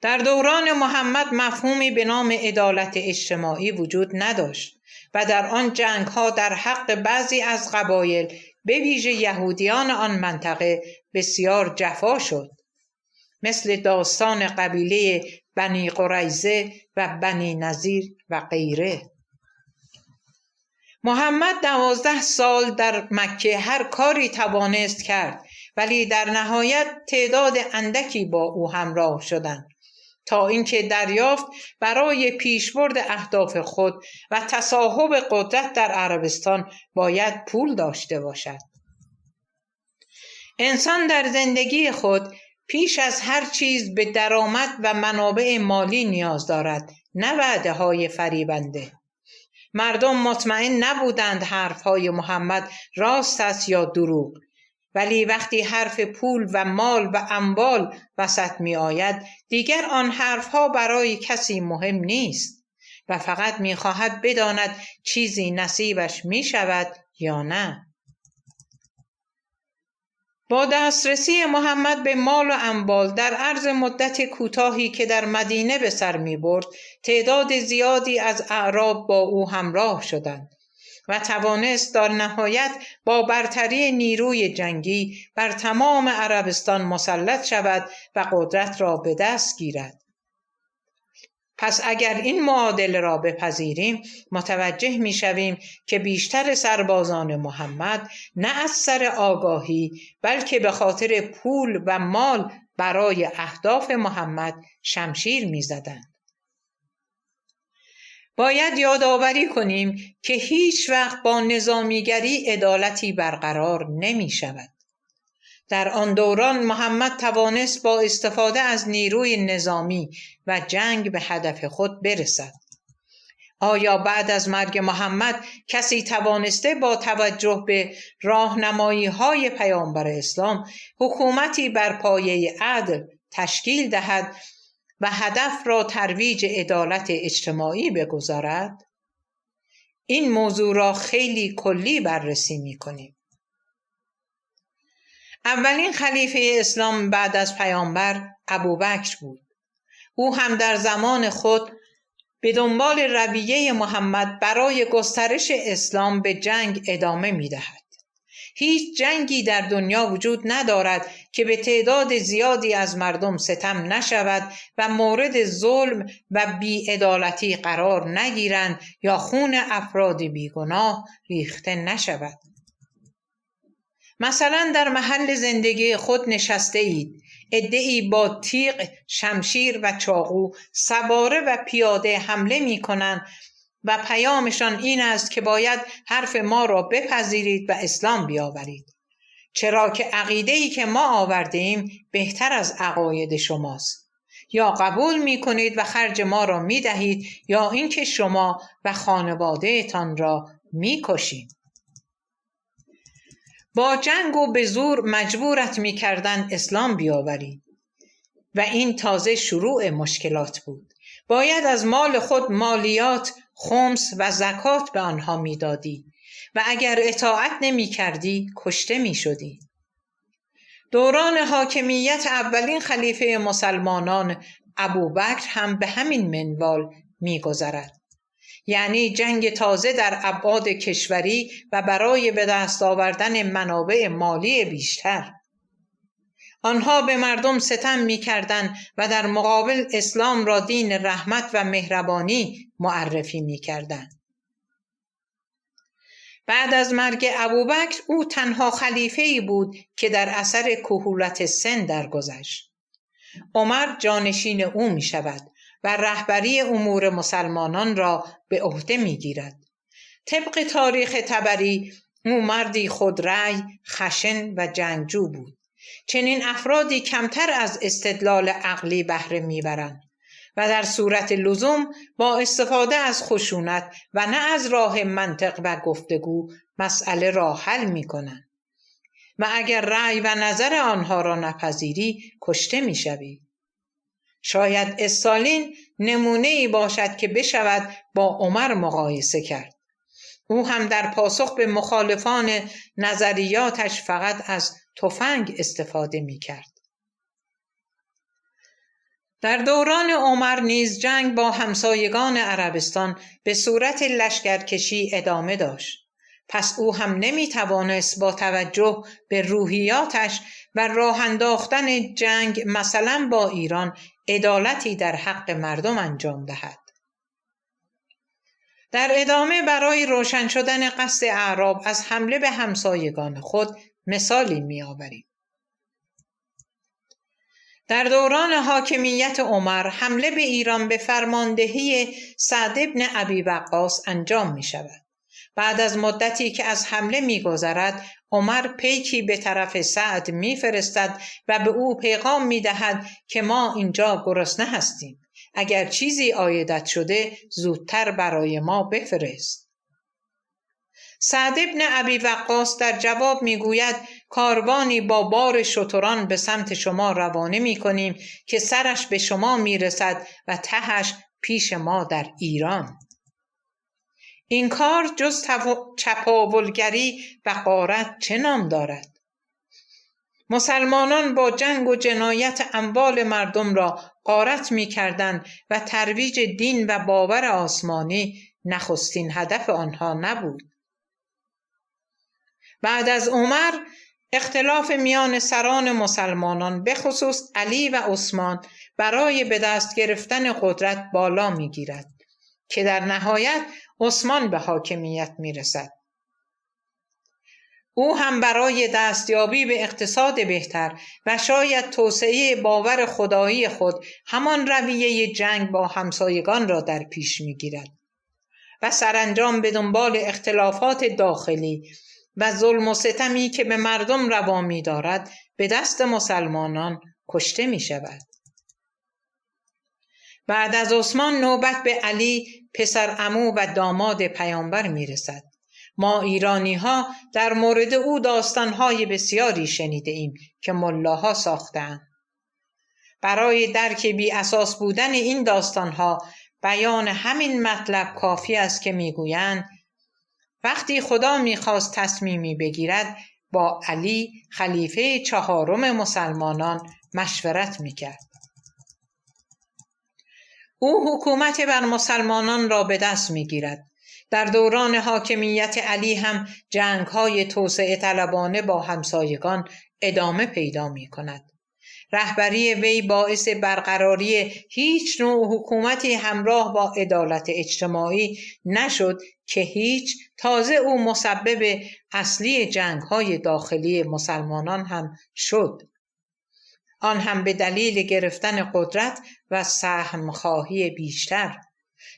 در دوران محمد مفهومی به نام عدالت اجتماعی وجود نداشت و در آن جنگ‌ها در حق بعضی از قبایل به ویژه یهودیان آن منطقه بسیار جفا شد، مثل داستان قبیله بنی قریظه و بنی نضیر و غیره. محمد 12 سال در مکه هر کاری توانست کرد، ولی در نهایت تعداد اندکی با او همراه شدند تا اینکه دریافت برای پیشبرد اهداف خود و تصاحب قدرت در عربستان باید پول داشته باشد. انسان در زندگی خود پیش از هر چیز به درآمد و منابع مالی نیاز دارد، نه وعده‌های فریبنده. مردم مطمئن نبودند حرفهای محمد راست است یا دروغ، ولی وقتی حرف پول و مال و اموال وسط می آید، دیگر آن حرفها برای کسی مهم نیست و فقط می خواهد بداند چیزی نصیبش می شود یا نه. با دسترسی محمد به مال و اموال در عرض مدت کوتاهی که در مدینه به سر می برد، تعداد زیادی از اعراب با او همراه شدند و توانست در نهایت با برتری نیروی جنگی بر تمام عربستان مسلط شود و قدرت را به دست گیرد. پس اگر این معادله را بپذیریم، متوجه می شویم که بیشتر سربازان محمد نه از سر آگاهی بلکه به خاطر پول و مال برای اهداف محمد شمشیر می زدند. باید یادآوری کنیم که هیچ وقت با نظامیگری عدالتی برقرار نمی شود. در آن دوران محمد توانست با استفاده از نیروی نظامی و جنگ به هدف خود برسد. آیا بعد از مرگ محمد کسی توانسته با توجه به راهنمایی‌های پیامبر اسلام حکومتی بر پایه عدل تشکیل دهد و هدف را ترویج عدالت اجتماعی بگذارد؟ این موضوع را خیلی کلی بررسی می‌کنیم. اولین خلیفه اسلام بعد از پیامبر ابوبکر بود. او هم در زمان خود به دنبال رویه محمد برای گسترش اسلام به جنگ ادامه می‌دهد. هیچ جنگی در دنیا وجود ندارد که به تعداد زیادی از مردم ستم نشود و مورد ظلم و بی‌عدالتی قرار نگیرند یا خون افراد بیگناه ریخته نشود. مثلا در محل زندگی خود نشسته اید، عده‌ای با تیغ، شمشیر و چاقو سواره و پیاده حمله می کنند و پیامشان این است که باید حرف ما را بپذیرید و اسلام بیاورید، چرا که عقیده‌ای که ما آوردیم بهتر از عقاید شماست. یا قبول می کنید و خرج ما را می دهید یا اینکه شما و خانواده تان را می کشید. با جنگ و به زور مجبورت می کردن اسلام بیاورید و این تازه شروع مشکلات بود. باید از مال خود مالیات، خمس و زکات به آنها می دادی و اگر اطاعت نمی کردی کشته می شدی. دوران حاکمیت اولین خلیفه مسلمانان ابوبکر هم به همین منوال می گذرد. یعنی جنگ تازه در ابعاد کشوری و برای به دست آوردن منابع مالی بیشتر. آنها به مردم ستم می کردند و در مقابل اسلام را دین رحمت و مهربانی معرفی می کردند. بعد از مرگ ابوبکر او تنها خلیفه‌ای بود که در اثر کهولت سن درگذشت. عمر جانشین او می شود و رهبری امور مسلمانان را به عهده می گیرد. طبق تاریخ طبری او مردی خودرأی، خشن و جنگجو بود. چنین افرادی کمتر از استدلال عقلی بهره میبرند و در صورت لزوم با استفاده از خشونت و نه از راه منطق و گفتگو مسئله را حل میکنند و اگر رأی و نظر آنها را نپذیری کشته میشوی. شاید استالین نمونه‌ای باشد که بشود با عمر مقایسه کرد. او هم در پاسخ به مخالفان نظریاتش فقط از تفنگ استفاده می کرد. در دوران عمر نیز جنگ با همسایگان عربستان به صورت لشکرکشی ادامه داشت. پس او هم نمی توانست با توجه به روحیاتش و راه انداختن جنگ مثلا با ایران عدالتی در حق مردم انجام دهد. در ادامه برای روشن شدن قصد اعراب از حمله به همسایگان خود مثالی می آوریم. در دوران حاکمیت عمر حمله به ایران به فرماندهی سعد بن ابی وقاص انجام می شود. بعد از مدتی که از حمله می گذرد، عمر پیکی به طرف سعد می فرستد و به او پیغام می دهد که ما اینجا گرسنه هستیم. اگر چیزی عایدت شده زودتر برای ما بفرست. سعد بن ابی وقاص در جواب می گوید کاروانی با بار شتران به سمت شما روانه می کنیم که سرش به شما می رسد و تهش پیش ما در ایران. این کار جز چپاولگری و غارت چه نام دارد؟ مسلمانان با جنگ و جنایت اموال مردم را غارت می کردند و ترویج دین و باور آسمانی نخستین هدف آنها نبود. بعد از عمر اختلاف میان سران مسلمانان به خصوص علی و عثمان برای به دست گرفتن قدرت بالا می گیرد که در نهایت عثمان به حاکمیت می رسد. او هم برای دستیابی به اقتصاد بهتر و شاید توسعه باور خدایی خود همان رویه جنگ با همسایگان را در پیش می گیرد و سرانجام به دنبال اختلافات داخلی و ظلم و ستمی که به مردم روا می دارد به دست مسلمانان کشته می شود. بعد از عثمان نوبت به علی پسر عمو و داماد پیامبر می رسد. ما ایرانی ها در مورد او داستانهای بسیاری شنیده ایم که ملاها ساختند. برای درک بی اساس بودن این داستانها بیان همین مطلب کافی است که میگویند وقتی خدا میخواست تصمیمی بگیرد با علی خلیفه 4 مسلمانان مشورت میکرد. او حکومت بر مسلمانان را به دست میگیرد. در دوران حاکمیت علی هم جنگ‌های توسعه طلبانه با همسایگان ادامه پیدا می‌کند. رهبری وی باعث برقراری هیچ نوع حکومتی همراه با عدالت اجتماعی نشد که هیچ، تازه او مسبب اصلی جنگ‌های داخلی مسلمانان هم شد. آن هم به دلیل گرفتن قدرت و سهم‌خواهی بیشتر.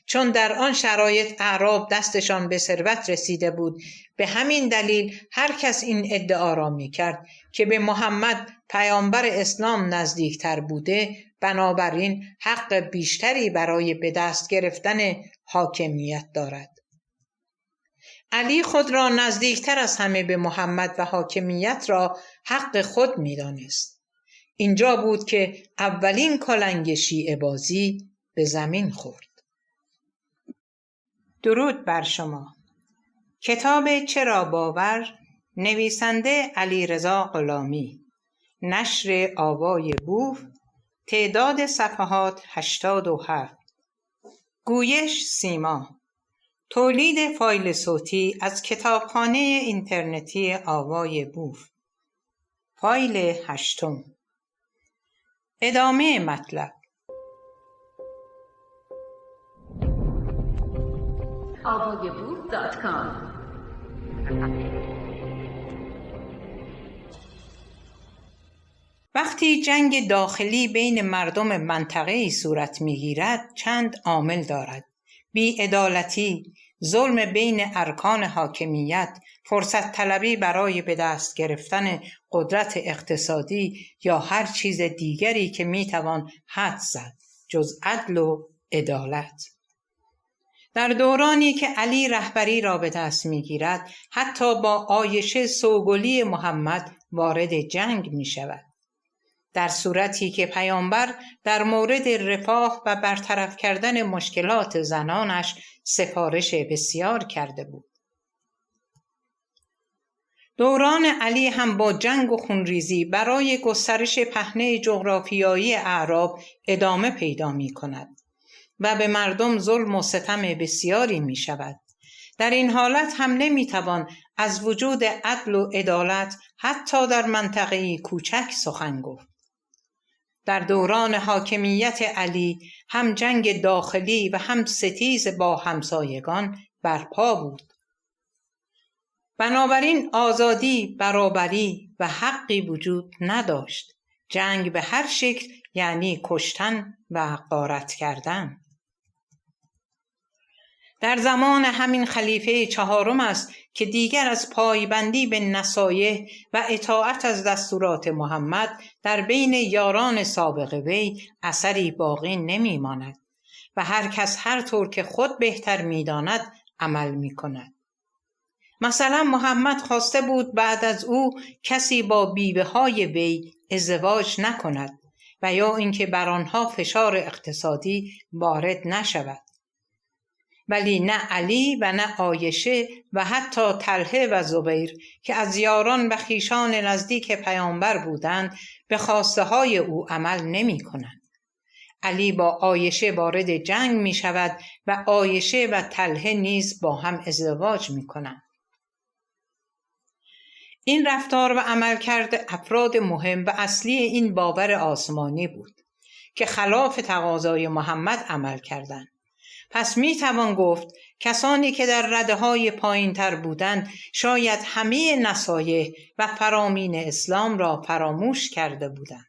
چون در آن شرایط اعراب دستشان به ثروت رسیده بود، به همین دلیل هر کس این ادعا را می‌کرد که به محمد پیامبر اسلام نزدیکتر بوده، بنابراین حق بیشتری برای به دست گرفتن حاکمیت دارد. علی خود را نزدیکتر از همه به محمد و حاکمیت را حق خود می‌دانست. اینجا بود که اولین کلنگ شیعه بازی به زمین خورد. درود بر شما. کتاب چرا باور، نویسنده علیرضا غلامی، نشر آوای بوف، تعداد صفحات 87، گویش سیما، تولید فایل صوتی از کتابخانه اینترنتی آوای بوف، فایل 8. ادامه مطلب.
avayaboof.com
وقتی جنگ داخلی بین مردم منطقه‌ای صورت می‌گیرد چند عامل دارد: بی‌عدالتی، ظلم بین ارکان حاکمیت، فرصت طلبی برای به دست گرفتن قدرت اقتصادی یا هر چیز دیگری که می‌توان حد زد جز عدل و عدالت. در دورانی که علی رهبری را به دست می‌گیرد، حتی با عایشه سوگلی محمد وارد جنگ می‌شود، در صورتی که پیامبر در مورد رفاه و برطرف کردن مشکلات زنانش سفارش بسیار کرده بود. دوران علی هم با جنگ و خونریزی برای گسترش پهنه جغرافیایی اعراب ادامه پیدا می‌کند و به مردم ظلم و ستم بسیاری می شود. در این حالت هم نمی توان از وجود عدل و عدالت حتی در منطقه‌ای کوچک سخن گفت. در دوران حاکمیت علی هم جنگ داخلی و هم ستیز با همسایگان برپا بود. بنابراین آزادی، برابری و حقی وجود نداشت. جنگ به هر شکل یعنی کشتن و غارت کردن. در زمان همین خلیفه چهارم است که دیگر از پایبندی به نصایح و اطاعت از دستورات محمد در بین یاران سابق وی اثری باقی نمی ماند و هر کس هر طور که خود بهتر می داند عمل می کند. مثلا محمد خواسته بود بعد از او کسی با بیوه های وی ازدواج نکند و یا اینکه بر آنها فشار اقتصادی وارد نشود. ولی نه علی و نه عایشه و حتی طلحه و زبیر که از یاران و خویشان نزدیک پیامبر بودند به خواسته های او عمل نمی کنند. علی با عایشه وارد جنگ می شود و عایشه و طلحه نیز با هم ازدواج می کنند. این رفتار و عملکرد افراد مهم و اصلی این باور آسمانی بود که خلاف تقاضای محمد عمل کردند. پس می توان گفت کسانی که در رده‌های پایین‌تر بودند شاید همه نصایح و فرامین اسلام را فراموش کرده بودند.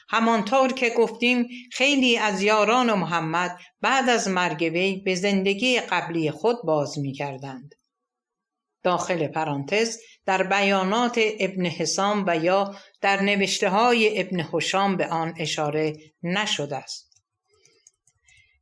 همانطور که گفتیم خیلی از یاران محمد بعد از مرگ وی به زندگی قبلی خود باز می کردند. داخل پرانتز در بیانات ابن حسام و یا در نوشته های ابن هشام به آن اشاره نشده است.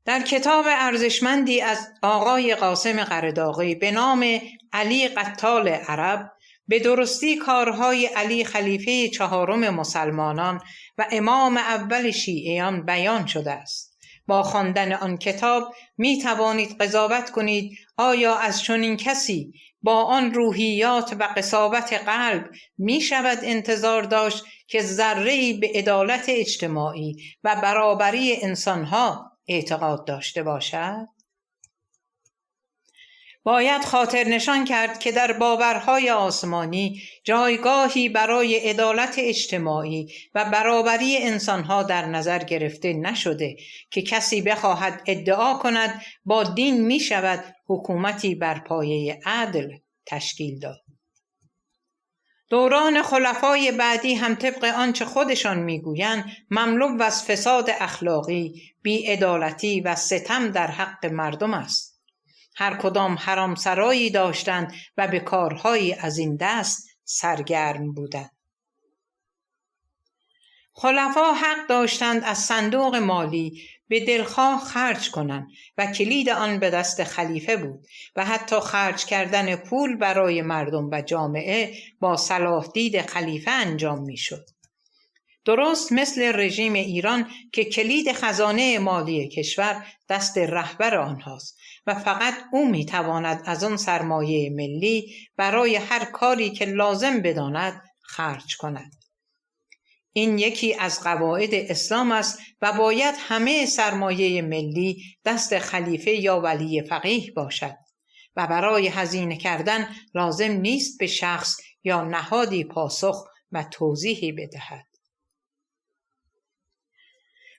در کتاب ارزشمندی از آقای قاسم قرداغی به نام علی قتال عرب به درستی کارهای علی خلیفه چهارم مسلمانان و امام اول شیعیان بیان شده است. با خواندن آن کتاب می توانید قضاوت کنید آیا از چنین کسی با آن روحیات و قساوت قلب می شود انتظار داشت که ذره‌ای به عدالت اجتماعی و برابری انسانها اعتقاد داشته باشد؟ باید خاطر نشان کرد که در باورهای آسمانی جایگاهی برای عدالت اجتماعی و برابری انسانها در نظر گرفته نشده که کسی بخواهد ادعا کند با دین می شود حکومتی بر پایه عدل تشکیل داد. دوران خلفای بعدی هم طبق آنچه خودشان میگویند مملو از فساد اخلاقی، بی‌عدالتی و ستم در حق مردم است. هر کدام حرامسرایی داشتند و به کارهایی از این دست سرگرم بودند. خلفا حق داشتند از صندوق مالی به دلخواه خرج کنند و کلید آن به دست خلیفه بود و حتی خرج کردن پول برای مردم و جامعه با صلاح دید خلیفه انجام می شد. درست مثل رژیم ایران که کلید خزانه مالی کشور دست رهبر آنهاست و فقط او می تواند از آن سرمایه ملی برای هر کاری که لازم بداند خرج کند. این یکی از قواعد اسلام است و باید همه سرمایه ملی دست خلیفه یا ولی فقیه باشد و برای هزینه کردن لازم نیست به شخص یا نهادی پاسخ و توضیحی بدهد.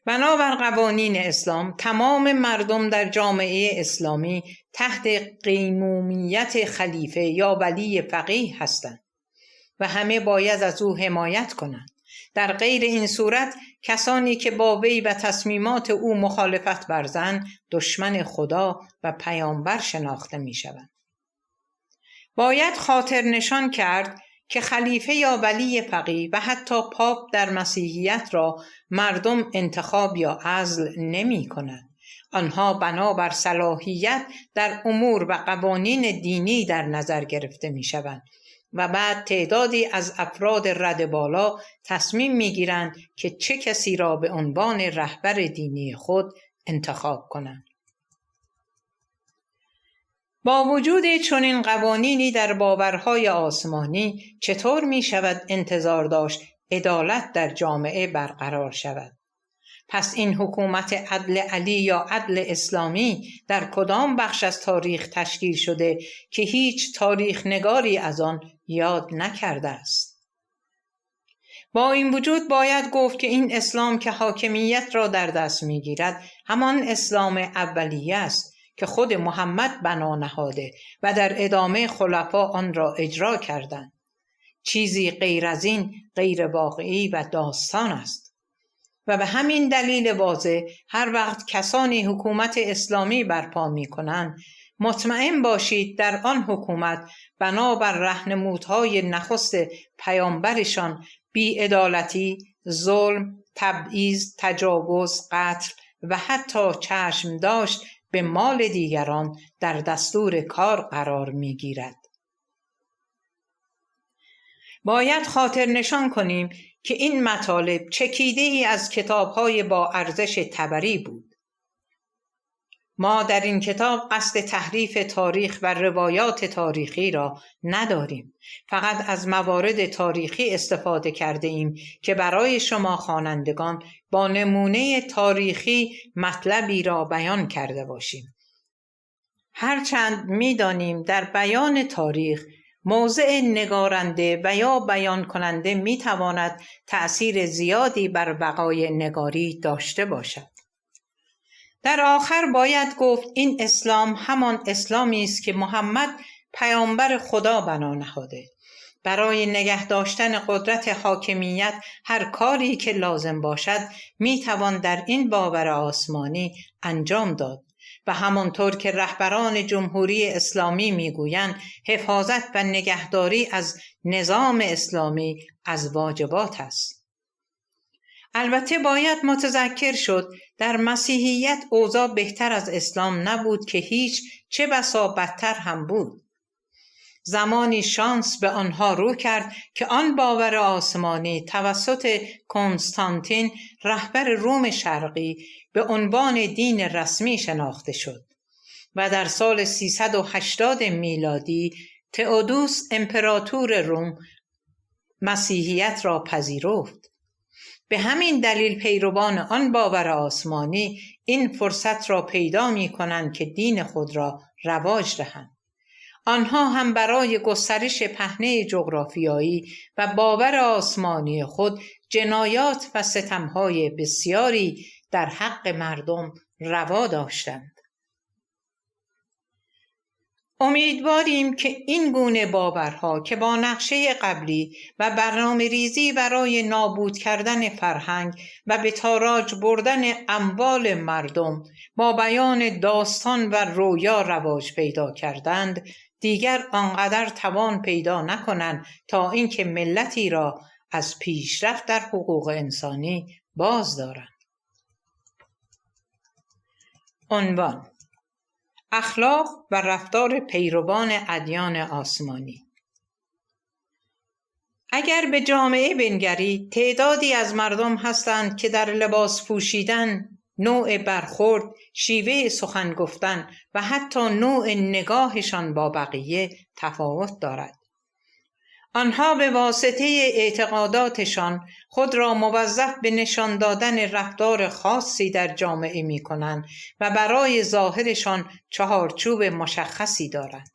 بنابر قوانین اسلام تمام مردم در جامعه اسلامی تحت قیمومیت خلیفه یا ولی فقیه هستند و همه باید از او حمایت کنند. در غیر این صورت کسانی که با وی و تصمیمات او مخالفت ورزند دشمن خدا و پیامبر شناخته می شوند. باید خاطر نشان کرد که خلیفه یا ولی فقیه و حتی پاپ در مسیحیت را مردم انتخاب یا عزل نمی کنند. آنها بنابر صلاحیت در امور و قوانین دینی در نظر گرفته می شوند و بعد تعدادی از افراد رد بالا تصمیم می گیرند که چه کسی را به عنوان رهبر دینی خود انتخاب کنند. با وجود چنین قوانینی در باورهای آسمانی چطور می شود انتظار داشت عدالت در جامعه برقرار شود؟ پس این حکومت عدل علی یا عدل اسلامی در کدام بخش از تاریخ تشکیل شده که هیچ تاریخ نگاری از آن یاد نکرده است؟ با این وجود باید گفت که این اسلام که حاکمیت را در دست می‌گیرد همان اسلام اولیه است که خود محمد بنا نهاده و در ادامه خلفا آن را اجرا کردند. چیزی غیر از این غیر واقعی و داستان است. و به همین دلیل واضح هر وقت کسانی حکومت اسلامی برپا می کنند، مطمئن باشید در آن حکومت بنابر راهنمودهای نخست پیامبرشان بی‌عدالتی، ظلم، تبعیض، تجاوز، قتل و حتی چشم داشت به مال دیگران در دستور کار قرار می گیرد. باید خاطر نشان کنیم که این مطالب چکیده ای از کتاب‌های با ارزش طبری بود. ما در این کتاب قصد تحریف تاریخ و روایات تاریخی را نداریم. فقط از موارد تاریخی استفاده کرده ایم که برای شما خوانندگان با نمونه تاریخی مطلبی را بیان کرده باشیم. هرچند می‌دانیم در بیان تاریخ موضع نگارنده و یا بیان کننده می‌تواند تأثیر زیادی بر بقای نگاری داشته باشد. در آخر باید گفت این اسلام همان اسلامی است که محمد پیامبر خدا بنا نهاده. برای نگه داشتن قدرت حاکمیت هر کاری که لازم باشد میتوان در این باور آسمانی انجام داد و همانطور که رهبران جمهوری اسلامی میگویند حفاظت و نگهداری از نظام اسلامی از واجبات است. البته باید متذکر شد در مسیحیت اوضاع بهتر از اسلام نبود که هیچ، چه بسا بدتر هم بود. زمانی شانس به آنها رو کرد که آن باور آسمانی توسط کنستانتین رهبر روم شرقی به عنوان دین رسمی شناخته شد و در سال 380 میلادی تئودوس امپراتور روم مسیحیت را پذیرفت. به همین دلیل پیروان آن باور آسمانی این فرصت را پیدا می کنند که دین خود را رواج دهند. آنها هم برای گسترش پهنه جغرافیایی و باور آسمانی خود جنایات و ستمهای بسیاری در حق مردم روا داشتند. امیدواریم که این گونه باورها که با نقشه قبلی و برنامه ریزی برای نابود کردن فرهنگ و به تاراج بردن اموال مردم با بیان داستان و رویا رواج پیدا کردند، دیگر آنقدر توان پیدا نکنند تا اینکه ملتی را از پیشرفت در حقوق انسانی باز دارند. عنوان: اخلاق و رفتار پیروان ادیان آسمانی. اگر به جامعه بنگرید، تعدادی از مردم هستند که در لباس پوشیدن، نوع برخورد، شیوه سخن گفتن و حتی نوع نگاهشان با بقیه تفاوت دارد. آنها به واسطه اعتقاداتشان خود را موظف به نشان دادن رفتار خاصی در جامعه می کنند و برای ظاهرشان چهارچوب مشخصی دارند.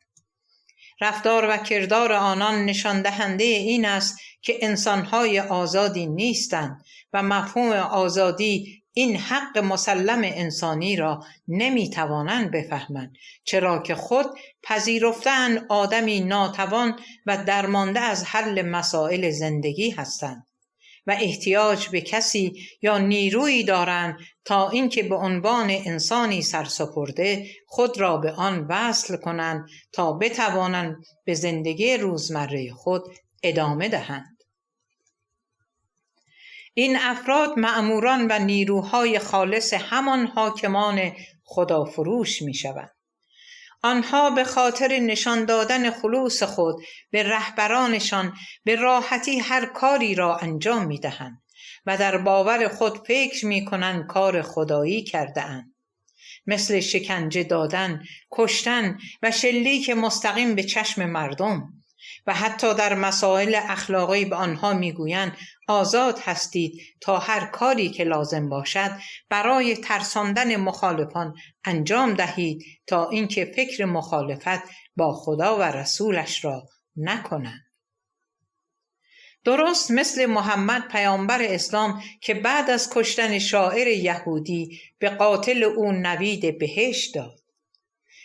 رفتار و کردار آنان نشان دهنده این است که انسانهای آزادی نیستند و مفهوم آزادی این حق مسلم انسانی را نمیتوانند بفهمند، چرا که خود پذیرفتند آدمی ناتوان و درمانده از حل مسائل زندگی هستند و احتیاج به کسی یا نیرویی دارند تا اینکه به عنوان انسانی سرسپرده خود را به آن وصل کنند تا بتوانند به زندگی روزمره خود ادامه دهند. این افراد مأموران و نیروهای خالص همان حاکمان خدافروش می شوند. آنها به خاطر نشان دادن خلوص خود به رهبرانشان به راحتی هر کاری را انجام می دهند و در باور خود فکر می کنند کار خدایی کرده اند. مثل شکنجه دادن، کشتن و شلیک مستقیم به چشم مردم. و حتی در مسائل اخلاقی به آنها میگویند آزاد هستید تا هر کاری که لازم باشد برای ترساندن مخالفان انجام دهید تا اینکه فکر مخالفت با خدا و رسولش را نکنند. درست مثل محمد پیامبر اسلام که بعد از کشتن شاعر یهودی به قاتل او نوید بهشت داد.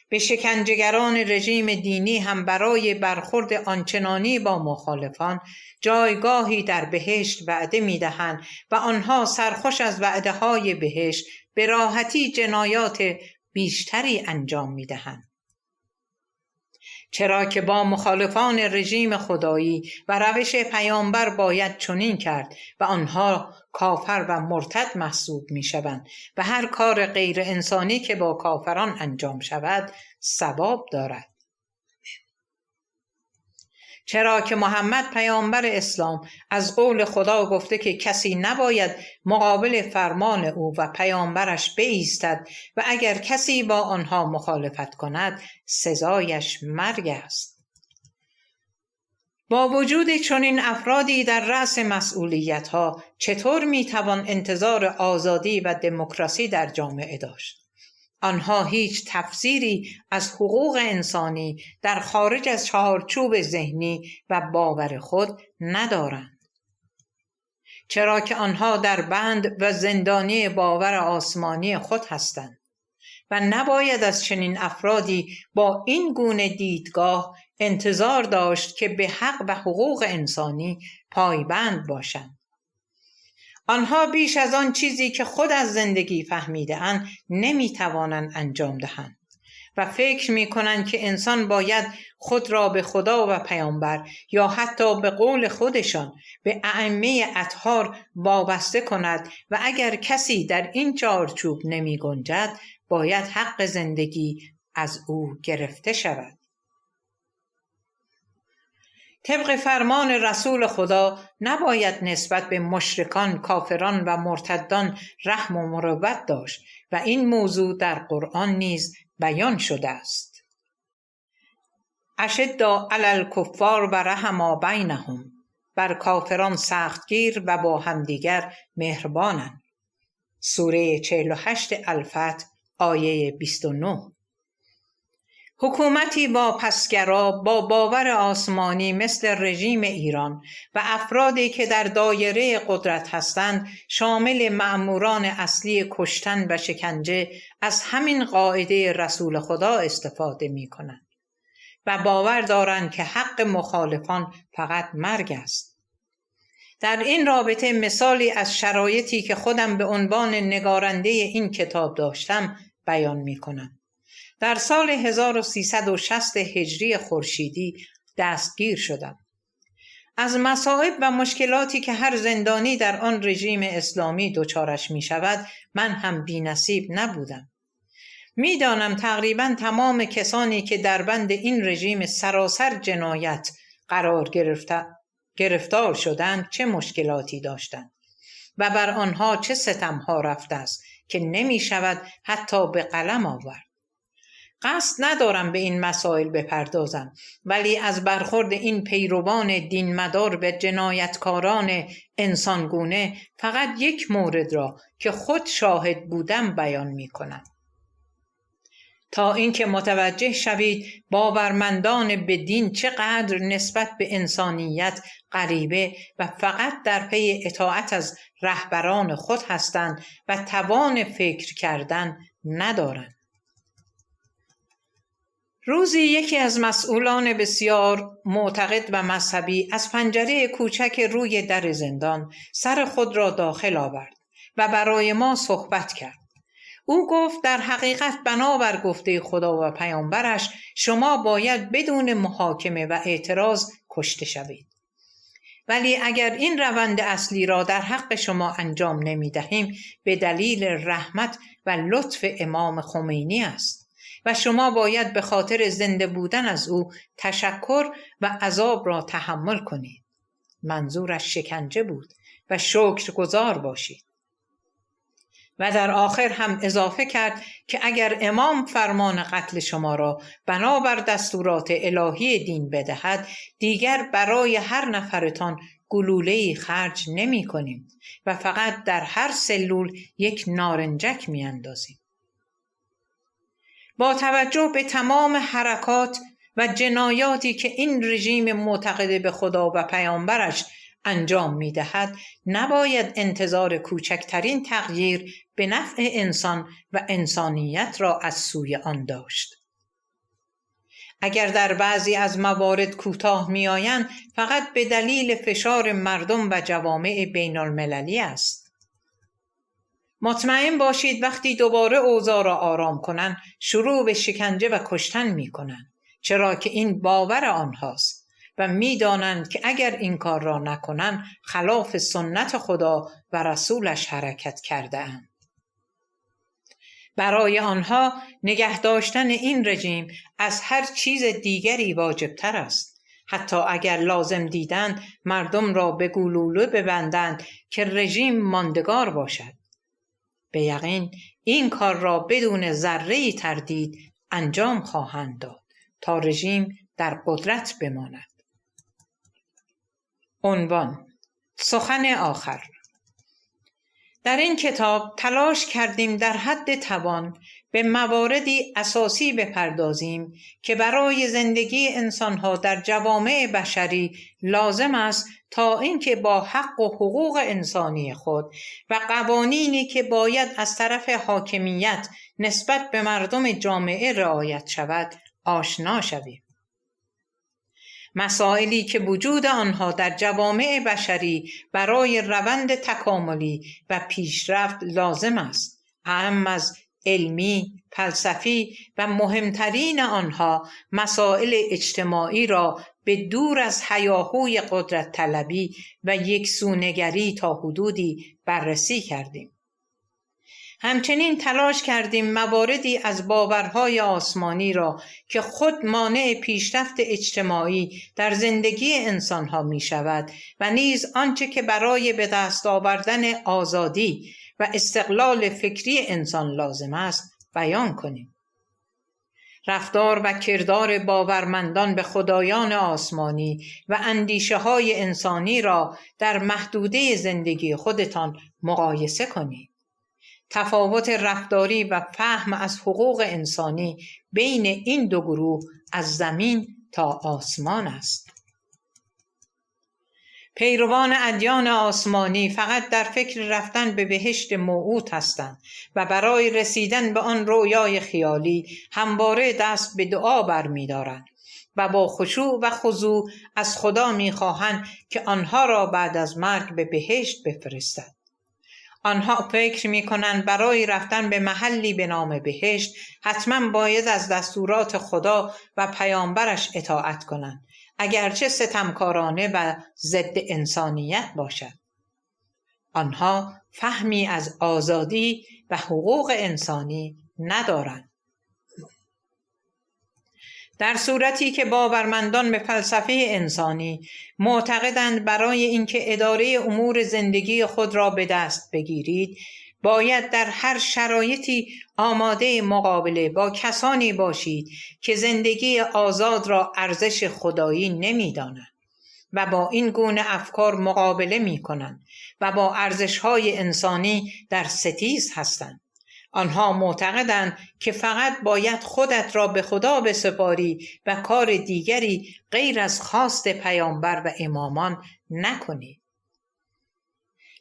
به شکنجهگران رژیم دینی هم برای برخورد آنچنانی با مخالفان جایگاهی در بهشت وعده می‌دهند و آنها سرخوش از وعده‌های بهشت به راحتی جنایات بیشتری انجام می‌دهند. چرا که با مخالفان رژیم خدایی و روش پیامبر باید چنین کرد و آنها کافر و مرتد محسوب می‌شوند و هر کار غیر انسانی که با کافران انجام شود ثواب دارد. چرا که محمد پیامبر اسلام از قول خدا گفته که کسی نباید مقابل فرمان او و پیامبرش بایستد و اگر کسی با آنها مخالفت کند سزایش مرگ است. با وجود چنین افرادی در رأس مسئولیت‌ها چطور می‌توان انتظار آزادی و دموکراسی در جامعه داشت؟ آنها هیچ تفسیری از حقوق انسانی در خارج از چارچوب ذهنی و باور خود ندارند. چرا که آنها در بند و زندانی باور آسمانی خود هستند و نباید از چنین افرادی با این گونه دیدگاه انتظار داشت که به حق و حقوق انسانی پایبند باشند. آنها بیش از آن چیزی که خود از زندگی فهمیده‌اند نمی‌توانند انجام دهند و فکر می‌کنند که انسان باید خود را به خدا و پیامبر یا حتی به قول خودشان به ائمه اطهار وابسته کند و اگر کسی در این چارچوب نمی‌گنجد باید حق زندگی از او گرفته شود. طبق فرمان رسول خدا نباید نسبت به مشرکان، کافران و مرتدان رحم و مروت داشت و این موضوع در قرآن نیز بیان شده است. اشداء علی الکفار و رحما بینهم، بر کافران سختگیر و با همدیگر مهربانند. سوره 48 الفتح آیه 29. حکومتی واپسگرا با باور آسمانی مثل رژیم ایران و افرادی که در دایره قدرت هستند شامل مأموران اصلی کشتن و شکنجه از همین قاعده رسول خدا استفاده می کنند و باور دارند که حق مخالفان فقط مرگ است. در این رابطه مثالی از شرایطی که خودم به عنوان نگارنده این کتاب داشتم بیان می کنم. در سال 1360 هجری خورشیدی دستگیر شدم. از مصائب و مشکلاتی که هر زندانی در آن رژیم اسلامی دچارش می شود من هم بی‌نصیب نبودم. می دانم تقریبا تمام کسانی که در بند این رژیم سراسر جنایت قرار گرفتار شدند چه مشکلاتی داشتند و بر آنها چه ستمها رفته است که نمی شود حتی به قلم آورد. قصد ندارم به این مسائل بپردازم، ولی از برخورد این پیروان دینمدار و جنایتکاران انسانگونه فقط یک مورد را که خود شاهد بودم بیان می کنم. تا اینکه متوجه شوید باورمندان به دین چقدر نسبت به انسانیت غریبه و فقط در پی اطاعت از رهبران خود هستند و توان فکر کردن ندارند. روزی یکی از مسئولان بسیار معتقد و مذهبی از پنجره کوچک روی در زندان سر خود را داخل آورد و برای ما صحبت کرد. او گفت در حقیقت بنابر گفته خدا و پیامبرش شما باید بدون محاکمه و اعتراض کشته شوید. ولی اگر این روند اصلی را در حق شما انجام نمی دهیم به دلیل رحمت و لطف امام خمینی است و شما باید به خاطر زنده بودن از او تشکر و عذاب را تحمل کنید. منظورش شکنجه بود و شکرگزار باشید. و در آخر هم اضافه کرد که اگر امام فرمان قتل شما را بنابر دستورات الهی دین بدهد دیگر برای هر نفرتان گلوله‌ای خرج نمی کنیم و فقط در هر سلول یک نارنجک می اندازیم. با توجه به تمام حرکات و جنایاتی که این رژیم معتقد به خدا و پیامبرش انجام می دهد نباید انتظار کوچکترین تغییر به نفع انسان و انسانیت را از سوی آن داشت. اگر در بعضی از موارد کوتاه می‌آیند فقط به دلیل فشار مردم و جوامع بین المللی است. مطمئن باشید وقتی دوباره اوضاع را آرام کنند شروع به شکنجه و کشتن می‌کنند، چرا که این باور آنهاست و می‌دانند که اگر این کار را نکنند خلاف سنت خدا و رسولش حرکت کرده‌اند. برای آنها نگه داشتن این رژیم از هر چیز دیگری واجب‌تر است، حتی اگر لازم دیدند مردم را به گلوله ببندند که رژیم ماندگار باشد. به یقین این کار را بدون ذره‌ای تردید انجام خواهند داد تا رژیم در قدرت بماند. عنوان: سخن آخر. در این کتاب تلاش کردیم در حد توان به مواردی اساسی بپردازیم که برای زندگی انسانها در جوامع بشری لازم است تا اینکه با حق و حقوق انسانی خود و قوانینی که باید از طرف حاکمیت نسبت به مردم جامعه رعایت شود آشنا شویم. مسائلی که وجود آنها در جوامع بشری برای روند تکاملی و پیشرفت لازم است، اهم از علمی، فلسفی و مهمترین آنها مسائل اجتماعی را به دور از هیاهوی قدرت طلبی و یکسونگری تا حدودی بررسی کردیم. همچنین تلاش کردیم مواردی از باورهای آسمانی را که خود مانع پیشرفت اجتماعی در زندگی انسانها می شود و نیز آنچه که برای به دست آوردن آزادی و استقلال فکری انسان لازم است بیان کنیم. رفتار و کردار باورمندان به خدایان آسمانی و اندیشه های انسانی را در محدوده زندگی خودتان مقایسه کنید. تفاوت رفتاری و فهم از حقوق انسانی بین این دو گروه از زمین تا آسمان است. پیروان ادیان آسمانی فقط در فکر رفتن به بهشت موعود هستند و برای رسیدن به آن رویای خیالی همواره دست به دعا برمی‌دارند و با خشوع و خضوع از خدا می‌خواهند که آنها را بعد از مرگ به بهشت بفرستد. آنها فکر می‌کنند برای رفتن به محلی به نام بهشت حتما باید از دستورات خدا و پیامبرش اطاعت کنند، اگرچه ستمکارانه و ضد انسانیت باشد. آنها فهمی از آزادی و حقوق انسانی ندارند. در صورتی که باورمندان به فلسفه انسانی معتقدند برای اینکه اداره امور زندگی خود را به دست بگیرید باید در هر شرایطی آماده مقابله با کسانی باشید که زندگی آزاد را ارزش خدایی نمی‌دانند و با این گونه افکار مقابله می‌کنند و با ارزش‌های انسانی در ستیز هستند. آنها معتقدند که فقط باید خودت را به خدا بسپاری و کار دیگری غیر از خواست پیامبر و امامان نکنی.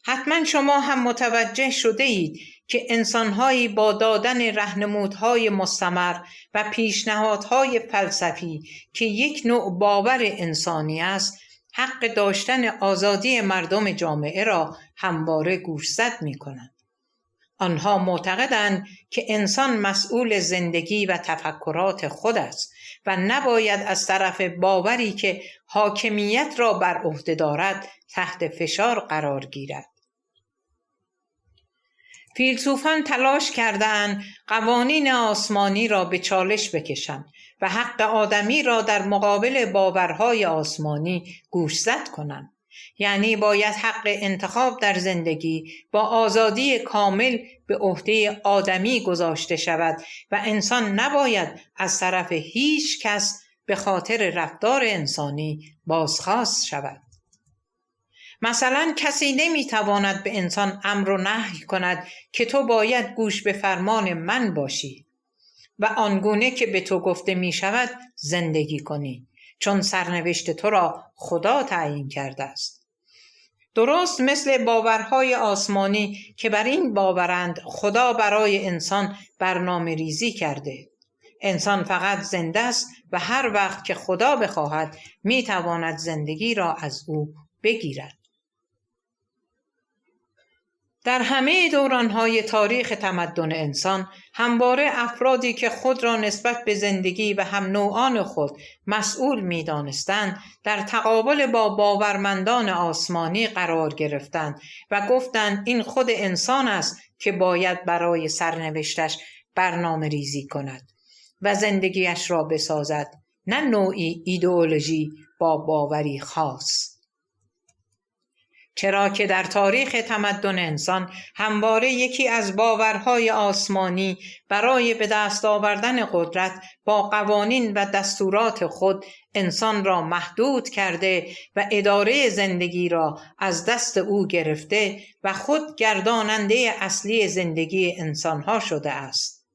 حتما شما هم متوجه شده اید که انسانهایی با دادن راهنمودهای مستمر و پیشنهادهای فلسفی که یک نوع باور انسانی است، حق داشتن آزادی مردم جامعه را همواره گوشزد می‌کنند. آنها معتقدند که انسان مسئول زندگی و تفکرات خود است و نباید از طرف باوری که حاکمیت را بر عهده دارد تحت فشار قرار گیرد. فیلسوفان تلاش کردند قوانین آسمانی را به چالش بکشند و حق آدمی را در مقابل باورهای آسمانی گوشزد کنند. یعنی باید حق انتخاب در زندگی با آزادی کامل به عهده آدمی گذاشته شود و انسان نباید از طرف هیچ کس به خاطر رفتار انسانی بازخواست شود. مثلا کسی نمیتواند به انسان امر و نهی کند که تو باید گوش به فرمان من باشی و آنگونه که به تو گفته می شود زندگی کنی، چون سرنوشت تو را خدا تعیین کرده است. درست مثل باورهای آسمانی که بر این باورند خدا برای انسان برنامه ریزی کرده انسان فقط زنده است و هر وقت که خدا بخواهد میتواند زندگی را از او بگیرد. در همه دوران‌های تاریخ تمدن انسان همواره افرادی که خود را نسبت به زندگی و هم نوعان خود مسئول می‌دانستند در تقابل با باورمندان آسمانی قرار گرفتند و گفتند این خود انسان است که باید برای سرنوشتش برنامه ریزی کند و زندگیش را بسازد، نه نوعی ایدئولوژی با باوری خاص. چرا که در تاریخ تمدن انسان همواره یکی از باورهای آسمانی برای به دست آوردن قدرت با قوانین و دستورات خود انسان را محدود کرده و اداره زندگی را از دست او گرفته و خود گرداننده اصلی زندگی انسانها شده است.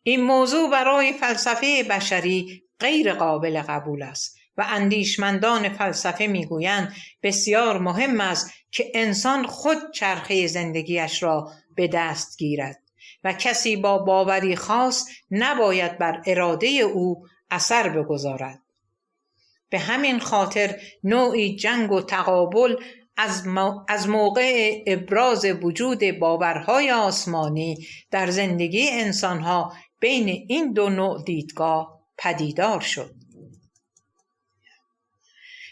این موضوع برای فلسفه بشری غیر قابل قبول است و اندیشمندان فلسفه میگویند بسیار مهم است که انسان خود چرخه زندگیش را به دست گیرد و کسی با باوری خاص نباید بر اراده او اثر بگذارد. به همین خاطر نوعی جنگ و تقابل از موقع ابراز وجود باورهای آسمانی در زندگی انسانها بین این دو نوع دیدگاه پدیدار شد.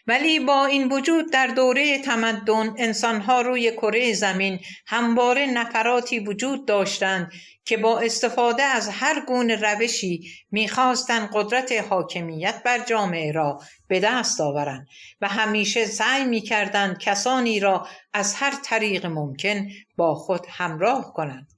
ولی با این وجود در دوره تمدن انسانها روی کره زمین همواره نفراتی وجود داشتند که با استفاده از هر گونه روشی می‌خواستند قدرت حاکمیت بر جامعه را به دست آورند و همیشه سعی می‌کردند کسانی را از هر طریق ممکن با خود همراه کنند.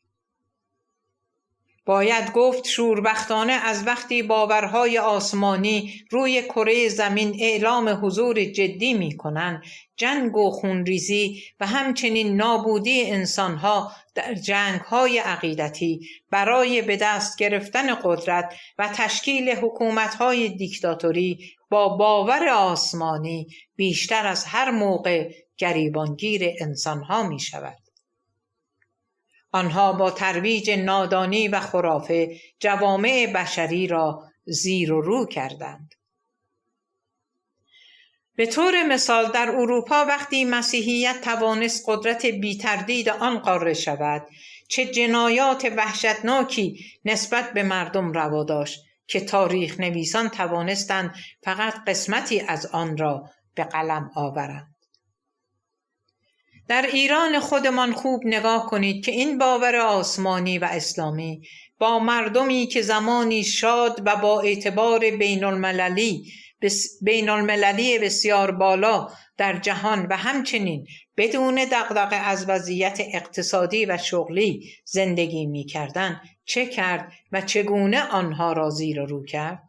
باید گفت شوربختانه از وقتی باورهای آسمانی روی کره زمین اعلام حضور جدی می کنند، جنگ و خونریزی و همچنین نابودی انسانها در جنگهای عقیدتی برای به دست گرفتن قدرت و تشکیل حکومتهای دیکتاتوری با باور آسمانی بیشتر از هر موقع گریبانگیر انسانها می شود. آنها با ترویج نادانی و خرافه جوامع بشری را زیر و رو کردند. به طور مثال در اروپا وقتی مسیحیت توانست قدرت بی‌تردید آن قاره شود، چه جنایات وحشتناکی نسبت به مردم روا داشت که تاریخ نویسان توانستند فقط قسمتی از آن را به قلم آورند. در ایران خودمان خوب نگاه کنید که این باور آسمانی و اسلامی با مردمی که زمانی شاد و با اعتبار بین المللی بسیار بالا در جهان و همچنین بدون دغدغه از وضعیت اقتصادی و شغلی زندگی می کردن چه کرد و چگونه آنها را زیر و رو کرد؟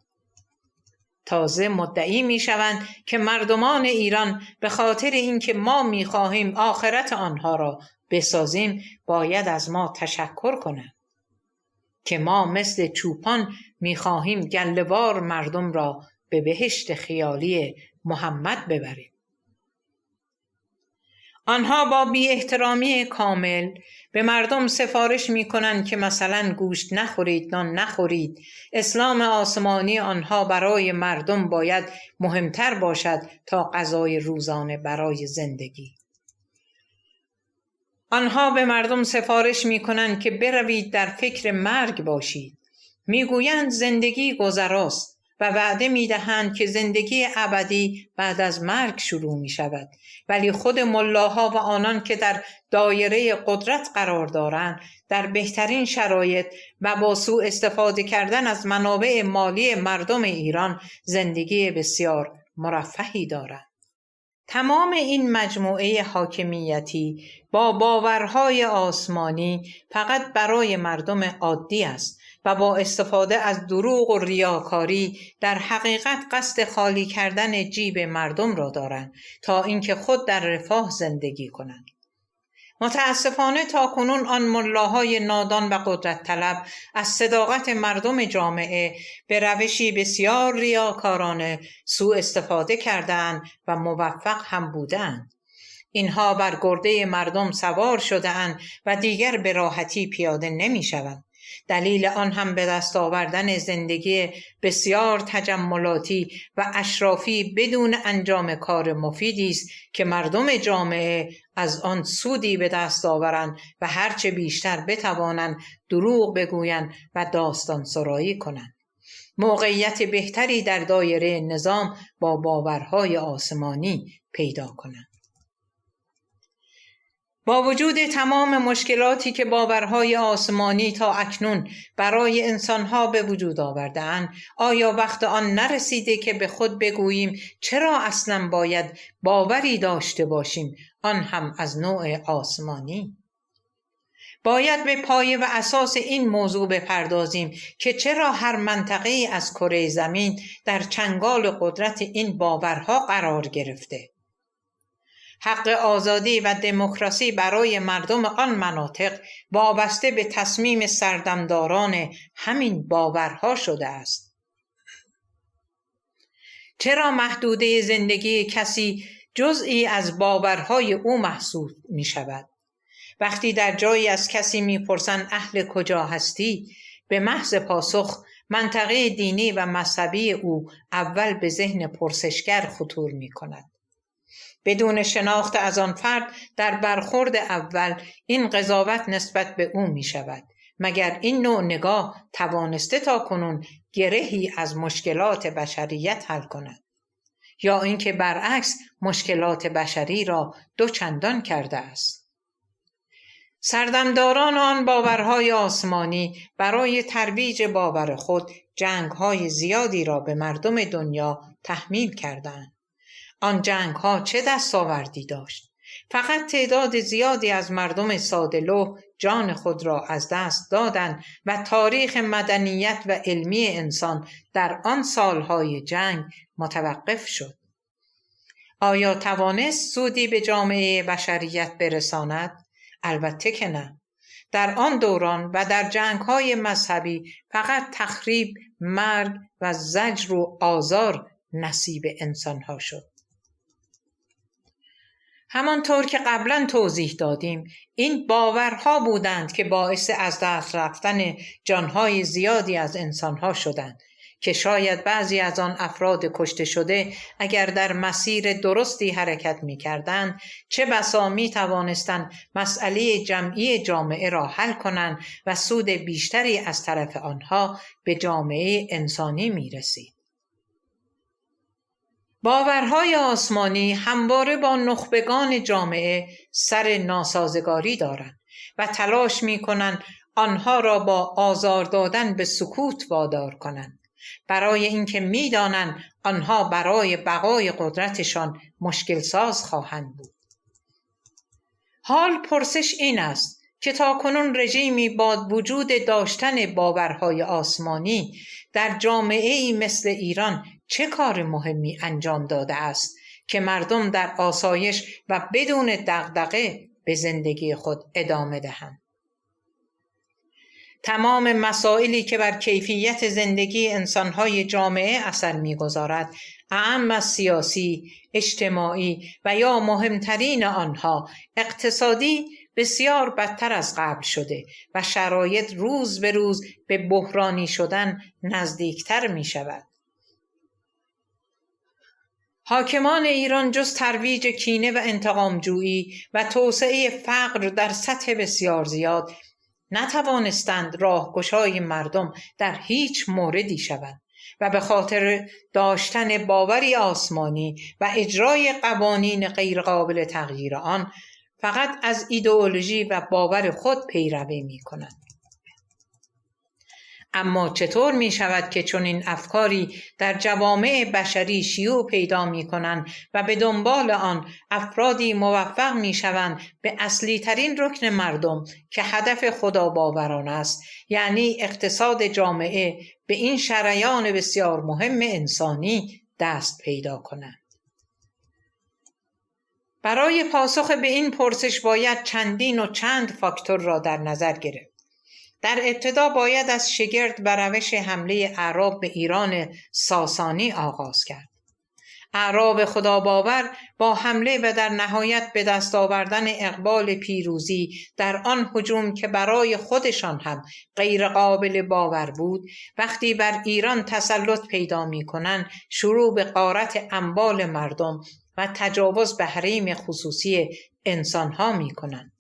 تازه مدعی می شوند که مردمان ایران به خاطر اینکه ما می خواهیم آخرت آنها را بسازیم باید از ما تشکر کنند که ما مثل چوپان می خواهیم گله‌وار مردم را به بهشت خیالی محمد ببریم. آنها با بی احترامی کامل به مردم سفارش می کنند که مثلا گوشت نخورید، نان نخورید. اسلام آسمانی آنها برای مردم باید مهمتر باشد تا غذای روزانه برای زندگی. آنها به مردم سفارش می کنند که بروید در فکر مرگ باشید. می گویند زندگی گذراست و وعده می دهند که زندگی ابدی بعد از مرگ شروع می شود. ولی خود ملاها و آنان که در دایره قدرت قرار دارند در بهترین شرایط و با سوء استفاده کردن از منابع مالی مردم ایران زندگی بسیار مرفهی دارند. تمام این مجموعه حاکمیتی با باورهای آسمانی فقط برای مردم عادی است و با استفاده از دروغ و ریاکاری در حقیقت قصد خالی کردن جیب مردم را دارند تا اینکه خود در رفاه زندگی کنند. متاسفانه تاکنون آن ملاهای نادان و قدرت طلب از صداقت مردم جامعه به روشی بسیار ریاکارانه سوء استفاده کردند و موفق هم بودند. اینها بر گرده مردم سوار شده‌اند و دیگر به راحتی پیاده نمی شوند. دلیل آن هم به دست آوردن زندگی بسیار تجملاتی و اشرافی بدون انجام کار مفیدی است که مردم جامعه از آن سودی به دست آورند و هرچه بیشتر بتوانند دروغ بگویند و داستان سرایی کنند. موقعیت بهتری در دایره نظام با باورهای آسمانی پیدا کنند. با وجود تمام مشکلاتی که باورهای آسمانی تا اکنون برای انسانها به وجود آورده‌اند، آیا وقت آن نرسیده که به خود بگوییم چرا اصلاً باید باوری داشته باشیم، آن هم از نوع آسمانی؟ باید به پایه و اساس این موضوع بپردازیم که چرا هر منطقه‌ای از کره زمین در چنگال قدرت این باورها قرار گرفته. حق آزادی و دموکراسی برای مردم آن مناطق وابسته به تصمیم سردمداران همین باورها شده است. چرا محدوده زندگی کسی جزئی از باورهای او محسوب می شود؟ وقتی در جایی از کسی می پرسند اهل کجا هستی، به محض پاسخ منطقه دینی و مذهبی او اول به ذهن پرسشگر خطور می کند. بدون شناخت از آن فرد در برخورد اول این قضاوت نسبت به او می شود. مگر این نوع نگاه توانسته تا کنون گرهی از مشکلات بشریت حل کند؟ یا اینکه برعکس مشکلات بشری را دوچندان کرده است؟ سردمداران آن باورهای آسمانی برای ترویج باور خود جنگ‌های زیادی را به مردم دنیا تحمیل کردند. آن جنگ‌ها چه دستاوردی داشت؟ فقط تعداد زیادی از مردم ساده‌لوح جان خود را از دست دادند و تاریخ مدنیت و علمی انسان در آن سالهای جنگ متوقف شد. آیا توانست سودی به جامعه بشریت برساند؟ البته که نه. در آن دوران و در جنگ‌های مذهبی فقط تخریب، مرگ و زجر و آزار نصیب انسان‌ها شد. همانطور که قبلا توضیح دادیم، این باورها بودند که باعث از دست رفتن جانهای زیادی از انسانها شدند که شاید بعضی از آن افراد کشته شده اگر در مسیر درستی حرکت می کردند چه بسا می توانستند مسئله جمعی جامعه را حل کنند و سود بیشتری از طرف آنها به جامعه انسانی می رسید. باورهای آسمانی همواره با نخبگان جامعه سر ناسازگاری دارند و تلاش می کنند آنها را با آزار دادن به سکوت وادار کنند، برای اینکه می دانند آنها برای بقای قدرتشان مشکل ساز خواهند بود. حال پرسش این است که تاکنون رژیمی با وجود داشتن باورهای آسمانی در جامعه‌ای مثل ایران چه کار مهمی انجام داده است که مردم در آسایش و بدون دغدغه به زندگی خود ادامه دهند. تمام مسائلی که بر کیفیت زندگی انسانهای جامعه اثر می‌گذارد، اعم از سیاسی، اجتماعی و یا مهمترین آنها اقتصادی، بسیار بدتر از قبل شده و شرایط روز به روز به بحرانی شدن نزدیکتر می شود. حاکمان ایران جز ترویج کینه و انتقامجویی و توسعه فقر در سطح بسیار زیاد نتوانستند راهگشای مردم در هیچ موردی شوند و به خاطر داشتن باوری آسمانی و اجرای قوانین غیرقابل تغییر آن فقط از ایدئولوژی و باور خود پیروی می کنند. اما چطور می شود که چنین افکاری در جوامع بشری شیوع پیدا می کنند و به دنبال آن افرادی موفق می شوند به اصلی ترین رکن مردم که هدف خداباوران است، یعنی اقتصاد جامعه، به این شریان بسیار مهم انسانی دست پیدا کنند؟ برای پاسخ به این پرسش باید چندین و چند فاکتور را در نظر گرفت. در ابتدا باید از شگرد و روش حمله اعراب به ایران ساسانی آغاز کرد. اعراب خدا باور با حمله و در نهایت به دست آوردن اقبال پیروزی در آن هجوم که برای خودشان هم غیر قابل باور بود، وقتی بر ایران تسلط پیدا می کنند، شروع به غارت اموال مردم و تجاوز به حریم خصوصی انسانها می کنند.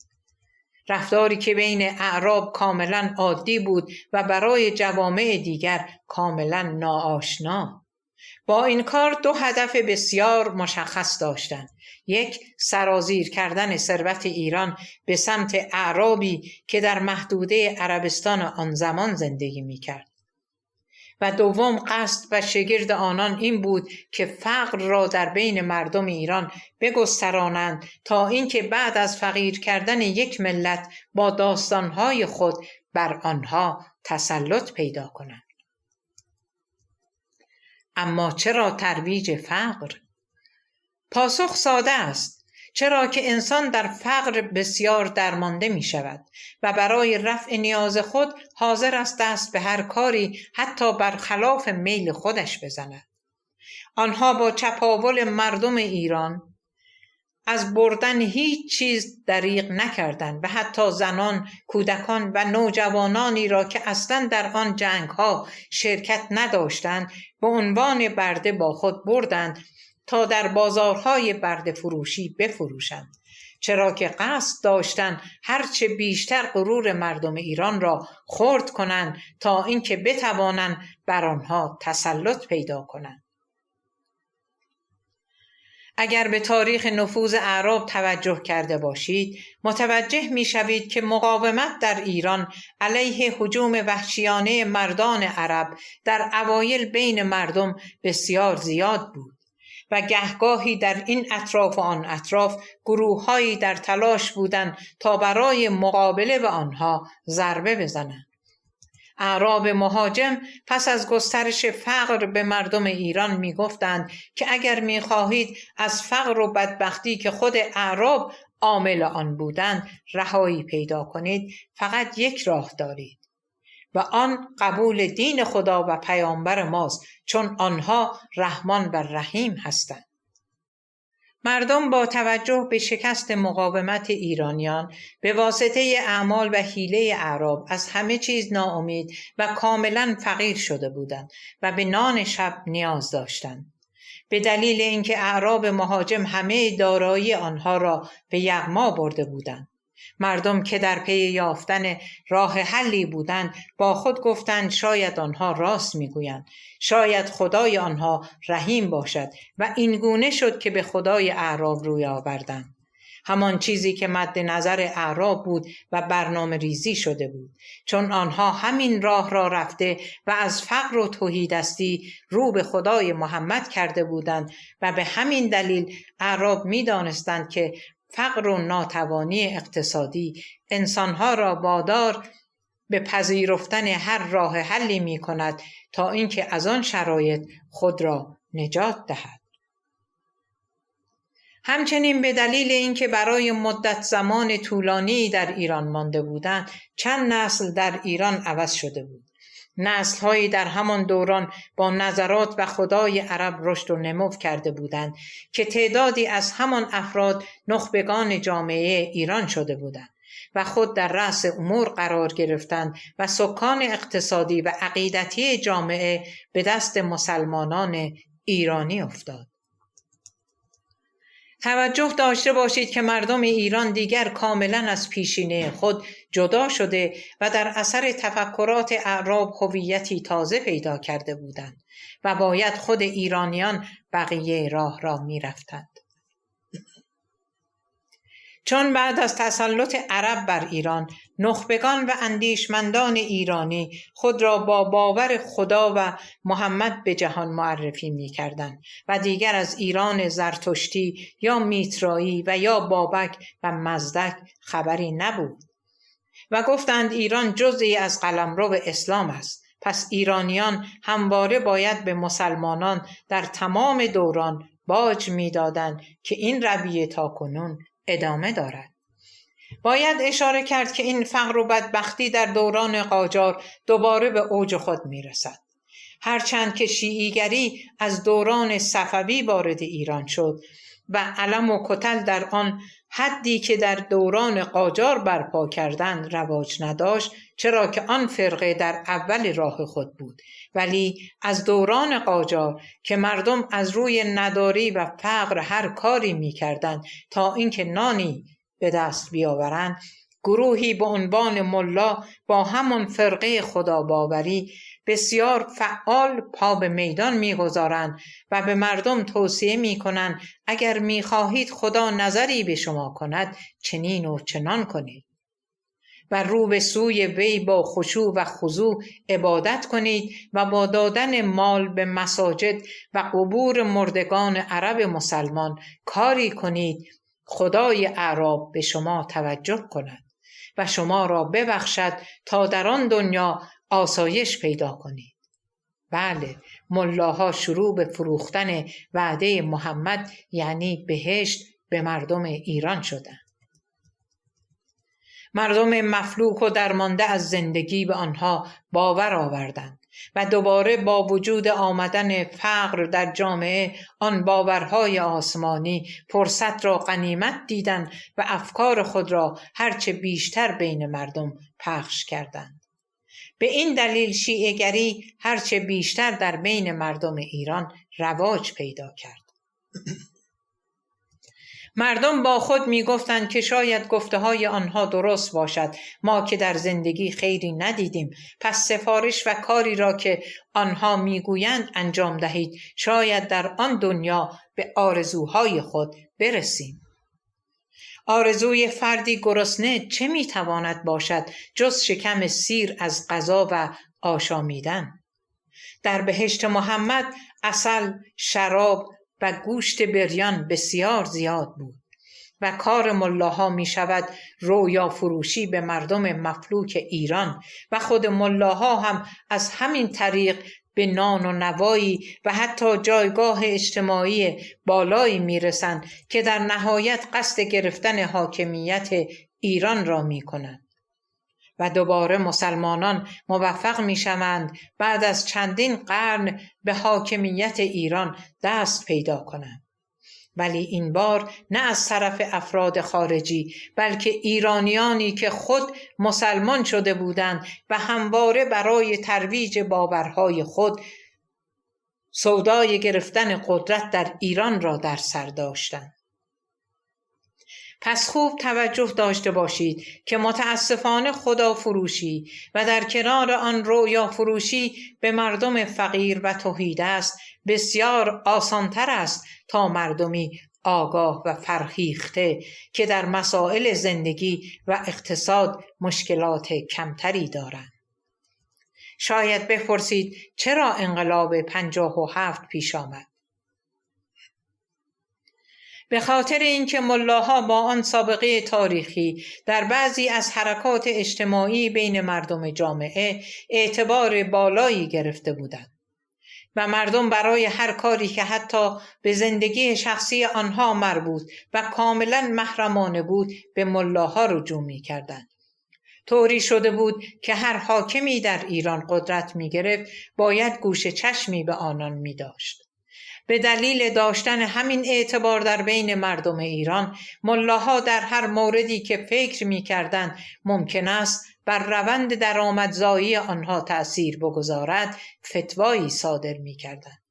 رفتاری که بین اعراب کاملا عادی بود و برای جوامع دیگر کاملا ناآشنا. با این کار دو هدف بسیار مشخص داشتند. یک، سرازیر کردن ثروت ایران به سمت اعرابی که در محدوده عربستان آن زمان زندگی می‌کرد. و دوم، قصد و شگرد آنان این بود که فقر را در بین مردم ایران بگسترانند تا اینکه بعد از فقیر کردن یک ملت با داستانهای خود بر آنها تسلط پیدا کنند. اما چرا ترویج فقر؟ پاسخ ساده است. چرا که انسان در فقر بسیار درمانده می شود و برای رفع نیاز خود حاضر است دست به هر کاری حتی برخلاف میل خودش بزند. آنها با چپاول مردم ایران از بردن هیچ چیز دریغ نکردند و حتی زنان، کودکان و نوجوانانی را که اصلا در آن جنگ‌ها شرکت نداشتند به عنوان برده با خود بردند تا در بازارهای برده فروشی بفروشند، چرا که قصد داشتند هرچه بیشتر غرور مردم ایران را خرد کنند تا اینکه بتوانند بر آنها تسلط پیدا کنند. اگر به تاریخ نفوذ اعراب توجه کرده باشید، متوجه می شوید که مقاومت در ایران علیه هجوم وحشیانه مردان عرب در اوایل بین مردم بسیار زیاد بود و گهگاهی در این اطراف و آن اطراف گروه‌هایی در تلاش بودند تا برای مقابله به آنها ضربه بزنند. اعراب مهاجم پس از گسترش فقر به مردم ایران می گفتند که اگر می خواهید از فقر و بدبختی که خود اعراب عامل آن بودند رهایی پیدا کنید، فقط یک راه دارید و آن قبول دین خدا و پیامبر ماست، چون آنها رحمان و رحیم هستند. مردم با توجه به شکست مقاومت ایرانیان به واسطه اعمال و حیله اعراب از همه چیز ناامید و کاملا فقیر شده بودند و به نان شب نیاز داشتند. به دلیل اینکه اعراب مهاجم همه دارایی آنها را به یغما برده بودند. مردم که در پی یافتن راه حلی بودند با خود گفتند شاید آنها راست میگویند، شاید خدای آنها رحیم باشد و این گونه شد که به خدای اعراب روی آوردند. همان چیزی که مد نظر اعراب بود و برنامه ریزی شده بود، چون آنها همین راه را رفته و از فقر و تهیدستی رو به خدای محمد کرده بودند و به همین دلیل اعراب می‌دانستند که فقر و ناتوانی اقتصادی انسانها را وادار به پذیرفتن هر راه حلی می کند تا اینکه از آن شرایط خود را نجات دهد. همچنین به دلیل اینکه برای مدت زمان طولانی در ایران مانده بودند، چند نسل در ایران عوض شده بود. نسل‌هایی در همان دوران با نظرات و خدای عرب رشد و نمو کرده بودند که تعدادی از همان افراد نخبگان جامعه ایران شده بودند و خود در رأس امور قرار گرفتند و سکان اقتصادی و عقیدتی جامعه به دست مسلمانان ایرانی افتاد. توجه داشته باشید که مردم ایران دیگر کاملا از پیشینه خود جدا شده و در اثر تفکرات اعراب هویتی تازه پیدا کرده بودند و باید خود ایرانیان بقیه راه را می رفتند. چون بعد از تسلط عرب بر ایران، نخبگان و اندیشمندان ایرانی خود را با باور خدا و محمد به جهان معرفی می کردند و دیگر از ایران زرتشتی یا میترایی و یا بابک و مزدک خبری نبود و گفتند ایران جزئی از قلمرو اسلام است. پس ایرانیان همواره باید به مسلمانان در تمام دوران باج می دادند که این رویه تاکنون ادامه دارد. باید اشاره کرد که این فقر و بدبختی در دوران قاجار دوباره به اوج خود می رسد. هرچند که شیعیگری از دوران صفوی وارد ایران شد و علم و کتل در آن حدی که در دوران قاجار برپا کردند رواج نداشت، چرا که آن فرقه در اول راه خود بود، ولی از دوران قاجار که مردم از روی نداری و فقر هر کاری می کردند تا اینکه نانی به دست بیاورند، گروهی به عنوان ملا با همان فرقه خداباوری بسیار فعال پا به میدان می‌گذارند و به مردم توصیه می‌کنند اگر می‌خواهید خدا نظری به شما کند چنین و چنان کنید و رو به سوی وی با خشوع و خضوع عبادت کنید و با دادن مال به مساجد و قبور مردگان عرب مسلمان کاری کنید خدای اعراب به شما توجه کند و شما را ببخشد تا در آن دنیا آسایش پیدا کنید. بله، ملاها شروع به فروختن وعده محمد یعنی بهشت به مردم ایران شدند. مردم مفلوک و درمانده از زندگی به آنها باور آوردند و دوباره با وجود آمدن فقر در جامعه آن باورهای آسمانی فرصت را غنیمت دیدند و افکار خود را هرچه بیشتر بین مردم پخش کردند. به این دلیل شیعه‌گری هرچه بیشتر در بین مردم ایران رواج پیدا کرد. مردم با خود می گفتند که شاید گفته های آنها درست باشد، ما که در زندگی خیری ندیدیم، پس سفارش و کاری را که آنها می گویند انجام دهید، شاید در آن دنیا به آرزوهای خود برسیم. آرزوی فردی گرسنه چه می تواند باشد جز شکم سیر از غذا و آشامیدن؟ در بهشت محمد عسل، شراب و گوشت بریان بسیار زیاد بود و کار ملاها می شود رویا فروشی به مردم مفلوک ایران و خود ملاها هم از همین طریق به نان و نوایی و حتی جایگاه اجتماعی بالایی می رسند که در نهایت قصد گرفتن حاکمیت ایران را می کنند. و دوباره مسلمانان موفق می شوند بعد از چندین قرن به حاکمیت ایران دست پیدا کنند. ولی این بار نه از طرف افراد خارجی بلکه ایرانیانی که خود مسلمان شده بودند و همواره برای ترویج باورهای خود سودای گرفتن قدرت در ایران را در سر داشتند. پس خوب توجه داشته باشید که متاسفانه خدا فروشی و در کنار آن رویا فروشی به مردم فقیر و تهیدست بسیار آسانتر است تا مردمی آگاه و فرهیخته که در مسائل زندگی و اقتصاد مشکلات کمتری دارند. شاید بپرسید چرا انقلاب 57 پیش آمد؟ به خاطر اینکه ملاها با آن سابقه تاریخی در بعضی از حرکات اجتماعی بین مردم جامعه اعتبار بالایی گرفته بودند و مردم برای هر کاری که حتی به زندگی شخصی آنها مربوط و کاملا محرمانه بود به ملاها رجوع می‌کردند. طوری شده بود که هر حاکمی در ایران قدرت می‌گرفت باید گوش چشمی به آنان می‌داشت. به دلیل داشتن همین اعتبار در بین مردم ایران، ملاها در هر موردی که فکر می‌کردند ممکن است بر روند درآمدزایی آنها تأثیر بگذارد، فتوایی صادر می‌کردند.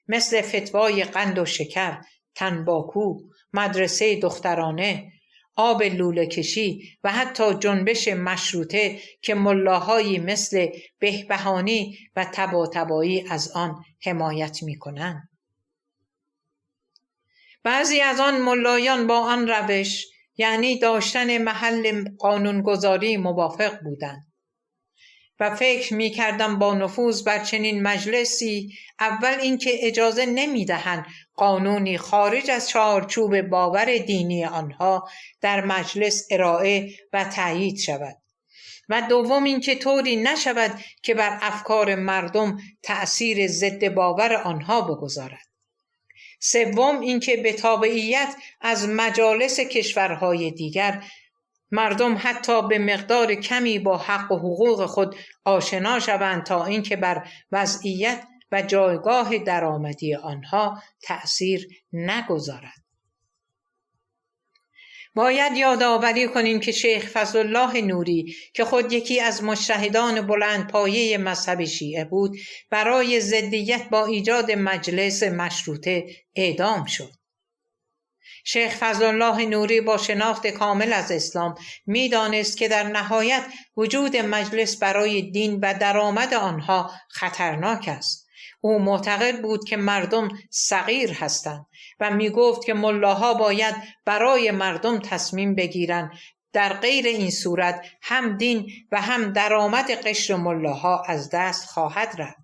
مثل فتوای قند و شکر، تنباکو، مدرسه دخترانه، آب لوله کشی و حتی جنبش مشروطه که ملاهایی مثل بهبهانی و طباطبایی از آن حمایت می‌کنند. بعضی از آن ملایان با آن روش یعنی داشتن محل قانونگذاری موافق بودند و فکر می‌کردم با نفوذ بر چنین مجلسی اول اینکه اجازه نمی‌دهند قانونی خارج از چارچوب باور دینی آنها در مجلس ارائه و تایید شود و دوم اینکه طوری نشود که بر افکار مردم تأثیر ضد باور آنها بگذارد. سوم اینکه به تابعیت از مجالس کشورهای دیگر مردم حتی به مقدار کمی با حق و حقوق خود آشنا شوند تا اینکه بر وضعیت و جایگاه درآمدی آنها تأثیر نگذارد. باید یادآوری کنیم که شیخ فضلالله نوری که خود یکی از مجتهدان بلندپایه مذهب شیعه بود، برای ضدیت با ایجاد مجلس مشروطه اعدام شد. شیخ فضلالله نوری با شناخت کامل از اسلام می‌دانست که در نهایت وجود مجلس برای دین و درآمد آنها خطرناک است. او معتقد بود که مردم صغیر هستند و می‌گفت که ملاها باید برای مردم تصمیم بگیرند. در غیر این صورت هم دین و هم درآمد قشر ملاها از دست خواهد رفت.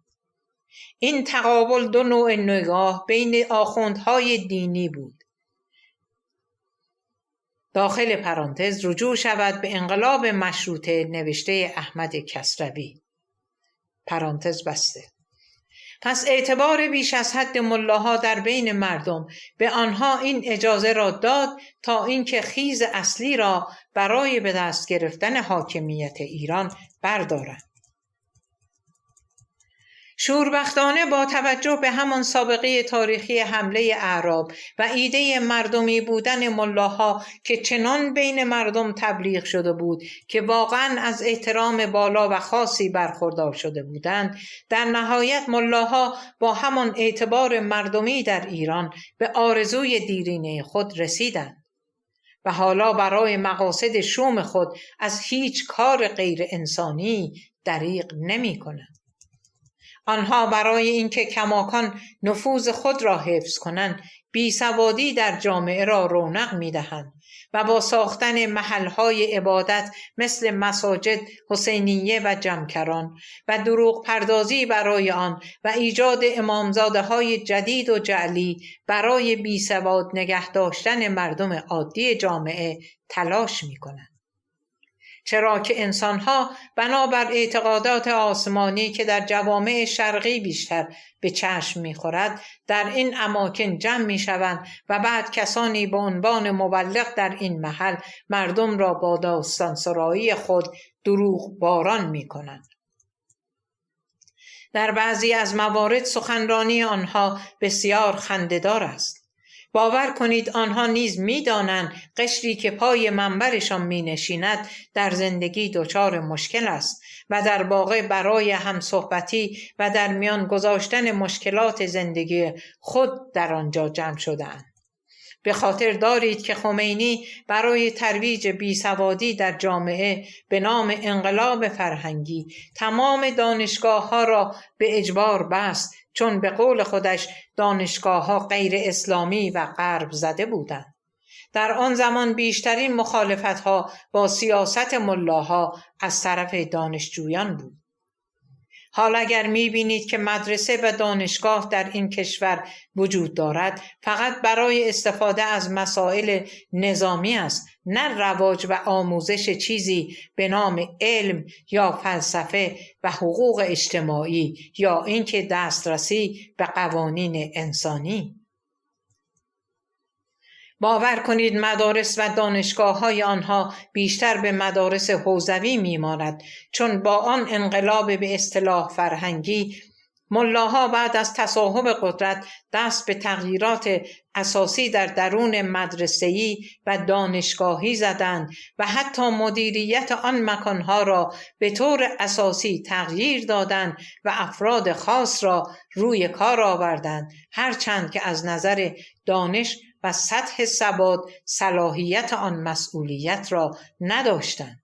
این تقابل دو نوع نگاه بین آخوندهای دینی بود. داخل پرانتز رجوع شود به انقلاب مشروطه نوشته احمد کسروی. پرانتز بسته. پس اعتبار بیش از حد ملاها در بین مردم به آنها این اجازه را داد تا اینکه خیز اصلی را برای به دست گرفتن حاکمیت ایران بردارند. شوربختانه با توجه به همان سابقه تاریخی حمله اعراب و ایده مردمی بودن ملاها که چنان بین مردم تبلیغ شده بود که واقعا از احترام بالا و خاصی برخوردار شده بودند، در نهایت ملاها با همان اعتبار مردمی در ایران به آرزوی دیرینه خود رسیدند و حالا برای مقاصد شوم خود از هیچ کار غیر انسانی دریغ نمی کنند. آنها برای اینکه کماکان نفوذ خود را حفظ کنند، بیسوادی در جامعه را رونق می‌دهند و با ساختن محل‌های عبادت مثل مساجد، حسینیه و جمکران و دروغ پردازی برای آن و ایجاد امامزاده‌های جدید و جعلی برای بیسواد نگه داشتن مردم عادی جامعه تلاش می‌کنند. چرا که انسانها بنابر اعتقادات آسمانی که در جوامع شرقی بیشتر به چشم می‌خورد در این اماکن جمع می‌شوند و بعد کسانی به عنوان مبلغ در این محل مردم را با داستانسرایی خود دروغ باران می‌کنند. در بعضی از موارد سخنرانی آنها بسیار خنده‌دار است. باور کنید آنها نیز می‌دانند قشری که پای منبرشان می‌نشیند در زندگی دچار مشکل است و در واقع برای همصحبتی و در میان گذاشتن مشکلات زندگی خود در آنجا جمع شده‌اند. به خاطر دارید که خمینی برای ترویج بیسوادی در جامعه به نام انقلاب فرهنگی تمام دانشگاه‌ها را به اجبار بست، چون به قول خودش دانشگاه‌ها غیر اسلامی و غرب زده بودند. در آن زمان بیشترین مخالفت‌ها با سیاست ملاها از طرف دانشجویان بود. حال اگر می‌بینید که مدرسه و دانشگاه در این کشور وجود دارد، فقط برای استفاده از مسائل نظامی است، نه رواج و آموزش چیزی به نام علم یا فلسفه و حقوق اجتماعی یا اینکه دسترسی به قوانین انسانی. باور کنید مدارس و دانشگاه‌های آنها بیشتر به مدارس حوزوی می‌ماند، چون با آن انقلاب به اصطلاح فرهنگی ملاها بعد از تصاحب قدرت دست به تغییرات اساسی در درون مدرسه‌ای و دانشگاهی زدند و حتی مدیریت آن مکانها را به طور اساسی تغییر دادند و افراد خاص را روی کار آوردند، هرچند که از نظر دانش و سطح ثبات صلاحیت آن مسئولیت را نداشتند.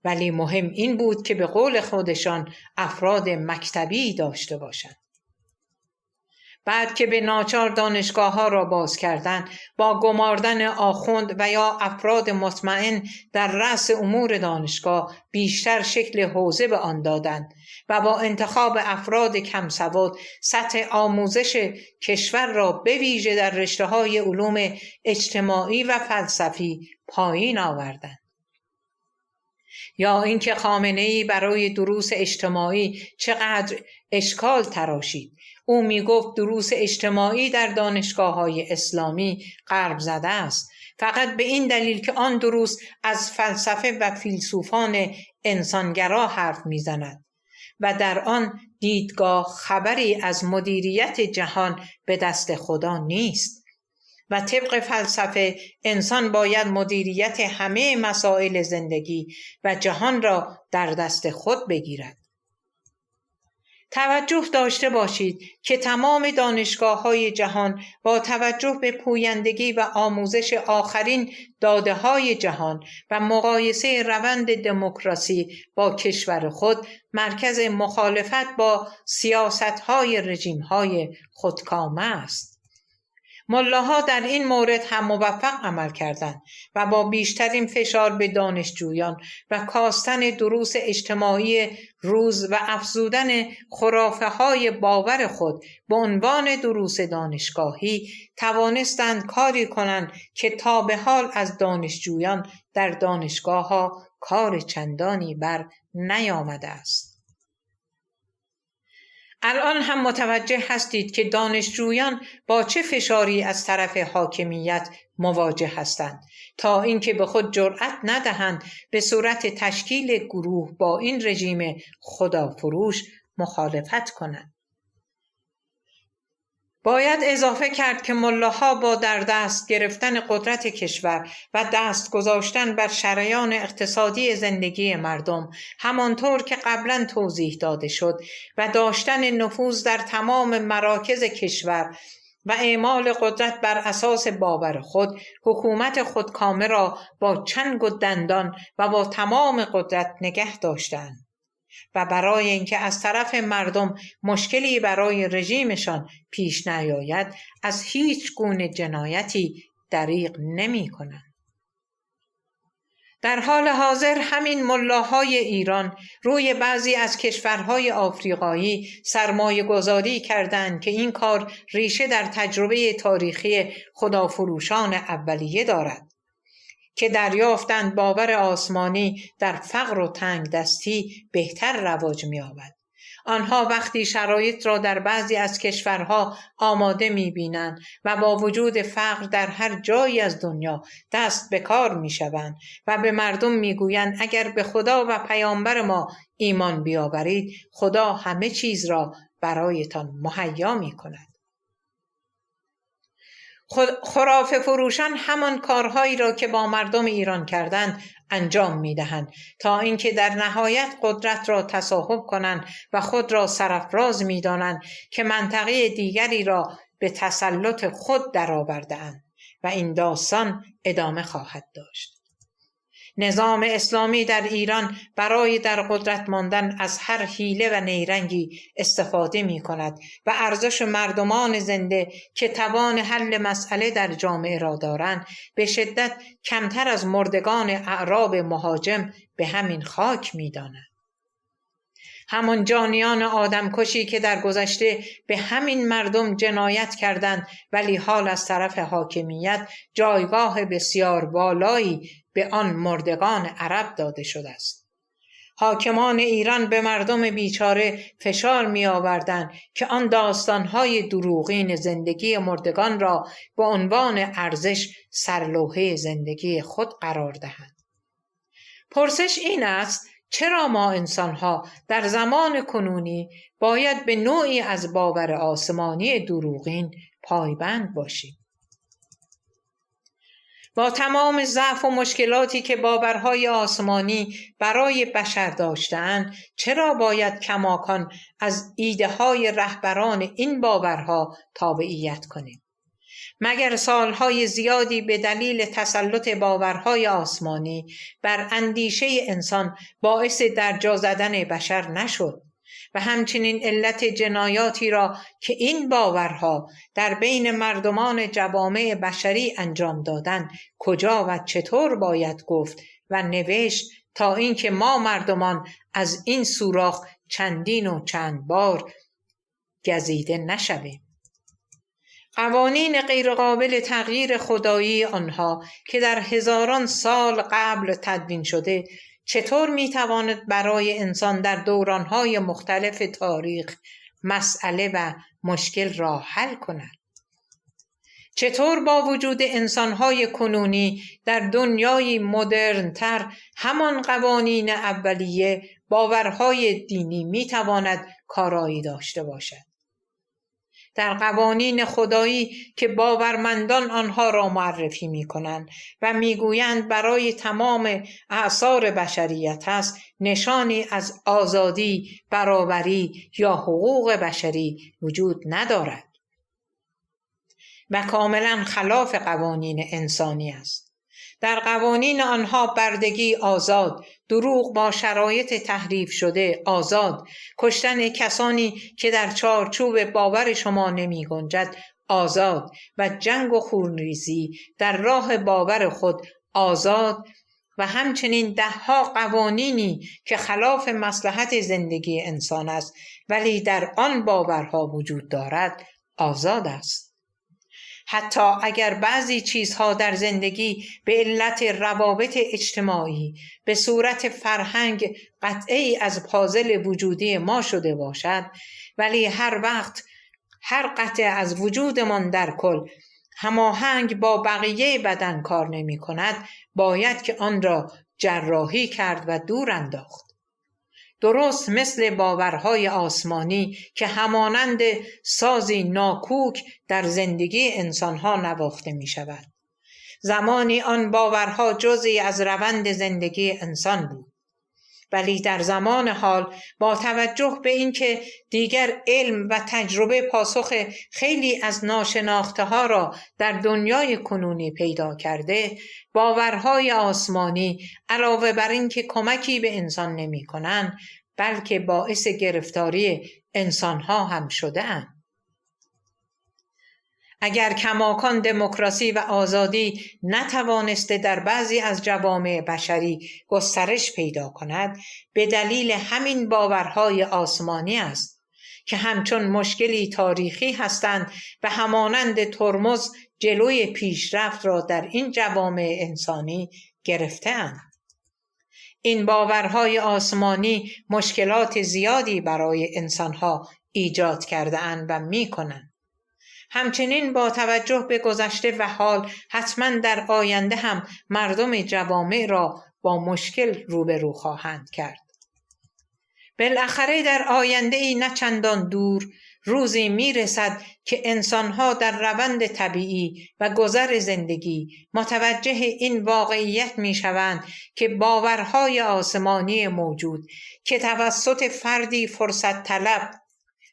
ولی مهم این بود که به قول خودشان افراد مکتبی داشته باشند. بعد که به ناچار دانشگاه‌ها را باز کردند، با گماردن آخوند و یا افراد مطمئن در رأس امور دانشگاه بیشتر شکل حوزه به آن دادند و با انتخاب افراد کم سواد سطح آموزش کشور را به ویژه در رشته‌های علوم اجتماعی و فلسفی پایین آوردند. یا اینکه خامنه‌ای برای دروس اجتماعی چقدر اشکال تراشید. او می گفت دروس اجتماعی در دانشگاه‌های اسلامی غرب زده است، فقط به این دلیل که آن دروس از فلسفه و فیلسوفان انسانگرا حرف میزند و در آن دیدگاه خبری از مدیریت جهان به دست خدا نیست و طبق فلسفه انسان باید مدیریت همه مسائل زندگی و جهان را در دست خود بگیرد. توجه داشته باشید که تمام دانشگاه‌های جهان با توجه به پویندگی و آموزش آخرین داده‌های جهان و مقایسه روند دموکراسی با کشور خود مرکز مخالفت با سیاست‌های رژیم‌های خودکامه است. ملاها در این مورد هم موفق عمل کردند و با بیشترین فشار به دانشجویان و کاستن دروس اجتماعی روز و افزودن خرافه‌های باور خود به عنوان دروس دانشگاهی توانستند کاری کنند که تا به حال از دانشجویان در دانشگاه‌ها کار چندانی بر نیامده است. الان هم متوجه هستید که دانشجویان با چه فشاری از طرف حاکمیت مواجه هستند تا اینکه به خود جرأت ندهند به صورت تشکیل گروه با این رژیم خدافروش مخالفت کنند. باید اضافه کرد که ملاها با در دست گرفتن قدرت کشور و دست گذاشتن بر شریان اقتصادی زندگی مردم، همانطور که قبلا توضیح داده شد، و داشتن نفوذ در تمام مراکز کشور و اعمال قدرت بر اساس باور خود، حکومت خودکامه را با چنگ و دندان و با تمام قدرت نگه داشتند و برای اینکه از طرف مردم مشکلی برای رژیمشان پیش نیاید از هیچ گونه جنایتی دریغ نمی کنند. در حال حاضر همین ملاهای ایران روی بعضی از کشورهای آفریقایی سرمایه گذاری کردند که این کار ریشه در تجربه تاریخی خدافروشان اولیه دارد که دریافتند باور آسمانی در فقر و تنگ دستی بهتر رواج می‌یابد. آنها وقتی شرایط را در بعضی از کشورها آماده می‌بینند و با وجود فقر در هر جایی از دنیا دست به کار می‌شوند و به مردم می‌گویند اگر به خدا و پیامبر ما ایمان بیاورید خدا همه چیز را برایتان مهیا می‌کند. خرافه فروشان همان کارهایی را که با مردم ایران کردند انجام می‌دهند تا اینکه در نهایت قدرت را تصاحب کنند و خود را سرافراز می‌دانند که منطقه دیگری را به تسلط خود درآورده‌اند و این داستان ادامه خواهد داشت. نظام اسلامی در ایران برای در قدرت ماندن از هر حیله و نیرنگی استفاده می کند و ارزش مردمان زنده که توان حل مسئله در جامعه را دارند به شدت کمتر از مردگان اعراب مهاجم به همین خاک می داند. همان جانیان آدمکشی که در گذشته به همین مردم جنایت کردند ولی حال از طرف حاکمیت جایگاه بسیار بالایی به آن مردگان عرب داده شده است. حاکمان ایران به مردم بیچاره فشار می آوردند که آن داستانهای دروغین زندگی مردگان را به عنوان ارزش سرلوحه زندگی خود قرار دهند. پرسش این است چرا ما انسانها در زمان کنونی باید به نوعی از باور آسمانی دروغین پایبند باشیم؟ با تمام ضعف و مشکلاتی که باورهای آسمانی برای بشر داشتند، چرا باید کماکان از ایده‌های رهبران این باورها تابعیت کنیم؟ مگر سالهای زیادی به دلیل تسلط باورهای آسمانی بر اندیشه انسان باعث درجا زدن بشر نشد و همچنین علت جنایاتی را که این باورها در بین مردمان جوامع بشری انجام دادند کجا و چطور باید گفت و نوشت تا اینکه ما مردمان از این سوراخ چندین و چند بار گزیده نشویم؟ قوانین غیرقابل تغییر خدایی آنها که در هزاران سال قبل تدوین شده چطور میتواند برای انسان در دورانهای مختلف تاریخ مسئله و مشکل را حل کند. چطور با وجود انسانهای کنونی در دنیای مدرن‌تر همان قوانین اولیه باورهای دینی میتواند کارایی داشته باشد؟ در قوانین خدایی که باورمندان آنها را معرفی می‌کنند و می‌گویند برای تمام اعصار بشریت است، نشانی از آزادی، برابری یا حقوق بشری وجود ندارد و کاملا خلاف قوانین انسانی است. در قوانین آنها بردگی آزاد، دروغ با شرایط تحریف شده آزاد، کشتن کسانی که در چارچوب باور شما نمی گنجد آزاد و جنگ و خونریزی در راه باور خود آزاد و همچنین دهها قوانینی که خلاف مصلحت زندگی انسان است ولی در آن باورها وجود دارد آزاد است. حتی اگر بعضی چیزها در زندگی به علت روابط اجتماعی به صورت فرهنگ قطعی از پازل وجودی ما شده باشد، ولی هر وقت هر قطعه از وجودمان در کل هماهنگ با بقیه بدن کار نمی کند، باید که آن را جراحی کرد و دور انداخت. درست مثل باورهای آسمانی که همانند سازی ناکوک در زندگی انسانها نواخته می شود. زمانی آن باورها جزئی از روند زندگی انسان بود. ولی در زمان حال با توجه به اینکه دیگر علم و تجربه پاسخ خیلی از ناشناخته ها را در دنیای کنونی پیدا کرده، باورهای آسمانی علاوه بر اینکه کمکی به انسان نمی کنند، بلکه باعث گرفتاری انسان ها هم شده اند. اگر کماکان دموکراسی و آزادی نتوانسته در بعضی از جوامع بشری گسترش پیدا کند، به دلیل همین باورهای آسمانی است که همچون مشکلی تاریخی هستند و همانند ترمز جلوی پیشرفت را در این جوامع انسانی گرفته‌اند. این باورهای آسمانی مشکلات زیادی برای انسانها ایجاد کرده‌اند و می‌کنند. همچنین با توجه به گذشته و حال حتما در آینده هم مردم جوامع را با مشکل روبرو خواهند کرد. بالاخره در آینده ای نه چندان دور روزی میرسد که انسانها در روند طبیعی و گذر زندگی متوجه این واقعیت میشوند که باورهای آسمانی موجود که توسط فردی فرصت طلب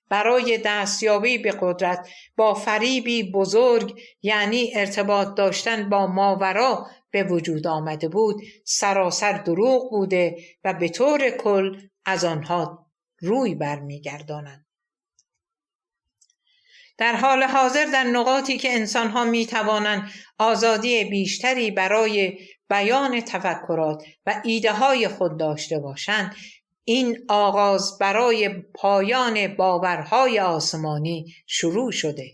برای دستیابی به قدرت با فریبی بزرگ، یعنی ارتباط داشتن با ماورا، به وجود آمده بود، سراسر دروغ بوده و به طور کل از آنها روی برمیگردانند. در حال حاضر در نقاطی که انسانها می توانند آزادی بیشتری برای بیان تفکرات و ایده های خود داشته باشند، این آغاز برای پایان باورهای آسمانی شروع شده.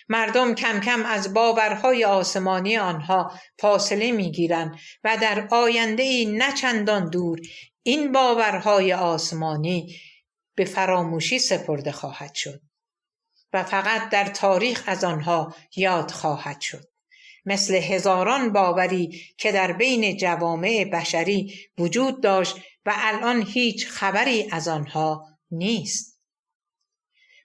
مردم کم کم از باورهای آسمانی آنها فاصله میگیرند و در آینده‌ای نه چندان دور این باورهای آسمانی به فراموشی سپرده خواهد شد و فقط در تاریخ از آنها یاد خواهد شد، مثل هزاران باوری که در بین جوامع بشری وجود داشت و الان هیچ خبری از آنها نیست.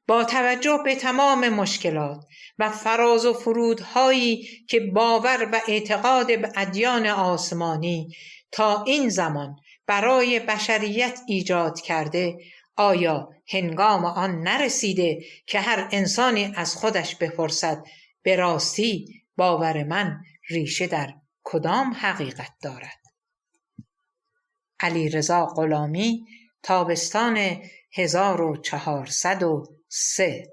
با توجه به تمام مشکلات و فراز و فرودهایی که باور و اعتقاد به ادیان آسمانی تا این زمان برای بشریت ایجاد کرده، آیا هنگام آن نرسیده که هر انسانی از خودش بپرسد به راستی باور من ریشه در کدام حقیقت دارد؟ علیرضا غلامی، تابستان 1403.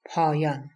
پایان.